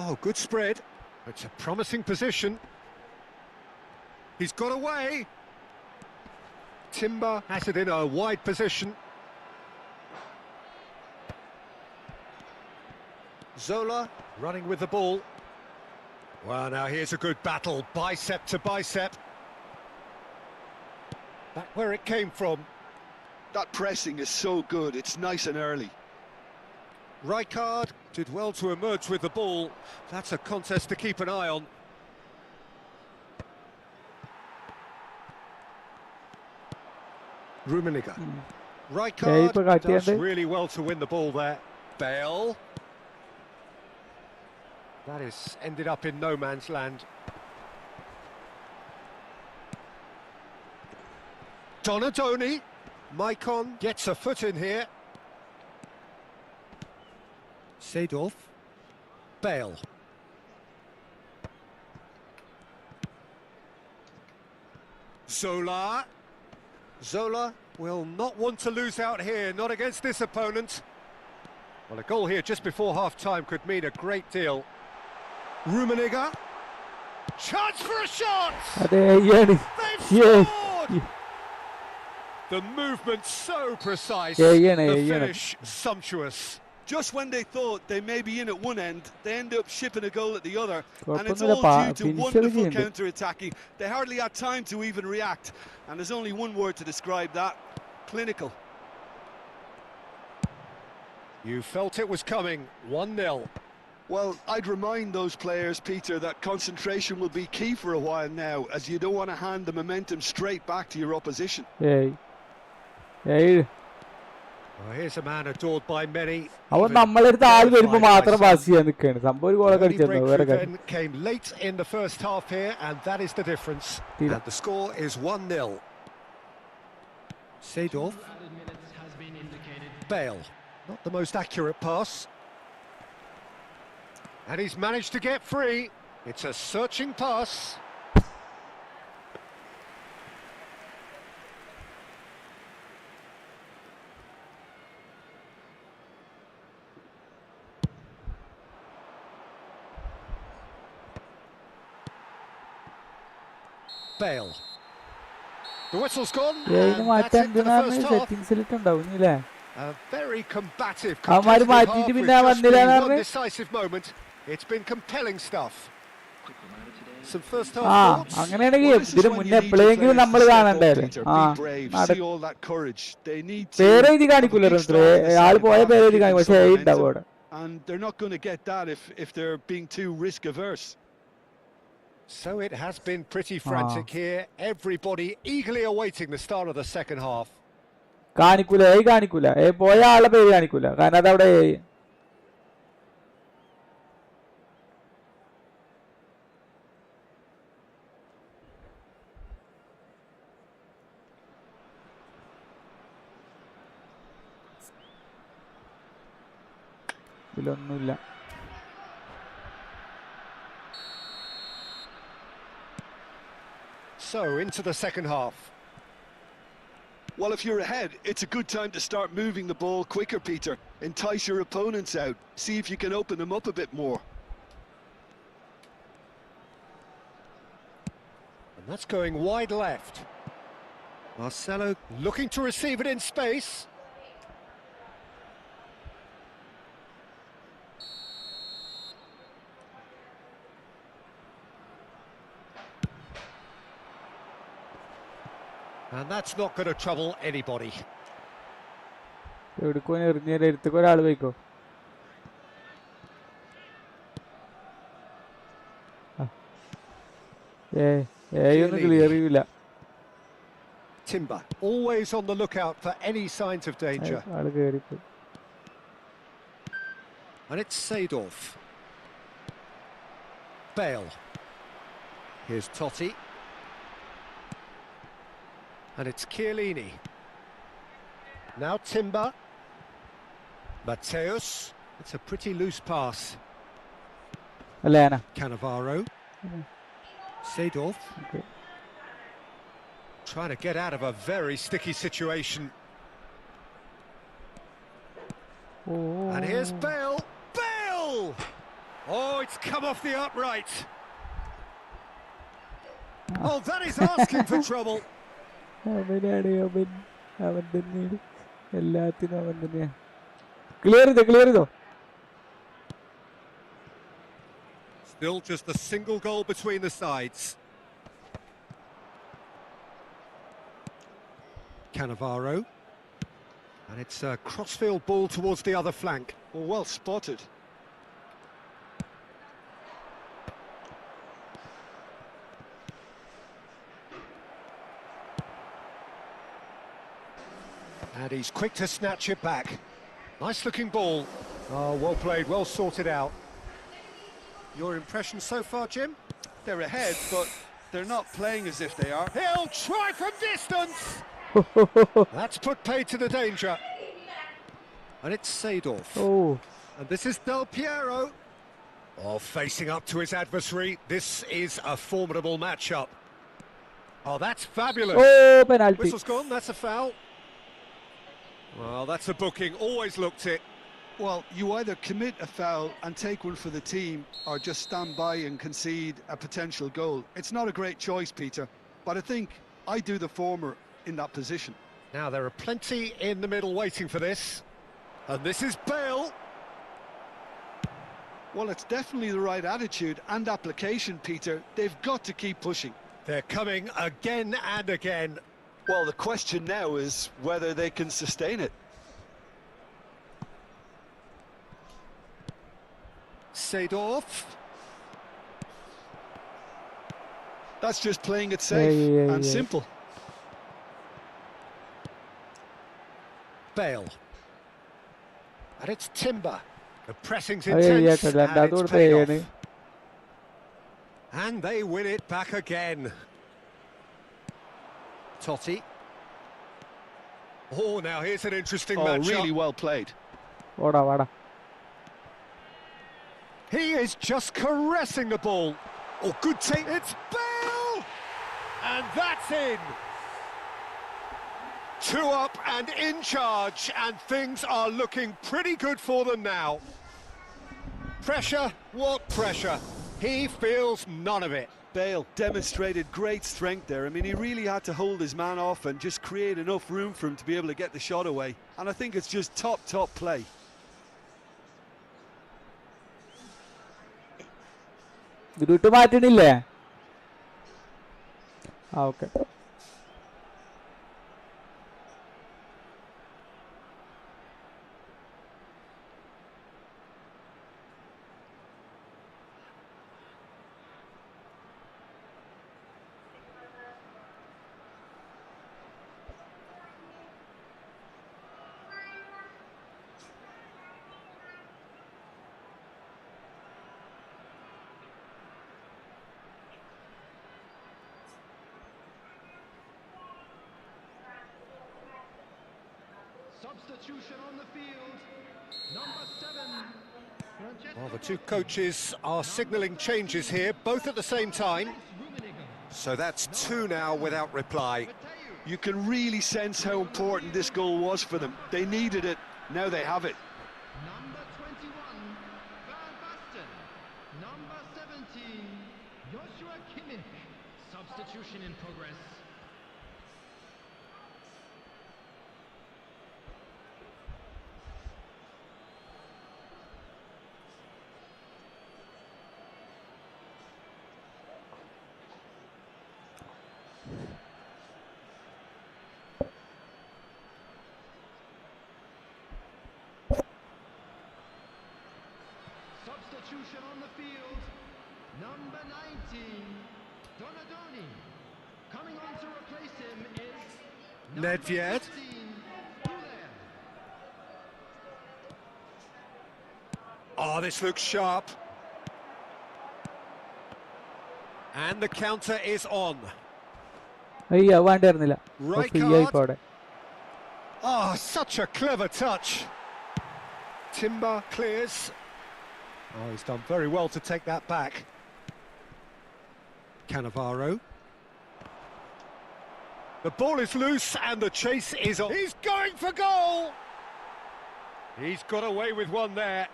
Oh, good spread. It's a promising position. He's got away. Timber has it in a wide position. Zola running with the ball. Well, now here's a good battle, bicep to bicep. Back where it came from. That pressing is so good, it's nice and early. Rijkaard did well to emerge with the ball. That's a contest to keep an eye on. Rummenigge. Rijkaard does really well to win the ball there. Bale. That is ended up in no man's land. Donatoni. Maicon gets a foot in here. Seedorf. Bale. Zola. Zola will not want to lose out here, not against this opponent. Well, a goal here just before half-time could mean a great deal. Rummenigge. Chance for a shot! They've scored! The movement so precise, the finish sumptuous. Just when they thought they may be in at one end, they end up shipping a goal at the other. And it's all due to wonderful counter-attacking. They hardly had time to even react. And there's only one word to describe that: clinical. You felt it was coming, 1-0. Well, I'd remind those players, Peter, that concentration will be key for a while now, as you don't want to hand the momentum straight back to your opposition. Well, here's a man adored by many. അവൻ നമ്മളടുത്ത് ആൾ വരുമ്പോൾ മാത്രം pass ചെയ്യാൻ നിൽക്കുകയാണ്. സംഭവം ഒരു ഗോളൊക്കെ അടിച്ചിരുന്നു. വേറെ കാര്യം. Came late in the first half here, and that is the difference. And the score is 1-0. Seedorf. Bale. Not the most accurate pass. And he's managed to get free. It's a searching pass. Bale. The whistle's gone. And that's it for the first half. A very combative, one decisive moment. It's been compelling stuff. Some first half thoughts. അങ്ങനെയാണെങ്കിൽ ഇതിന് മുന്നേ എപ്പോഴെങ്കിലും നമ്മൾ കാണണ്ടായിരുന്നു. പേരെഴുതി കാണിക്കൂല, ആള് പോയ പേരെഴുതി കാണിക്കും, പക്ഷേ ഉണ്ടാവും അവിടെ. And they're not going to get that if they're being too risk averse. So it has been pretty frantic here. Everybody eagerly awaiting the start of the second half. കാണിക്കൂല പോയ ആളുടെ പേര് കാണിക്കൂല, കാരണം അതവിടെ ഇതിലൊന്നുമില്ല. So into the second half. Well, if you're ahead, it's a good time to start moving the ball quicker, Peter. Entice your opponents out. See if you can open them up a bit more. And that's going wide left. Marcelo looking to receive it in space. And that's not going to trouble anybody. എടുത്തേക്ക് ഒരാൾ പോയിക്കോ. ഒന്നും clear ചെയ്യില്ല. Timber always on the lookout for any signs of danger. ആള് കേറിപ്പോയി. And it's Seedorf. Bale. Here's Totti. And it's Chiellini. Now Timber. Mateus. It's a pretty loose pass. Alana. Cannavaro. Seedorf. Okay. Trying to get out of a very sticky situation. Oh. And here's Bale. Bale! Oh, it's come off the upright. Oh, that is asking for trouble. അവൻ തന്നെയാണ് എല്ലാത്തിനും അവൻ തന്നെയാണ്. Clear ചെയ്തോ. Still just a single goal between the sides. Cannavaro. And it's a crossfield ball towards the other flank. Well spotted. And he's quick to snatch it back. Nice looking ball. Oh, well played, well sorted out. Your impression so far, Jim? They're ahead, but they're not playing as if they are. He'll try from distance! That's put paid to the danger. And it's Seedorf. Oh. And this is Del Piero. Oh, facing up to his adversary. This is a formidable matchup. Oh, that's fabulous. Oh, penalty. Whistle's gone, that's a foul. Well, that's a booking, always looked it. Well, you either commit a foul and take one for the team, or just stand by and concede a potential goal. It's not a great choice, Peter, but I think I do the former in that position. Now, there are plenty in the middle waiting for this. And this is Bale. Well, it's definitely the right attitude and application, Peter. They've got to keep pushing. They're coming again and again. Well, the question now is whether they can sustain it. Seedorf. That's just playing it safe and simple. Bale. And it's Timber. The pressing's അത് intense കഴിയാട്ടല്ല and രണ്ടാമത് it's കൊടുത്ത paid കഴിയാണ്. off. And they win it back again. Totti. Oh, now here's an interesting matchup. Really well played. ഓടാ വാടാ. He is just caressing the ball. Oh, good take. It's Bale! And that's in. 2 up and in charge, and things are looking pretty good for them now. Pressure? What pressure? He feels none of it. Bale demonstrated great strength there. I mean, he really had to hold his man off and just create enough room for him to be able to get the shot away. And I think it's just top play. ഇതിട്ട് മാറ്റണില്ലേ? ആ okay. Substitution on the field. Number 7. Well, the two coaches are signalling changes here, both at the same time. So that's 2 now without reply. You can really sense how important this goal was for them. They needed it, now they have it. Number 21, Van Basten. Number 17, Joshua Kimmich. Substitution in progress. Substitution on the field. Number 19, Donadoni. Coming on to replace him is Nedved. 15, Huller. Oh, this looks sharp. And the counter is on. അയ്യോ വേണ്ടായിരുന്നില്ല. Right free ആയിപ്പോ അവിടെ. Oh, such a clever touch. Timber clears. Oh, he's done very well to take that back. Cannavaro. The ball is loose and the chase is on. He's going for goal! He's got away with one there.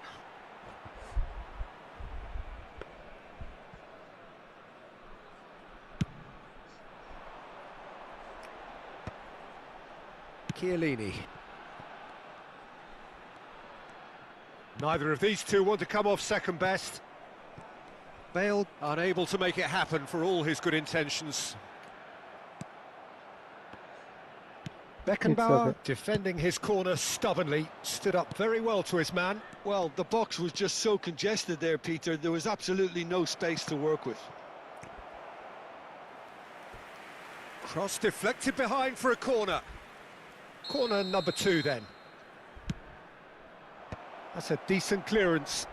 Chiellini. Neither of these two want to come off second best. Bale unable to make it happen for all his good intentions. Beckenbauer, defending his corner stubbornly, stood up very well to his man. Well, the box was just so congested there, Peter. There was absolutely no space to work with. Cross deflected behind for a corner. Corner number 2 then. That's a decent clearance.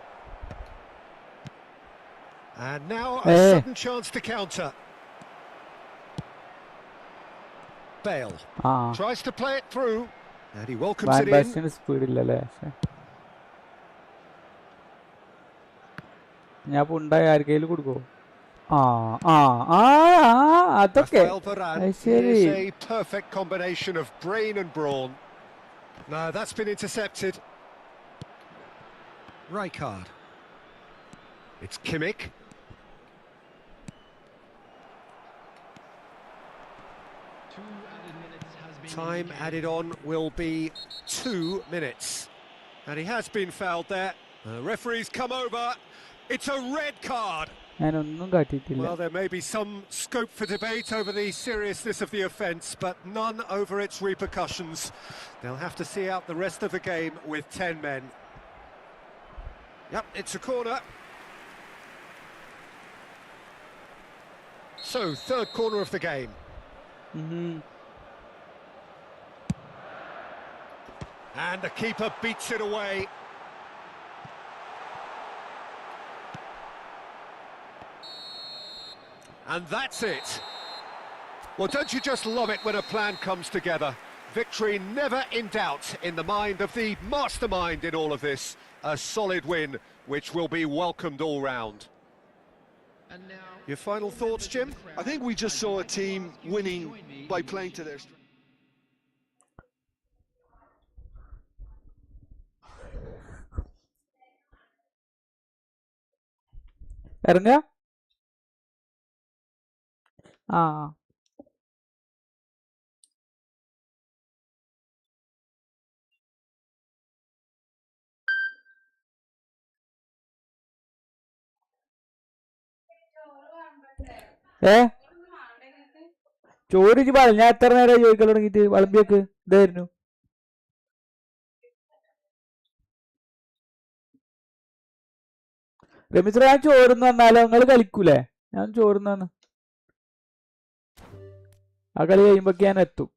And now a sudden chance to counter. Bale tries to play it through, and he welcomes it in. Speed ഇല്ലല്ലേ? ഞാൻ ഉണ്ടായ ആർക്കെങ്കിലും കൊടുക്കോ? അതൊക്കെ ശരി. A perfect combination of brain and brawn. No, that's been intercepted. Rijkaard. It's Kimmich. Time added on will be 2 minutes. And he has been fouled there. The referee's come over. It's a red card. Well, there may be some scope for debate over the seriousness of the offence, but none over its repercussions. They'll have to see out the rest of the game with 10 men. Yep, it's a corner. So, third corner of the game. And the keeper beats it away. And that's it. Well, don't you just love it when a plan comes together? Victory never in doubt in the mind of the mastermind in all of this. A solid win, which will be welcomed all round. Your final thoughts, Jim? I think we just saw a team winning by playing to their strength. ഇറങ്ങ ആ ചോദിച്ച് പറഞ്ഞു. ഞാൻ എത്ര നേരം ചോദിക്കാൻ തുടങ്ങിയിട്ട് വളമ്പിയൊക്കെ ഇതായിരുന്നു. രമേശ് ഞാൻ ചോറുന്ന് വന്നാലോ? നിങ്ങൾ കളിക്കൂലേ? ഞാൻ ചോറുന്നാണ്. ആ കളി കഴിയുമ്പോഴേക്ക് ഞാൻ എത്തും.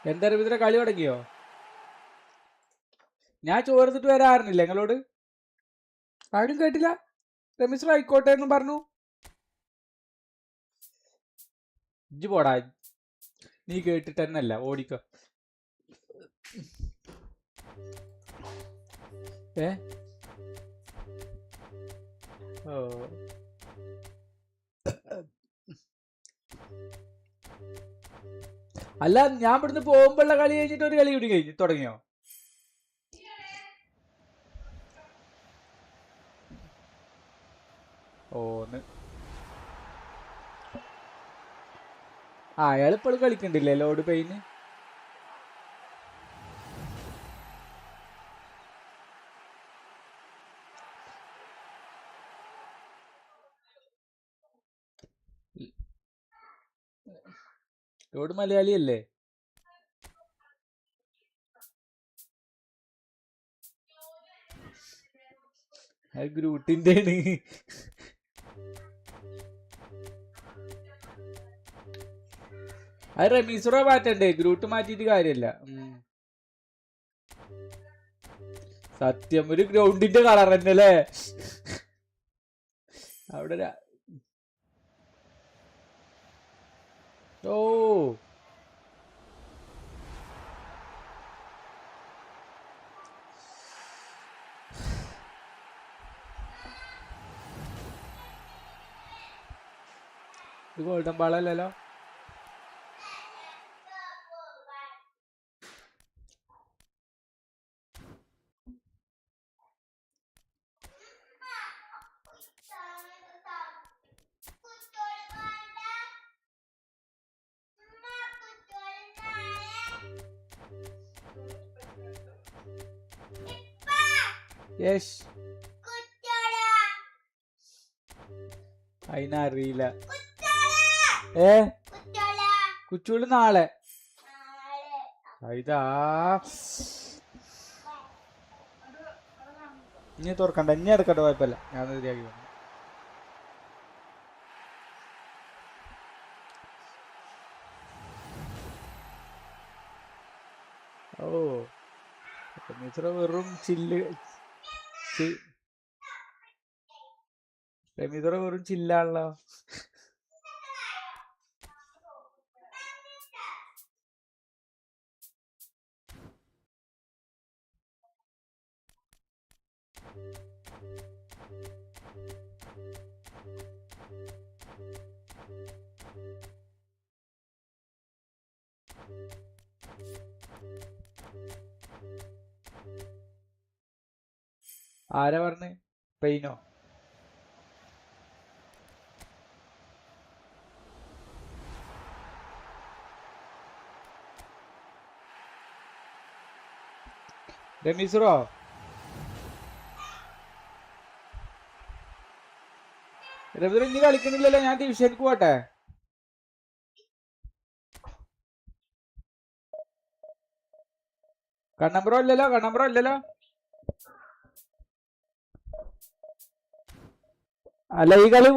എന്താ രവീന്ദ്ര കളി തുടങ്ങിയോ? ഞാൻ ചോർന്നിട്ട് വരാറില്ല നിങ്ങളോട്? ആരും കേട്ടില്ല. രമീശ്വർ ആയിക്കോട്ടെ എന്നും പറഞ്ഞു. ഇജ്ജ് പോടാ, നീ കേട്ടിട്ട് തന്നെയല്ല, ഓടിക്കോ. ഓ അല്ല, ഞാൻ ഇവിടുന്ന് പോകുമ്പോഴുള്ള കളി കഴിഞ്ഞിട്ട് ഒരു കളി കൂടി കഴിഞ്ഞു തുടങ്ങിയോ? അയാൾ ഇപ്പോഴും കളിക്കണ്ടില്ലേ ലോഡ് പെയിന്? ലോഡ് മലയാളി അല്ലേ? അത് ഗ്രൂട്ടിന്റെ ആണ്. അത് റമീസുറ മാറ്റണ്ടേ, ഗ്രൂട്ട് മാറ്റിയിട്ട് കാര്യല്ല. സത്യം, ഒരു ഗ്രൗണ്ടിന്റെ കളർ തന്നെ അല്ലേ അവിടെ. ഓ ഇത് ഗോൾഡൻ ബാളല്ലല്ലോ. യെസ്, അതിനറിയില്ല. കുച്ചൂള് നാളെ. ഇതാ ഇനി തുറക്കണ്ട, ഇനി എടുക്കട്ടെ, കുഴപ്പമില്ല, ഞാൻ ശരിയാക്കി. ഓ രമീശ്വര വെറും ചില്ല്. രമീശ്വര വെറും ചില്ലാണല്ലോ. ആരാ പറഞ്ഞ്? പെയിനോ? രമീശ്വറോ? രവീന്ദ്രൻ ഇനി കളിക്കണില്ലല്ലോ, ഞാൻ ഡിവിഷനിക്ക് പോട്ടെ. കണ്ണമ്പ്രോ ഇല്ലല്ലോ, കണ്ണമ്പ്രോ ഇല്ലല്ലോ. അല്ല, ഈ കളി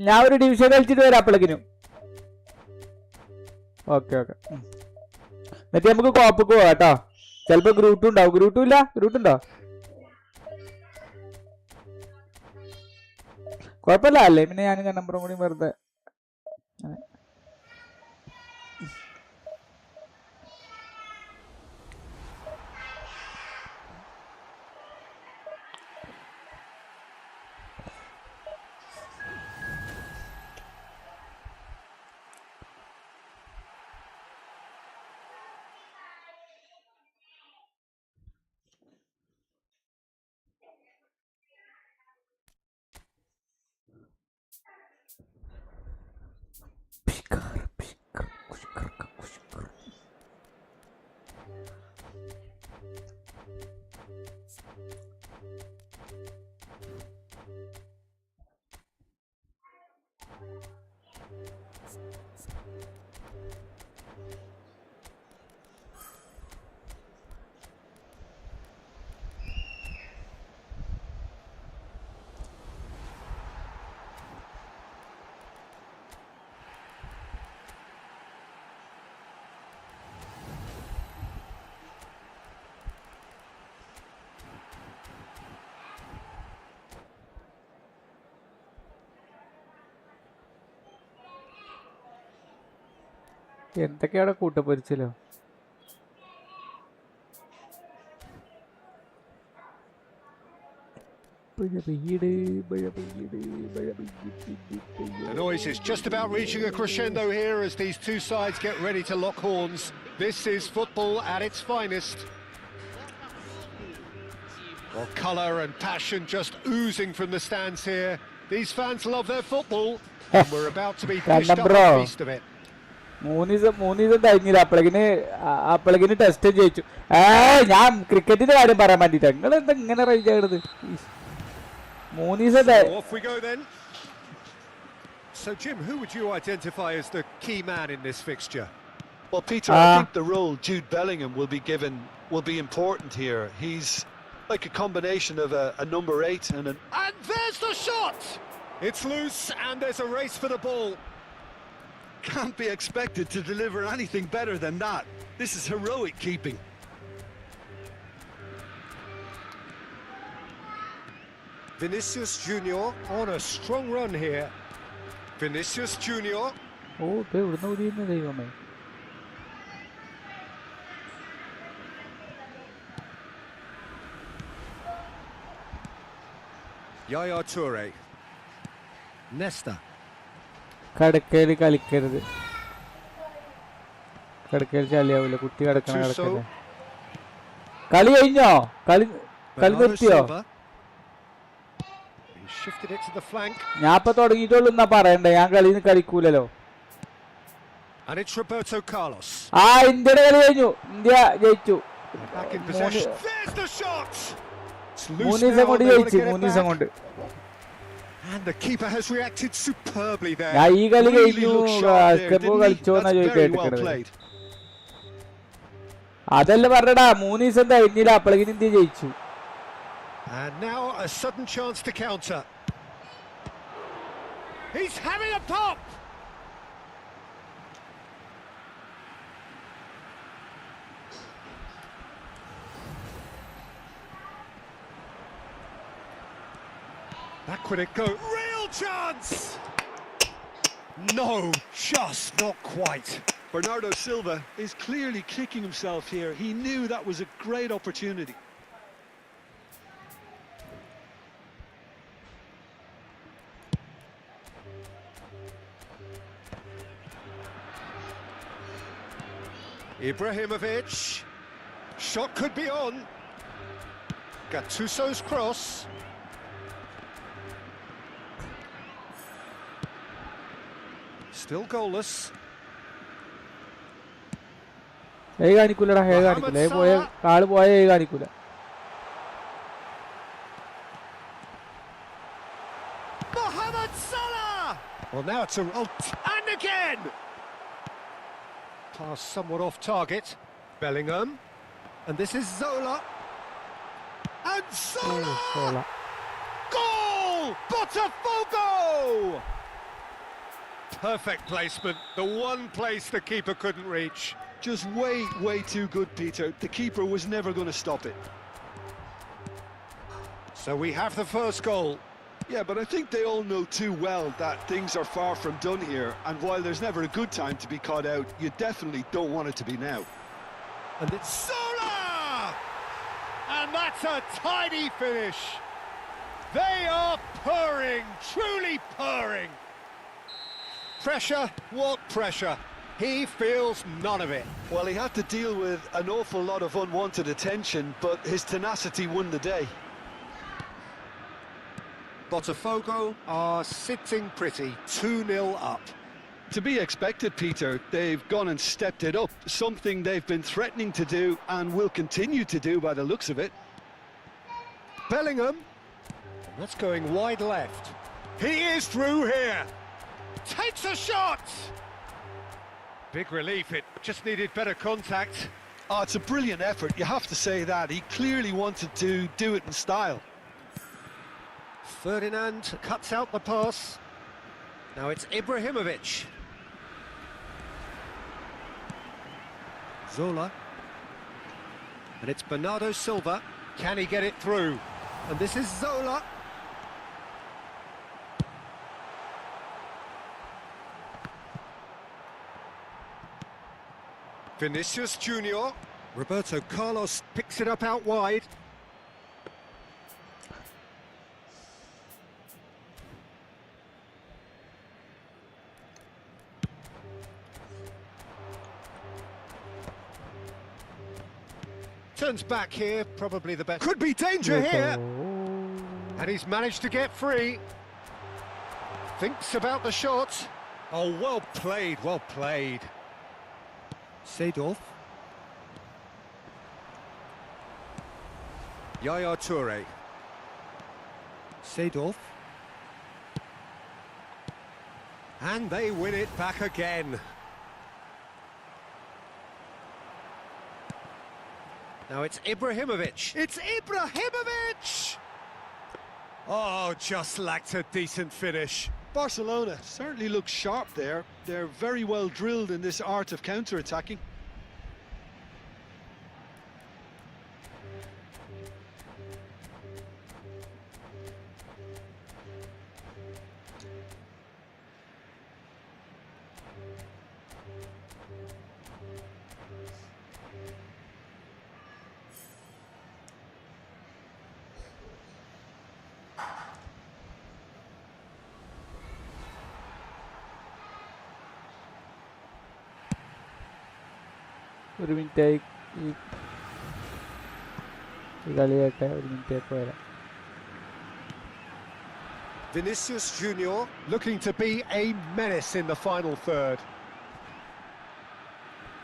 ഞാൻ ഒരു ഡിവിഷൻ കളിച്ചിട്ട് വരാം അപ്പോഴേക്കിനും. ഓക്കെ ഓക്കെ, എന്നിട്ട് നമുക്ക് കോപ്പക്ക് പോവാം കേട്ടോ. ചിലപ്പോ ഗ്രൂട്ടും ഉണ്ടാവും. ഗ്രൂട്ടും ഇല്ല, ഗ്രൂട്ടുണ്ടോ? കുഴപ്പമില്ല അല്ലേ, പിന്നെ ഞാൻ നമ്പറും കൂടി വെറുതെ. എന്തൊക്കെയാണ് കൂട്ടപ്പൊരിച്ചല്ലോ. The noise is just about reaching a crescendo here as these two sides get ready to lock horns. This is football at its finest. Well, colour and passion just oozing from the stands here. These fans love their football, and we're about to be dished up a feast of it. മൂന്ന് ദിവസം കഴിഞ്ഞില്ല. അപ്പളകിന് test ജയിച്ചു. ഞാൻ ക്രിക്കറ്റിന്റെ കാര്യം പറയാൻ വേണ്ടിട്ടാ. നിങ്ങൾ എന്താ ഇങ്ങനെ റേഞ്ച് ആയത്? 3 ദിവസം. Off we go then. So Jim, who would you identify as the key man in this fixture? Well, Peter, I think the role Jude Bellingham will be given will be important here. He's like a combination of a number 8 and an... And there's the shot! It's loose and there's a race for the ball. Can't be expected to deliver anything better than that. This is heroic keeping. Vinicius Junior on a strong run here. Vinicius Junior. Yaya Toure. Nesta. കടക്കയിൽ കളിക്കരുത്. കടക്കയിൽ ചളിയാവൂല. കുട്ടി കിടക്കണ കിടക്കല്ലേ. കളി കഴിഞ്ഞോ? കളി നിർത്തിയോ? ഞാൻ ഇപ്പൊ തുടങ്ങിയിട്ടുള്ളൂ എന്നാ പറയണ്ടേ. ഞാൻ കളിക്കൂലല്ലോ. ഇന്ത്യയുടെ കളി കഴിഞ്ഞു. ഇന്ത്യ ജയിച്ചു. 3 ദിവസം കൊണ്ട് ജയിച്ചു. 3 ദിവസം കൊണ്ട്. And the keeper has reacted superbly there. ഞാൻ ഈ കളി കഴിഞ്ഞു കളിച്ചോന്നാ ചോദിക്കുന്നത്. അതല്ല പറഞ്ഞടാ. 3 ദിവസം കഴിഞ്ഞില്ല. അപ്പോഴേക്കും ഇന്ത്യ ജയിച്ചു. And now a sudden chance to counter. He's having a pop. Back would it go? Real chance! No, just not quite. Bernardo Silva is clearly kicking himself here. He knew that was a great opportunity. Ibrahimovic. Shot could be on. Gattuso's cross. Still goalless. കാണിക്കൂലടാ. കാണിക്കൂല. Call പോയ കാണിക്കൂല. Mohamed Salah. Well, now it's and again. Pass somewhat off target. Bellingham. And this is Zola. And Zola! Goal! Botafogo! Perfect placement. The one place the keeper couldn't reach. Just way too good, Peter. The keeper was never going to stop it. So we have the first goal. Yeah, but I think they all know too well that things are far from done here, and while there's never a good time to be caught out, you definitely don't want it to be now. And it's Zola! And that's a tidy finish. They are purring, truly purring. Pressure, what pressure? He feels none of it. Well, he had to deal with an awful lot of unwanted attention, but his tenacity won the day. Botafogo are sitting pretty, 2-0 up. To be expected, Peter. They've gone and stepped it up, something they've been threatening to do and will continue to do by the looks of it. Bellingham, that's going wide left. He is through here. Takes a shot! Big relief, it just needed better contact. Oh, it's a brilliant effort, you have to say that. He clearly wanted to do it in style. Ferdinand cuts out the pass. Now it's Ibrahimovic. Zola. And it's Bernardo Silva. Can he get it through? And this is Zola. Vinicius Junior. Roberto Carlos picks it up out wide. Turns back here, probably the best. Could be danger here. And he's managed to get free. Thinks about the shot. Oh, well played, well played. Seedorf. Yaya Toure. Seedorf. And they win it back again. Now it's Ibrahimovic. It's Ibrahimovic! Oh, just lacked a decent finish. Barcelona certainly look sharp there. They're very well drilled in this art of counter-attacking. ഒരു മിനിറ്റായി ഈ കളിയാട്ടെ ഒരു minute വരാം. Vinicius Junior looking to be a menace in the final third.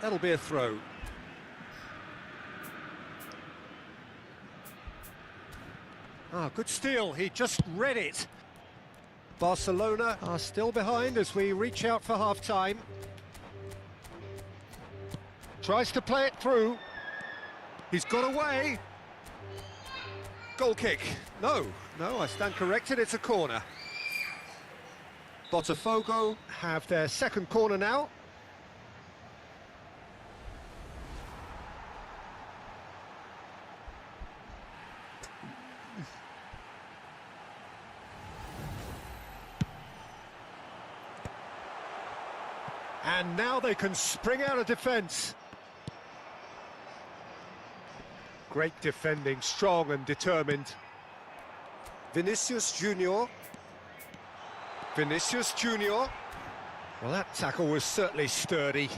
That'll be a throw. Ah, good steal. He just read it. Barcelona are still behind as we reach out for half-time. Tries to play it through. He's got away. Goal kick. No, I stand corrected. It's a corner. Botafogo have their second corner now. And now they can spring out of defence. Great defending, strong and determined. Vinicius Junior. Vinicius Junior. Well, that tackle was certainly sturdy.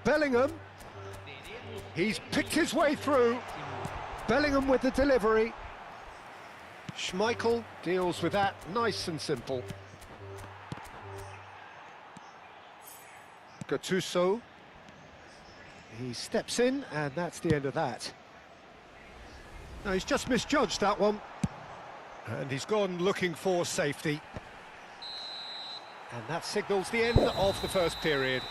Bellingham. He's picked his way through. Bellingham with the delivery. Schmeichel deals with that, nice and simple. Gattuso. He steps in, and that's the end of that. Now, he's just misjudged that one. And he's gone looking for safety. And that signals the end of the first period.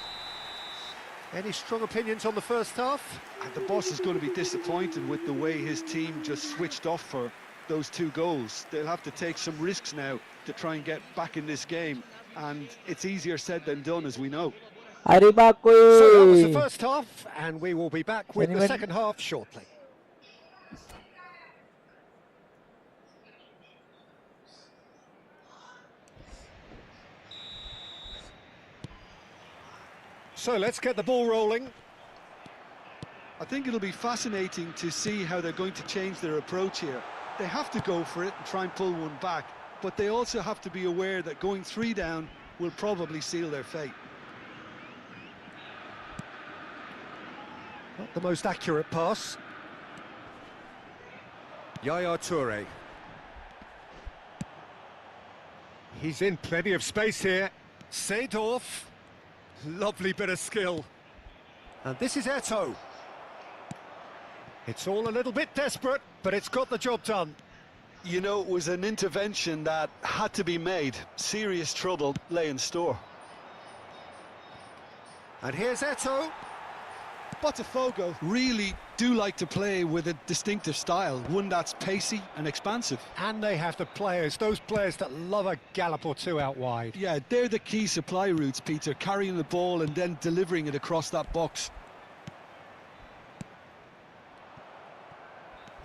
Any strong opinions on the first half? And the boss is going to be disappointed with the way his team just switched off for those 2 goals. They'll have to take some risks now to try and get back in this game. And it's easier said than done, as we know. So that was the first half, and we will be back with the second half shortly. So let's get the ball rolling. I think it'll be fascinating to see how they're going to change their approach here. They have to go for it and try and pull one back, but they also have to be aware that going 3 down will probably seal their fate. Not the most accurate pass. Yaya Toure. He's in plenty of space here. Seedorf. Lovely bit of skill. And this is Eto'o. It's all a little bit desperate, but it's got the job done. You know, it was an intervention that had to be made. Serious trouble lay in store. And here's Eto'o. Botafogo really do like to play with a distinctive style, one that's pacey and expansive. And they have the players, those players that love a gallop or two out wide. Yeah, they're the key supply routes, Peter, carrying the ball and then delivering it across that box.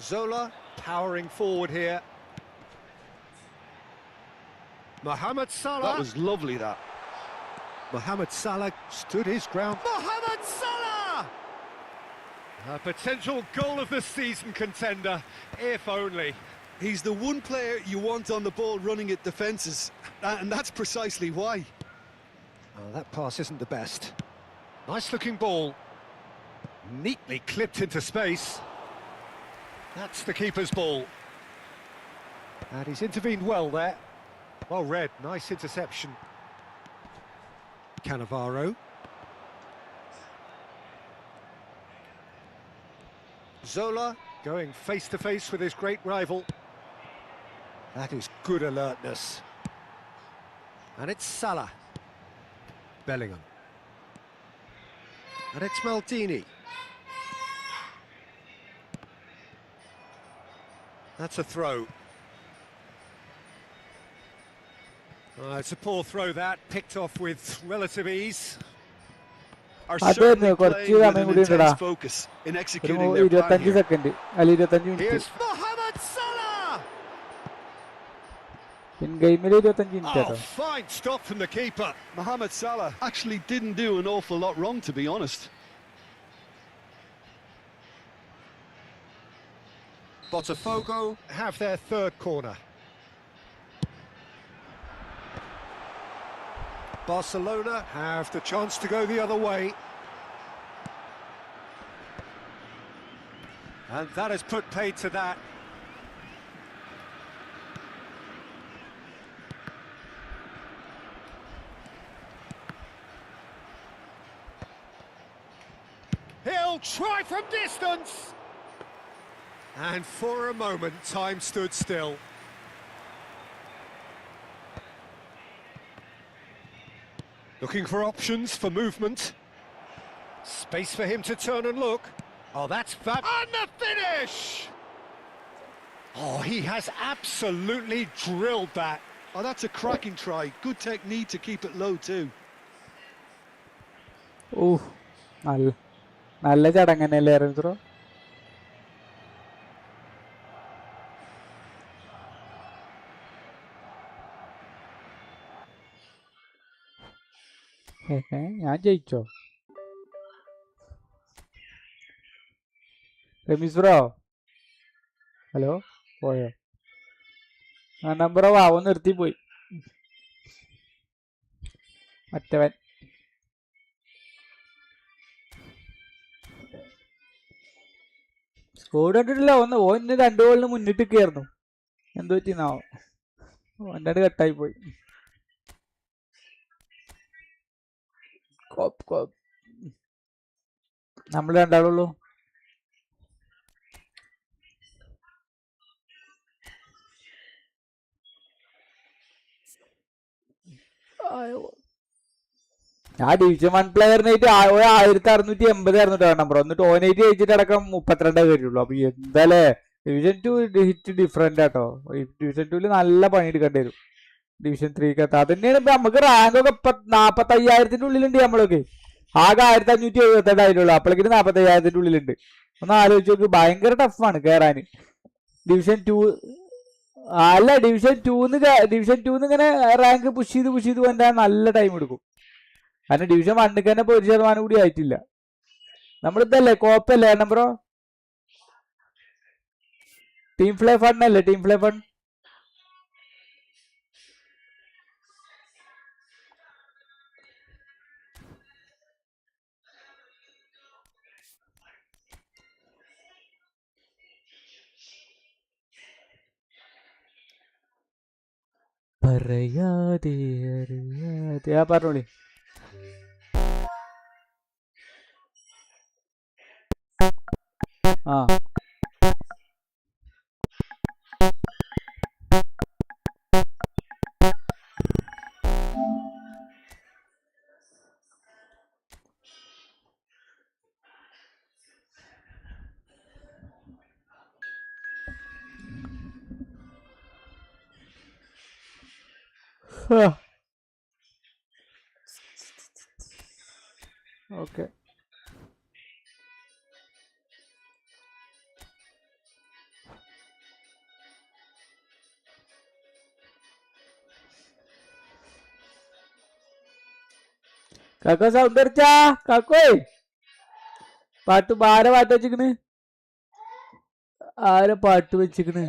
Zola powering forward here. Mohamed Salah. That was lovely, that. Mohamed Salah stood his ground. Mohamed Salah! A potential goal of the season contender, if only. He's the one player you want on the ball running at defences, and that's precisely why. Oh, that pass isn't the best. Nice-looking ball. Neatly clipped into space. That's the keeper's ball. And he's intervened well there. Well read, nice interception. Cannavaro. Zola going face-to-face with his great rival. That is good alertness. And it's Salah. Bellingham. And it's Maldini. That's a throw. It's a poor throw that, picked off with relative ease. Are certainly playing with an intense focus in executing their plan here. Here's Mohamed Salah! Oh, fine stop from the keeper. Mohamed Salah actually didn't do an awful lot wrong, to be honest. Botafogo have their third corner. Barcelona have the chance to go the other way. And that has put paid to that. He'll try from distance. And for a moment, time stood still. Looking for options for movement. Space for him to turn and look. Oh, that's fab. And the finish! Oh, he has absolutely drilled that. Oh, that's a cracking try. Good technique to keep it low too. Oh, നല്ല ചടങ്ങനല്ലേ bro. ഞാൻ ജയിച്ചോ? Ramees bro, hello, പോയോ? ആ നമ്പറോ വാവോ നിർത്തിപ്പോയി മറ്റവൻ. Squad കണ്ടിട്ടില്ല. ഓന് 2 ഗോളിന് മുന്നിട്ടിരിക്കുകയായിരുന്നു. എന്ത് പറ്റിന്നാവോ, ഓൻ്റെ കട്ടായി പോയി. നമ്മൾ രണ്ടാളുള്ളൂ. ആ ഡിവിഷൻ 1 പ്ലെയറിനായിട്ട് 1680 ആയിരുന്നു നമ്പർ. എന്നിട്ട് ഓനായിട്ട് ജയിച്ചിട്ട് അടക്കം 32 കയറിയുള്ളൂ. അപ്പൊ എന്തായാലേ ഡിവിഷൻ 2 ഹിറ്റ് ഡിഫറെന്റ് ആട്ടോ. ഡിവിഷൻ 2 നല്ല പണി എടുക്കേണ്ടി വരും. ഡിവിഷൻ 3 അത് തന്നെയാണ്. ഇപ്പൊ നമുക്ക് റാങ്ക് ഒക്കെ 45,000 ഉള്ളിലുണ്ട്. നമ്മളൊക്കെ ആകെ 1578 ആയിട്ടുള്ളൂ. അപ്പോഴേക്കും 45,000 ഉള്ളിലുണ്ട്. ഒന്ന് ആലോചിച്ച് നോക്ക്, ഭയങ്കര ടഫാണ് കയറാൻ ഡിവിഷൻ 2. അല്ല, ഡിവിഷൻ 2 ഇങ്ങനെ റാങ്ക് പുഷ് ചെയ്ത് പോകാൻ നല്ല ടൈം എടുക്കും. കാരണം ഡിവിഷൻ 1 തന്നെ 1% കൂടി ആയിട്ടില്ല. നമ്മളിതല്ലേ കോപ്പല്ലേ ബ്രോ? ടീം പ്ലേ ഫണ്ട് അല്ലേ? Team play fund. പറയാതെ അറിയാതെ പറഞ്ഞോളി. ആ ഓക്കെ. കാക്ക സൗണ്ട് അടിച്ചാ കാക്കോ പാട്ട് ആരെ പാട്ട് വെച്ചിക്കണ് ആരെ പാട്ട് വെച്ചിക്കണ്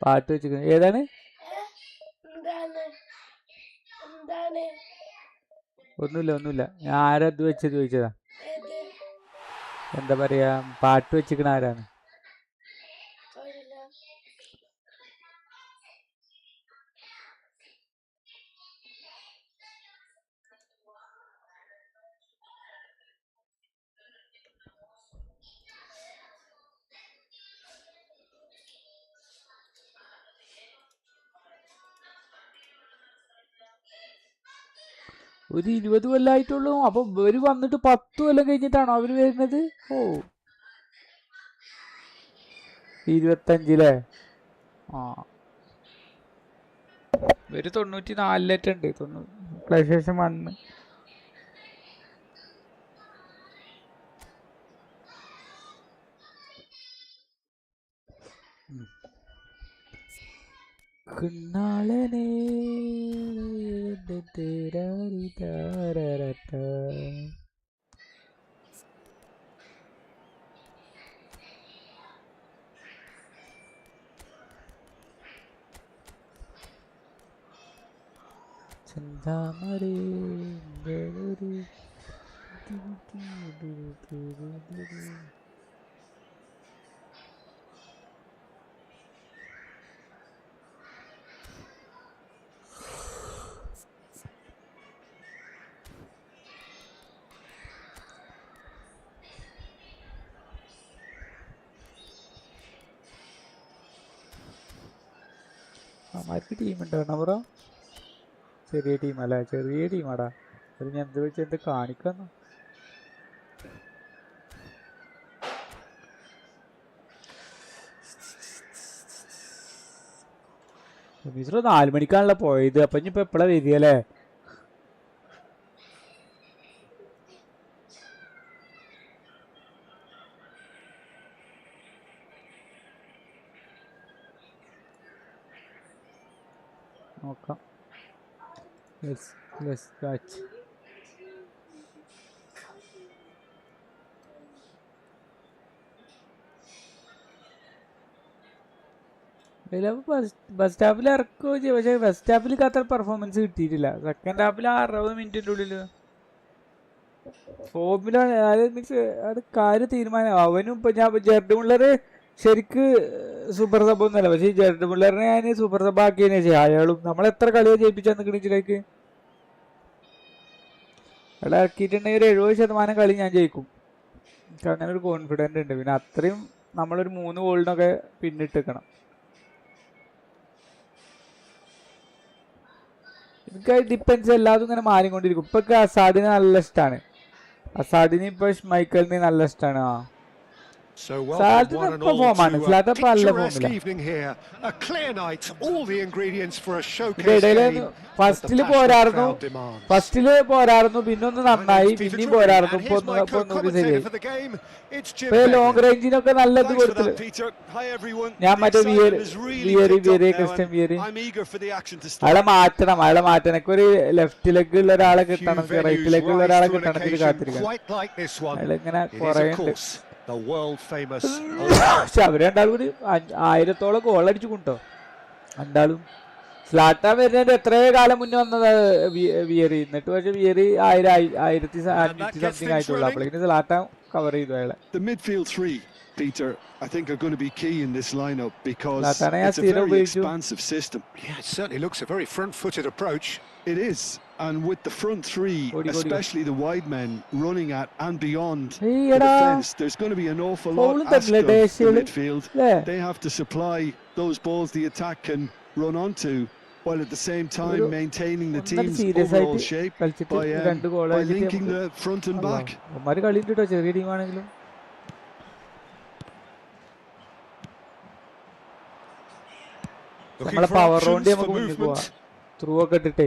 പാട്ട് വെച്ചിക്കണ് ഏതാണ് ഒന്നുമില്ല ഞാൻ ആരാ ഇത് വെച്ചത് ചോദിച്ചതാ എന്താ പറയാ പാട്ട് വെച്ചിക്കണ ആരാണ് ഒരു 20 കൊല്ലമായിട്ടുള്ളൂ. അപ്പൊ ഇവര് വന്നിട്ട് 10 കൊല്ലം കഴിഞ്ഞിട്ടാണോ അവര് വരുന്നത്? ഓ 25 ആ ഇവര് 94 PlayStation 1 കുന്നാളനെ ചന്താമരേ അവന്മാർക്ക് ടീമുണ്ടോ ബ്രോ? ചെറിയ ടീമല്ല, ചെറിയ ടീമാടാ. അത് ഞാൻ എന്ത് വെച്ച് എന്ത് കാണിക്കാന്നു. മിശ്ര 4 മണിക്കാണല്ലോ പോയത്. അപ്പൊ ഇനിയിപ്പോ എപ്പോഴാ വരികയല്ലേ? നോക്കാം. Let's catch. ബസ് സ്റ്റാപ്പിൽ ഇറക്കുകയോ ചെയ്യും. പക്ഷെ ബസ് സ്റ്റാപ്പിൽ അത്ര പെർഫോമൻസ് കിട്ടിയിട്ടില്ല. സെക്കൻഡ് ഹാഫിൽ 60 മിനിറ്റിൻ്റെ ഉള്ളിൽ ഫോമിലാണ്. മീൻസ് അത് കാര്യം തീരുമാനം. അവനും ഇപ്പൊ ഞാൻ ജെർഡ് മുള്ളർ ശരിക്ക് സൂപ്പർ സബ് ഒന്നുമല്ല. പക്ഷെ ഈ ജെർഡ് മുള്ളറിനെ ഞാൻ സൂപ്പർ സബ് ആക്കിയതിനെ ചെയ്യാം. അയാളും നമ്മളെത്ര കളിയോ ജയിപ്പിച്ചാൽ നിൽക്കണിച്ചിലേക്ക് അയാളെ ഇറക്കിയിട്ടുണ്ടെങ്കിൽ ഒരു 70% കളി ഞാൻ ജയിക്കും. എനിക്ക് അങ്ങനെ ഒരു കോൺഫിഡൻറ്റ് ഉണ്ട്. പിന്നെ അത്രയും നമ്മളൊരു 3 ഗോളിനൊക്കെ പിന്നിട്ടിക്കണം. എനിക്ക് ഡിപ്പെൻസ് എല്ലാതും ഇങ്ങനെ മാറിക്കൊണ്ടിരിക്കും. ഇപ്പൊ അസാഡിനെ നല്ല ഇഷ്ടമാണ്. അസാഡിന് ഇപ്പൊ മൈക്കലിന് നല്ല ഇഷ്ടമാണ്. So welcome one and all to a picturesque evening here. A clear night, all the ingredients for a showcase game. ഫസ്റ്റില് പോരായിരുന്നു, പിന്നൊന്ന് നന്നായി, പിന്നെയും പോരായിരുന്നു. ഇപ്പൊ ലോങ് റേഞ്ചിനൊക്കെ നല്ലത് കൊടുത്തില്ല. ഞാൻ മറ്റേ ക്രിസ്ത്യൻ വിയറി അയാളെ മാറ്റണം. എനിക്ക് ഒരു ലെഫ്റ്റ് ലെഗ് ഉള്ള ഒരാളെ കിട്ടണം, റൈറ്റ് ലെഗ് ഉള്ള ഒരാളെ കിട്ടണമെങ്കിൽ കാത്തിരിക്കണം. അയാളിങ്ങനെ കുറെ പക്ഷെ അവര് രണ്ടാളും കൂടി 1000-ഓളം ഗോൾ അടിച്ചു കൊണ്ടോ രണ്ടാളും. സ്ലാട്ടാൻ വരുന്നതിന്റെ എത്രയോ കാലം മുന്നേ വന്നത് വിയറി. എന്നിട്ട് പക്ഷെ വിയറി 1500 സംതിങ് ആയിട്ടുള്ളൂ. അപ്പോഴേക്കും സ്ലാട്ടാൻ കവർ ചെയ്തു അയാളെ. Peter, I think are going to be key in this lineup because it's a very expansive system. Yeah, it certainly looks a very front-footed approach. It is, and with the front three, especially the wide men running at and beyond the defence, there's going to be an awful lot asked of the midfield. They have to supply those balls the attack can run onto, while at the same time maintaining the team's overall shape by linking the front and back. നമ്മളെ power round നമുക്ക് മുന്നിൽ പോവാം. Through ഒക്കെ ഇട്ടിട്ടേ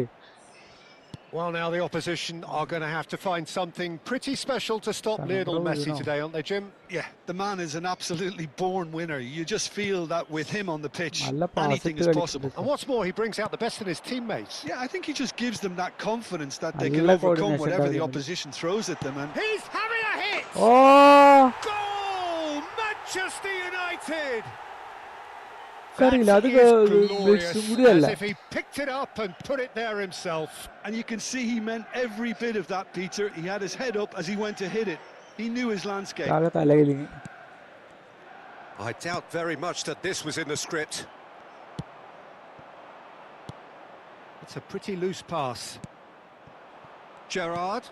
Well, now the opposition are going to have to find something pretty special to stop Lionel Messi today, aren't they, Jim? Yeah, the man is an absolutely born winner. You just feel that with him on the pitch, anything is possible. And what's more, he brings out the best in his teammates. Yeah, I think he just gives them that confidence that they can overcome whatever the opposition throws at them. And he's having a hit! Oh! Goal! Manchester United! That is glorious, as if he picked it up and put it there himself. And you can see he meant every bit of that, Peter. He had his head up as he went to hit it. He knew his landscape. I doubt very much that this was in the script. It's a pretty loose pass. Gerrard.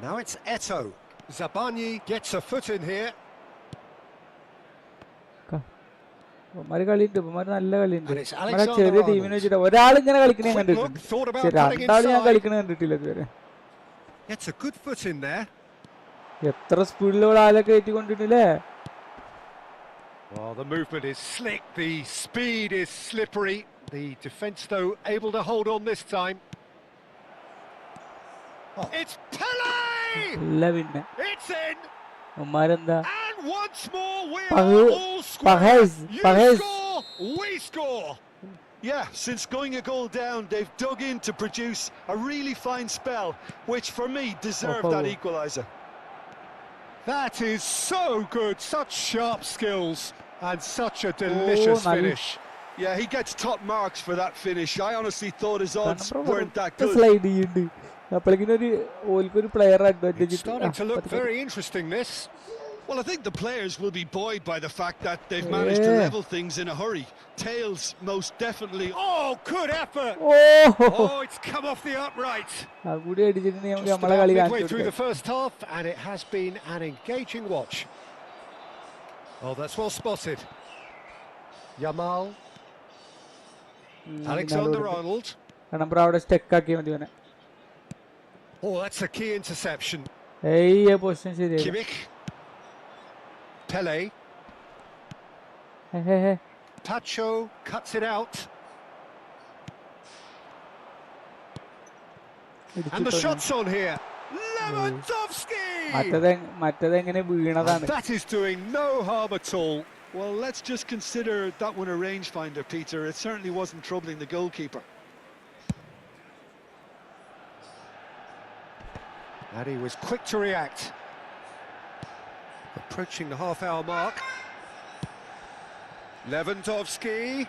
Now it's Eto'o. Zabani gets a foot in here. It's ചെറിയ ടീമിനെ വെച്ചിട്ട് ഒരാളിങ്ങനെ കളിക്കണേ കണ്ടിട്ടുണ്ട്. രണ്ടാൾ ഞാൻ കളിക്കണ കണ്ടിട്ടില്ല ഇതുവരെ. Gets a good foot in there. എത്ര സ്പീഡിലുള്ള ആളൊക്കെ ഏറ്റിക്കൊണ്ടിട്ടില്ലേ? Well, the movement is slick, the speed is slippery. The defence, though, able to hold on this time. Oh. It's Pele! It's in! ഉമ്മാരെന്താ? And once more we're all square. You score, we score. Yeah, since going a goal down, they've dug in to produce a really fine spell, which for me deserved that equaliser. That is so good, such sharp skills and such a delicious finish. Yeah, he gets top marks for that finish. I honestly thought his odds weren't that good. It's starting to look very interesting, this. Well, I think the players will be buoyed by the fact that they've managed to level things in a hurry. Tails, most definitely. Oh, good effort! Oh, it's come off the upright. Just about midway through the first half, and it has been an engaging watch. Oh, that's well spotted. Yamal. Alexander-Arnold. Oh, that's a key interception. Kimmich. Pele. Pacho cuts it out. And the shot's on here. Lewandowski! And that is doing no harm at all. Well, let's just consider that one a rangefinder, Peter. It certainly wasn't troubling the goalkeeper. And he was quick to react. Approaching the half-hour mark. Lewandowski.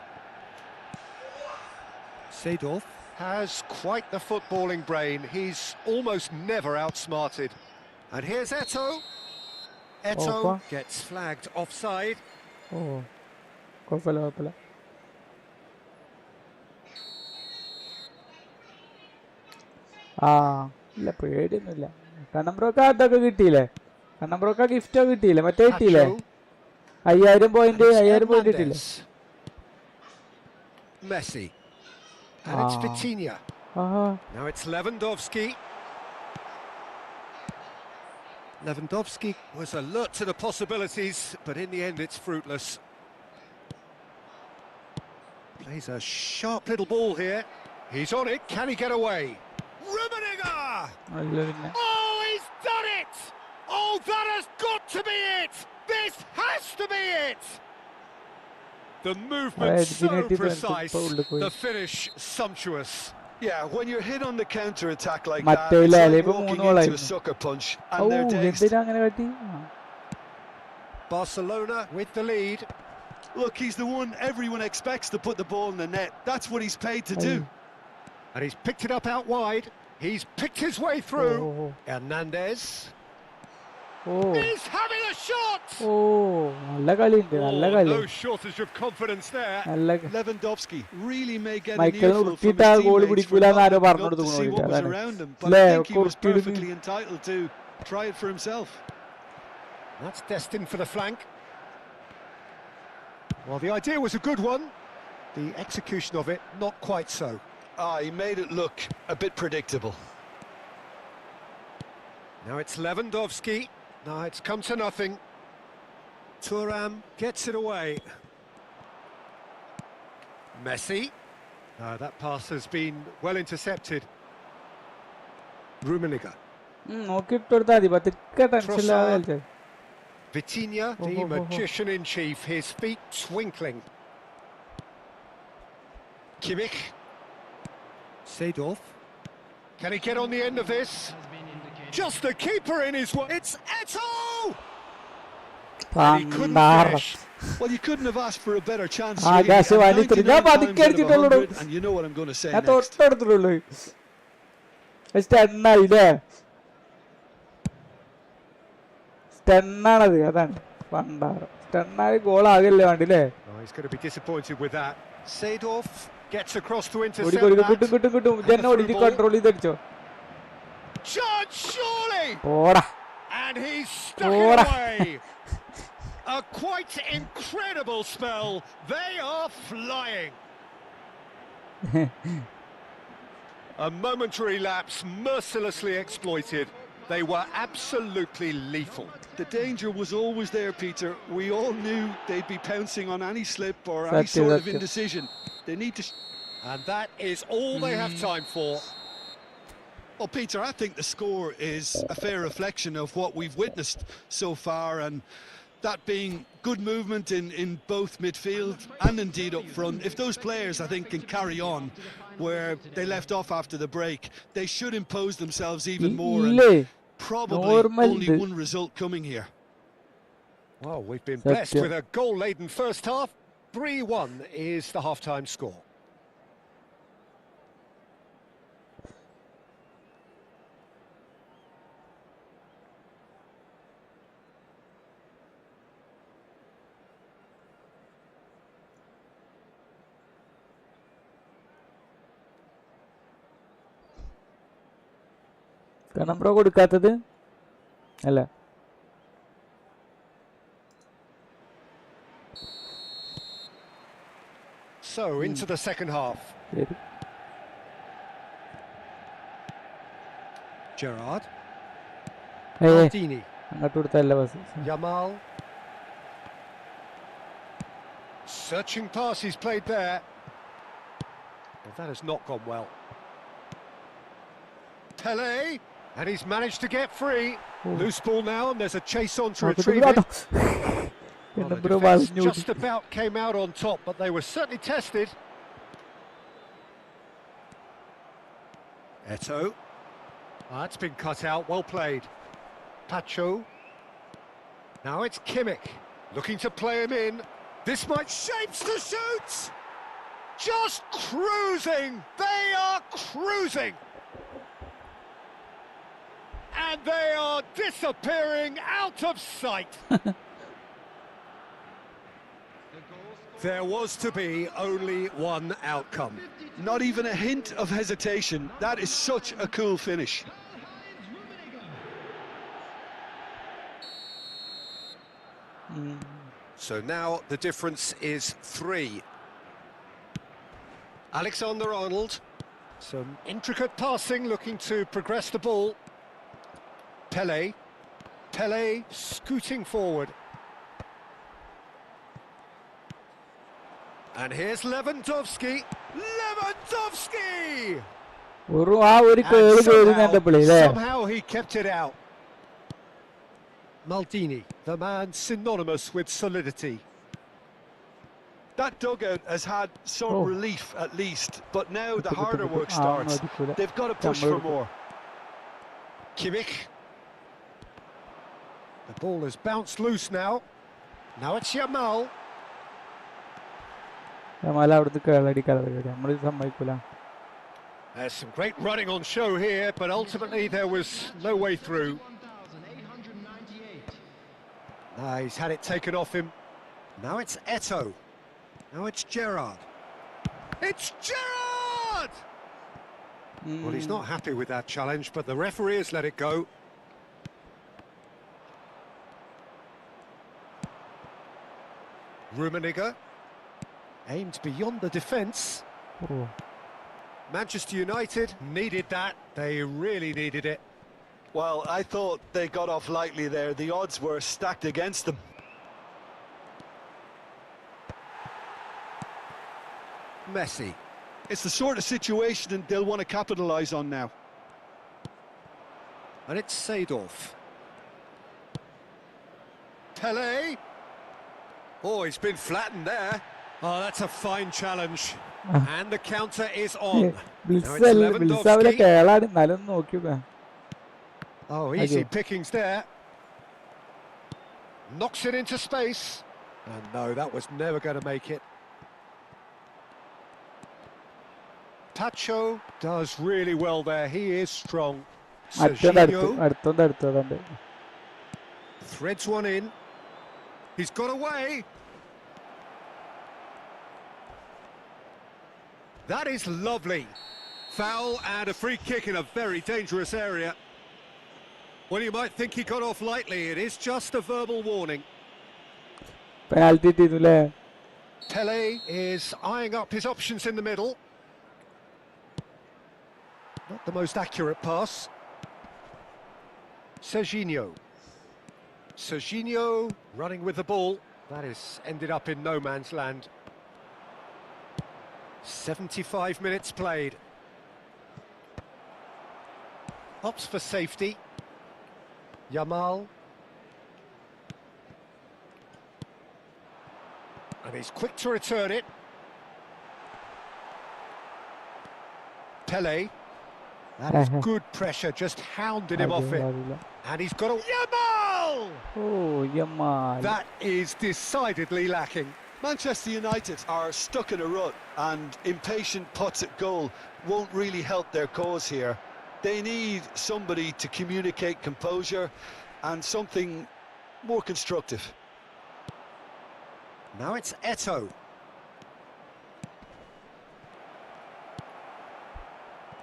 Seedorf has quite the footballing brain. He's almost never outsmarted. And here's Eto'o. Eto'o gets flagged offside. ഇല്ല പേടിയൊന്നുമില്ല. കണ്ണമ്പ്രോക്ക അതൊക്കെ കിട്ടിയില്ലേ? കണ്ണമ്പ്രോക്ക gift കിട്ടിയില്ലേ? മറ്റേ കിട്ടിയില്ലേ? 5000 point കിട്ടിയില്ലേ? Messi. And it's Vitinha. Now it's Lewandowski. Lewandowski was alert to the possibilities, but in the end it's fruitless. Plays a sharp little ball here. He's on it. Can he get away? Rummenigge! Oh, he's done it! Oh, that has got to be it! This has to be it! The movement so precise, the finish sumptuous. Yeah, when you're hit on the counter-attack like that, it's like walking into a sucker punch, and they're dazed. Barcelona with the lead. Look, he's the one everyone expects to put the ball in the net. That's what he's paid to do. And he's picked it up out wide. He's picked his way through. Hernandez. He's having a shot! No shortage of confidence there. Lewandowski really may get an earful from his teammates for not looking up to see what was around him, but I think he was perfectly entitled to try it for himself. That's destined for the flank. Well, the idea was a good one. The execution of it, not quite so. He made it look a bit predictable. Now it's Lewandowski. No, it's come to nothing. Thuram gets it away. Messi. No, that pass has been well intercepted. Rummenigge. നോക്കിയിട്ടെടുത്താൽ മതി പതുക്കെ ടെൻഷനില്ലാതെ കളിച്ചാൽ. Vitinha, the magician in chief, his feet twinkling. Kimmich. Seedorf. Can he get on the end of this? Just the keeper in his way. It's Eto'o! And he couldn't finish. Well, you couldn't have asked for a better chance. Ah, Really. that's why I need to 99 know. times out of 100, and you know what I'm going to say ഞാൻ next. തൊട്ടടുത്തുള്ളൂ. സ്റ്റണ്ണായില്ലേ? സ്റ്റണ്ണാണത്, അതാണ് പണ്ടാറ്. സ്റ്റണ്ണായി ഗോളാകല്ലേ വേണ്ടില്ലേ? Oh, he's going to be disappointed with that. Seedorf gets across to intercept കിട്ടും. ജന്നെ ഓടിച്ച് control ചെയ്തടിച്ചോ. Chance, surely! ഓടാ. And he's stuck it away. A quite incredible spell. They are flying. A momentary lapse mercilessly exploited. They were absolutely lethal. The danger was always there, Peter. We all knew they'd be pouncing on any slip or any sort of indecision. They need to... And that is all they have time for. Well, Peter, I think the score is a fair reflection of what we've witnessed so far, and that being good movement in both midfield and indeed up front. If those players, I think, can carry on where they left off after the break, they should impose themselves even more, and probably only one result coming here. Well, we've been blessed with a goal-laden first half. 3-1 is the half-time score. കണംബ്രോ കൊടുക്കാത്തത് അല്ല. So into the second half. Gerrard. Maldini. അങ്ങോട്ട് കൊടുത്തല്ല bus. Yamal. Searching pass he's played there. Well, that has not gone well. Pele. And he's managed to get free. Loose ball now, and there's a chase on to retrieve it. Well, the defence just about came out on top, but they were certainly tested. Eto'o. That's been cut out, well played. Pacho. Now it's Kimmich, looking to play him in. This might shapes to shoot! Just cruising! They are cruising! And they are disappearing out of sight. There was to be only one outcome. Not even a hint of hesitation. That is such a cool finish. So now the difference is 3. Alexander-Arnold. Some intricate passing, looking to progress the ball. Pele scooting forward. And here's Lewandowski. Somehow he kept it out. Maldini, the man synonymous with solidity. That dugout has had some relief at least, but now the harder work starts. They've got to push for more. Kimmich. The ball has bounced loose now. Now it's Yamal. There's some great running on show here, but ultimately there was no way through. He's had it taken off him. Now it's Eto'o. Now it's Gerrard. It's Gerrard! Well, he's not happy with that challenge, but the referee has let it go. Rummenigge aimed beyond the defence. Manchester United needed that. They really needed it. Well, I thought they got off lightly there. The odds were stacked against them. Messi. It's the sort of situation they'll want to capitalise on now. And it's Seedorf. Pele. Oh, he's been flattened there. Oh, that's a fine challenge. And the counter is on. Now it's Lewandowski. Oh, easy pickings there. Knocks it into space. And no, that was never going to make it. Tacho does really well there. He is strong. Serginho threads one in. He's got away. That is lovely. Foul and a free kick in a very dangerous area. Well, you might think he got off lightly. It is just a verbal warning. Penalty titule. Pele is eyeing up his options in the middle. Not the most accurate pass. Serginho. Serginho running with the ball. That is ended up in no man's land. 75 minutes played. Opts for safety. Yamal. And he's quick to return it. Pele. That is good pressure, just hounded him off it. And he's got a... Yamal! Oh, Yamal. That is decidedly lacking. Manchester United are stuck in a rut, and impatient putts at goal won't really help their cause here. They need somebody to communicate composure and something more constructive. Now it's Eto'o.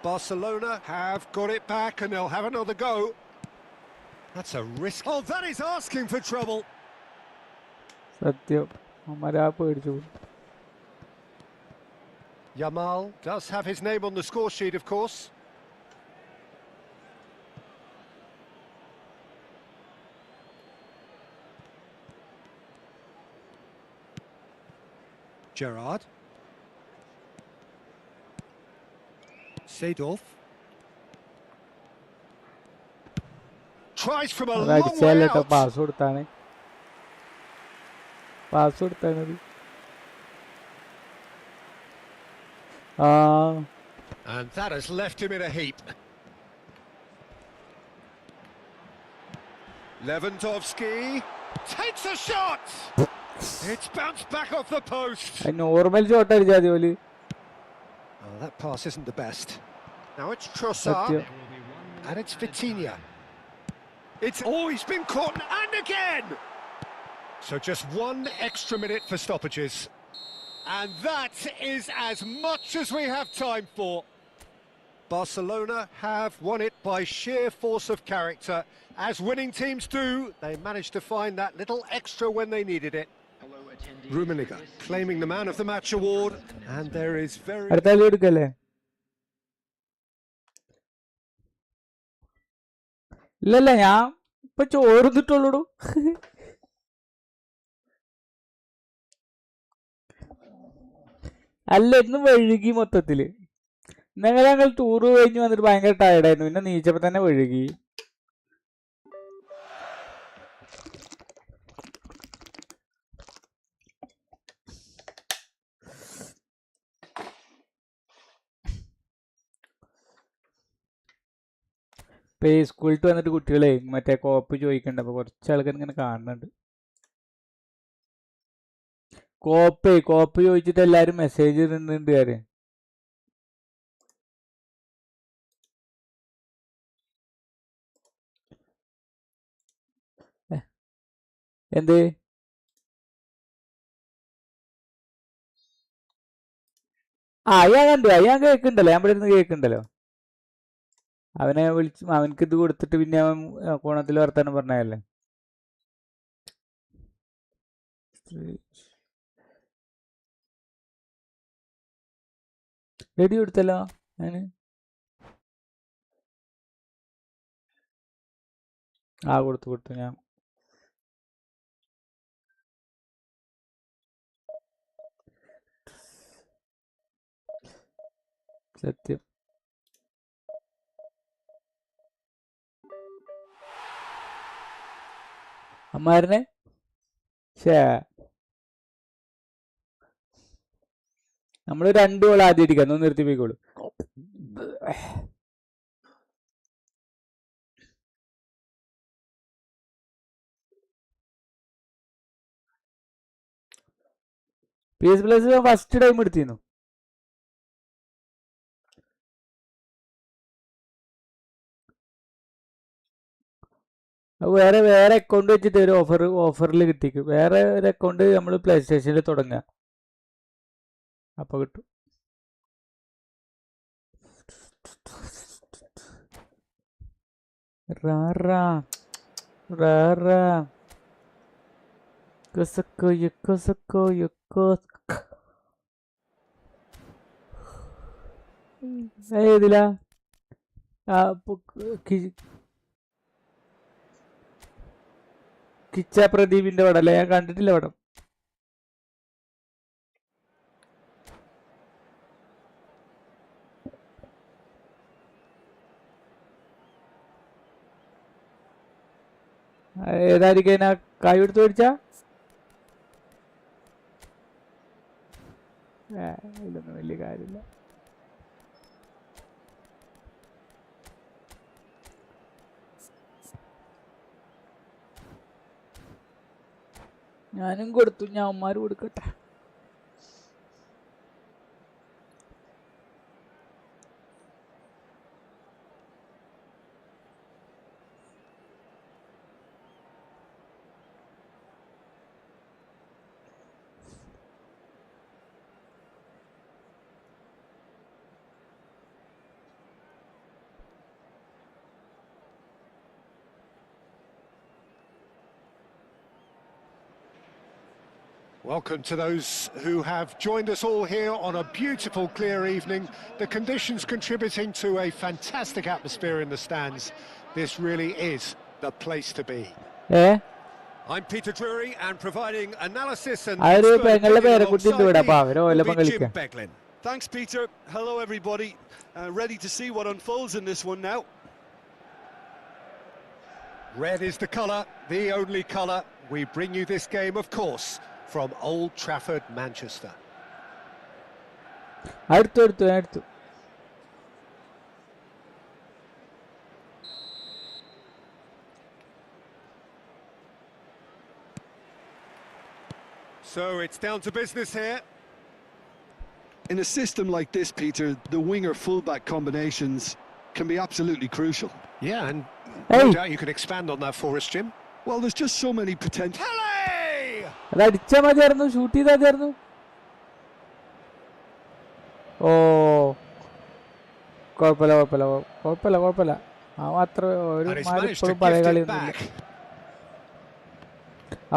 Barcelona have got it back and they'll have another go. That's a risk. Oh, that is asking for trouble. Yamal does have his name on the score sheet, of course. Gerrard. Seedorf. Tries from a long way out. And that has left him in a heap. Lewandowski takes a shot. It's bounced back off the post. Oh, that pass isn't the best. Now it's Trossard. And it's Vitinha. It's... Oh, he's been caught, and again! So just one extra minute for stoppages. And that is as much as we have time for. Barcelona have won it by sheer force of character. As winning teams do, they managed to find that little extra when they needed it. Rummenigge claiming the Man of the Match award, and there is very... ഇല്ലല്ല ഞാൻ ഇപ്പൊ ചോർന്നിട്ടുള്ളൂ. അല്ല ഇന്ന് വഴുകി മൊത്തത്തില്. ഞങ്ങൾ tour കഴിഞ്ഞ് വന്നിട്ട് ഭയങ്കര ടയർഡായിരുന്നു. പിന്നെ നീച്ചപ്പോ തന്നെ വഴുകി. ഇപ്പൊ ഈ സ്കൂളിൽ വന്നിട്ട് കുട്ടികളെ മറ്റേ കോപ്പ് ചോദിക്കണ്ട. അപ്പൊ കുറച്ച് ആൾക്കാർ ഇങ്ങനെ കാണുന്നുണ്ട്. കോപ്പ് ചോദിച്ചിട്ട് എല്ലാരും മെസ്സേജ് ഇടുന്നുണ്ട്. കാര്യം എന്ത് അയ്യാൻ കേൾക്കുന്നുണ്ടല്ലോ. ഞാൻ ഇവിടെ ഇരുന്ന് കേൾക്കുന്നുണ്ടല്ലോ. അവനെ വിളിച്ച് അവനക്ക് ഇത് കൊടുത്തിട്ട് പിന്നെ അവൻ കോണത്തിൽ വർത്താനം പറഞ്ഞല്ലേ. റെഡി കൊടുത്തല്ലോ ഞാന്. കൊടുത്തു ഞാൻ. സത്യം. അമ്മാരനെ നമ്മള് 2 ഗോൾ ആദ്യം അടിക്കാം. ഒന്ന് നിർത്തി പോയിക്കോളൂ. PS Plus ഫസ്റ്റ് ടൈം എടുത്തിരുന്നു. വേറെ അക്കൗണ്ട് വെച്ചിട്ട് ഒരു ഓഫറിൽ കിട്ടിക്കും. വേറെ ഒരു അക്കൗണ്ട് നമ്മൾ പ്ലേ സ്റ്റേഷനിൽ തുടങ്ങുക, അപ്പൊ കിട്ടും. ഏതിലാ കിച്ച പ്രദീപിന്റെ പടം അല്ലേ? ഞാൻ കണ്ടിട്ടില്ല പടം. ഏതായിരിക്കും കായ് എടുത്ത് മേടിച്ചാ? ഇതൊന്നും വലിയ കാര്യമില്ല. ഞാനും കൊടുത്തു, ഞാൻ അവന്മാര് കൊടുക്കട്ടെ. Welcome to those who have joined us all here on a beautiful, clear evening. The conditions contributing to a fantastic atmosphere in the stands. This really is the place to be. I'm Peter Drury, and providing analysis and Jim Beglin. Thanks, Peter. Hello, everybody. Ready to see what unfolds in this one now. Red is the colour, the only colour. We bring you this game, of course, from Old Trafford, Manchester. അടുത്തു. So it's down to business here. In a system like this, Peter, the winger-fullback combinations can be absolutely crucial. Yeah, and no doubt you can expand on that for us, Jim. Well, there's just so many potential... അത് അടിച്ചാ മതിയായിരുന്നു, shoot ചെയ്താ മതിയായിരുന്നു. ഓ കുഴപ്പമില്ല. ആ മാത്രം ഇപ്പോഴും പഴയ കളിയൊന്നുമില്ല.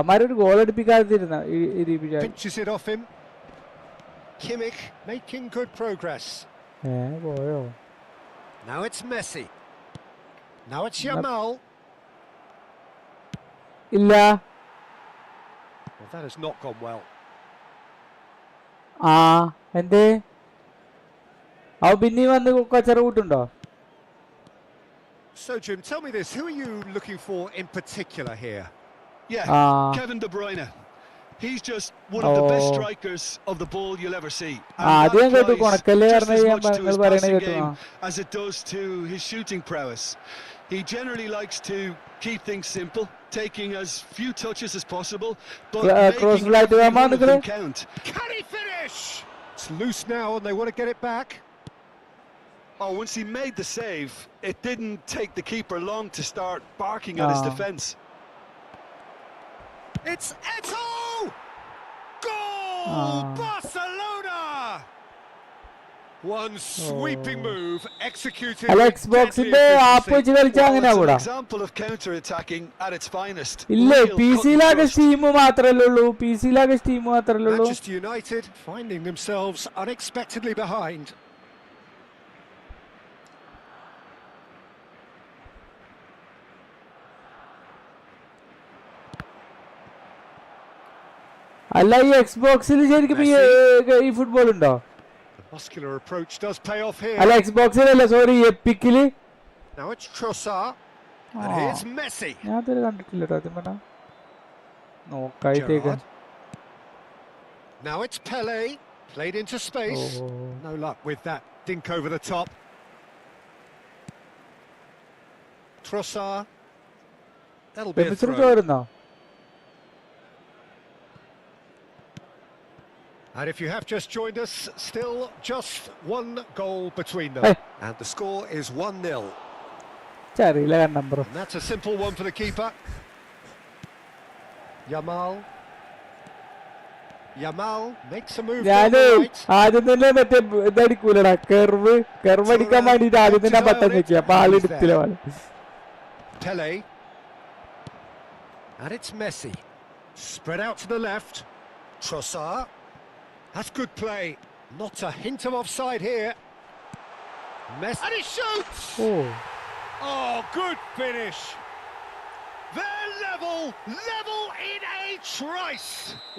അമ്മാരൊരു ഗോൾ അടിപ്പിക്കാതിരുന്ന പോയോ? Now it's Messi. Now it's Yamal. ഇല്ല. Well, that has not gone well. എന്തേ അവ പിന്നെ വന്ന് കച്ചറ കൂട്ടുണ്ടോ? So Jim, tell me this, who are you looking for in particular here? Yeah, Kevin De Bruyne. He's just one of the best strikers of the ball you'll ever see. And that applies just as much to his passing game as it does to his shooting prowess. He generally likes to keep things simple, taking as few touches as possible, but making every one of them count. Can he finish? It's loose now and they want to get it back. Oh, once he made the save, it didn't take the keeper long to start barking at his defence. It's Eto'o! Goal! Barcelona! One sweeping move executed. Xboxന്റെ app വെച്ച് കളിച്ചാ അങ്ങനെ കൂടാ. Example of counter-attacking at its finest. ഇല്ല, പിസിയിലാകെ steam മാത്രമല്ലേ ഉള്ളൂ. Manchester United finding themselves unexpectedly behind. അല്ല, ഈ എക്സ്ബോക്സിൽ ശരിക്കും ഈ ഫുട്ബോൾ ഉണ്ടോ? Muscular approach does pay off here. അല്ല, എക്സ്ബോക്സിലല്ല, sorry, എപ്പിക്കില്. Now it's Trossard and here's Messi. ഞാൻ അതൊരു കണ്ടിട്ടില്ല. നോക്കായിട്ടേക്ക്. Now it's Pele, played into space. No luck with that dink over the top. Trossard. That'll be a പെമിസ്റ്റർ throw. ചോരുന്നോ? And if you have just joined us, still just one goal between them. Hey. And the score is 1-0. അറിയില്ല കണ്ടം bro. And that's a simple one for the keeper. Yamal makes a move down ഞാന് the right. ആദ്യം തന്നെ മറ്റേ ഇതടിക്കൂലടാ, curve അടിക്കാൻ വേണ്ടിട്ട് ആദ്യം തന്നെ ബട്ടൺ വെക്കുക, അപ്പൊ ആളെടുത്തില്ല. Pele. And it's Messi. Spread out to the left. Trossard. That's good play. Not a hint of offside here. Messi. And he shoots! Oh, good finish. They're level in a trice.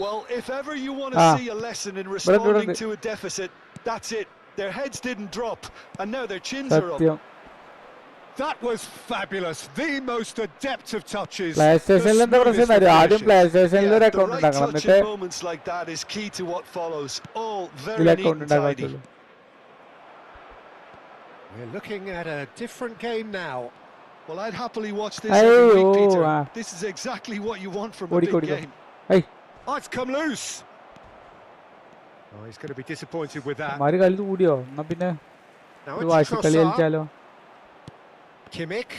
Well, if ever you want to see a lesson in responding to a deficit, that's it. Their heads didn't drop, and now their chins are up. That was fabulous. The most adept of touches. PlayStation എന്താ പ്രശ്നം അറിയോ? ആദ്യം PlayStationൽ ഒരു account ഉണ്ടാക്കണം, എന്നിട്ട് moments like that is key to what follows. All very neat and tidy. We're looking at a different game now. Well, I'd happily watch this every week, Peter. This is exactly what you want from a big game. Oh, it's come loose. Oh, he's going to be disappointed with that. മാറി കളി കൂടിയോ? എന്നാ പിന്നെ ഒരു വാശിക്കളി കളിച്ചാലോ? Kimmich.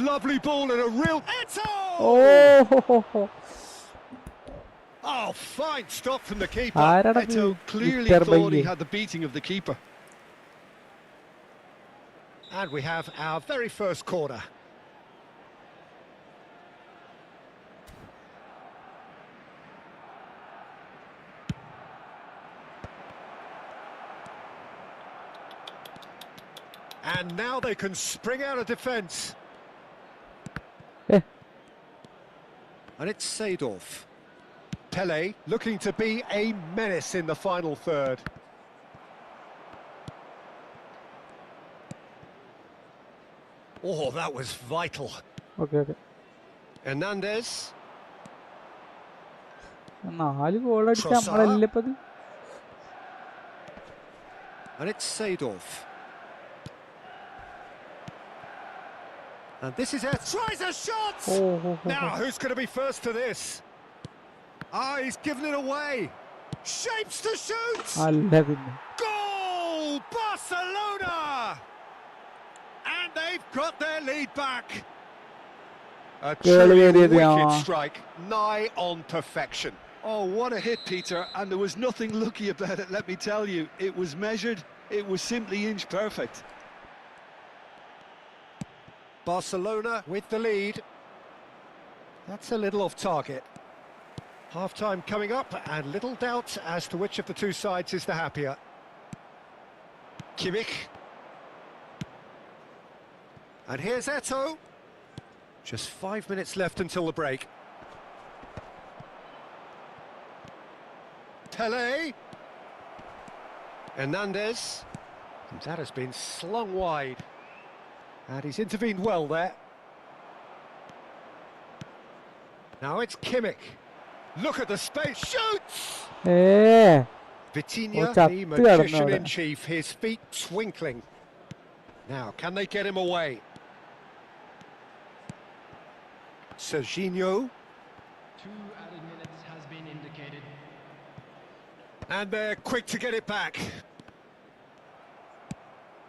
Lovely ball and a real... Oh, fine stop from the keeper. Eto clearly thought he had the beating of the keeper. And we have our very first corner. And now they can spring out of defence. And it's Seedorf. Pele looking to be a menace in the final third. Oh, that was vital. Okay. Hernandez. 4 goal അടിച്ച നമ്മളല്ലേ ഇപ്പത്. And it's Seedorf. And this is it. Tries a shot! Now, who's going to be first to this? He's given it away. Shapes to shoot! Goal! Barcelona! And they've got their lead back. A truly wicked strike, nigh on perfection. Oh, what a hit, Peter. And there was nothing lucky about it, let me tell you. It was measured. It was simply inch perfect. Barcelona with the lead. That's a little off target. Half-time coming up, and little doubt as to which of the two sides is the happier. Kimmich. And here's Eto. Just 5 minutes left until the break. Pele. Hernandez. And that has been slung wide. And he's intervened well there. Now it's Kimmich. Look at the space. Shoots! Vitinha, the magician in chief, his feet twinkling. Now, can they get him away? Serginho. 2 added minutes has been indicated. And they're quick to get it back.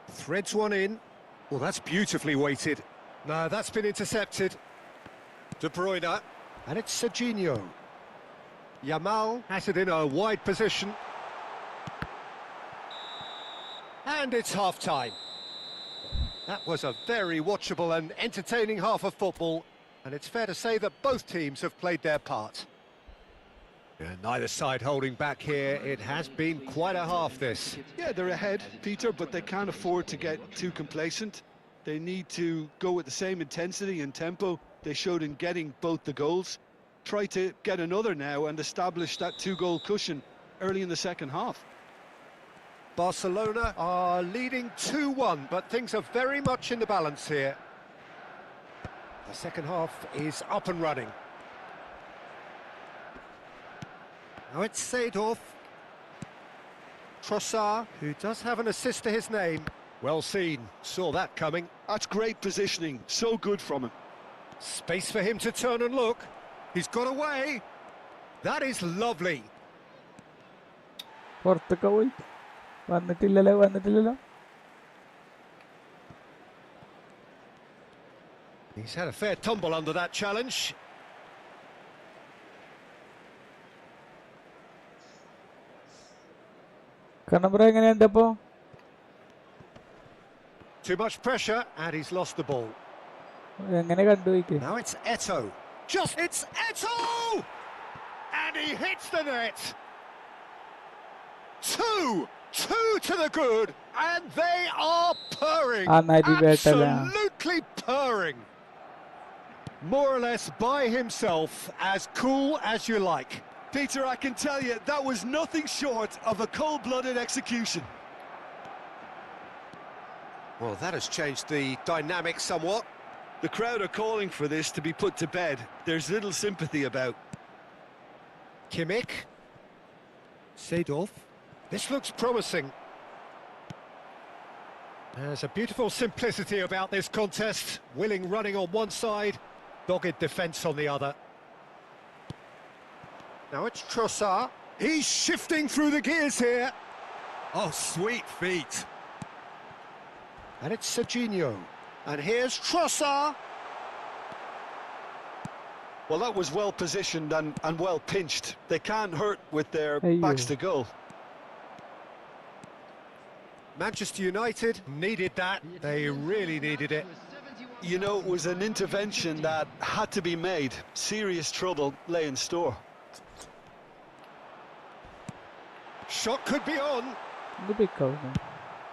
Threads one in. Well, that's beautifully weighted. No, that's been intercepted. De Bruyne. And it's Serginho. Yamal has it in a wide position. And it's half-time. That was a very watchable and entertaining half of football. And it's fair to say that both teams have played their part. Yeah, neither side holding back here. It has been quite a half, this. Yeah, they're ahead, Peter, but they can't afford to get too complacent. They need to go with the same intensity and tempo they showed in getting both the goals. Try to get another now and establish that 2-goal cushion early in the second half. Barcelona are leading 2-1, but things are very much in the balance here. The second half is up and running. Now it's Seedorf. Trossard, who does have an assist to his name. Well seen, saw that coming. That's great positioning, so good from him. Space for him to turn and look. He's got away. That is lovely. പുറത്തൊക്കെ പോയി വന്നിട്ടില്ലല്ലോ. He's had a fair tumble under that challenge. Kannambra എങ്ങനെയുണ്ടപ്പോ? Too much pressure and he's lost the ball. എങ്ങനെ കണ്ടുപോയിക്ക്? Now it's Eto. It's Eto! And he hits the net. Two to the good, and they are purring. Absolutely purring. More or less by himself, as cool as you like. Peter, I can tell you, that was nothing short of a cold-blooded execution. Well, that has changed the dynamic somewhat. The crowd are calling for this to be put to bed. There's little sympathy about. Kimmich. Seedorf. This looks promising. There's a beautiful simplicity about this contest. Willing running on one side, dogged defence on the other. Now it's Trossard. He's shifting through the gears here. Oh, sweet feet. And it's Serginho. And here's Trossard. Well, that was well positioned and well pinched. They can't hurt with their backs to goal. Manchester United needed that. They really needed it. You know, it was an intervention that had to be made. Serious trouble lay in store. Shot could be on.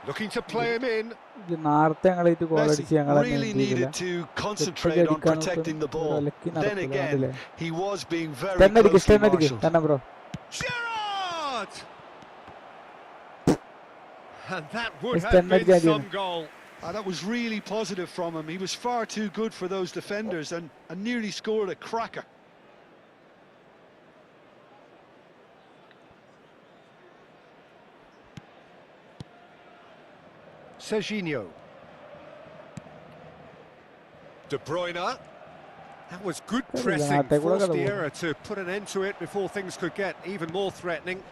Looking to play him in. Messi really needed to concentrate on protecting the ball. Then again, he was being very closely marshalled. Gerrard! And that would have been some goal. That was really positive from him. He was far too good for those defenders and nearly scored a cracker. Serginho. De Bruyne. That was good pressing, forced the error to put an end to it before things could get even more threatening.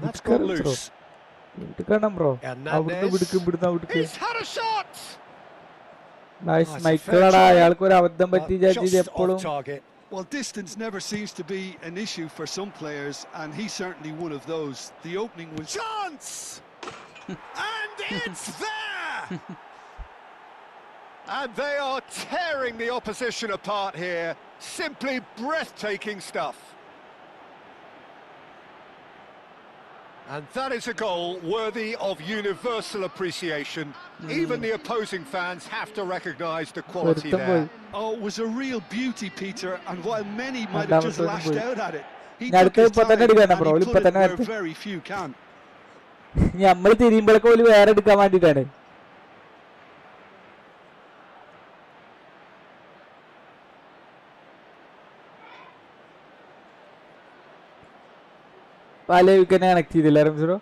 That's gone loose. He's had a shot! Nice, just off target. Well, distance never seems to be an issue for some players, and he's certainly one of those. The opening was... Chance! And it's there! And they are tearing the opposition apart here. Simply breathtaking stuff. And that is a goal worthy of universal appreciation. Even the opposing fans have to recognise the quality there. Oh, it was a real beauty, Peter, and while many might have just lashed out at it, he took his time and he put it where very few can. നമ്മൾ തിരിയുമ്പോഴൊക്കെ ഒരു വേറെ എടുക്കാൻ വേണ്ടിട്ടാണ്. പല wicket connect ചെയ്തില്ല റംസറോ.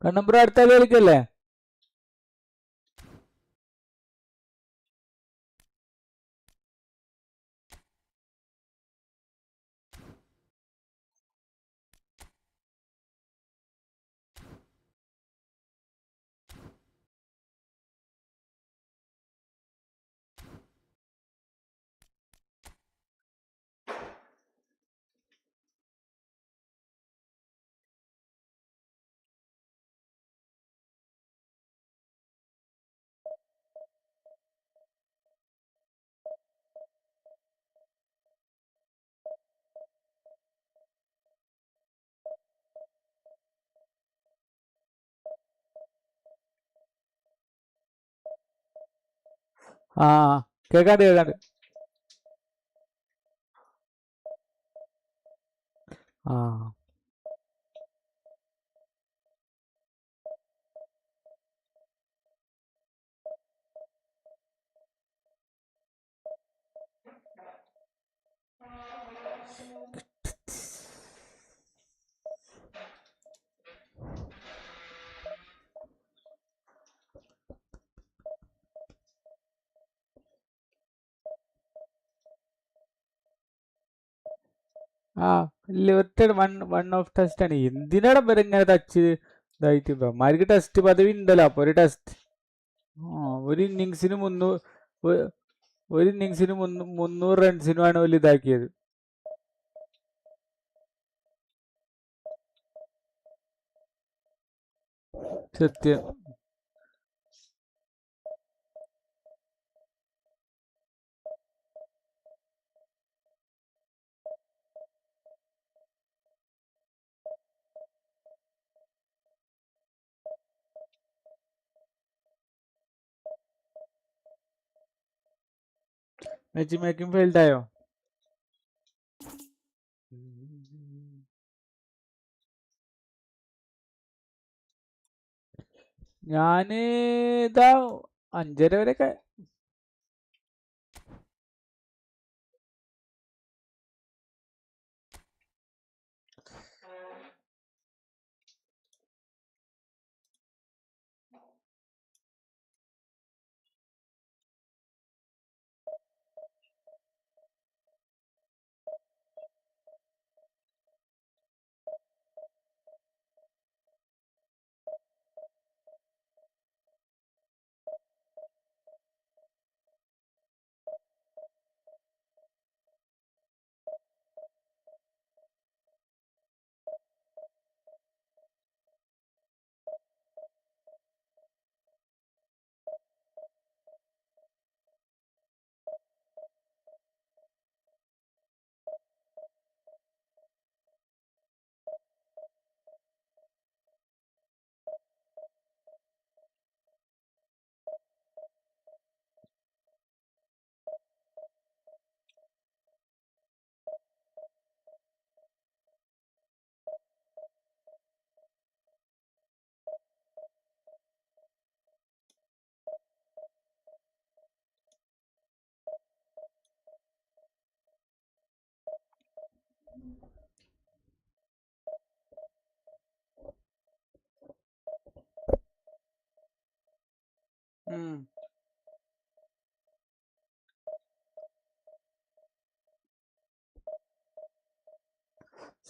കണ്ണമ്പ്ര അടുത്ത കളി കളിക്കല്ലേ? ആ കേക്കാണ്ട് കേക്കാണ്ട്. ആ ആ ലിമിറ്റഡ് വൺ ഓഫ് ടെസ്റ്റ് ആണ്. എന്തിനാണ് ഇവരിങ്ങനെ ടച്ച് ഇതായിട്ട് ഇവന്മാർക്ക് ടെസ്റ്റ് പദവി ഉണ്ടല്ലോ. അപ്പൊ ഒരു ടെസ്റ്റ് ഒരു ഇന്നിങ്സിന് ഒരു ഇന്നിങ്സിന് 300 റൺസിനുമാണ് വലിയ ഇതാക്കിയത്. സത്യം. മാച്ച് മേക്കിംഗ് ഫെയിൽഡ് ആയോ? ഞാന് ഇതാ 5:30 വരെയൊക്കെ.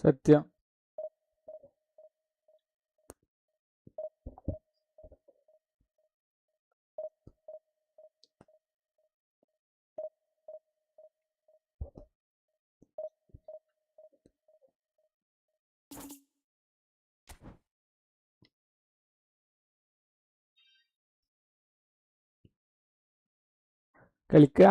സത്യം. കളിക്കുക.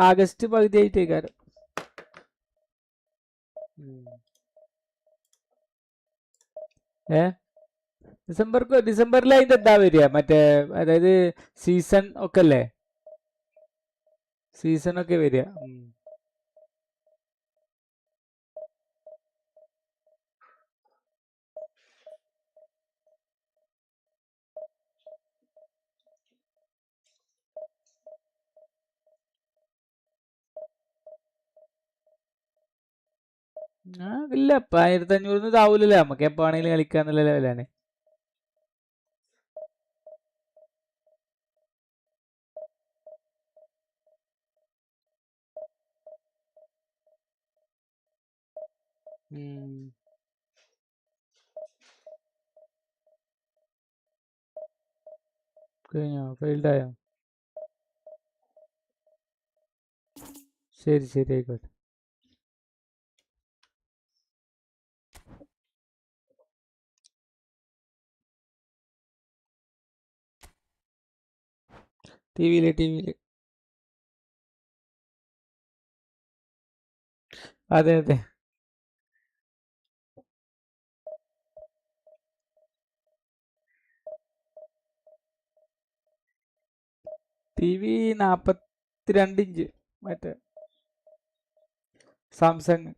ആഗസ്റ്റ് പകുതി ആയിട്ടേക്കാരം. ഡിസംബറിൽ അതിന്റെ എന്താ വരിക? മറ്റേ അതായത് സീസൺ ഒക്കെ അല്ലേ? സീസൺ ഒക്കെ വരിക. ഇല്ല, ഇപ്പൊ 1500 ഇതാവൂലല്ലേ. നമുക്ക് എപ്പോ ആണെങ്കിലും കളിക്കാന്നുള്ള ലെവലാണ്. കഴിഞ്ഞോ? ഫെയിൽഡ് ആയോ? ശരി ശരി ആയിക്കോട്ടെ. ടി വിയില് അതെ അതെ. ടി വി 42 ഇഞ്ച് മറ്റേ സാംസങ്.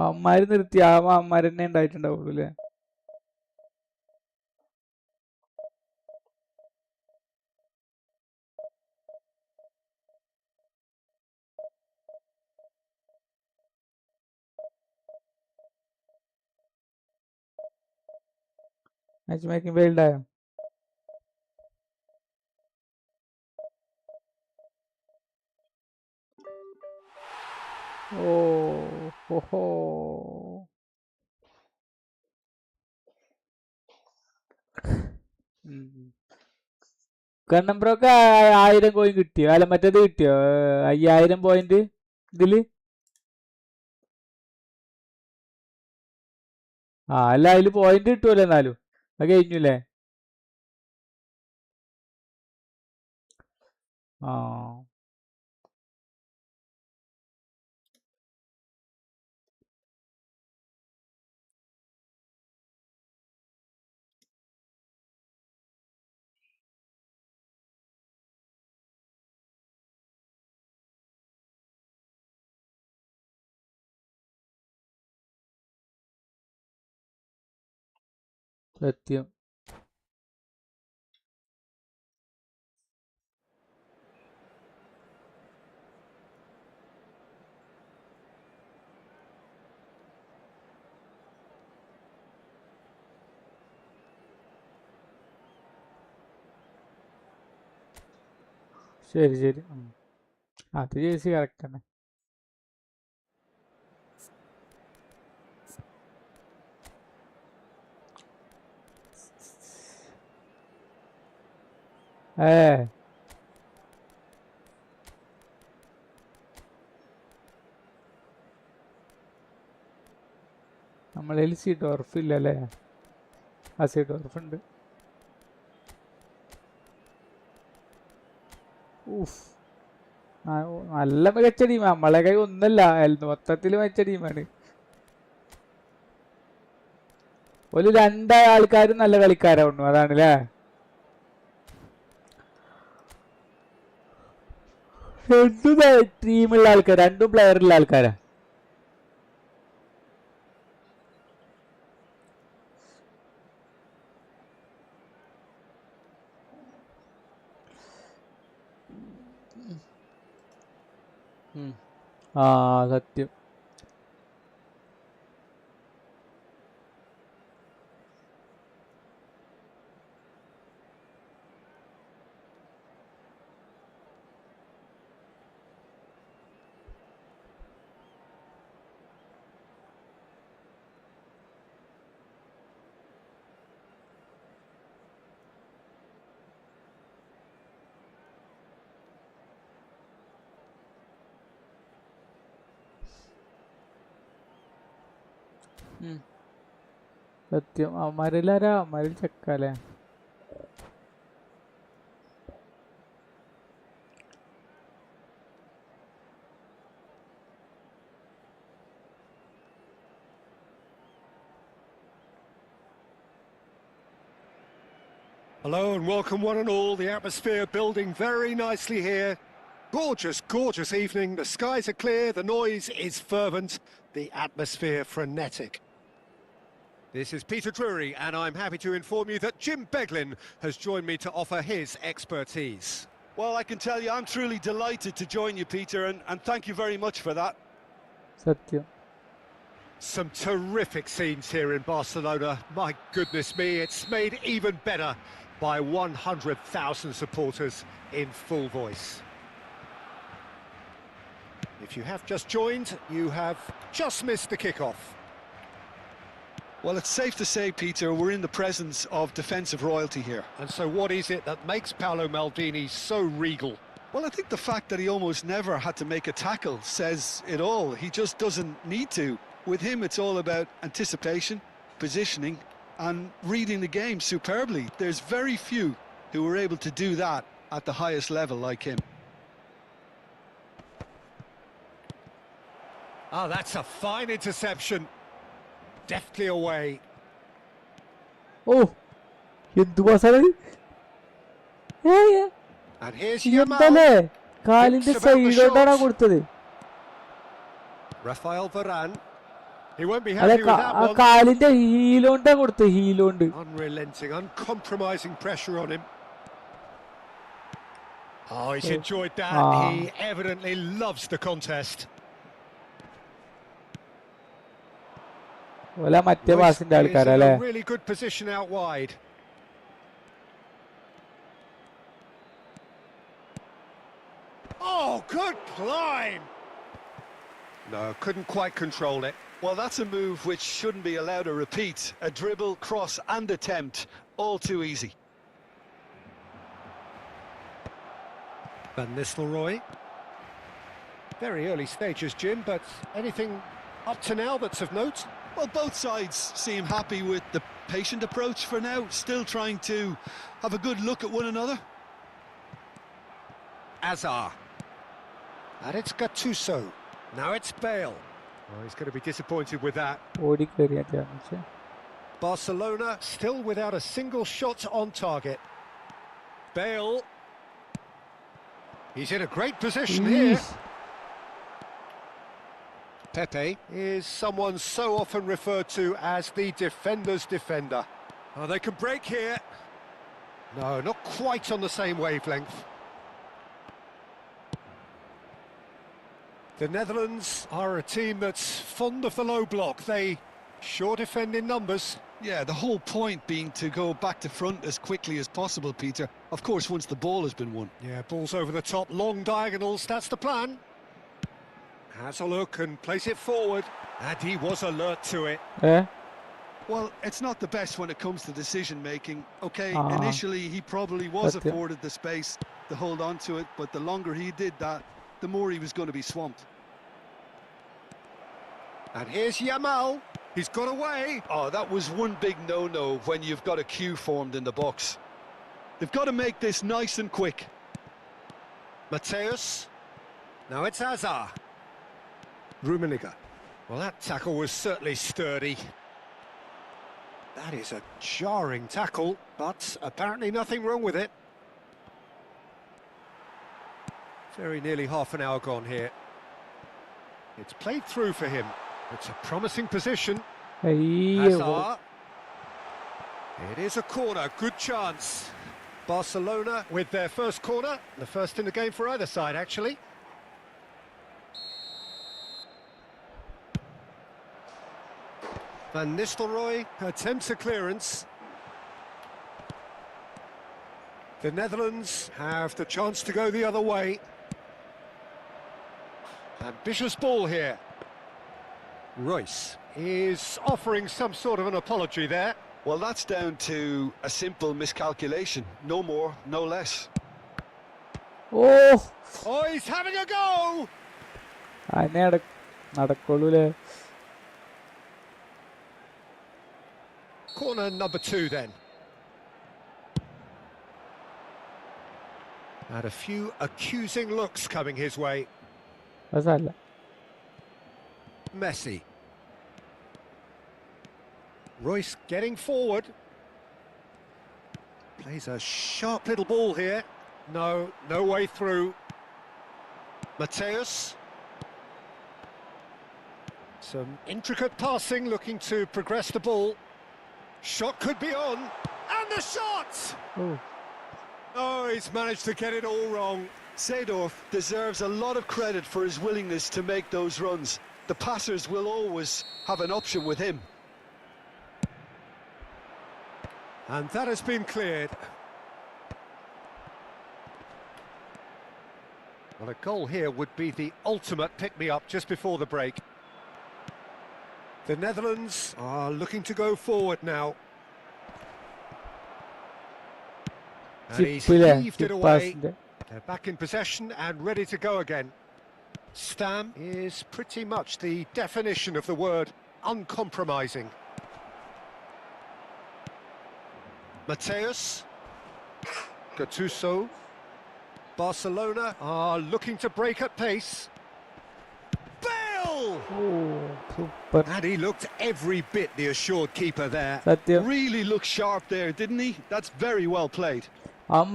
അവന്മാര് നിർത്തി, അവന്മാര് തന്നെ ഉണ്ടായിട്ടുണ്ടാവുള്ളൂ അല്ലേ? മാച്ച് മേക്കിംഗ് ഫെയിൽഡ് ആയോ? ഓഹോ. കണ്ണമ്പ്രോക്ക് 1000 കോയിൻ കിട്ടിയോ? അല്ല മറ്റേത് കിട്ടിയോ? 5000 പോയിന്റ് ഇതില്. അല്ല അതില് പോയിന്റ് കിട്ടുമല്ലോ എന്നാലും. അത് കഴിഞ്ഞുല്ലേ? ആ സത്യം. ശരി ശരി. അത് ചേച്ചി കറക്റ്റ് തന്നെ. നമ്മളതിൽ ടോർഫ് ഇല്ലല്ലേ? ടോർഫ് ഉണ്ട്. നല്ല മികച്ച ടീമാണ്. നമ്മളെ കൈ ഒന്നല്ല, മൊത്തത്തിൽ മികച്ച ടീമാണ്. ഒരു 2 ആൾക്കാരും നല്ല കളിക്കാരാണ്, അതാണല്ലേ? രണ്ടും ടീമുള്ള ആൾക്കാർ, 2 പ്ലെയറുള്ള ആൾക്കാരാ. സത്യം. സത്യം. അവന്മാരിലാരാ? അവന്മാരിൽ ചെക്കാല്ലേ? Hello and welcome one and all. The atmosphere building very nicely here. Gorgeous, gorgeous evening. The skies are clear, the noise is fervent, the atmosphere frenetic. This is Peter Drury, and I'm happy to inform you that Jim Beglin has joined me to offer his expertise. Well, I can tell you I'm truly delighted to join you, Peter, and thank you very much for that. സത്യം. Some terrific scenes here in Barcelona. My goodness me, it's made even better by 100,000 supporters in full voice. If you have just joined, you have just missed the kickoff. Well, it's safe to say, Peter, we're in the presence of defensive royalty here. And so what is it that makes Paolo Maldini so regal? Well, I think the fact that he almost never had to make a tackle says it all. He just doesn't need to. With him, it's all about anticipation, positioning, and reading the game superbly. There's very few who are able to do that at the highest level like him. Oh, that's a fine interception. Deftly away. ഓ എന്ത് പാസാണ് And here's എന്തല്ലേ Yamal. കാലിന്റെ It's about the സൈഡോട്ടാണ് shot. കൊടുത്തത്. Rafael Varane. He won't be അതെ happy with that one. കാലിന്റെ ഹീലോണ്ടാ കൊടുത്തത്, ഹീലോണ്ട്. Unrelenting, uncompromising pressure on him. Oh, he's enjoyed that. He evidently loves the contest. ഓല മറ്റേ പാസിന്റെ Is ആൾക്കാരല്ലേ. in a really good position out wide. Oh, good climb! No, couldn't quite control it. Well, that's a move which shouldn't be allowed to repeat. A dribble, cross and attempt, all too easy. Van Nistelrooy. Very early stages, Jim, but anything up to now that's of note? Well, both sides seem happy with the patient approach for now, still trying to have a good look at one another. Azar. And it's Gattuso. Now it's Bale. Oh, he's going to be disappointed with that. ഓടിക്കേറിയാ. Barcelona still without a single shot on target. Bale. He's in a great position here. Pepe is someone so often referred to as the defender's defender. Oh, they can break here. No, not quite on the same wavelength. The Netherlands are a team that's fond of the low block. They sure defend in numbers. Yeah, the whole point being to go back to front as quickly as possible, Peter. Of course, once the ball has been won. Yeah, balls over the top, long diagonals, that's the plan. Has a look and plays it forward. And he was alert to it. Well, it's not the best when it comes to decision-making. OK, initially he probably was afforded the space to hold on to it, but the longer he did that, the more he was going to be swamped. And here's Yamal. He's got away. Oh, that was one big no-no when you've got a queue formed in the box. They've got to make this nice and quick. Mateus. Now it's Azar. Rummenigge. Well, that tackle was certainly sturdy. That is a jarring tackle, but apparently nothing wrong with it. Very nearly half an hour gone here. It's played through for him. It's a promising position. Hazard. It is a corner, good chance. Barcelona with their first corner, the first in the game for either side, actually. Van Nistelrooy attempts a clearance. The Netherlands have the chance to go the other way. Ambitious ball here. Royce is offering some sort of an apology there. Well, that's down to a simple miscalculation. No more, no less. Oh, he's having a go! Corner number 2 then. And a few accusing looks coming his way. Messi. Royce getting forward. Plays a sharp little ball here. No way through. Mateus. Some intricate passing, looking to progress the ball. Shot could be on. And the shot! Oh, he's managed to get it all wrong. Seedorf deserves a lot of credit for his willingness to make those runs. The passers will always have an option with him. And that has been cleared. Well, a goal here would be the ultimate pick-me-up just before the break. The Netherlands are looking to go forward now. And he's heaved it away. They're back in possession and ready to go again. Stam is pretty much the definition of the word uncompromising. Mateus, Gattuso. Barcelona are looking to break at pace. Bale! Super. And he looked every bit the assured keeper there. Really looked sharp there, didn't he? That's very well played. And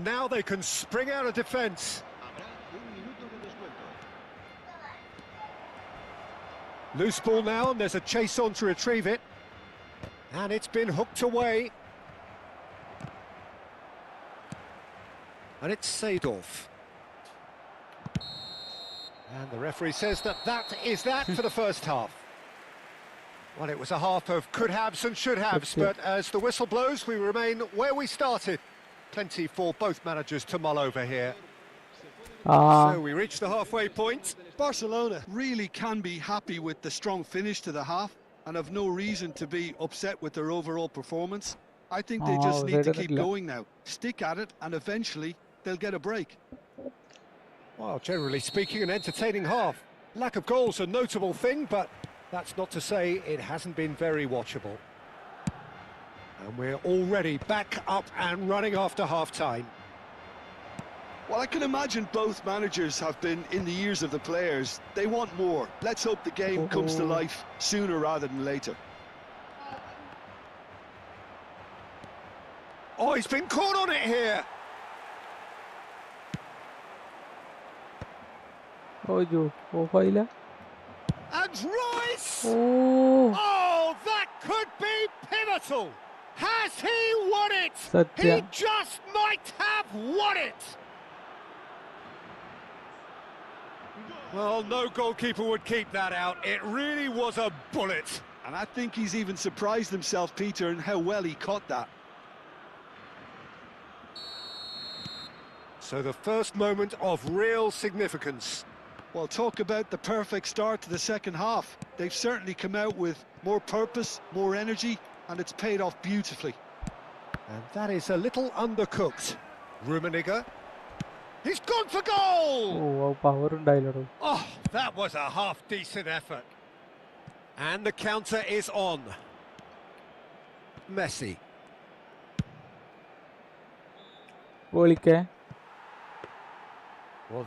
now they can spring out of defence. Loose ball now, and there's a chase on to retrieve it. And it's been hooked away. And it's Seedorf. And the referee says that is that for the first half. Well, it was a half of could-haves and should-haves, but as the whistle blows, we remain where we started. Plenty for both managers to mull over here. So we reach the halfway point. Barcelona really can be happy with the strong finish to the half and have no reason to be upset with their overall performance. I think they just need to keep going now. Stick at it and eventually they'll get a break. Well, generally speaking, an entertaining half. Lack of goals a notable thing, but that's not to say it hasn't been very watchable. And we're already back up and running after half-time. Well, I can imagine both managers have been in the ears of the players. They want more. Let's hope the game comes to life sooner rather than later. Oh, he's been caught on it here. Oh, And Rice! Oh, that could be pivotal. Has he won it? He just might have won it. Well, no goalkeeper would keep that out. It really was a bullet. And I think he's even surprised himself, Peter, in how well he caught that. So the first moment of real significance. Well, talk about the perfect start to the second half. They've certainly come out with more purpose, more energy, and it's paid off beautifully. And that is a little undercooked. Rummenigge. He's gone for goal! Oh, that was a half-decent effort. And the counter is on. Messi. Well,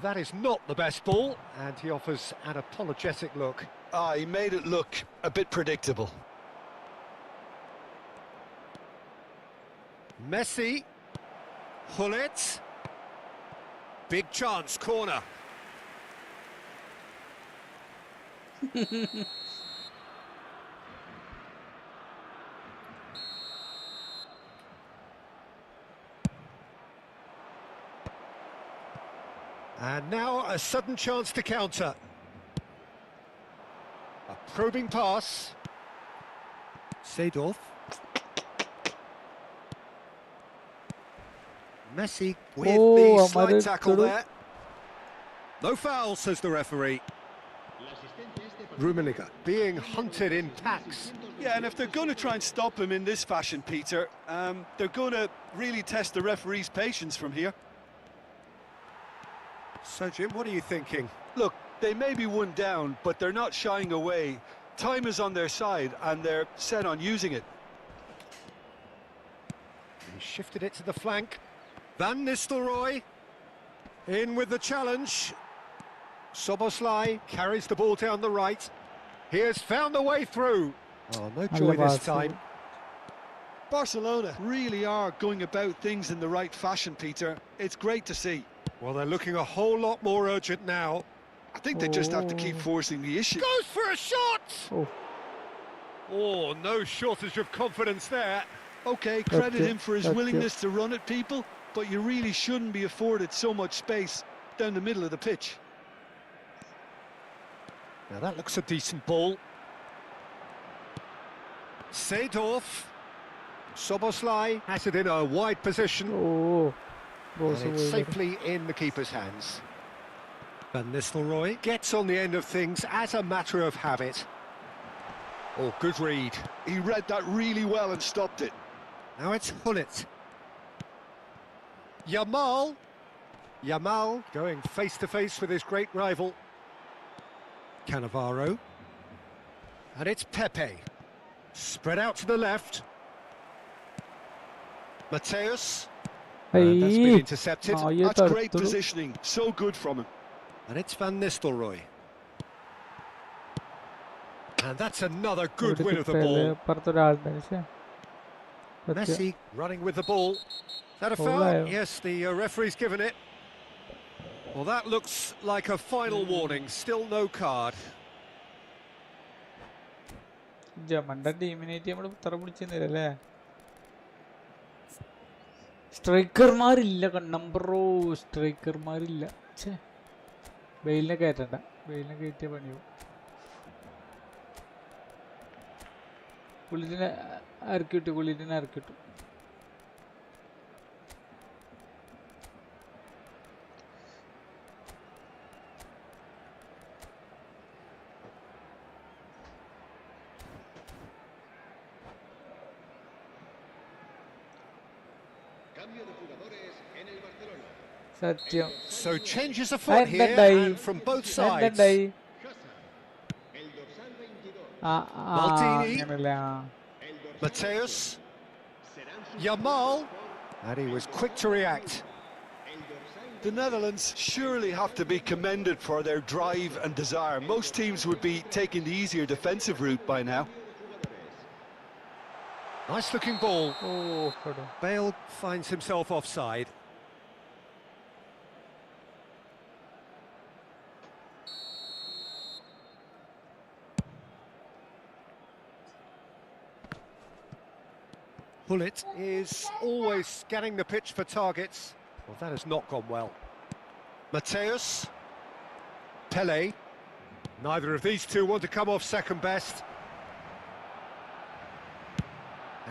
that is not the best ball, and he offers an apologetic look. He made it look a bit predictable. Messi. Hullet. Big chance, corner. And now a sudden chance to counter. A probing pass. Seedorf. Messi with the slide tackle there. No foul, says the referee. Rummenigge being hunted in packs. Yeah, and if they're going to try and stop him in this fashion, Peter, they're going to really test the referee's patience from here. So, Jim, what are you thinking? Look, they may be one down, but they're not shying away. Time is on their side, and they're set on using it. He shifted it to the flank. Van Nistelrooy in with the challenge. Soboslai carries the ball down the right. He has found a way through. Oh, no joy this time. Barcelona really are going about things in the right fashion, Peter. It's great to see. Well, they're looking a whole lot more urgent now. I think they just have to keep forcing the issue. Goes for a shot! Oh. Oh, no shortage of confidence there. Okay, credit him for his That's it. willingness to run at people, but you really shouldn't be afforded so much space down the middle of the pitch. Now that looks a decent ball. Seedorf. Soboslai has it in a wide position. Oh. And it's safely in the keeper's hands. Van Nistelrooy gets on the end of things as a matter of habit. Oh, good read. He read that really well and stopped it. Now it's Hullet. Yamal. Yamal going face-to-face with his great rival. Cannavaro. And it's Pepe. Spread out to the left. Mateus. And that's been intercepted. That's great positioning. So good from him. And it's Van Nistelrooy. And that's another good win of the ball. Messi running with the ball. Is that a foul? Yes, the referee's given it. Well, that looks like a final warning. Still no card. സ്ട്രൈക്കർമാരില്ല കണ്ണംബ്രോ സ്ട്രൈക്കർമാരില്ല ഛേ ബെയിലിനെ കയറ്റണ്ട ബെയിലിനെ കയറ്റിയ പണിയോ കുളിറ്റിനെ ഇറക്കിട്ടു Cambio de jugadores en el Barcelona. സത്യം So changes afoot here and from both sides. El dorsal 22. Maldini. അങ്ങനല്ല El dorsal Mateus. serán Yamal. And he was quick to react. el dorsal The Netherlands surely have to be commended for their drive and desire. Most teams would be taking the easier defensive route by now. Nice looking ball. Oh Bale finds himself offside. Hullet is always scanning the pitch for targets. Well, that has not gone well. Mateus. Pele. Neither of these two want to come off second best.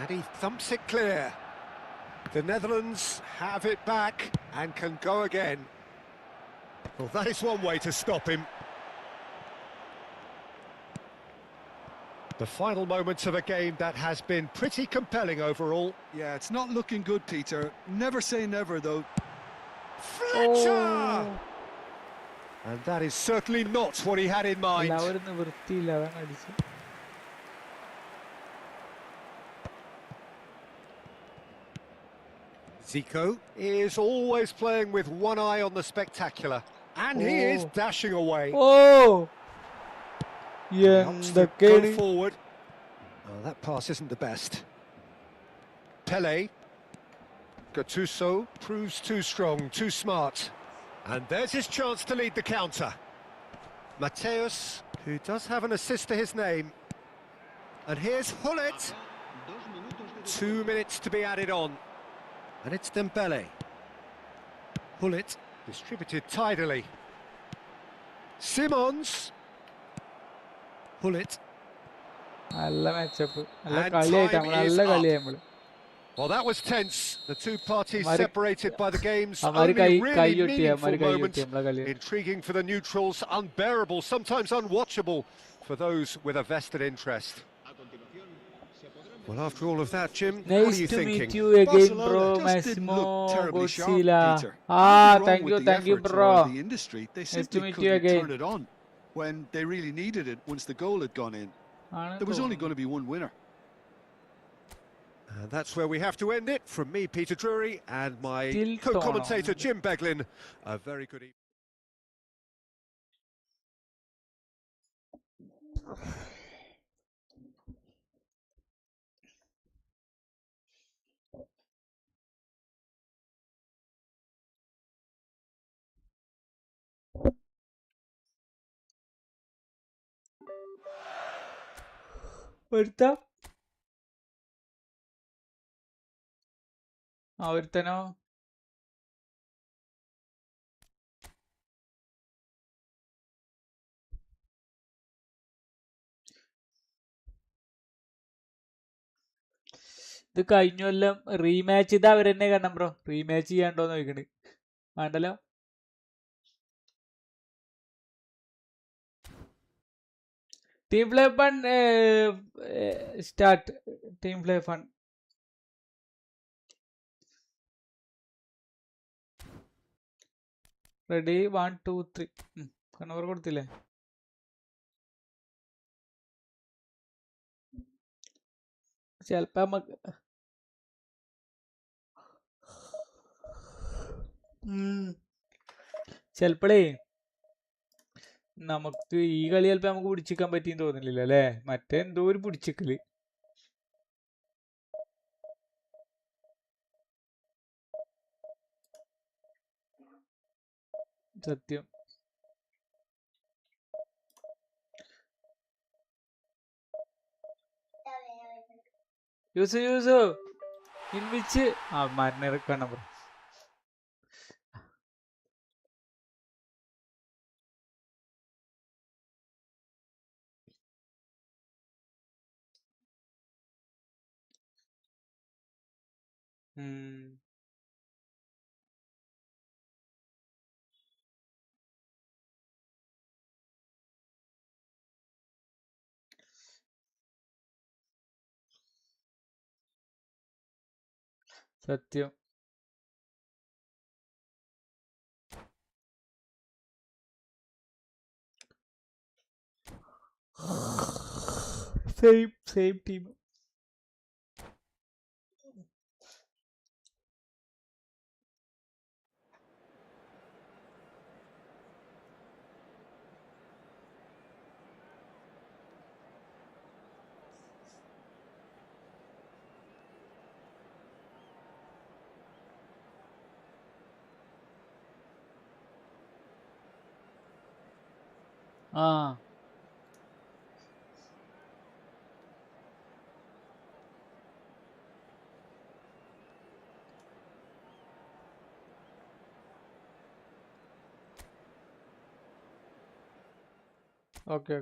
And he thumps it clear. The Netherlands have it back and can go again. Well, that is one way to stop him. The final moments of a game that has been pretty compelling overall. Yeah, it's not looking good, Peter. Never say never, though. Fletcher! And that is certainly not what he had in mind. എല്ലാവരും വൃത്തിയില്ല അതാണ് അടിച്ചത് Zico is always playing with one eye on the spectacular. And he is dashing away. Oh Helps to go എന്തൊക്കെയാണ് forward. Oh, that pass isn't the best. Pele. Gattuso proves too strong, too smart. And there's his chance to lead the counter. Mateus, who does have an assist to his name. And here's Hullet. 2 minutes to be added on. And it's Dembele. Hullet distributed tidily. Simons. Hullet. നല്ല matchup നല്ല And കളിയായിട്ട് time നമ്മള് is നല്ല up. കളിയായി നമ്മള് Well, that was tense. The two parties Amari- separated by the game's Amari only kai really yotti, meaningful Amari kai moment. yotti, amla gali. Intriguing for the neutrals, unbearable, sometimes unwatchable for those with a vested interest. A continuación, se podrán Well, after all of that, Jim, what Nice are you to thinking? meet you again, Barcelona bro. just didn't Massimo look terribly sharp, Godzilla. Peter. Nothing wrong Thank you, with the thank you, effort bro. or the industry. They Nice to simply meet you couldn't again. turn it on when they really needed it once the goal had gone in. ആണ് There was only തോന്നുന്നു. going to be one winner. And that's where we have to end it. From me, Peter Drury, and my Still co-commentator, Jim Beglin. A very good evening. ഒരുത്തനോ ഇത് കഴിഞ്ഞ കൊല്ലം rematch ചെയ്ത് അവരെന്നെ കാണണം bro. Rematch ചെയ്യാണ്ടോന്ന് ചോദിക്കണ്. വേണ്ടല്ലോ. Team play fun start. Team play fun ready 1 2 3. Kannur കൊടുത്തില്ലേ? ചെലപ്പോ നമുക്ക് ചെലപ്പോഴേ നമുക്ക് ഈ കളി ചിലപ്പോ നമുക്ക് പിടിച്ചിക്കാൻ പറ്റിയെന്ന് തോന്നുന്നില്ല അല്ലേ? മറ്റേ എന്തോ ഒരു പിടിച്ചിക്കല്. സത്യം. യൂസ് ഇൻവിച്ച് മരണിറക്കണം ബ്രോ. സത്യം. Same team. Okay.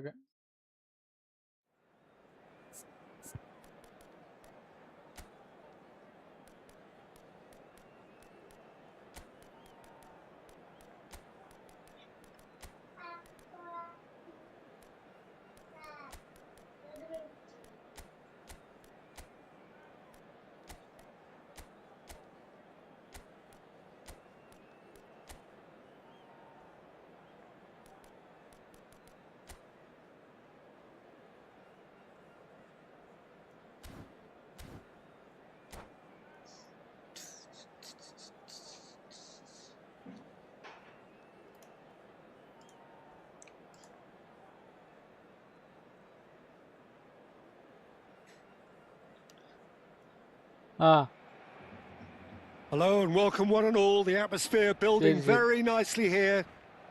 Hello and welcome one and all. The atmosphere building very nicely here.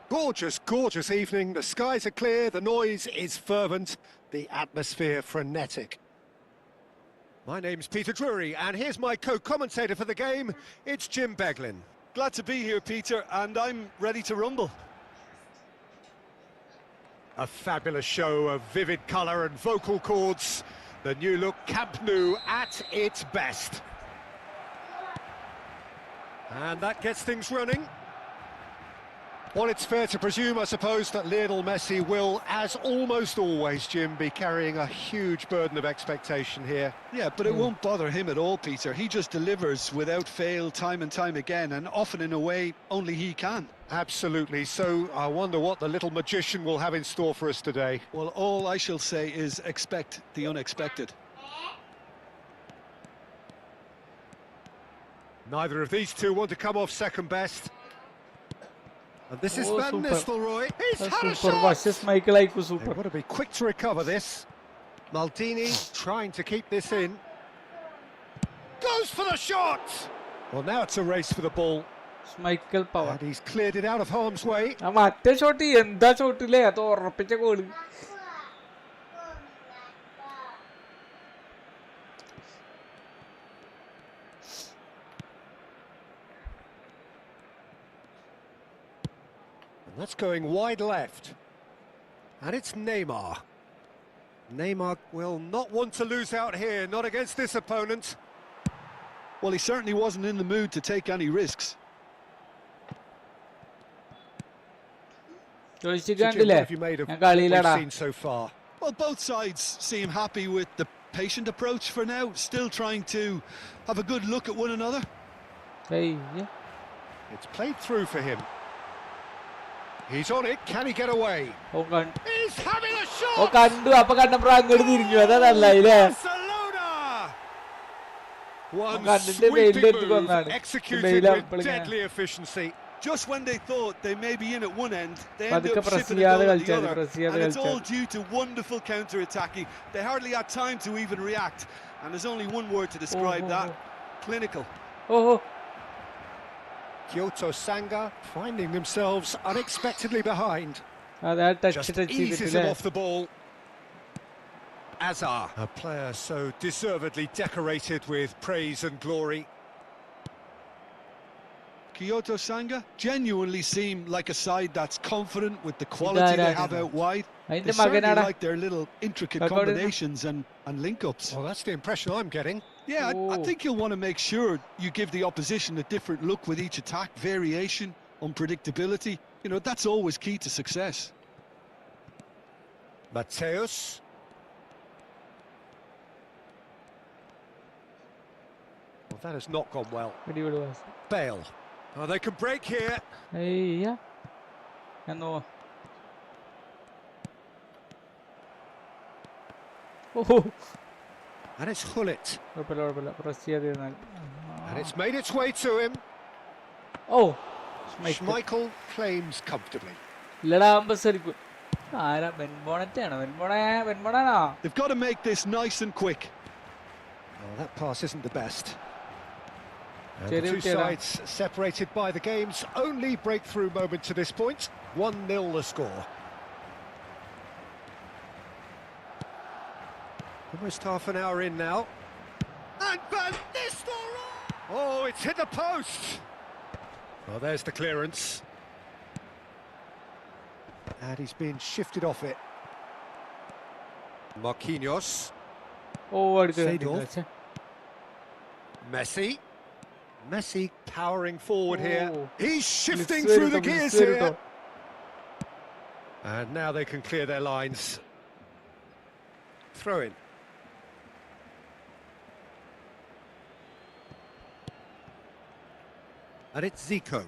Gorgeous evening. The skies are clear, the noise is fervent, the atmosphere frenetic. My name's Peter Drury and here's my co-commentator for the game. It's Jim Beglin. Glad to be here, Peter, and I'm ready to rumble. A fabulous show of vivid colour and vocal cords. The new look Camp Nou at its best. And that gets things running. Well, it's fair to presume, I suppose, that Lionel Messi will, as almost always, Jim, be carrying a huge burden of expectation here. Yeah, but it won't bother him at all, Peter. He just delivers without fail, time and time again, and often in a way only he can. Absolutely. So I wonder what the little magician will have in store for us today. Well, all I shall say is expect the unexpected. Neither of these two want to come off second best. And this is Van Nistelrooy. He's had a shot! Super. They've got to be quick to recover this. Maldini trying to keep this in. Goes for the shot! Well, now it's a race for the ball. Michael Power. And he's cleared it out of harm's way. മറ്റേ shot എന്താ ഷോട്ടില്ലേ? അത് ഉറപ്പിച്ച goal. That's going wide left. And it's Neymar. Neymar will not want to lose out here, not against this opponent. Well, he certainly wasn't in the mood to take any risks. What have you made of what we've seen so far? Well, both sides seem happy with the patient approach for now, still trying to have a good look at one another. It's played through for him. He's on it, can he get away? He's having a shot! Barcelona! One sweeping move, executed with deadly efficiency. Just when they thought they may be in at one end, they end up shipping a goal at the other, and it's all due to wonderful counter-attacking. They hardly had time to even react, and there's only one word to describe that: clinical. Kyoto Sanga finding themselves unexpectedly behind. Just eases him off the ball. Azar, a player so deservedly decorated with praise and glory. Kyoto Sanga genuinely seem like a side that's confident with the quality they have out wide. They certainly like their little intricate combinations and link-ups. Well, that's the impression I'm getting. Yeah, I think you'll want to make sure you give the opposition a different look with each attack, variation, unpredictability. You know, that's always key to success. Mateus. Well, that has not gone well. Bale. Oh, they can break here. And it's Hullet. And it's made its way to him. Schmeichel claims comfortably. They've got to make this nice and quick. Oh, that pass isn't the best. And the two sides separated by the game's only breakthrough moment to this point. 1-0 the score. Almost half an hour in now. And Van Nistelrooy! Oh, it's hit the post! Well, there's the clearance. And he's been shifted off it. Marquinhos. Seedorf. Messi. Messi powering forward here. He's shifting through the gears here. And now they can clear their lines. Throw in. And it's Zico.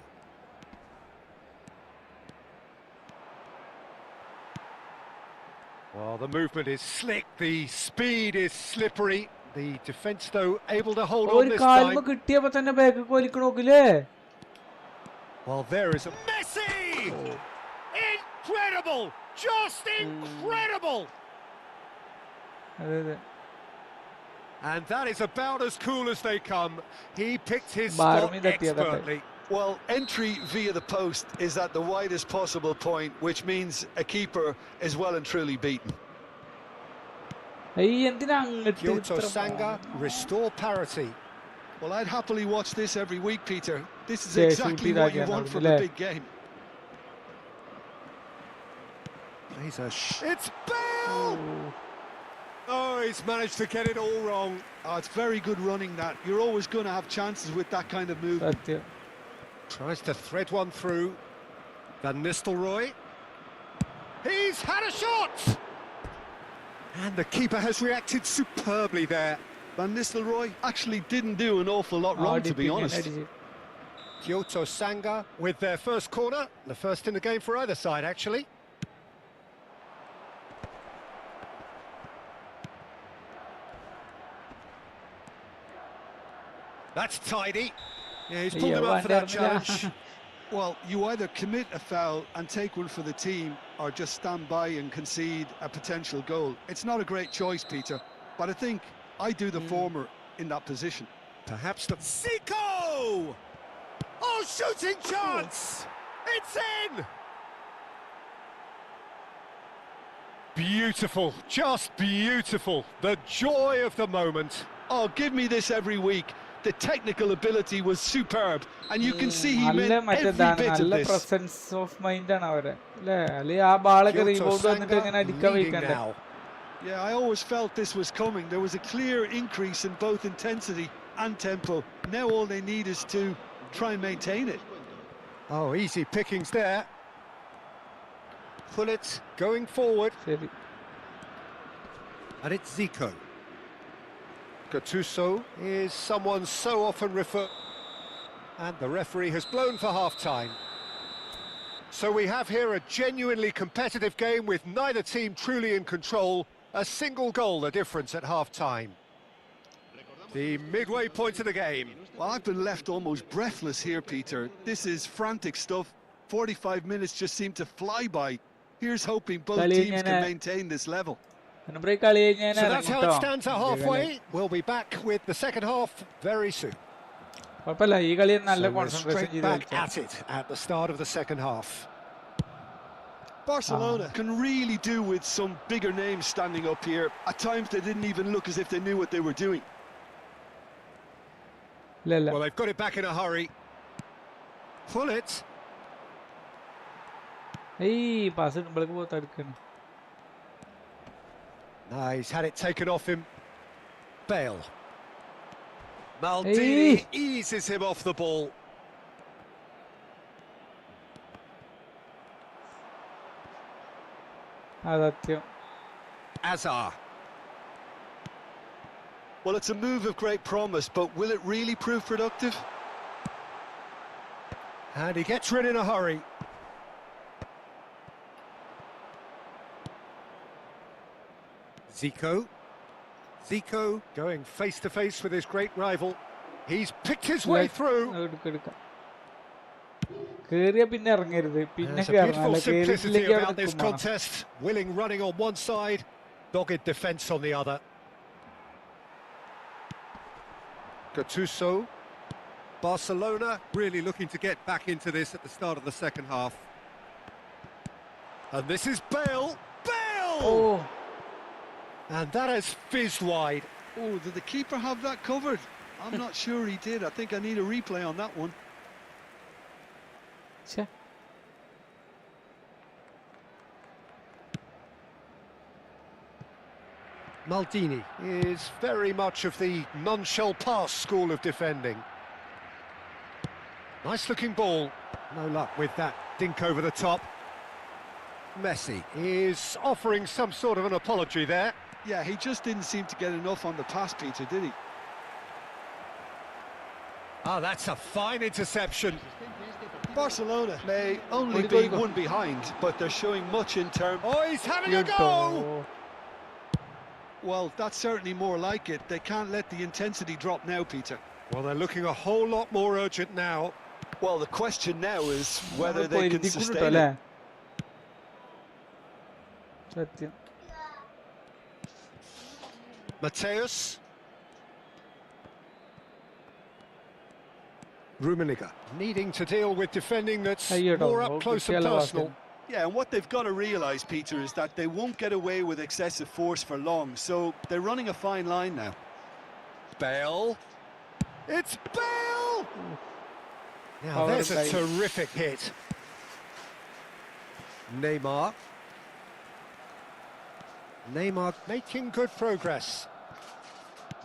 Well, the movement is slick, the speed is slippery. The defence, though, able to hold on this time. Well, there is a Messi! Incredible! Just incredible! And that is about as cool as they come. He picked his spot expertly. Well, entry via the post is at the widest possible point, which means a keeper is well and truly beaten. Kyoto Sanga restore parity. Well, I'd happily watch this every week, Peter. This is exactly what you want from a big game. It's Bale! Oh, he's managed to get it all wrong. Oh, it's very good running, that. You're always going to have chances with that kind of movement. Tries to thread one through. Van Nistelrooy. He's had a shot! And the keeper has reacted superbly there. Van Nistelrooy actually didn't do an awful lot wrong, to be honest. Kyoto Sanga with their first corner. The first in the game for either side, actually. That's tidy. Yeah, he's pulled him up for that challenge. Well, you either commit a foul and take one for the team, or just stand by and concede a potential goal. It's not a great choice, Peter, but I think I do the former in that position. Perhaps the... Zico! Oh, shooting chance! It's in! Beautiful, just beautiful. The joy of the moment. Oh, give me this every week. The technical ability was superb, and you can see he നല്ല meant every മറ്റേതാണ് bit of നല്ല this. Presence of mind ആണ് അവരെ അല്ലേ അല്ലെങ്കിൽ ആ ബാളൊക്കെ Kyoto rebound വന്നിട്ട് Sanga എങ്ങനെ അടിക്കാൻ leading വയ്ക്കണ്ടേ now. Yeah, I always felt this was coming. There was a clear increase in both intensity and tempo. Now all they need is to try and maintain it. Oh, easy pickings there. Pullet going forward, ശരി and it's Zico. Gattuso is someone so often referred, and the referee has blown for half-time. So we have here a genuinely competitive game with neither team truly in control. A single goal the difference at half-time. The midway point of the game. Well, I've been left almost breathless here, Peter. This is frantic stuff. 45 minutes just seem to fly by. Here's hoping both teams can maintain this level. Break കളി So that's how it stands at halfway. We'll be back with the second half very soon. കുഴപ്പമില്ല ഈ കളി നല്ല So we're concentration straight back at it at the start of the second half. Barcelona can really do with some bigger names standing up here. At times they didn't even look as if they knew what they were doing. Well, they've got it back in a hurry. Pull it. ഏയ് pass ഇടുമ്പോഴേക്ക് പോയി തടുക്കണം He's had it taken off him. Bale. Maldini eases him off the ball. സത്യം Azar. Well, it's a move of great promise, but will it really prove productive? And he gets rid in a hurry. Zico going face to face with his great rival. He's picked his way through. കേറിയ പിന്നെ ഇറങ്ങരുത് പിന്നെ There's a beautiful simplicity about this contest. Willing running on one side, dogged defence on the other. Gattuso. Barcelona really looking to get back into this at the start of the second half. And this is Bale. Bale! Oh. And that has fizzed wide. Oh, did the keeper have that covered? I'm not sure he did. I think I need a replay on that one. ഛെ Maldini is very much of the none-shall-pass school of defending. Nice-looking ball. No luck with that dink over the top. Messi is offering some sort of an apology there. Yeah, he just didn't seem to get enough on the pass, Peter, did he? Ah, that's a fine interception. Barcelona may only be one behind, but they're showing much in terms... Oh, he's having a go! Well, that's certainly more like it. They can't let the intensity drop now, Peter. Well, they're looking a whole lot more urgent now. Well, the question now is whether they can sustain it. സത്യം Mateus. Rummenigge needing to deal with defending that's more up close and personal. Yeah, and what they've got to realise, Peter, is that they won't get away with excessive force for long, so they're running a fine line now. Bale. It's Bale! Now there's a terrific hit. Neymar making good progress.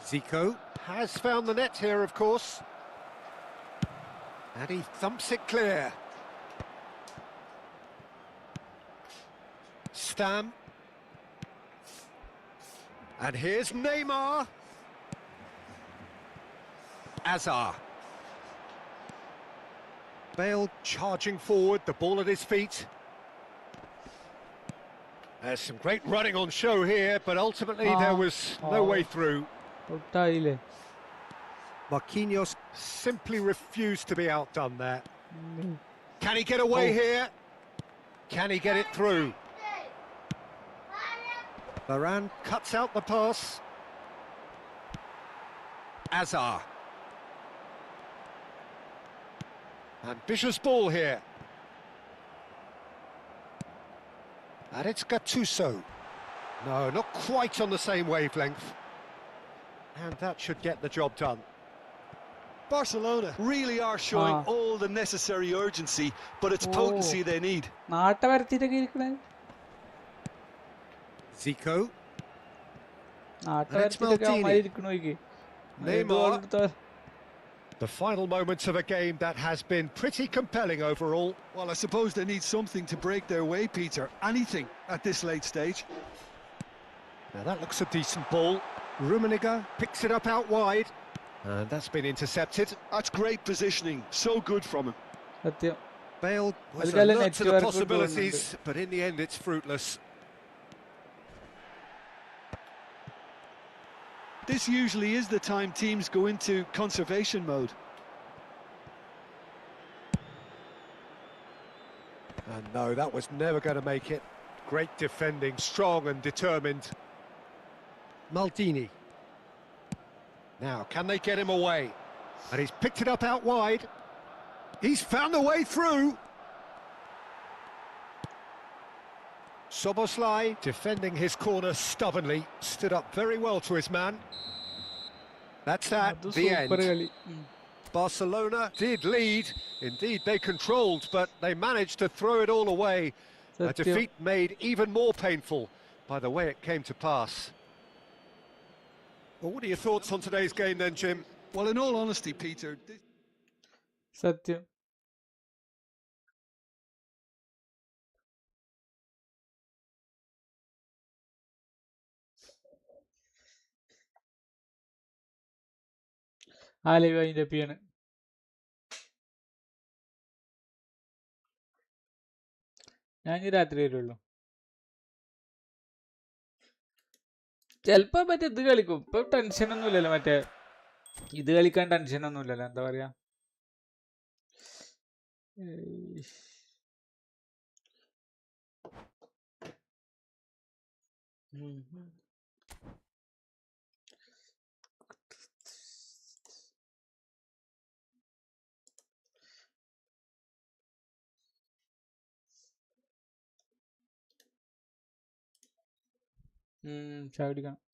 Zico has found the net here, of course. And he thumps it clear. Stam. And here's Neymar. Azar. Bale charging forward, the ball at his feet. There's some great running on show here, but ultimately there was no way through. Marquinhos simply refused to be outdone there. Can he get away here? Can he get it through? Varane cuts out the pass. Azar. Ambitious ball here. And it's Gattuso. No, not quite on the same wavelength. And that should get the job done. Barcelona really are showing all the necessary urgency, but it's potency they need. Zico. Neymar. The final moments of a game that has been pretty compelling overall. Well, I suppose they need something to break their way, Peter. Anything at this late stage. Now that looks a decent ball. Rummenigge picks it up out wide. And that's been intercepted. That's great positioning. So good from him. Bale was alert to the possibilities, but in the end it's fruitless. This usually is the time teams go into conservation mode. And no, that was never going to make it. Great defending, strong and determined. Maldini. Now, can they get him away? And he's picked it up out wide. He's found a way through. Soboslai defending his corner stubbornly, stood up very well to his man. That's that, the end. Barcelona did lead, indeed they controlled, but they managed to throw it all away. A defeat made even more painful by the way it came to pass. Well, what are your thoughts on today's game then, Jim? Well, in all honesty, Peter... Satyam. Live അതിൻ്റെ പിയാണ് ഞാൻ രാത്രി വരുള്ളൂ. ചിലപ്പോ മറ്റേ ഇത് കളിക്കും. ഇപ്പൊ ടെൻഷനൊന്നും ഇല്ലല്ലോ, മറ്റേ ഇത് കളിക്കാൻ ടെൻഷനൊന്നും ഇല്ലല്ലോ. എന്താ പറയാ, ചായ കുടിക്കണം.